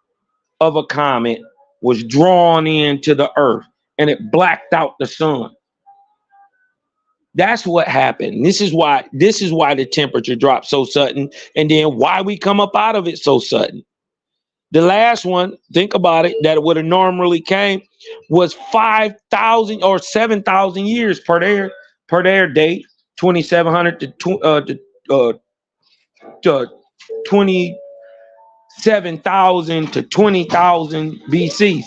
of a comet was drawn into the earth and it blacked out the sun. That's what happened. This is why the temperature dropped so sudden, and then why we come up out of it so sudden. The last one, think about it, that would have normally came was 5,000 or 7,000 years per their date, 2,700 to 27,000 to 20,000 BC,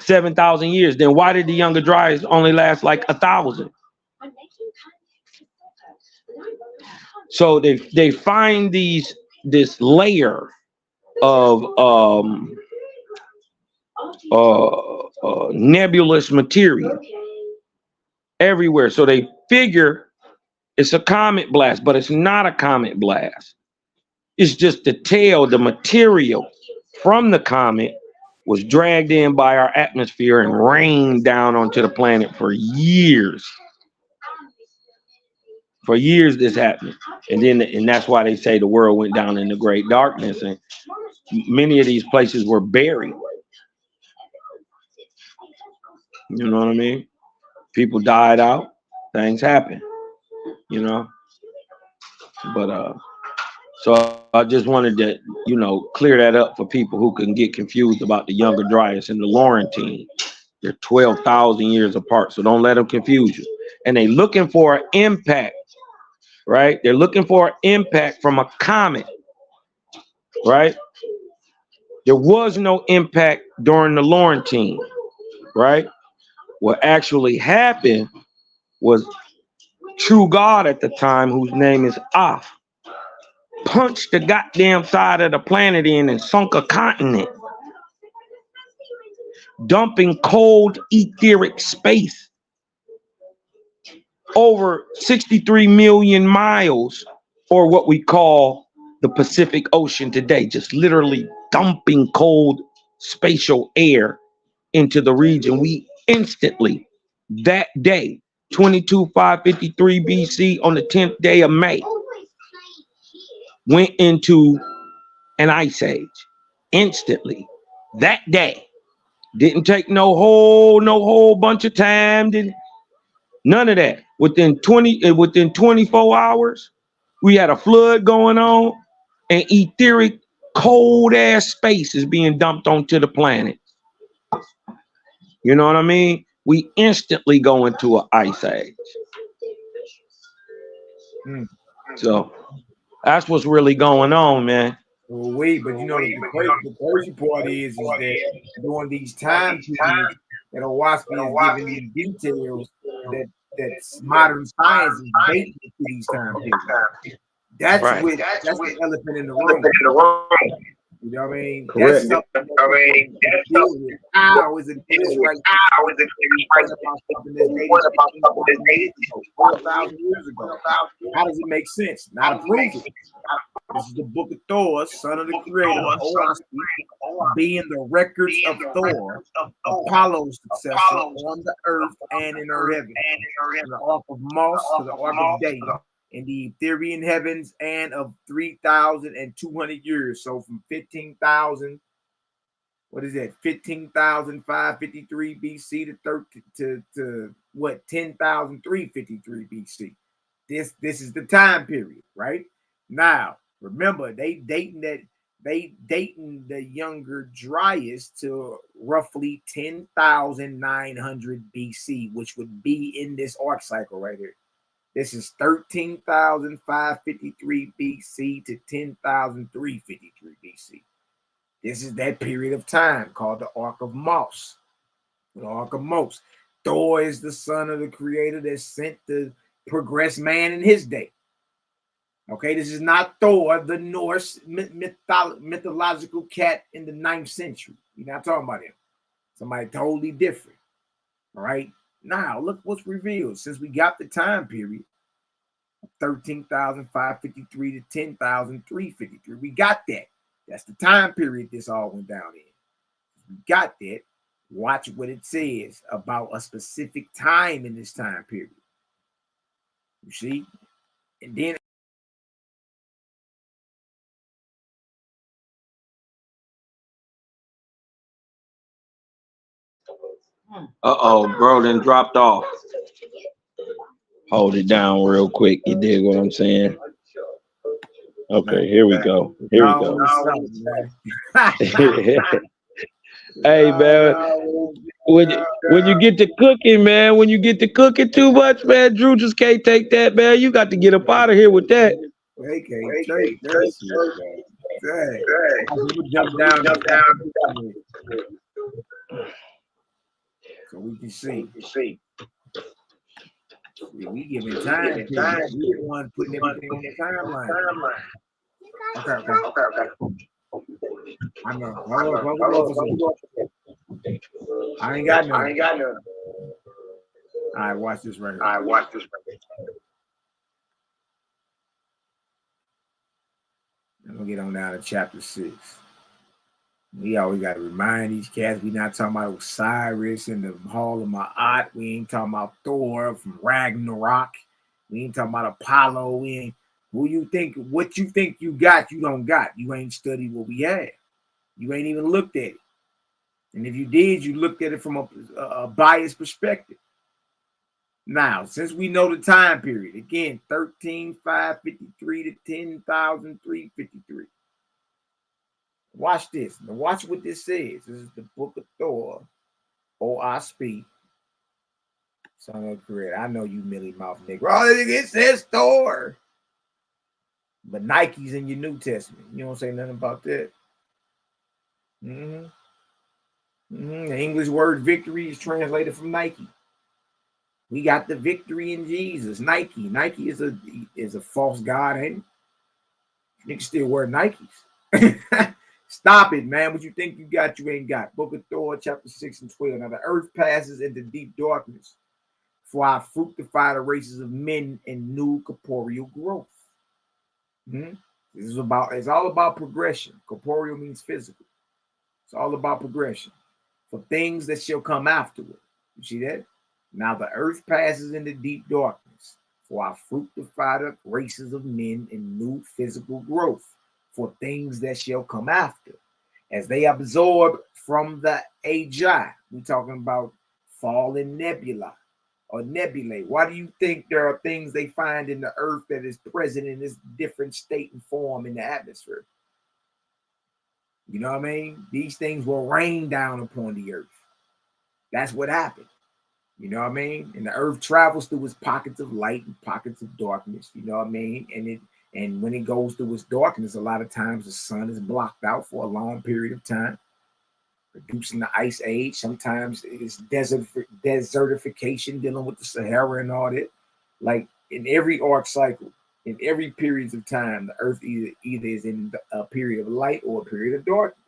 7,000 years. Then why did the Younger Dryas only last like 1,000? So they find this layer of nebulous material everywhere. So they figure it's a comet blast, but it's not a comet blast. It's just the tail, the material from the comet was dragged in by our atmosphere and rained down onto the planet for years. For years this happened. And that's why they say the world went down in the great darkness, and many of these places were buried. You know what I mean? People died out, things happen, you know. But so I just wanted to, you know, clear that up for people who can get confused about the Younger Dryas and the Laurentine. They're 12,000 years apart, so don't let them confuse you. And they're looking for an impact, right? They're looking for an impact from a comet, right? There was no impact during the Laurentine, right? What actually happened was True God at the time, whose name is Af, punched the goddamn side of the planet in and sunk a continent, dumping cold etheric space over 63 million miles, or what we call the Pacific Ocean today, just literally dumping cold spatial air into the region. We instantly, that day, 22,553 BC, on the 10th day of May, went into an ice age. Instantly, that day. Didn't take no whole bunch of time. None of that. Within 24 hours, we had a flood going on, and etheric cold ass space is being dumped onto the planet. You know what I mean? We instantly go into an ice age. So that's what's really going on, man. Well, wait, but you know the crazy part is that during these time periods that YHWH is giving these details that modern science is dating to these time periods. That's right. That's the elephant in the room. You know what I mean? Correct. That's something how is it right? How is it about something dated 4,000 years ago? How does it make sense? Not a proof. This is the book of Thor, son of the creator, being the records of Thor, Apollo's successor on the earth and in her heaven, from the ark of Mos to the ark of Day, in the Ethereal heavens, and of 3,200 years. So from 15,000, what is that? 15,553 BC to what? 10,353 BC. This is the time period, right? Now, remember, they dating the Younger Dryas to roughly 10,900 BC, which would be in this arc cycle right here. This is 13,553 BC to 10,353 BC. This is that period of time called the Ark of Mos. The Ark of Mos. Thor is the son of the creator that sent to progress man in his day. Okay, this is not Thor, the Norse mythological cat in the 9th century. You're not talking about him. Somebody totally different. All right. Now, look what's revealed. Since we got the time period, 13,553 to 10,353. We got that. That's the time period this all went down in. We got that. Watch what it says about a specific time in this time period. You see? And then Bro, then dropped off. Hold it down real quick. You dig what I'm saying? Okay, here we go. Here we go. Hey man, when you get to cooking, man, when you get to cooking too much, man, Drew just can't take that, man. You got to get up out of here with that. They can't take that shit, man. Dang. I'm jump down so we can see. We giving time. We the ones putting everything on the timeline. Okay. I know. I ain't got none. All right, watch this right here. I'm gonna get on down to chapter 6. We always got to remind these cats we not talking about Osiris in the Hall of Ma'at. We ain't talking about Thor from Ragnarok. We ain't talking about Apollo. We ain't what you think you got, you don't got. You ain't studied what we had. You ain't even looked at it. And if you did, you looked at it from a biased perspective. Now, since we know the time period, again, 13,553 to 10,353. Watch this. Now watch what this says. This is the book of Thor. I speak. Son of Creator. I know you Millie Mouth nigga. Oh, it says Thor. But Nike's in your New Testament. You don't say nothing about that. The English word victory is translated from Nike. We got the victory in Jesus. Nike is a false god, ain't it? Niggas still wear Nikes. Stop it, man. What you think you got, you ain't got. Book of Thor, chapter 6 and 12. Now the earth passes into deep darkness, for I fructify the races of men in new corporeal growth. It's all about progression. Corporeal means physical. It's all about progression. For things that shall come afterward. You see that? Now the earth passes into deep darkness, for I fructify the races of men in new physical growth. For things that shall come after, as they absorb from the AGI. We're talking about fallen nebula or nebulae. Why do you think there are things they find in the earth that is present in this different state and form in the atmosphere? You know what I mean? These things will rain down upon the earth. That's what happened. You know what I mean? And the earth travels through its pockets of light and pockets of darkness. You know what I mean? And when it goes through its darkness, a lot of times the sun is blocked out for a long period of time, producing the ice age. Sometimes it's desertification, dealing with the Sahara and all that. Like in every arc cycle, in every periods of time, the earth either is in a period of light or a period of darkness.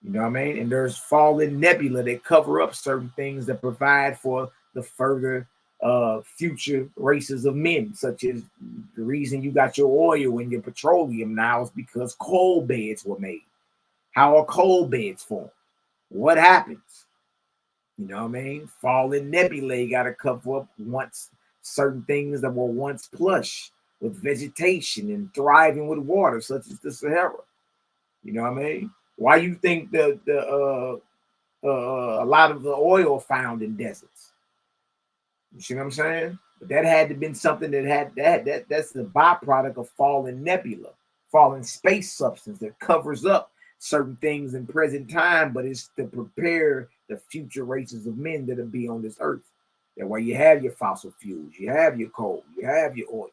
You know what I mean? And there's fallen nebula that cover up certain things that provide for the further future races of men, such as the reason you got your oil and your petroleum now is because coal beds were made. How are coal beds formed? What happens? You know what I mean? Fallen nebulae got to cover up once certain things that were once plush with vegetation and thriving with water, such as the Sahara. You know what I mean? Why you think a lot of the oil found in deserts? You see what I'm saying? But that had to been something that's the byproduct of fallen nebula, fallen space substance that covers up certain things in present time, but it's to prepare the future races of men that'll be on this earth. That way you have your fossil fuels, you have your coal, you have your oil,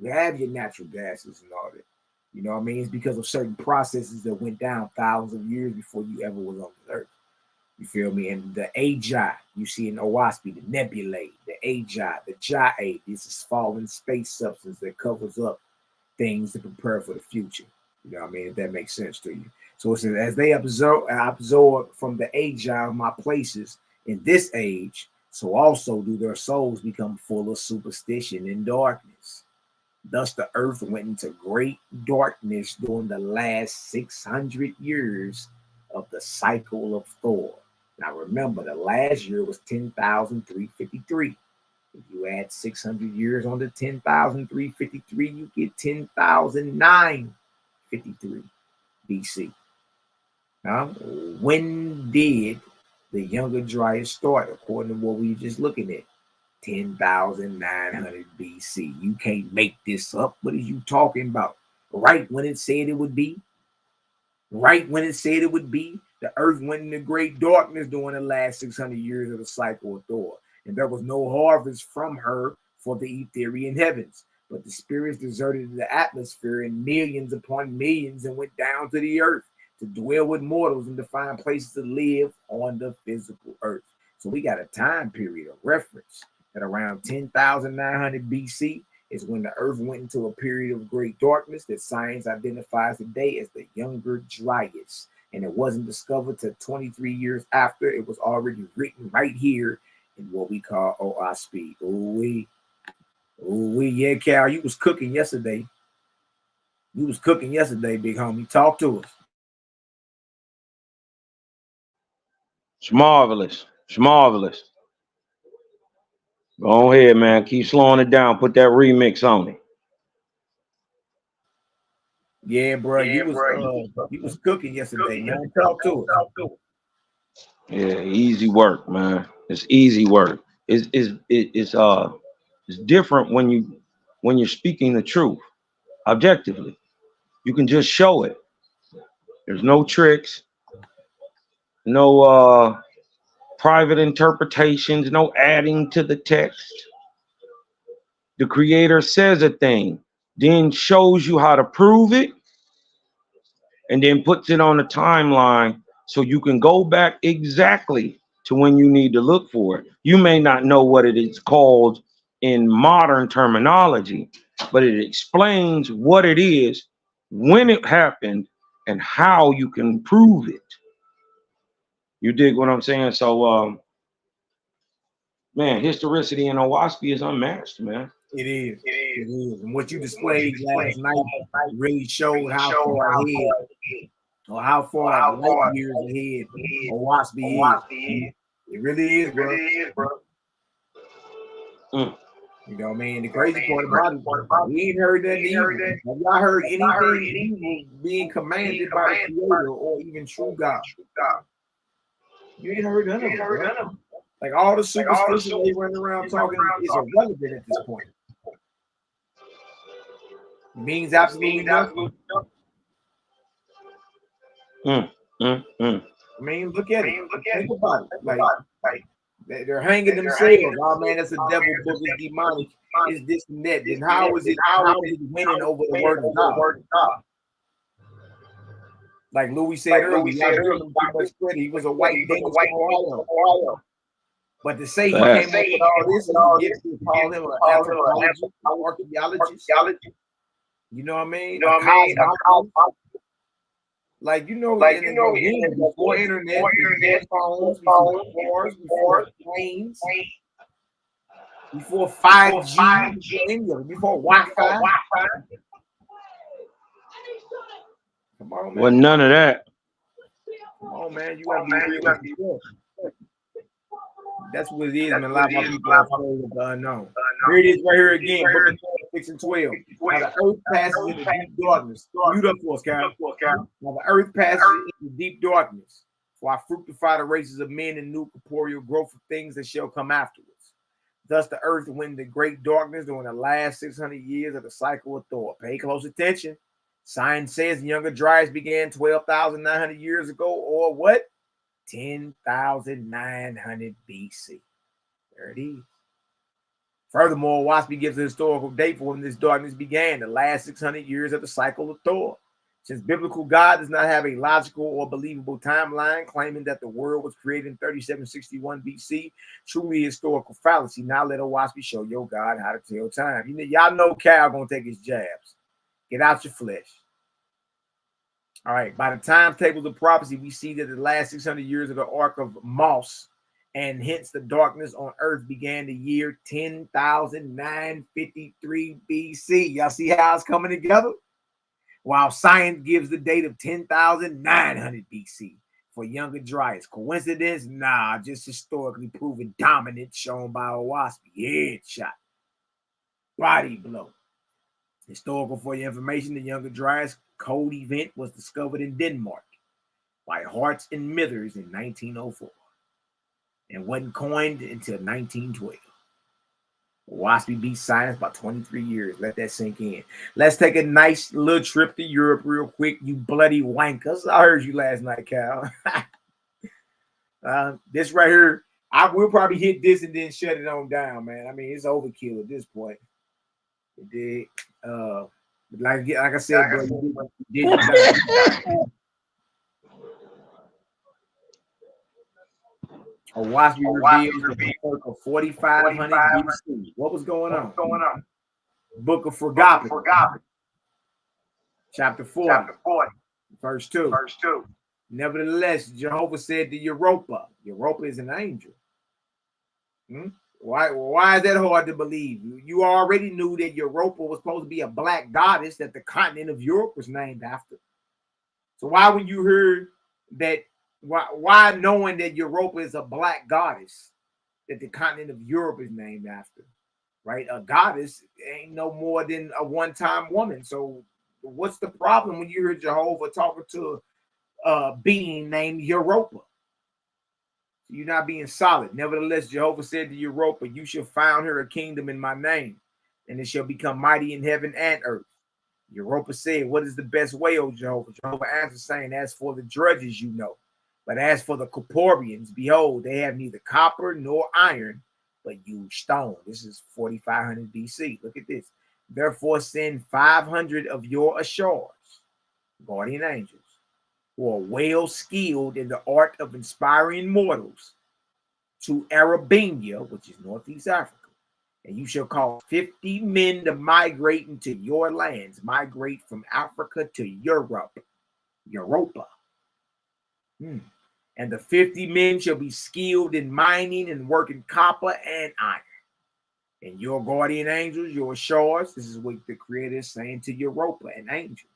you have your natural gases and all that. You know what I mean? It's because of certain processes that went down thousands of years before you ever was on the earth. You feel me? And the AGI, you see in OWASP, the nebulae, the AGI, the JA, this is fallen space substance that covers up things to prepare for the future. You know what I mean? If that makes sense to you. So it says, as they absorb from the AGI of my places in this age, so also do their souls become full of superstition and darkness. Thus the earth went into great darkness during the last 600 years of the cycle of Thor. Now remember, the last year was 10,353. If you add 600 years on the 10,353, you get 10,953 BC. Now, when did the Younger Dryas start, according to what we were just looking at? 10,900 BC. You can't make this up. What are you talking about? right when it said it would be. Right when it said it would be, the earth went into great darkness during the last 600 years of the cycle of Thor, and there was no harvest from her for the Etherian heavens. But the spirits deserted the atmosphere in millions upon millions and went down to the earth to dwell with mortals and to find places to live on the physical earth. So we got a time period of reference that around 10,900 BC is when the earth went into a period of great darkness that science identifies today as the Younger Dryas. And it wasn't discovered till 23 years after. It was already written right here in what we call OSP. Yeah, Cal, you was cooking yesterday. You was cooking yesterday, big homie. Talk to us. It's marvelous. It's marvelous. Go ahead, man. Keep slowing it down. Put that remix on it. Yeah, bro. You was cooking yesterday, man. Talk to us. Yeah, easy work, man. It's easy work. It's different when you're speaking the truth objectively. You can just show it. There's no tricks, no private interpretations, no adding to the text. The creator says a thing, then shows you how to prove it, and then puts it on a timeline so you can go back exactly to when you need to look for it. You may not know what it is called in modern terminology, but it explains what it is, when it happened, and how you can prove it. You dig what I'm saying? So, man, historicity in OWASP is unmatched, man. It is. It is. And what you displayed last night really showed how far ahead, or how far light years ahead OWASP is. It really is, bro. You know what I mean? The crazy part about it, we ain't heard that evil. Have y'all heard anything evil being commanded by the Creator or even true God? You ain't heard none of it, bro. Like all the superstition they run around talking is irrelevant at this point. It means absolutely nothing. I mean, look at it. Think about it. Like they're hanging themselves. Oh man, that's a devil book. It's demonic. It's this and that. Then how is it winning over the word of God? Like Louis said earlier, he was a white Danish from Ohio. But to say he came up with all this, you call him an anthropologist, archaeologist. You know what I mean? Like before internet, before phones, before cars, before planes, before 5G, before Wi-Fi. Come on, man. Wasn't none of that. Come on, man. You gotta be real. That's what it is, man. A lot of my people are afraid of the unknown. Here it is right here again, book of 6 and 12. Now the earth passes into deep darkness. Mute up for us, Cal. Now the earth passes into deep darkness. For I fructify the races of men and new corporeal growth of things that shall come afterwards. Thus the earth went into great darkness during the last 600 years of the cycle of Thor. Pay close attention. Science says the Younger Dryas began 12,900 years ago, or what? 10,900 BC. There it is. Furthermore, WASP gives a historical date for when this darkness began, the last 600 years of the cycle of Thor. Since biblical God does not have a logical or believable timeline, claiming that the world was created in 3761 BC, truly historical fallacy. Now let WASP show your God how to tell time. Y'all know Cal gonna take his jabs. Get out your flesh. All right, by the timetables of prophecy, we see that the last 600 years of the arc of Moss, and hence the darkness on earth, began the year 10,953 BC. Y'all see how it's coming together? While science gives the date of 10,900 BC for Younger Dryas. Coincidence? Nah, just historically proven dominance shown by a wasp. Headshot. Body blow. Historical for your information, the Younger Dryas cold event was discovered in Denmark by Hartz and Mithers in 1904 and wasn't coined until 1912. Waspy beat science by 23 years. Let that sink in. Let's take a nice little trip to Europe real quick, you bloody wankers. I heard you last night, Cal. This right here, I will probably hit this and then shut it on down, man. I mean, it's overkill at this point. It did. Like I said, bro, you did a Waspy reveals the book of 4500 BC. What was going on? Book of Forgotten. Chapter 40. Verse 2. Nevertheless, Jehovah said to Europa is an angel. Why is that hard to believe? You already knew that Europa was supposed to be a black goddess that the continent of Europe was named after. So why when you heard that, why knowing that Europa is a black goddess that the continent of Europe is named after, right? A goddess ain't no more than a one-time woman. So what's the problem when you hear Jehovah talking to a being named Europa? You're not being solid. Nevertheless, Jehovah said to Europa, you shall found her a kingdom in my name, and it shall become mighty in heaven and earth. Europa said, what is the best way, O Jehovah? Jehovah answered, saying, as for the drudges, you know. But as for the Corporians, behold, they have neither copper nor iron, but use stone. This is 4500 BC. Look at this. Therefore, send 500 of your ashars, guardian angels, who are well skilled in the art of inspiring mortals, to Arabia, which is Northeast Africa. And you shall cause 50 men to migrate into your lands, migrate from Africa to Europa. And the 50 men shall be skilled in mining and working copper and iron. And your guardian angels, your ashars, this is what the Creator is saying to Europa, an angel.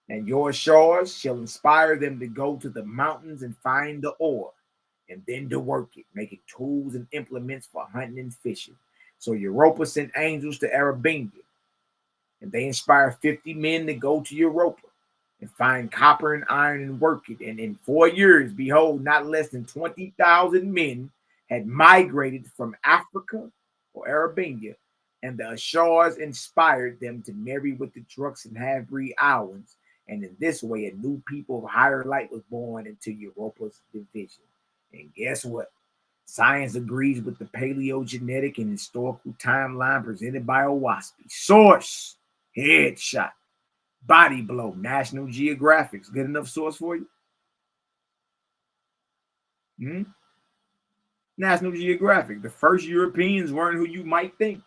And your ashars shall inspire them to go to the mountains and find the ore, and then to work it, making tools and implements for hunting and fishing. So Europa sent angels to Arabia, and they inspired 50 men to go to Europa and find copper and iron and work it. And in 4 years, behold, not less than 20,000 men had migrated from Africa or Arabia, and the ashars inspired them to marry with the Druks and half-breed Iowans. And in this way, a new people of higher light was born into Europa's division. And guess what? Science agrees with the paleogenetic and historical timeline presented by Owaspy. Source, headshot, body blow, National Geographic's. Good enough source for you? National Geographic. The first Europeans weren't who you might think.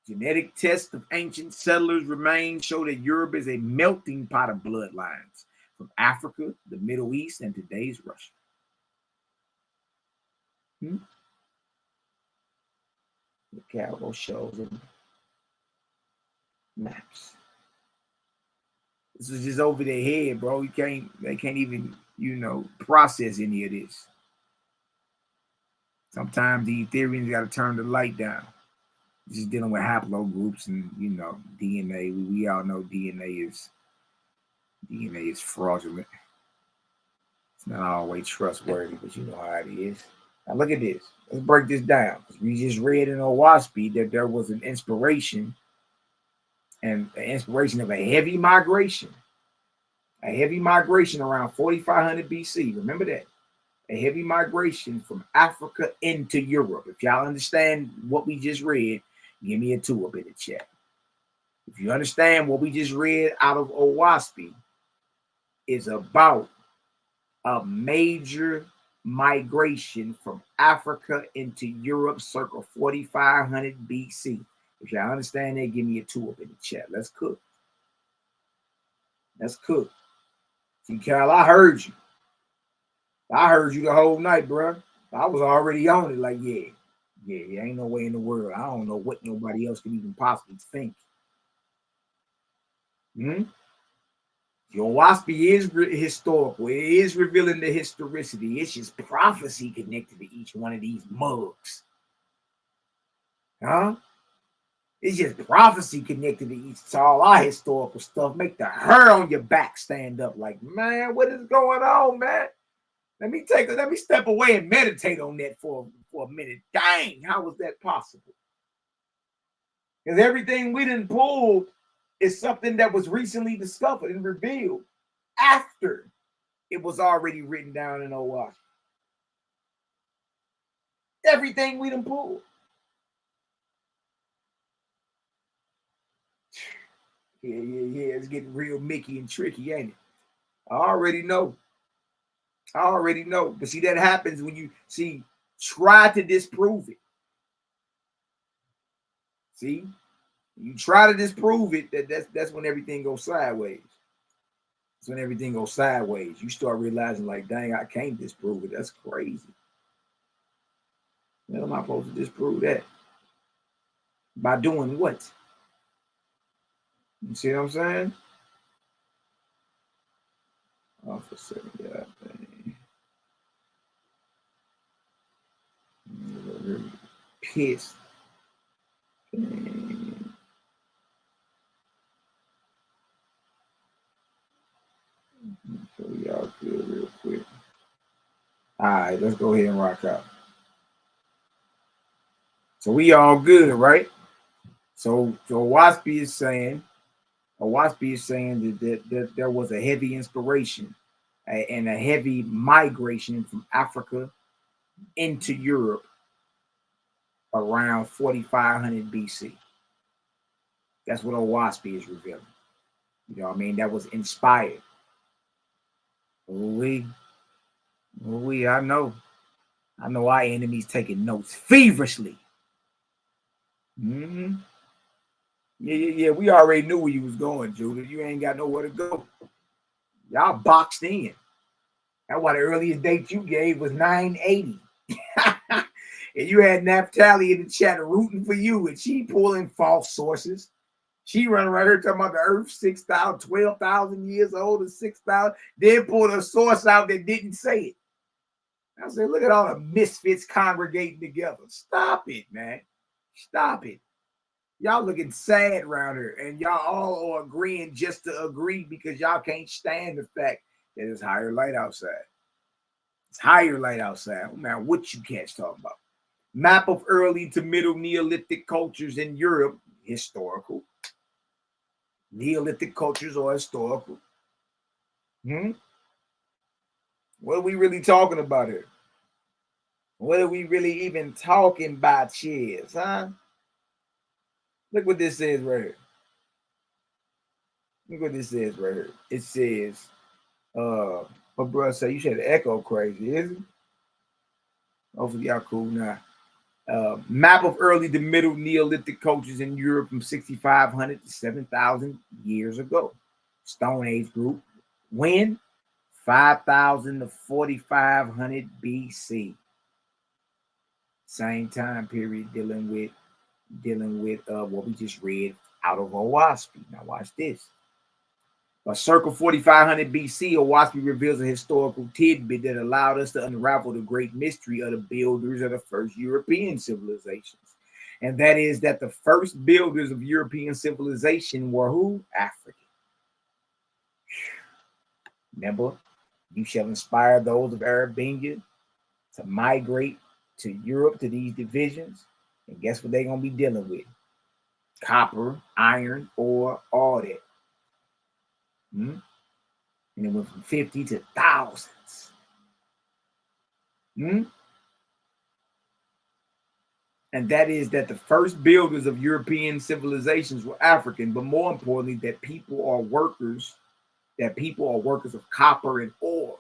Genetic tests of ancient settlers' remains show that Europe is a melting pot of bloodlines from Africa, the Middle East, and today's Russia. Look at those shows and maps. This is just over their head, bro. They can't even, process any of this. Sometimes the Ethereans got to turn the light down. Just dealing with haplogroups and DNA. We all know DNA is fraudulent. It's not always trustworthy, but you know how it is. Now look at this. Let's break this down. We just read in Owaspy that there was an inspiration, and the inspiration of a heavy migration around 4500 BC. Remember that. A heavy migration from Africa into Europe. If y'all understand what we just read, give me a 2 up in the chat. If you understand what we just read out of Owaspy is about a major migration from Africa into Europe circa 4500 BC. If y'all understand that, give me a 2 up in the chat. Let's cook. See, Cal, I heard you. I heard you the whole night, bro. I was already on it like, yeah, ain't no way in the world. I don't know what nobody else can even possibly think. Your Waspy is historical. It is revealing the historicity. It's just prophecy connected to each one of these mugs. It's just prophecy connected to all our historical stuff. Make the hair on your back stand up like, man, what is going on, man? Let me step away and meditate on that for a minute. Dang, how was that possible? Because everything we done pulled is something that was recently discovered and revealed after it was already written down in Old Washington. Everything we done pulled. Yeah. It's getting real Mickey and tricky, ain't it? I already know. But see, that happens when you try to disprove it. See, you try to disprove it. That's when everything goes sideways. That's when everything goes sideways. You start realizing, like, dang, I can't disprove it. That's crazy. How am I supposed to disprove that? By doing what? You see what I'm saying? Oh, for a second, yeah. Pissed. So y'all good real quick. All right, let's go ahead and rock out. So we all good, right? So Waspy is saying that there was a heavy inspiration and a heavy migration from Africa into Europe around 4500 BC. That's what Waspy is revealing. You know what I mean? That was inspired. I know our enemies taking notes feverishly. Mm-hmm. Yeah. We already knew where you was going, Judah. You ain't got nowhere to go. Y'all boxed in. That's why the earliest date you gave was 980. And you had Naphtali in the chat rooting for you, and she pulling false sources. She running around here talking about the earth 6,000, 12,000 years old, or 6,000. Then pulled a source out that didn't say it. I said, look at all the misfits congregating together. Stop it, man. Stop it. Y'all looking sad around here, and y'all all are agreeing just to agree because y'all can't stand the fact that it's higher light outside. It's higher light outside. No matter what you cats talking about. Map of early to middle Neolithic cultures in Europe, historical. Neolithic cultures are historical. What are we really talking about here? What are we really even talking about, cheers, huh? Look what this says right here. Look what this says right here. It says, my brother said, you said the echo crazy, is it? Hopefully y'all cool now. Map of early to middle Neolithic cultures in Europe from 6,500 to 7,000 years ago. Stone Age group. When? 5,000 to 4,500 BC. Same time period dealing with what we just read out of Owaspy. Now watch this. Circa 4,500 BC, Owaspy reveals a historical tidbit that allowed us to unravel the great mystery of the builders of the first European civilizations. And that is that the first builders of European civilization were who? African. Remember, you shall inspire those of Arabia to migrate to Europe, to these divisions. And guess what they're going to be dealing with? Copper, iron, ore, all that. And it went from 50 to thousands. And that is that the first builders of European civilizations were African, but more importantly, that people are workers of copper and ore,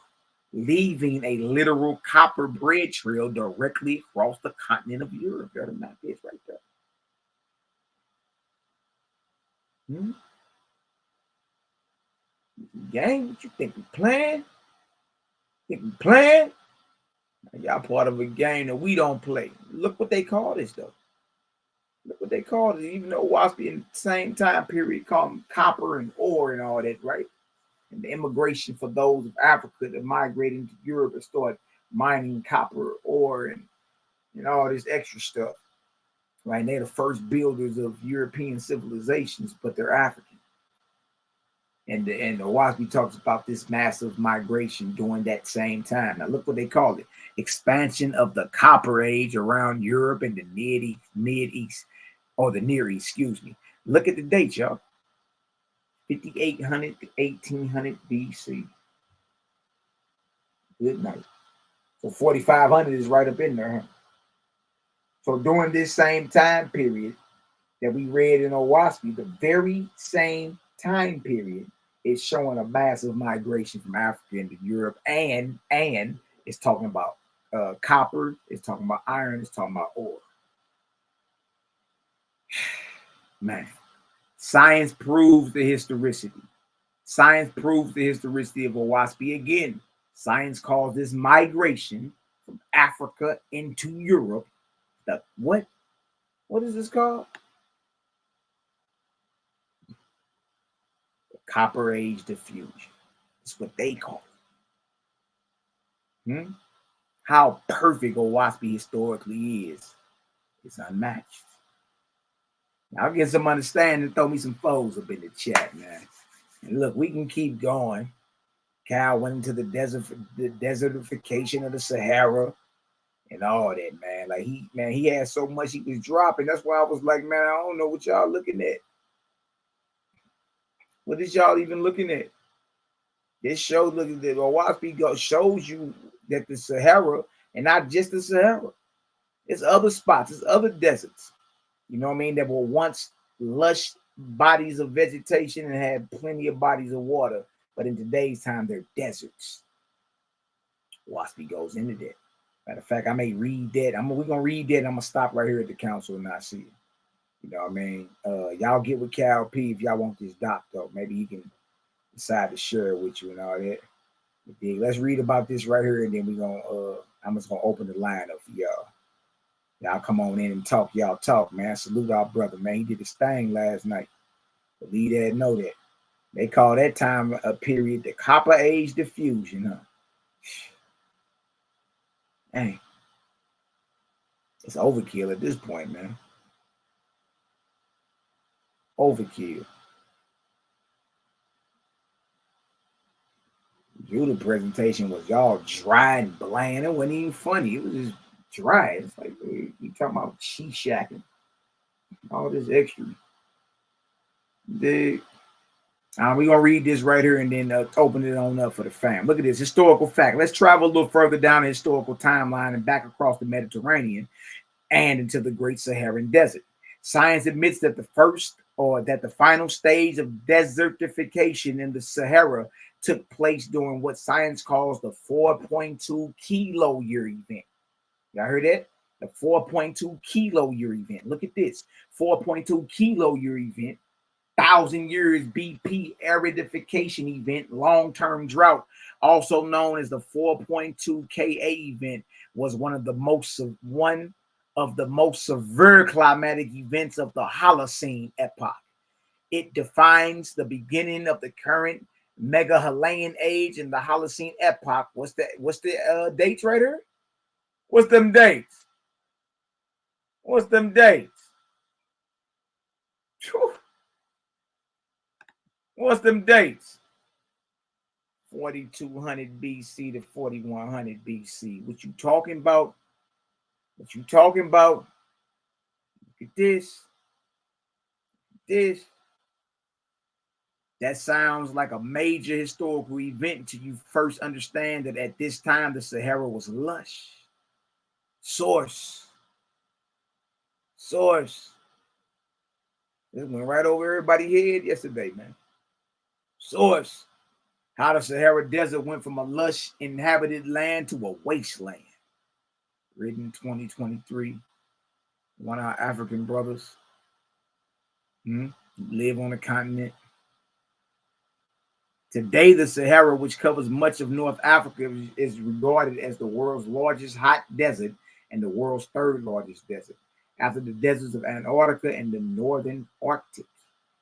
leaving a literal copper bread trail directly across the continent of Europe. There the map is right there. Gang, what you think we playing? Y'all part of a game that we don't play. Look what they call this, though. Look what they call it. Even though Waspy in the same time period called them copper and ore and all that, right? And the immigration for those of Africa that migrated into Europe and started mining copper, ore, and all this extra stuff. Right? They're the first builders of European civilizations, but they're African. And the Waspy talks about this massive migration during that same time. Now look what they call it. Expansion of the Copper Age around Europe and the Mid-East. or the Near East, excuse me. Look at the date, y'all. 5800 to 1800 BC. Good night. So 4500 is right up in there. Huh? So during this same time period that we read in OWASP, the very same time period is showing a massive migration from Africa into Europe, and it's talking about copper, it's talking about iron, it's talking about ore. Man, science proves the historicity. Science proves the historicity of OWASP. Again, science calls this migration from Africa into Europe the what? What is this called? The Copper Age diffusion. That's what they call it. How perfect OWASP historically is unmatched. Now, I'll get some understanding. Throw me some foes up in the chat, man. And look, we can keep going. Cal went into the desertification of the Sahara and all that, man. Like he had so much he was dropping. That's why I was like, man, I don't know what y'all looking at. What is y'all even looking at? This show, look at the OWASP shows you that the Sahara, and not just the Sahara, it's other spots, it's other deserts. You know what I mean? That were once lush bodies of vegetation and had plenty of bodies of water, but in today's time, they're deserts. OWASP goes into that. Matter of fact, I may read that. We're gonna read that. I'm gonna stop right here at the council and not see it. You know what I mean? Y'all get with Cal P if y'all want this doc though. Maybe he can decide to share it with you and all that. Let's read about this right here, and then we're gonna I'm just gonna open the line up for y'all. Y'all come on in and talk. Y'all talk, man. Salute our brother, man. He did his thing last night. Believe that, know that. They call that time a period the Copper Age diffusion, huh? Dang. It's overkill at this point, man. Overkill. Judah presentation was y'all dry and bland. It wasn't even funny. It was just dry. It's like you talking about shacking. All this extra. We're gonna read this right here and then open it on up for the fam. Look at this historical fact. Let's travel a little further down the historical timeline and back across the Mediterranean and into the Great Saharan Desert. Science admits that the final stage of desertification in the Sahara took place during what science calls the 4.2 kilo year event. Y'all heard that? The 4.2 kilo year event. Look at this. 4.2 kilo year event. 1,000 years BP aridification event, long-term drought, also known as the 4.2 Ka event, was one of the most severe climatic events of the Holocene epoch. It defines the beginning of the current Megahalayan age in the Holocene epoch. What's the dates right here? What's them dates? What's them dates? Whew. What's them dates? 4200 BC to 4100 BC. What you talking about? What you talking about? Look at this. This. That sounds like a major historical event until you first understand that at this time the Sahara was lush. Source. This went right over everybody's head yesterday, man. Source. How the Sahara Desert went from a lush inhabited land to a wasteland. Written 2023. One of our African brothers live on the continent. Today, the Sahara, which covers much of North Africa, is regarded as the world's largest hot desert and the world's third largest desert, after the deserts of Antarctica and the northern Arctic.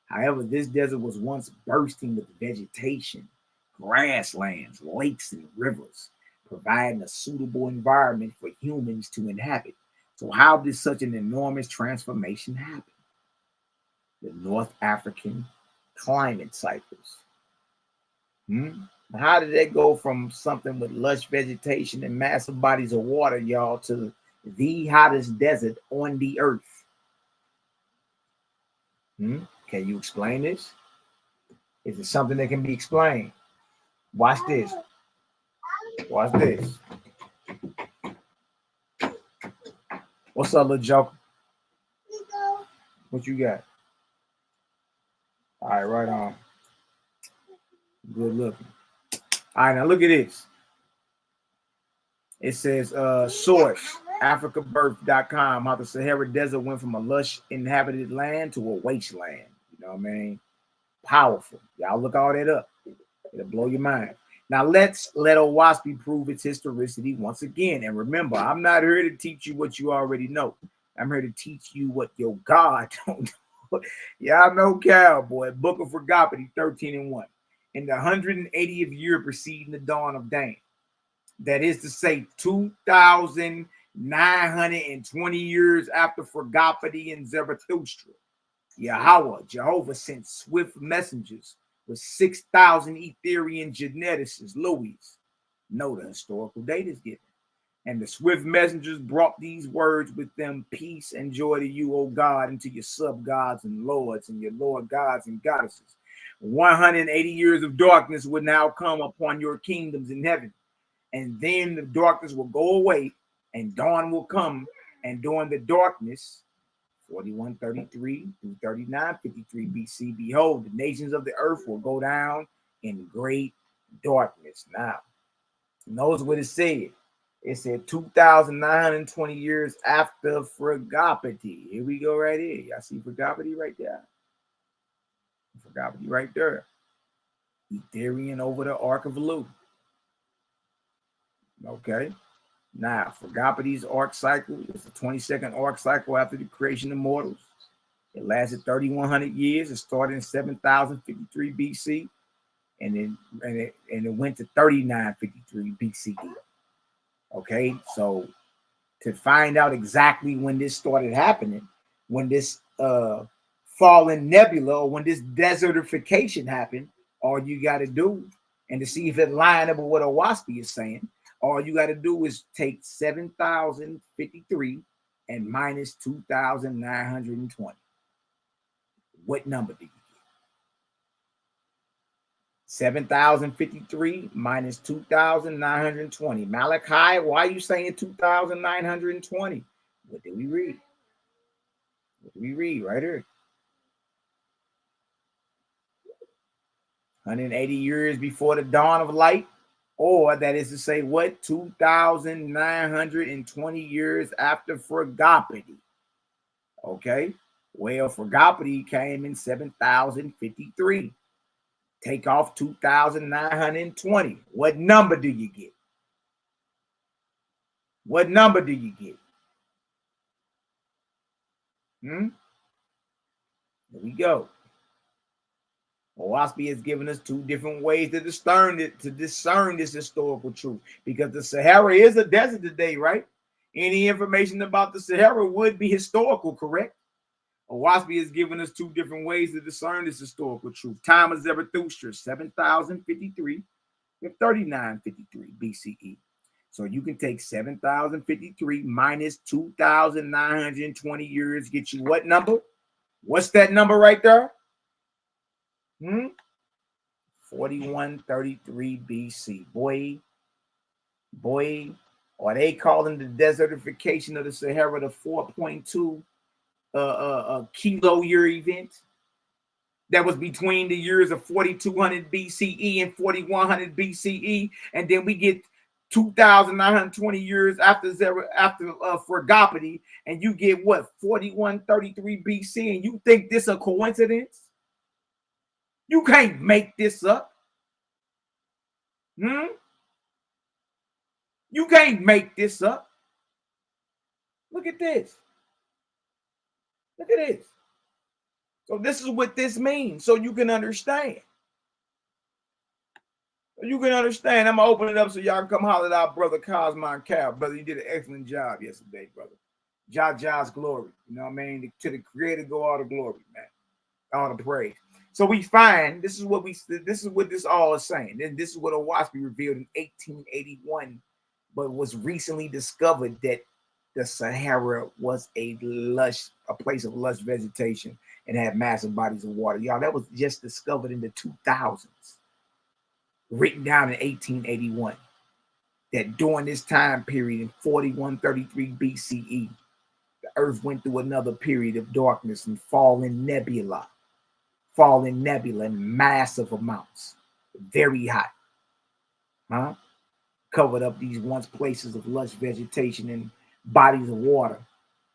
However, this desert was once bursting with vegetation, grasslands, lakes, and rivers, providing a suitable environment for humans to inhabit. So how did such an enormous transformation happen? The North African climate cycles. How did that go from something with lush vegetation and massive bodies of water, y'all, to the hottest desert on the earth? Can you explain this? Is it something that can be explained? Watch this. Watch this. What's up, little joker? What you got? All right, right on. Good looking. All right, now look at this. It says source, africabirth.com, how the Sahara Desert went from a lush inhabited land to a wasteland. You know what I mean? Powerful. Y'all look all that up. It'll blow your mind. Now let's let Owaspy prove its historicity once again. And remember, I'm not here to teach you what you already know. I'm here to teach you what your God don't know. Y'all know Cowboy, Book of Forgotten, 13:1. In the 180th year preceding the dawn of day. That is to say, 2,920 years after Forgotten and Zarathustra. Yahweh, Jehovah, sent swift messengers with 6,000 Etherian geneticists, Louis. Know the historical date is given. And the swift messengers brought these words with them: peace and joy to you, O God, and to your sub-gods and lords and your Lord gods and goddesses. 180 years of darkness would now come upon your kingdoms in heaven. And then the darkness will go away and dawn will come. And during the darkness, 4133 through 3953 BC, behold, the nations of the earth will go down in great darkness. Now, notice what it said. It said 2,920 years after Forgotten. Here we go right here. Y'all see Forgotten right there? Forgotten right there. Etherian over the Ark of Lu. Okay. Now, Forgotten's arc cycle is the 22nd arc cycle after the creation of mortals. It lasted 3,100 years. It started in 7,053 BC, and it went to 3,953 BCE. Okay, so to find out exactly when this started happening, when this fallen nebula, or when this desertification happened, all you got to do, and to see if it lined up with what Owaspy is saying, all you got to do is take 7,053 and minus 2,920. What number do you get? 7,053 minus 2,920. Malachi, why are you saying 2,920? What did we read? What did we read right here? 180 years before the dawn of light. Or that is to say, what? 2,920 years after Forgotten. Okay. Well, Forgotten came in 7,053. Take off 2,920. What number do you get? What number do you get? Here we go. Owaspy has given us two different ways to discern this historical truth, because the Sahara is a desert today, right? Any information about the Sahara would be historical, correct? Owaspy has given us two different ways to discern this historical truth. Time of Zarathustra, 7,053 and 3,953 BCE. So you can take 7,053 minus 2,920 years, get you what number? What's that number right there? 4133 BC. Boy, are they calling the desertification of the Sahara the 4.2 kilo year event that was between the years of 4200 BCE and 4100 BCE, and then we get 2,920 years after Forgotten, and you get what, 4133 BC, and you think this a coincidence? You can't make this up. You can't make this up. Look at this. Look at this. So this is what this means, so you can understand. You can understand. I'm gonna open it up so y'all can come holler at our brother Kosmon Cal. Brother, you did an excellent job yesterday, brother. Jah's glory. You know what I mean? To the creator go all the glory, man. All the praise. So we find this is what this all is saying. And this is what Owaspy revealed in 1881, but was recently discovered that the Sahara was a place of lush vegetation, and had massive bodies of water. Y'all, that was just discovered in the 2000s, written down in 1881, that during this time period in 4133 BCE, the earth went through another period of darkness and falling nebula in massive amounts, very hot, covered up these once places of lush vegetation and bodies of water.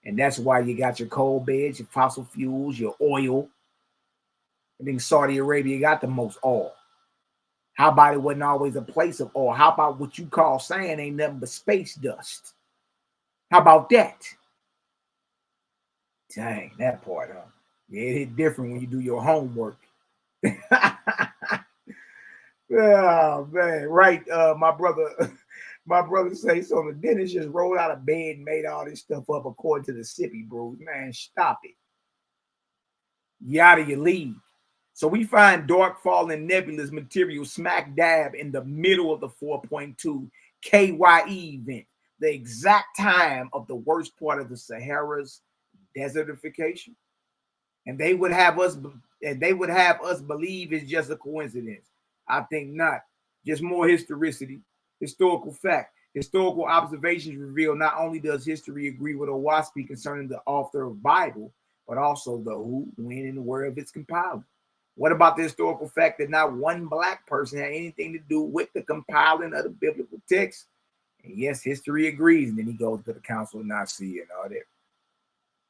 And that's why you got your coal beds, your fossil fuels, your oil. I think Saudi Arabia got the most oil. How about it wasn't always a place of oil? How about what you call sand ain't nothing but space dust? How about that? Dang, that part, huh? Yeah, it hit different when you do your homework. Oh man, right? My brother say so. The dentist just rolled out of bed and made all this stuff up according to the sippy bros. Man, stop it. You out of your league. So we find dark falling nebulous material smack dab in the middle of the 4.2 KYE event, the exact time of the worst part of the Sahara's desertification. And they would have us believe it's just a coincidence. I think not. Just more historicity, historical fact. Historical observations reveal not only does history agree with Owaski concerning the author of Bible, but also the who, when, and where of its compiling. What about the historical fact that not one black person had anything to do with the compiling of the biblical text? And yes, history agrees. And then he goes to the Council of Nicaea and all that.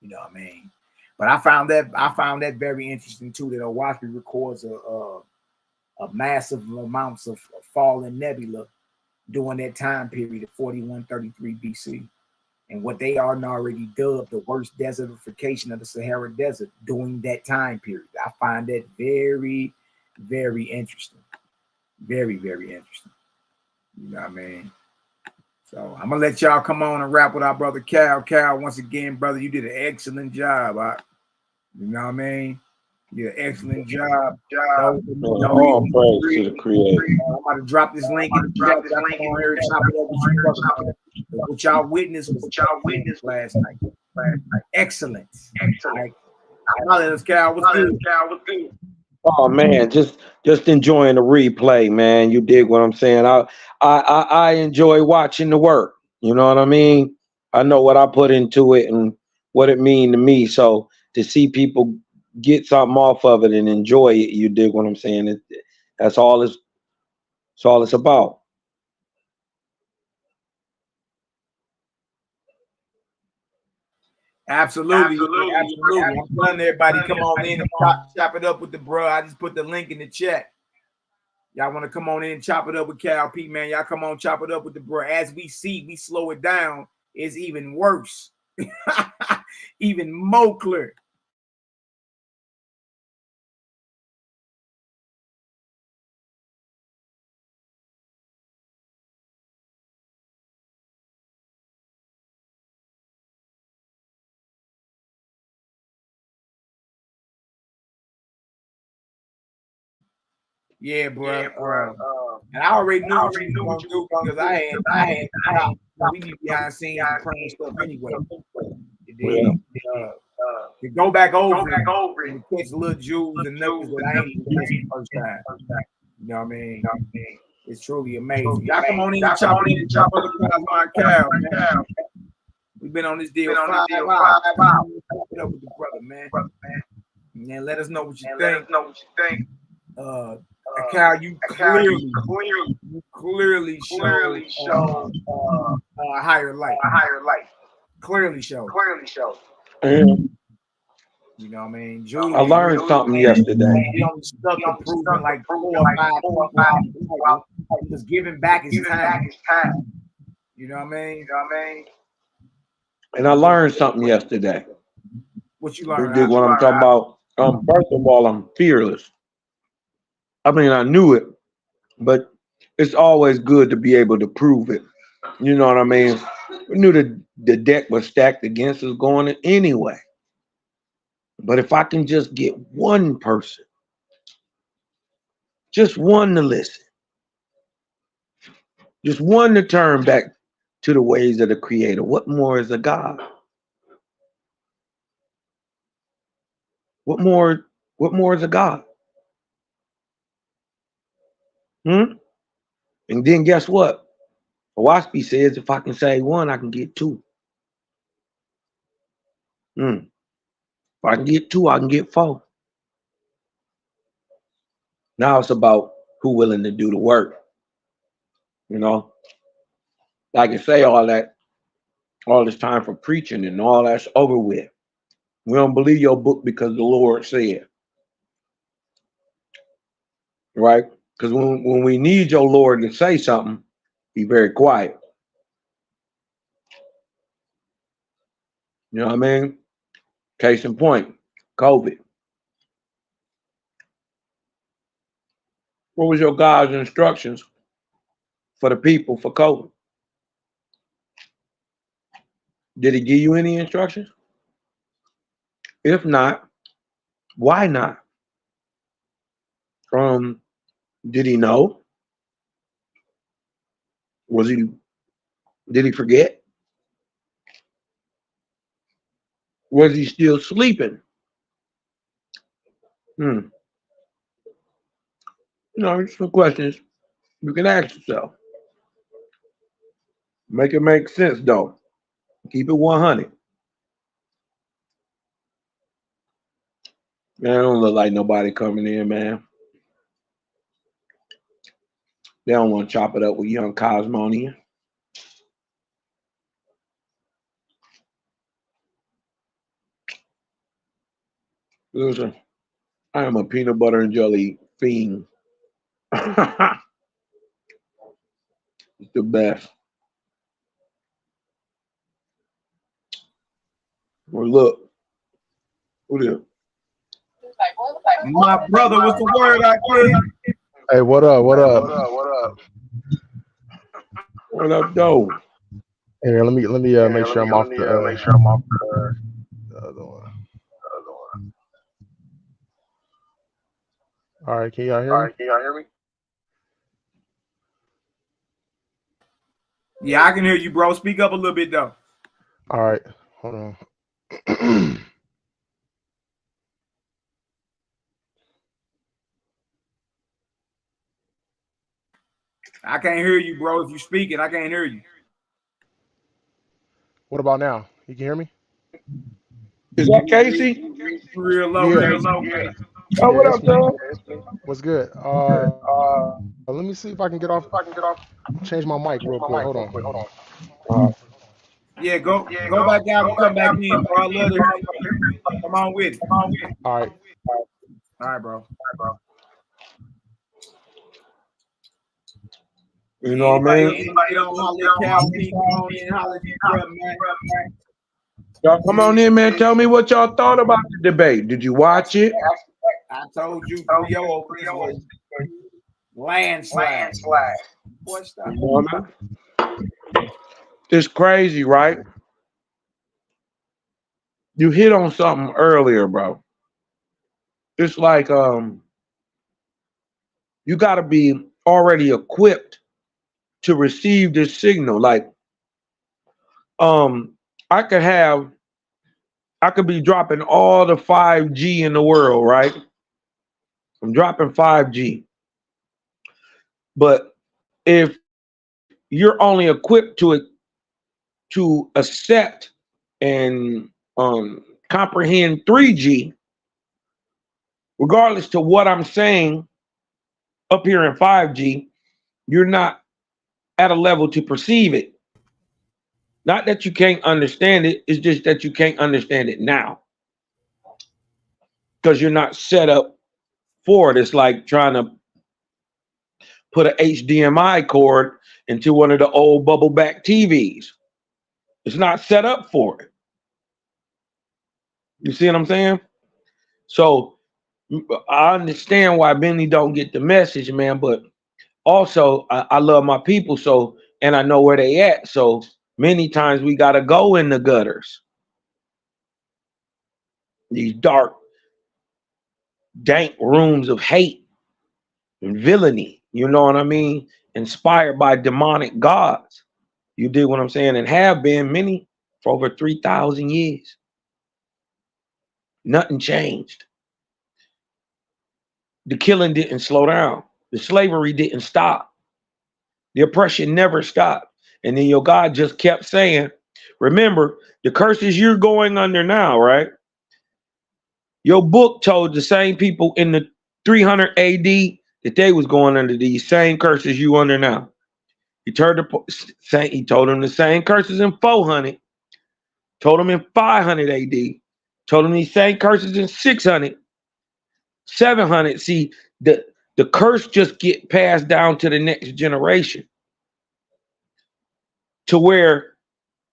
You know what I mean? But I found that very interesting too, that Owaski records a massive amounts of falling nebula during that time period of 4133 BC. And what they are already dubbed the worst desertification of the Sahara Desert during that time period. I find that very, very interesting. Very, very interesting. You know what I mean? So I'm gonna let y'all come on and wrap with our brother Cal. Cal, once again, brother, you did an excellent job. You know what I mean? You did an excellent job. All praise to the Creator. I'm about to drop this link in the chat. Y'all come on here and chop it up with you, brother. What y'all witnessed was last night. Excellent. Like, Cal, what's good? Oh man, just enjoying the replay, man. You dig what I'm saying? I enjoy watching the work. You know what I mean? I know what I put into it and what it mean to me. So to see people get something off of it and enjoy it, you dig what I'm saying? That's all it's about. Absolutely. I'm telling everybody, come on in and chop it up with the bro. I just put the link in the chat. Y'all want to come on in and chop it up with Cal P, man? Y'all come on, chop it up with the bro. As we see, we slow it down. It's even worse. Even more clear. Yeah, bro. And I already knew what you were gonna do because I had we be behind scenes and praying stuff anyway. To go back over and catch little jewels and nuggets that I ain't even catch the first time. You know what I mean? It's truly amazing. Y'all come on in and chop up the Cal, man. We've been on this deal 5 hours. Chop it up with the brother, man. And let us know what you think. Cal, you clearly show a higher light. Clearly show. You know what I mean? I learned something yesterday. He only stuck to proving like 4 or 5 people. He was giving back his time. You know what I mean? And I learned something yesterday. What you learned? You dig what I'm talking about? First of all, I'm fearless. I mean, I knew it, but it's always good to be able to prove it. You know what I mean? We knew the deck was stacked against us going in anyway. But if I can just get one person, just one to listen, just one to turn back to the ways of the Creator, what more is a God? What more is a God? And then guess what? YHWH'S says if I can say one, I can get two. If I can get two, I can get four. Now it's about who willing to do the work. You know, I can say all this time for preaching and all that's over with. We don't believe your book because the Lord said. Right? Because when we need your Lord to say something, be very quiet. You know what I mean? Case in point, COVID. What was your God's instructions for the people for COVID? Did he give you any instructions? If not, why not? Did he know? Did he forget? Was he still sleeping? You know, some questions you can ask yourself. Make it make sense though. Keep it 100. Man, don't look like nobody coming in, man. They don't want to chop it up with young Kosmon here. Listen, I am a peanut butter and jelly fiend. It's the best. Well, look. Who this? My brother, what's the word I gave? Hey, what up? What up? What up, though? Hey, man, let me make sure I'm off the other one. All right, can y'all hear me? Yeah, I can hear you, bro. Speak up a little bit though. All right, hold on. I can't hear you, bro. If you speaking, I can't hear you. What about now? You can hear me? Is that Casey? Real low, Yeah. Casey. Oh, what up, though? What's good? Let me see if I can get off. Change my mic real quick. Hold on. Yeah, go back out and come back in, bro. I love this. Come on with it. All right. All right, bro. You know what I mean? Y'all come on in, man. Tell me what y'all thought about the debate. Did you watch it? I told you 3-0 was landslide. Boy, stop. It's crazy, right? You hit on something earlier, bro. It's like you got to be already equipped to receive this signal. Like I could be dropping all the 5G in the world, right? I'm dropping 5G. But if you're only equipped to accept and comprehend 3G, regardless to what I'm saying up here in 5G, you're not at a level to perceive it. Not that you can't understand it, it's just that you can't understand it now. Because you're not set up for it. It's like trying to put an HDMI cord into one of the old bubble back TVs. It's not set up for it. You see what I'm saying? So I understand why Benny don't get the message, man, but also I love my people, so, and I know where they at. So many times we got to go in the gutters. These dark, dank rooms of hate and villainy, you know what I mean? Inspired by demonic gods. You dig what I'm saying? And have been many for over 3,000 years. Nothing changed. the killing didn't slow down. The slavery didn't stop. The oppression never stopped. And then your God just kept saying, remember, the curses you're going under now, right? Your book told the same people in the 300 AD that they was going under these same curses you under now. He told them the same curses in 400, told them in 500 AD, told them these same curses in 600, 700. See, the curse just get passed down to the next generation, to where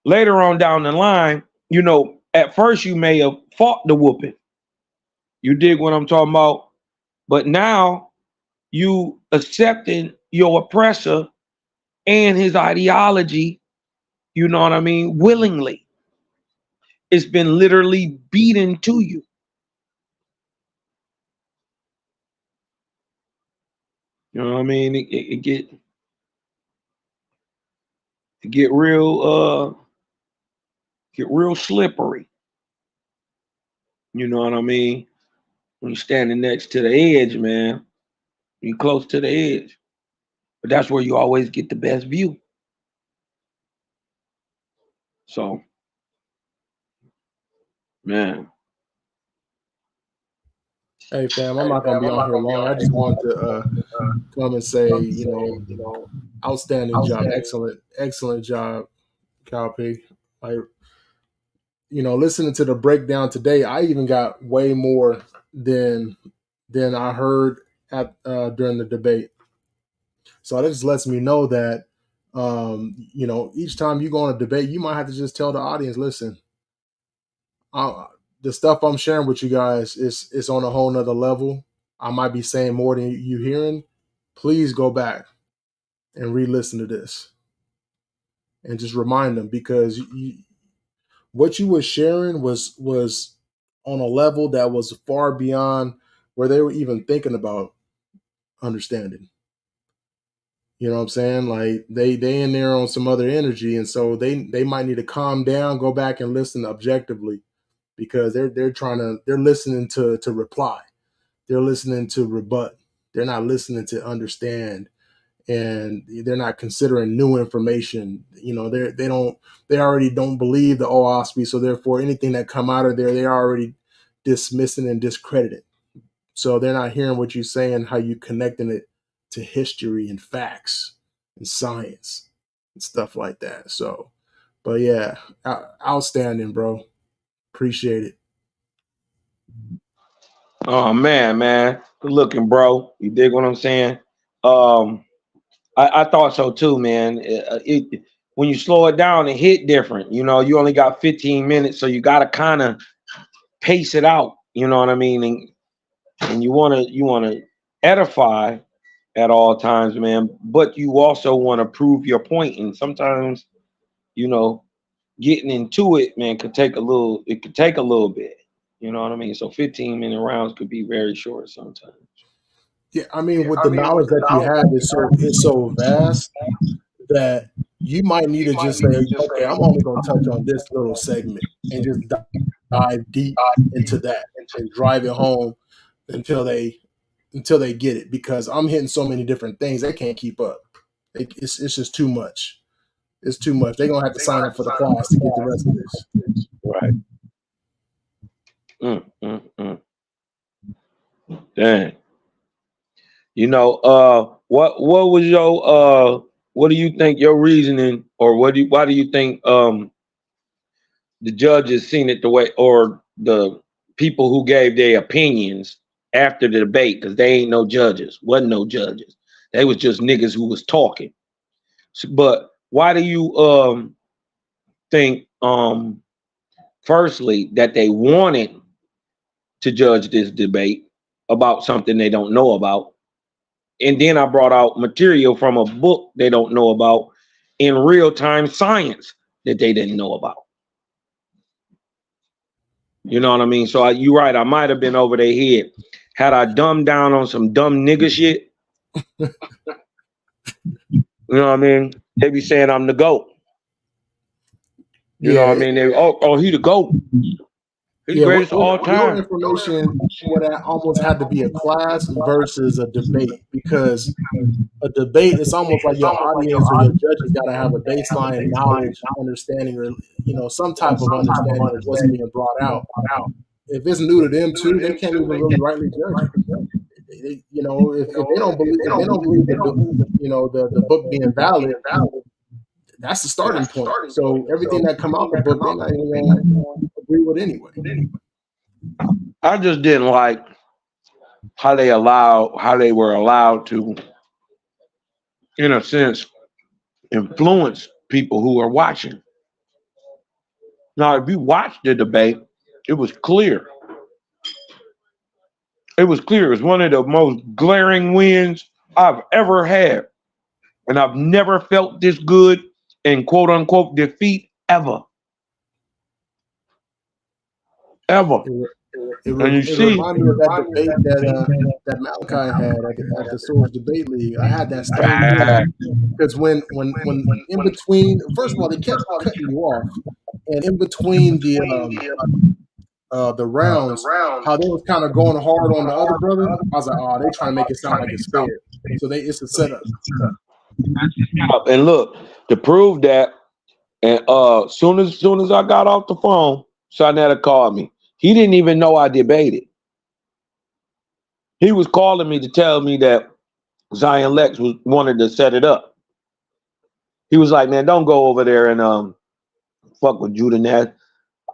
later on down the line, you know, at first you may have fought the whooping. You dig what I'm talking about? But now you accepting your oppressor and his ideology, you know what I mean, willingly. It's been literally beaten to you. You know what I mean? It get real slippery. You know what I mean? When you're standing next to the edge, man, you're close to the edge. But that's where you always get the best view. So, man. Hey fam, I'm not gonna be on here long. I just wanted to come and say, you know, outstanding job, excellent job, Calpy. Like, you know, listening to the breakdown today, I even got way more than I heard at during the debate. So that just lets me know that you know, each time you go on a debate, you might have to just tell the audience, listen, the stuff I'm sharing with you guys is on a whole nother level. I might be saying more than you hearing. Please go back and re-listen to this and just remind them, because what you were sharing was on a level that was far beyond where they were even thinking about understanding. You know what I'm saying? Like they in there on some other energy, and so they might need to calm down, go back and listen objectively, because they're listening to reply. They're listening to rebut. They're not listening to understand, and they're not considering new information. You know, they already don't believe the OSPI, so therefore anything that come out of there, they're already dismissing and discrediting. So they're not hearing what you're saying, how you connecting it to history and facts and science and stuff like that. So, but yeah, outstanding, bro. Appreciate it. Oh man, good looking, bro. You dig what I'm saying? I thought so too, man. When you slow it down, it hit different. You know, you only got 15 minutes, so you got to kind of pace it out. You know what I mean? And you want to edify at all times, man. But you also want to prove your point. And sometimes, you know, getting into it, man, could take a little bit. You know what I mean? So 15-minute rounds could be very short sometimes. Yeah, I mean, with the knowledge that you have, it's so vast that you might need to just say, okay, I'm only going to touch on this little segment and just dive deep into that and drive it home until they get it, because I'm hitting so many different things they can't keep up. It's just too much. It's too much. They're gonna have to sign up for the class to get the rest of this. Right. Dang. You know, what was your what do you think your reasoning, or why do you think the judges seen it the way, or the people who gave their opinions after the debate? Because they ain't no judges, wasn't no judges. They was just niggas who was talking. But why do you think firstly that they wanted to judge this debate about something they don't know about? And then I brought out material from a book they don't know about, in real-time science that they didn't know about. You know what I mean? So you're right, I might have been over their head. Had I dumbed down on some dumb nigga shit, you know what I mean? They be saying I'm the GOAT. You know what I mean? They, oh, he the GOAT. He's Yeah, greatest of all your time. information would almost had to be a class versus a debate, because a debate, it's almost like your audience or your judges got to have a baseline knowledge, understanding, or some type of understanding of what's being brought out. If it's new to them too, they can't even really rightly judge it. If they don't believe the book being valid, that's the starting point. So everything that come out the book, they're not even going to agree with anyway. I just didn't like how they were allowed to, in a sense, influence people who are watching. Now, if you watched the debate, it was clear. It was clear. It was one of the most glaring wins I've ever had. And I've never felt this good in quote unquote defeat ever. Ever. It And you see, reminded me of that debate that Malachi had at the Source Debate League. I had that same thing, because when in between, first of all, they kept cutting you off, and in between the rounds, how they was kind of going hard on the other brother. I was like, oh, they trying to make it sound like it's fair. So it's a setup. And look, to prove that, and soon as I got off the phone, Sonetta called me. He didn't even know I debated. He was calling me to tell me that Zion Lex wanted to set it up. He was like, man, don't go over there and fuck with Judah Nash.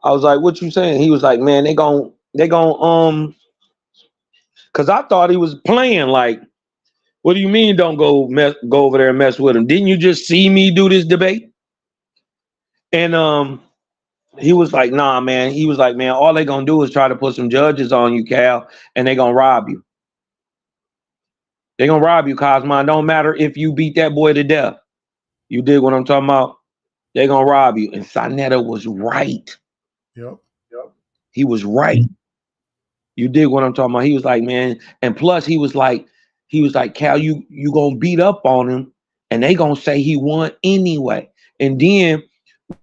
I was like, what you saying? He was like, man, they gon' because I thought he was playing. Like, what do you mean don't go over there and mess with him? Didn't you just see me do this debate? And he was like, nah, man. He was like, man, all they gonna do is try to put some judges on you, Cal, and they gonna rob you. They gonna rob you, Kosmon. Don't matter if you beat that boy to death. You dig what I'm talking about? They gonna rob you. And Sonetta was right. Yep. He was right. You dig what I'm talking about? He was like, man, and plus he was like, Cal, you gonna beat up on him, and they gonna say he won anyway. And then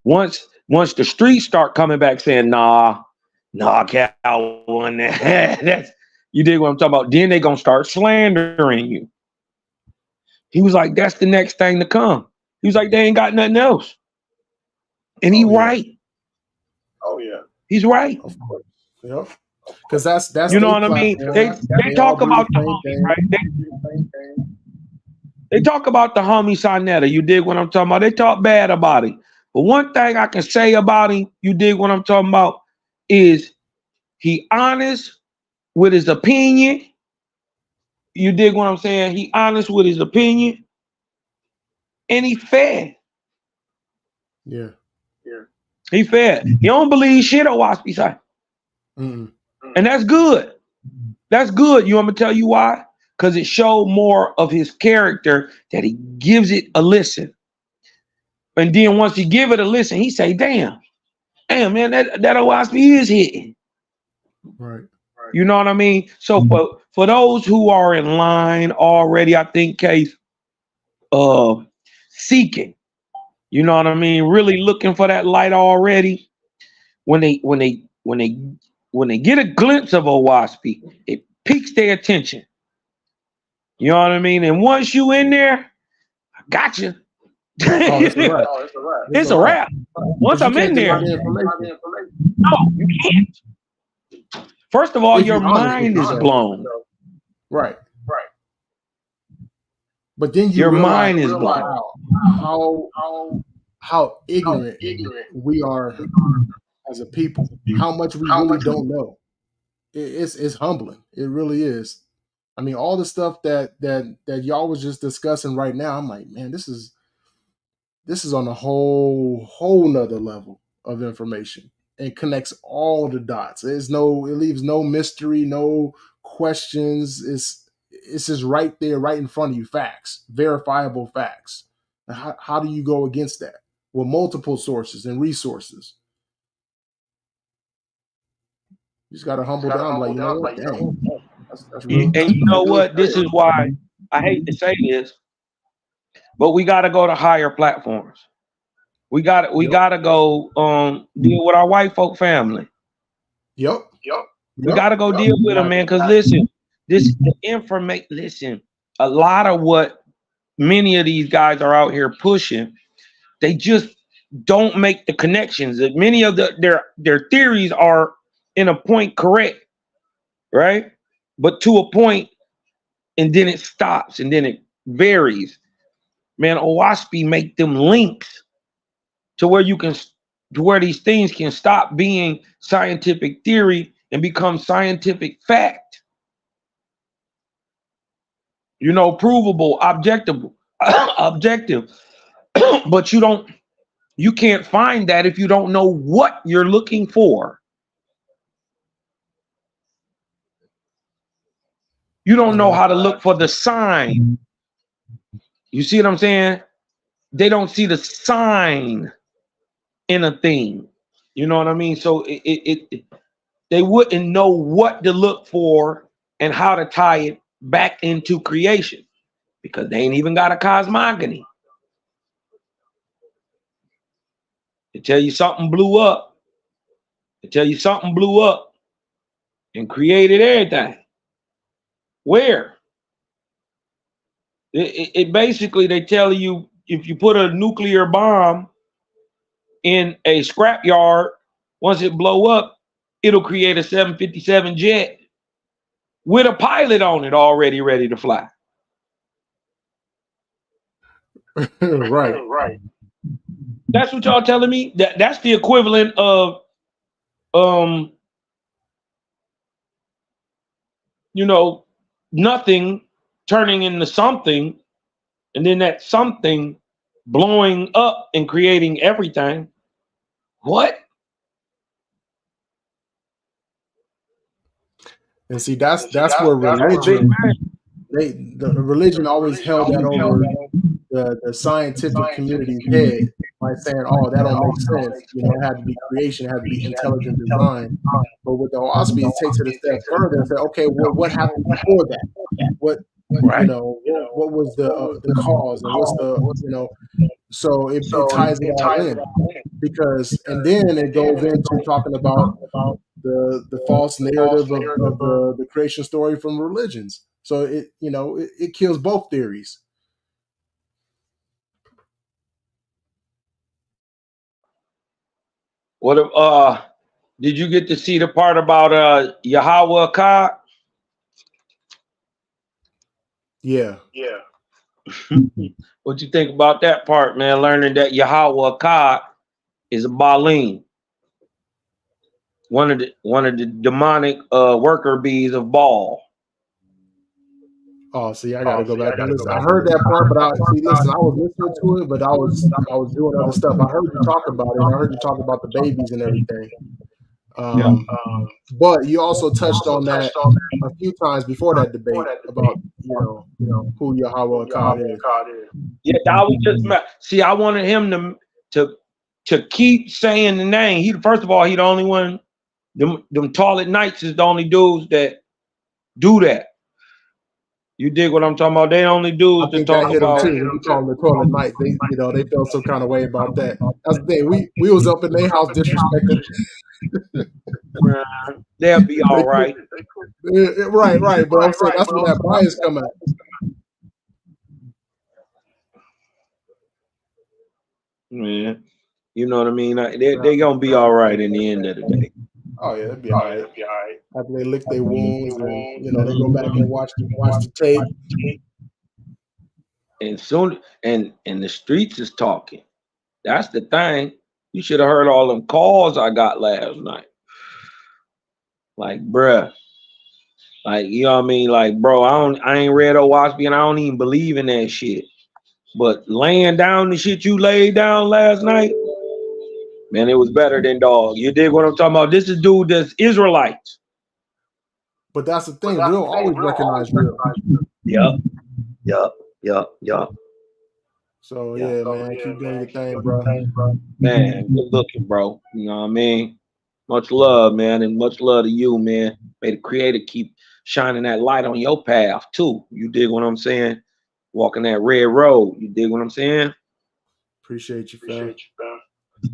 once the streets start coming back saying, nah, Cal won that. That's, you dig what I'm talking about? Then they gonna start slandering you. He was like, that's the next thing to come. He was like, they ain't got nothing else. And he right. Oh yeah. He's right. Of course. Yep. Because that's you know what I mean. They talk about the homie, right? They talk about the homie Sonetta. You dig what I'm talking about? They talk bad about him. But one thing I can say about him, you dig what I'm talking about, is he honest with his opinion. You dig what I'm saying? He honest with his opinion, and he fair. Yeah. He fair. He don't believe shit on Waspy side. And that's good. That's good. You want me to tell you why? Because it showed more of his character, that he gives it a listen. And then once he give it a listen, he say, damn, man, that Waspy is hitting. Right. You know what I mean? So for those who are in line already, I think Case seeking, you know what I mean, really looking for that light already. When they get a glimpse of a Waspy, it piques their attention. You know what I mean? And once you in there, I got you. It's a wrap. It's a wrap. Once I'm in there, no, you can't. First of all, your mind is blown. Right. But then your mind is blown. How ignorant we are as a people. How much we really don't know. It's humbling. It really is. I mean, all the stuff that y'all was just discussing right now, I'm like, man, this is on a whole nother level of information, and connects all the dots. It leaves no mystery, no questions. It's just right there, right in front of you. Facts, verifiable facts. How do you go against that? With multiple sources and resources. You just got to humble down, like, you know what? Dang. That's real. And you know what? This is why I hate to say this, but we got to go to higher platforms. We got to go deal with our white folk family. Yep. We gotta go deal with them, man. Because listen, the information. Listen, a lot of what many of these guys are out here pushing, they just don't make the connections. Many of their theories are in a point correct, right? But to a point, and then it stops, and then it varies. Man, OWASP make them links to where these things can stop being scientific theory and become scientific fact. You know, provable, objective. But you can't find that if you don't know what you're looking for. You don't know how to look for the sign. You see what I'm saying? They don't see the sign in a thing. You know what I mean? So they wouldn't know what to look for and how to tie it back into creation because they ain't even got a cosmogony. They tell you something blew up. They tell you something blew up and created everything. Where? It basically, they tell you if you put a nuclear bomb in a scrapyard, once it blow up, it'll create a 757 jet with a pilot on it already ready to fly. Right. That's what y'all telling me? That's the equivalent of you know, nothing turning into something, and then that something blowing up and creating everything. What? And see, that's where religion, the religion always held that over the scientific community's head by saying, "Oh, that don't make sense. You know, it had to be creation, it had to be intelligent design." But with the OWASP, it takes it a step further and say, "Okay, well, what happened before that? What you know, what was the cause, and what's the So it ties it all in because, and then it goes into talking about the false narrative of the creation story from religions. So it kills both theories. What if did you get to see the part about YAHWH'S? Yeah. What you think about that part, man? Learning that YAHWH'S is a Baleen, one of the demonic worker bees of Baal. Oh, see, I gotta go back and listen. I heard that part, but I was listening to it, but I was doing other stuff. I heard you talk about it, and I heard you talk about the babies and everything. But you also touched on that a few times before that debate about who YAHWH'S is. Yeah, that was just see. I wanted him to keep saying the name. He first of all, he the only one. Them Toilet Knights is the only dudes that do that. You dig what I'm talking about? They only dudes that talk about. Too. You call them the Toilet Knights. They felt some kind of way about that. That's the thing. We was up in their house disrespecting. They'll be all right. Right. But I'm saying that's where that bias come out. Yeah, you know what I mean. They gonna be all right in the end of the day. Oh yeah, it'll be all right. After they lick their wounds, and they go back and watch the tape. And soon, and the streets is talking. That's the thing. You should have heard all them calls I got last night. Like, bruh. Like, you know what I mean? Like, bro, I ain't read OWASP and I don't even believe in that shit. But laying down the shit you laid down last night, man, it was better than dog. You dig what I'm talking about? This is dude that's Israelites. But that's the thing. Real always recognize real. Yup. So yeah, man, keep doing your thing, bro. Man, good looking, bro. You know what I mean? Much love, man, and much love to you, man. May the Creator keep shining that light on your path too. You dig what I'm saying? Walking that red road. You dig what I'm saying? Appreciate you, fam.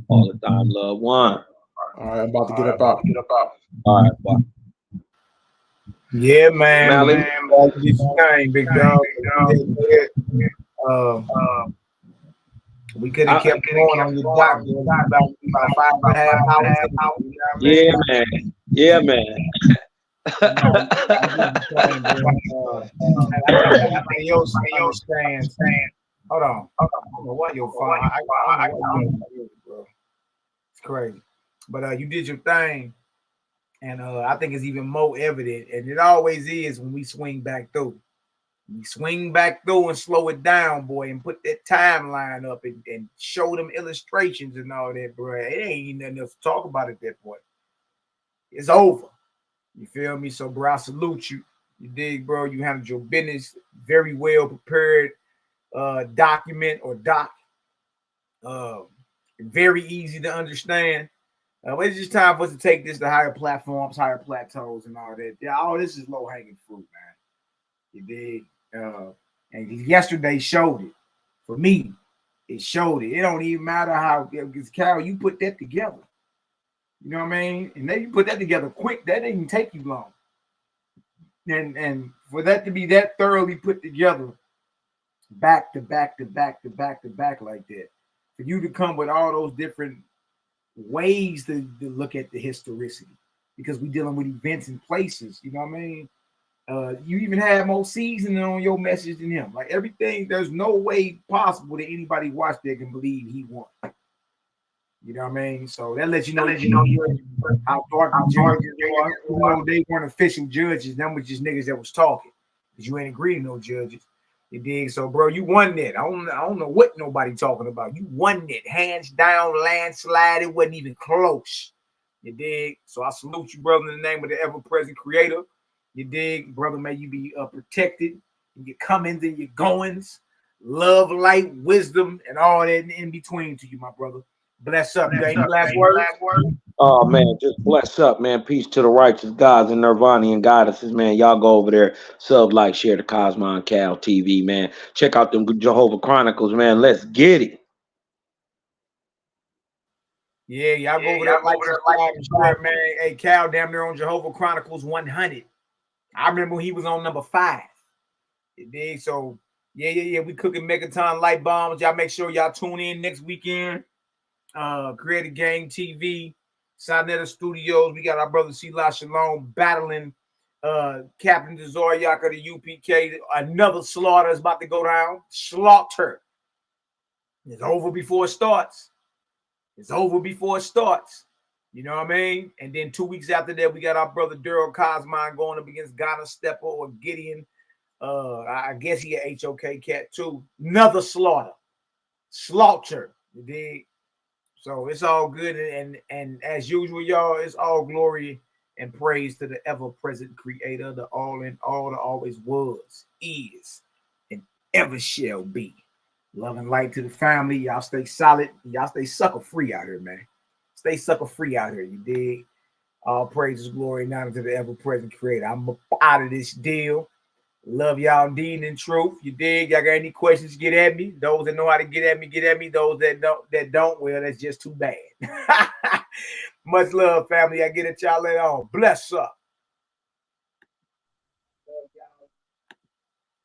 All the time, love one. All right, I'm about to get up out. All right, bye. Yeah, man. Mally. Get your thing, big dog. We could have kept going on your dock about 5.5 hours. Yeah, man. Yeah, man. Everybody else understands. Hold on. I don't know what your phone. Bro. It's crazy. But you did your thing. And I think it's even more evident. And it always is when we swing back through. We swing back through and slow it down, boy, and put that timeline up and show them illustrations and all that, bro. It ain't nothing else to talk about at that point. It's over. You feel me? So, bro, I salute you. You dig, bro? You handled your business very well prepared. Document or doc. Very easy to understand. It's just time for us to take this to higher platforms, higher plateaus, and all that. Yeah, all this is low-hanging fruit, man. You dig? And yesterday showed it. For me, it showed it. It don't even matter how, because Cal, you put that together. You know what I mean? And then you put that together quick. That didn't take you long. And for that to be that thoroughly put together, back to back to back to back to back like that, for you to come with all those different ways to look at the historicity, because we're dealing with events and places, you know what I mean? You even had more seasoning on your message than him. Like everything, there's no way possible that anybody watched that can believe he won. You know what I mean? So that lets you know how dark the judges are. You know, they weren't official judges. Them was just niggas that was talking. Because you ain't agreeing no judges. You dig? So, bro, you won that. I don't know what nobody talking about. You won that. Hands down, landslide. It wasn't even close. You dig? So I salute you, brother, in the name of the ever-present creator. You dig? Brother, may you be protected in your comings and your goings. Love, light, wisdom, and all that in between to you, my brother. Bless up. You got any last words? Oh man, just bless up, man. Peace to the righteous gods and Nirvanian goddesses, man. Y'all go over there, sub, like, share the Kosmon Cal TV, man. Check out them Jehovah Chronicles, man. Let's get it. Yeah, y'all go over there, like, subscribe, and share, man. Hey, Cal, damn near on Jehovah Chronicles 100. I remember when he was on number 5. You dig? So yeah. We cooking Megaton light bombs. Y'all make sure y'all tune in next weekend. Creative Game TV, Sonetta Studios. We got our brother Sila Shalom battling Captain Desire YAH'KI, the UPK. Another slaughter is about to go down. Slaughter. It's over before it starts. It's over before it starts. You know what I mean? And then 2 weeks after that, we got our brother Daryl Kosmon going up against Ghana Stepper or Gideon. I guess he a HOK cat too. Another slaughter. Slaughter. You dig? So it's all good, and as usual, y'all, it's all glory and praise to the ever-present creator, the all in all, that always was, is, and ever shall be. Love and light to the family. Y'all stay solid. Y'all stay sucker free out here, man. Stay sucker free out here, you dig? All praises, glory, and honor to the ever-present creator. I'm out of this deal. Love y'all indeed in truth. You dig? Y'all got any questions, get at me. Those that know how to get at me, get at me. Those that don't, well, that's just too bad. Much love, family. I get at y'all later on. Bless up.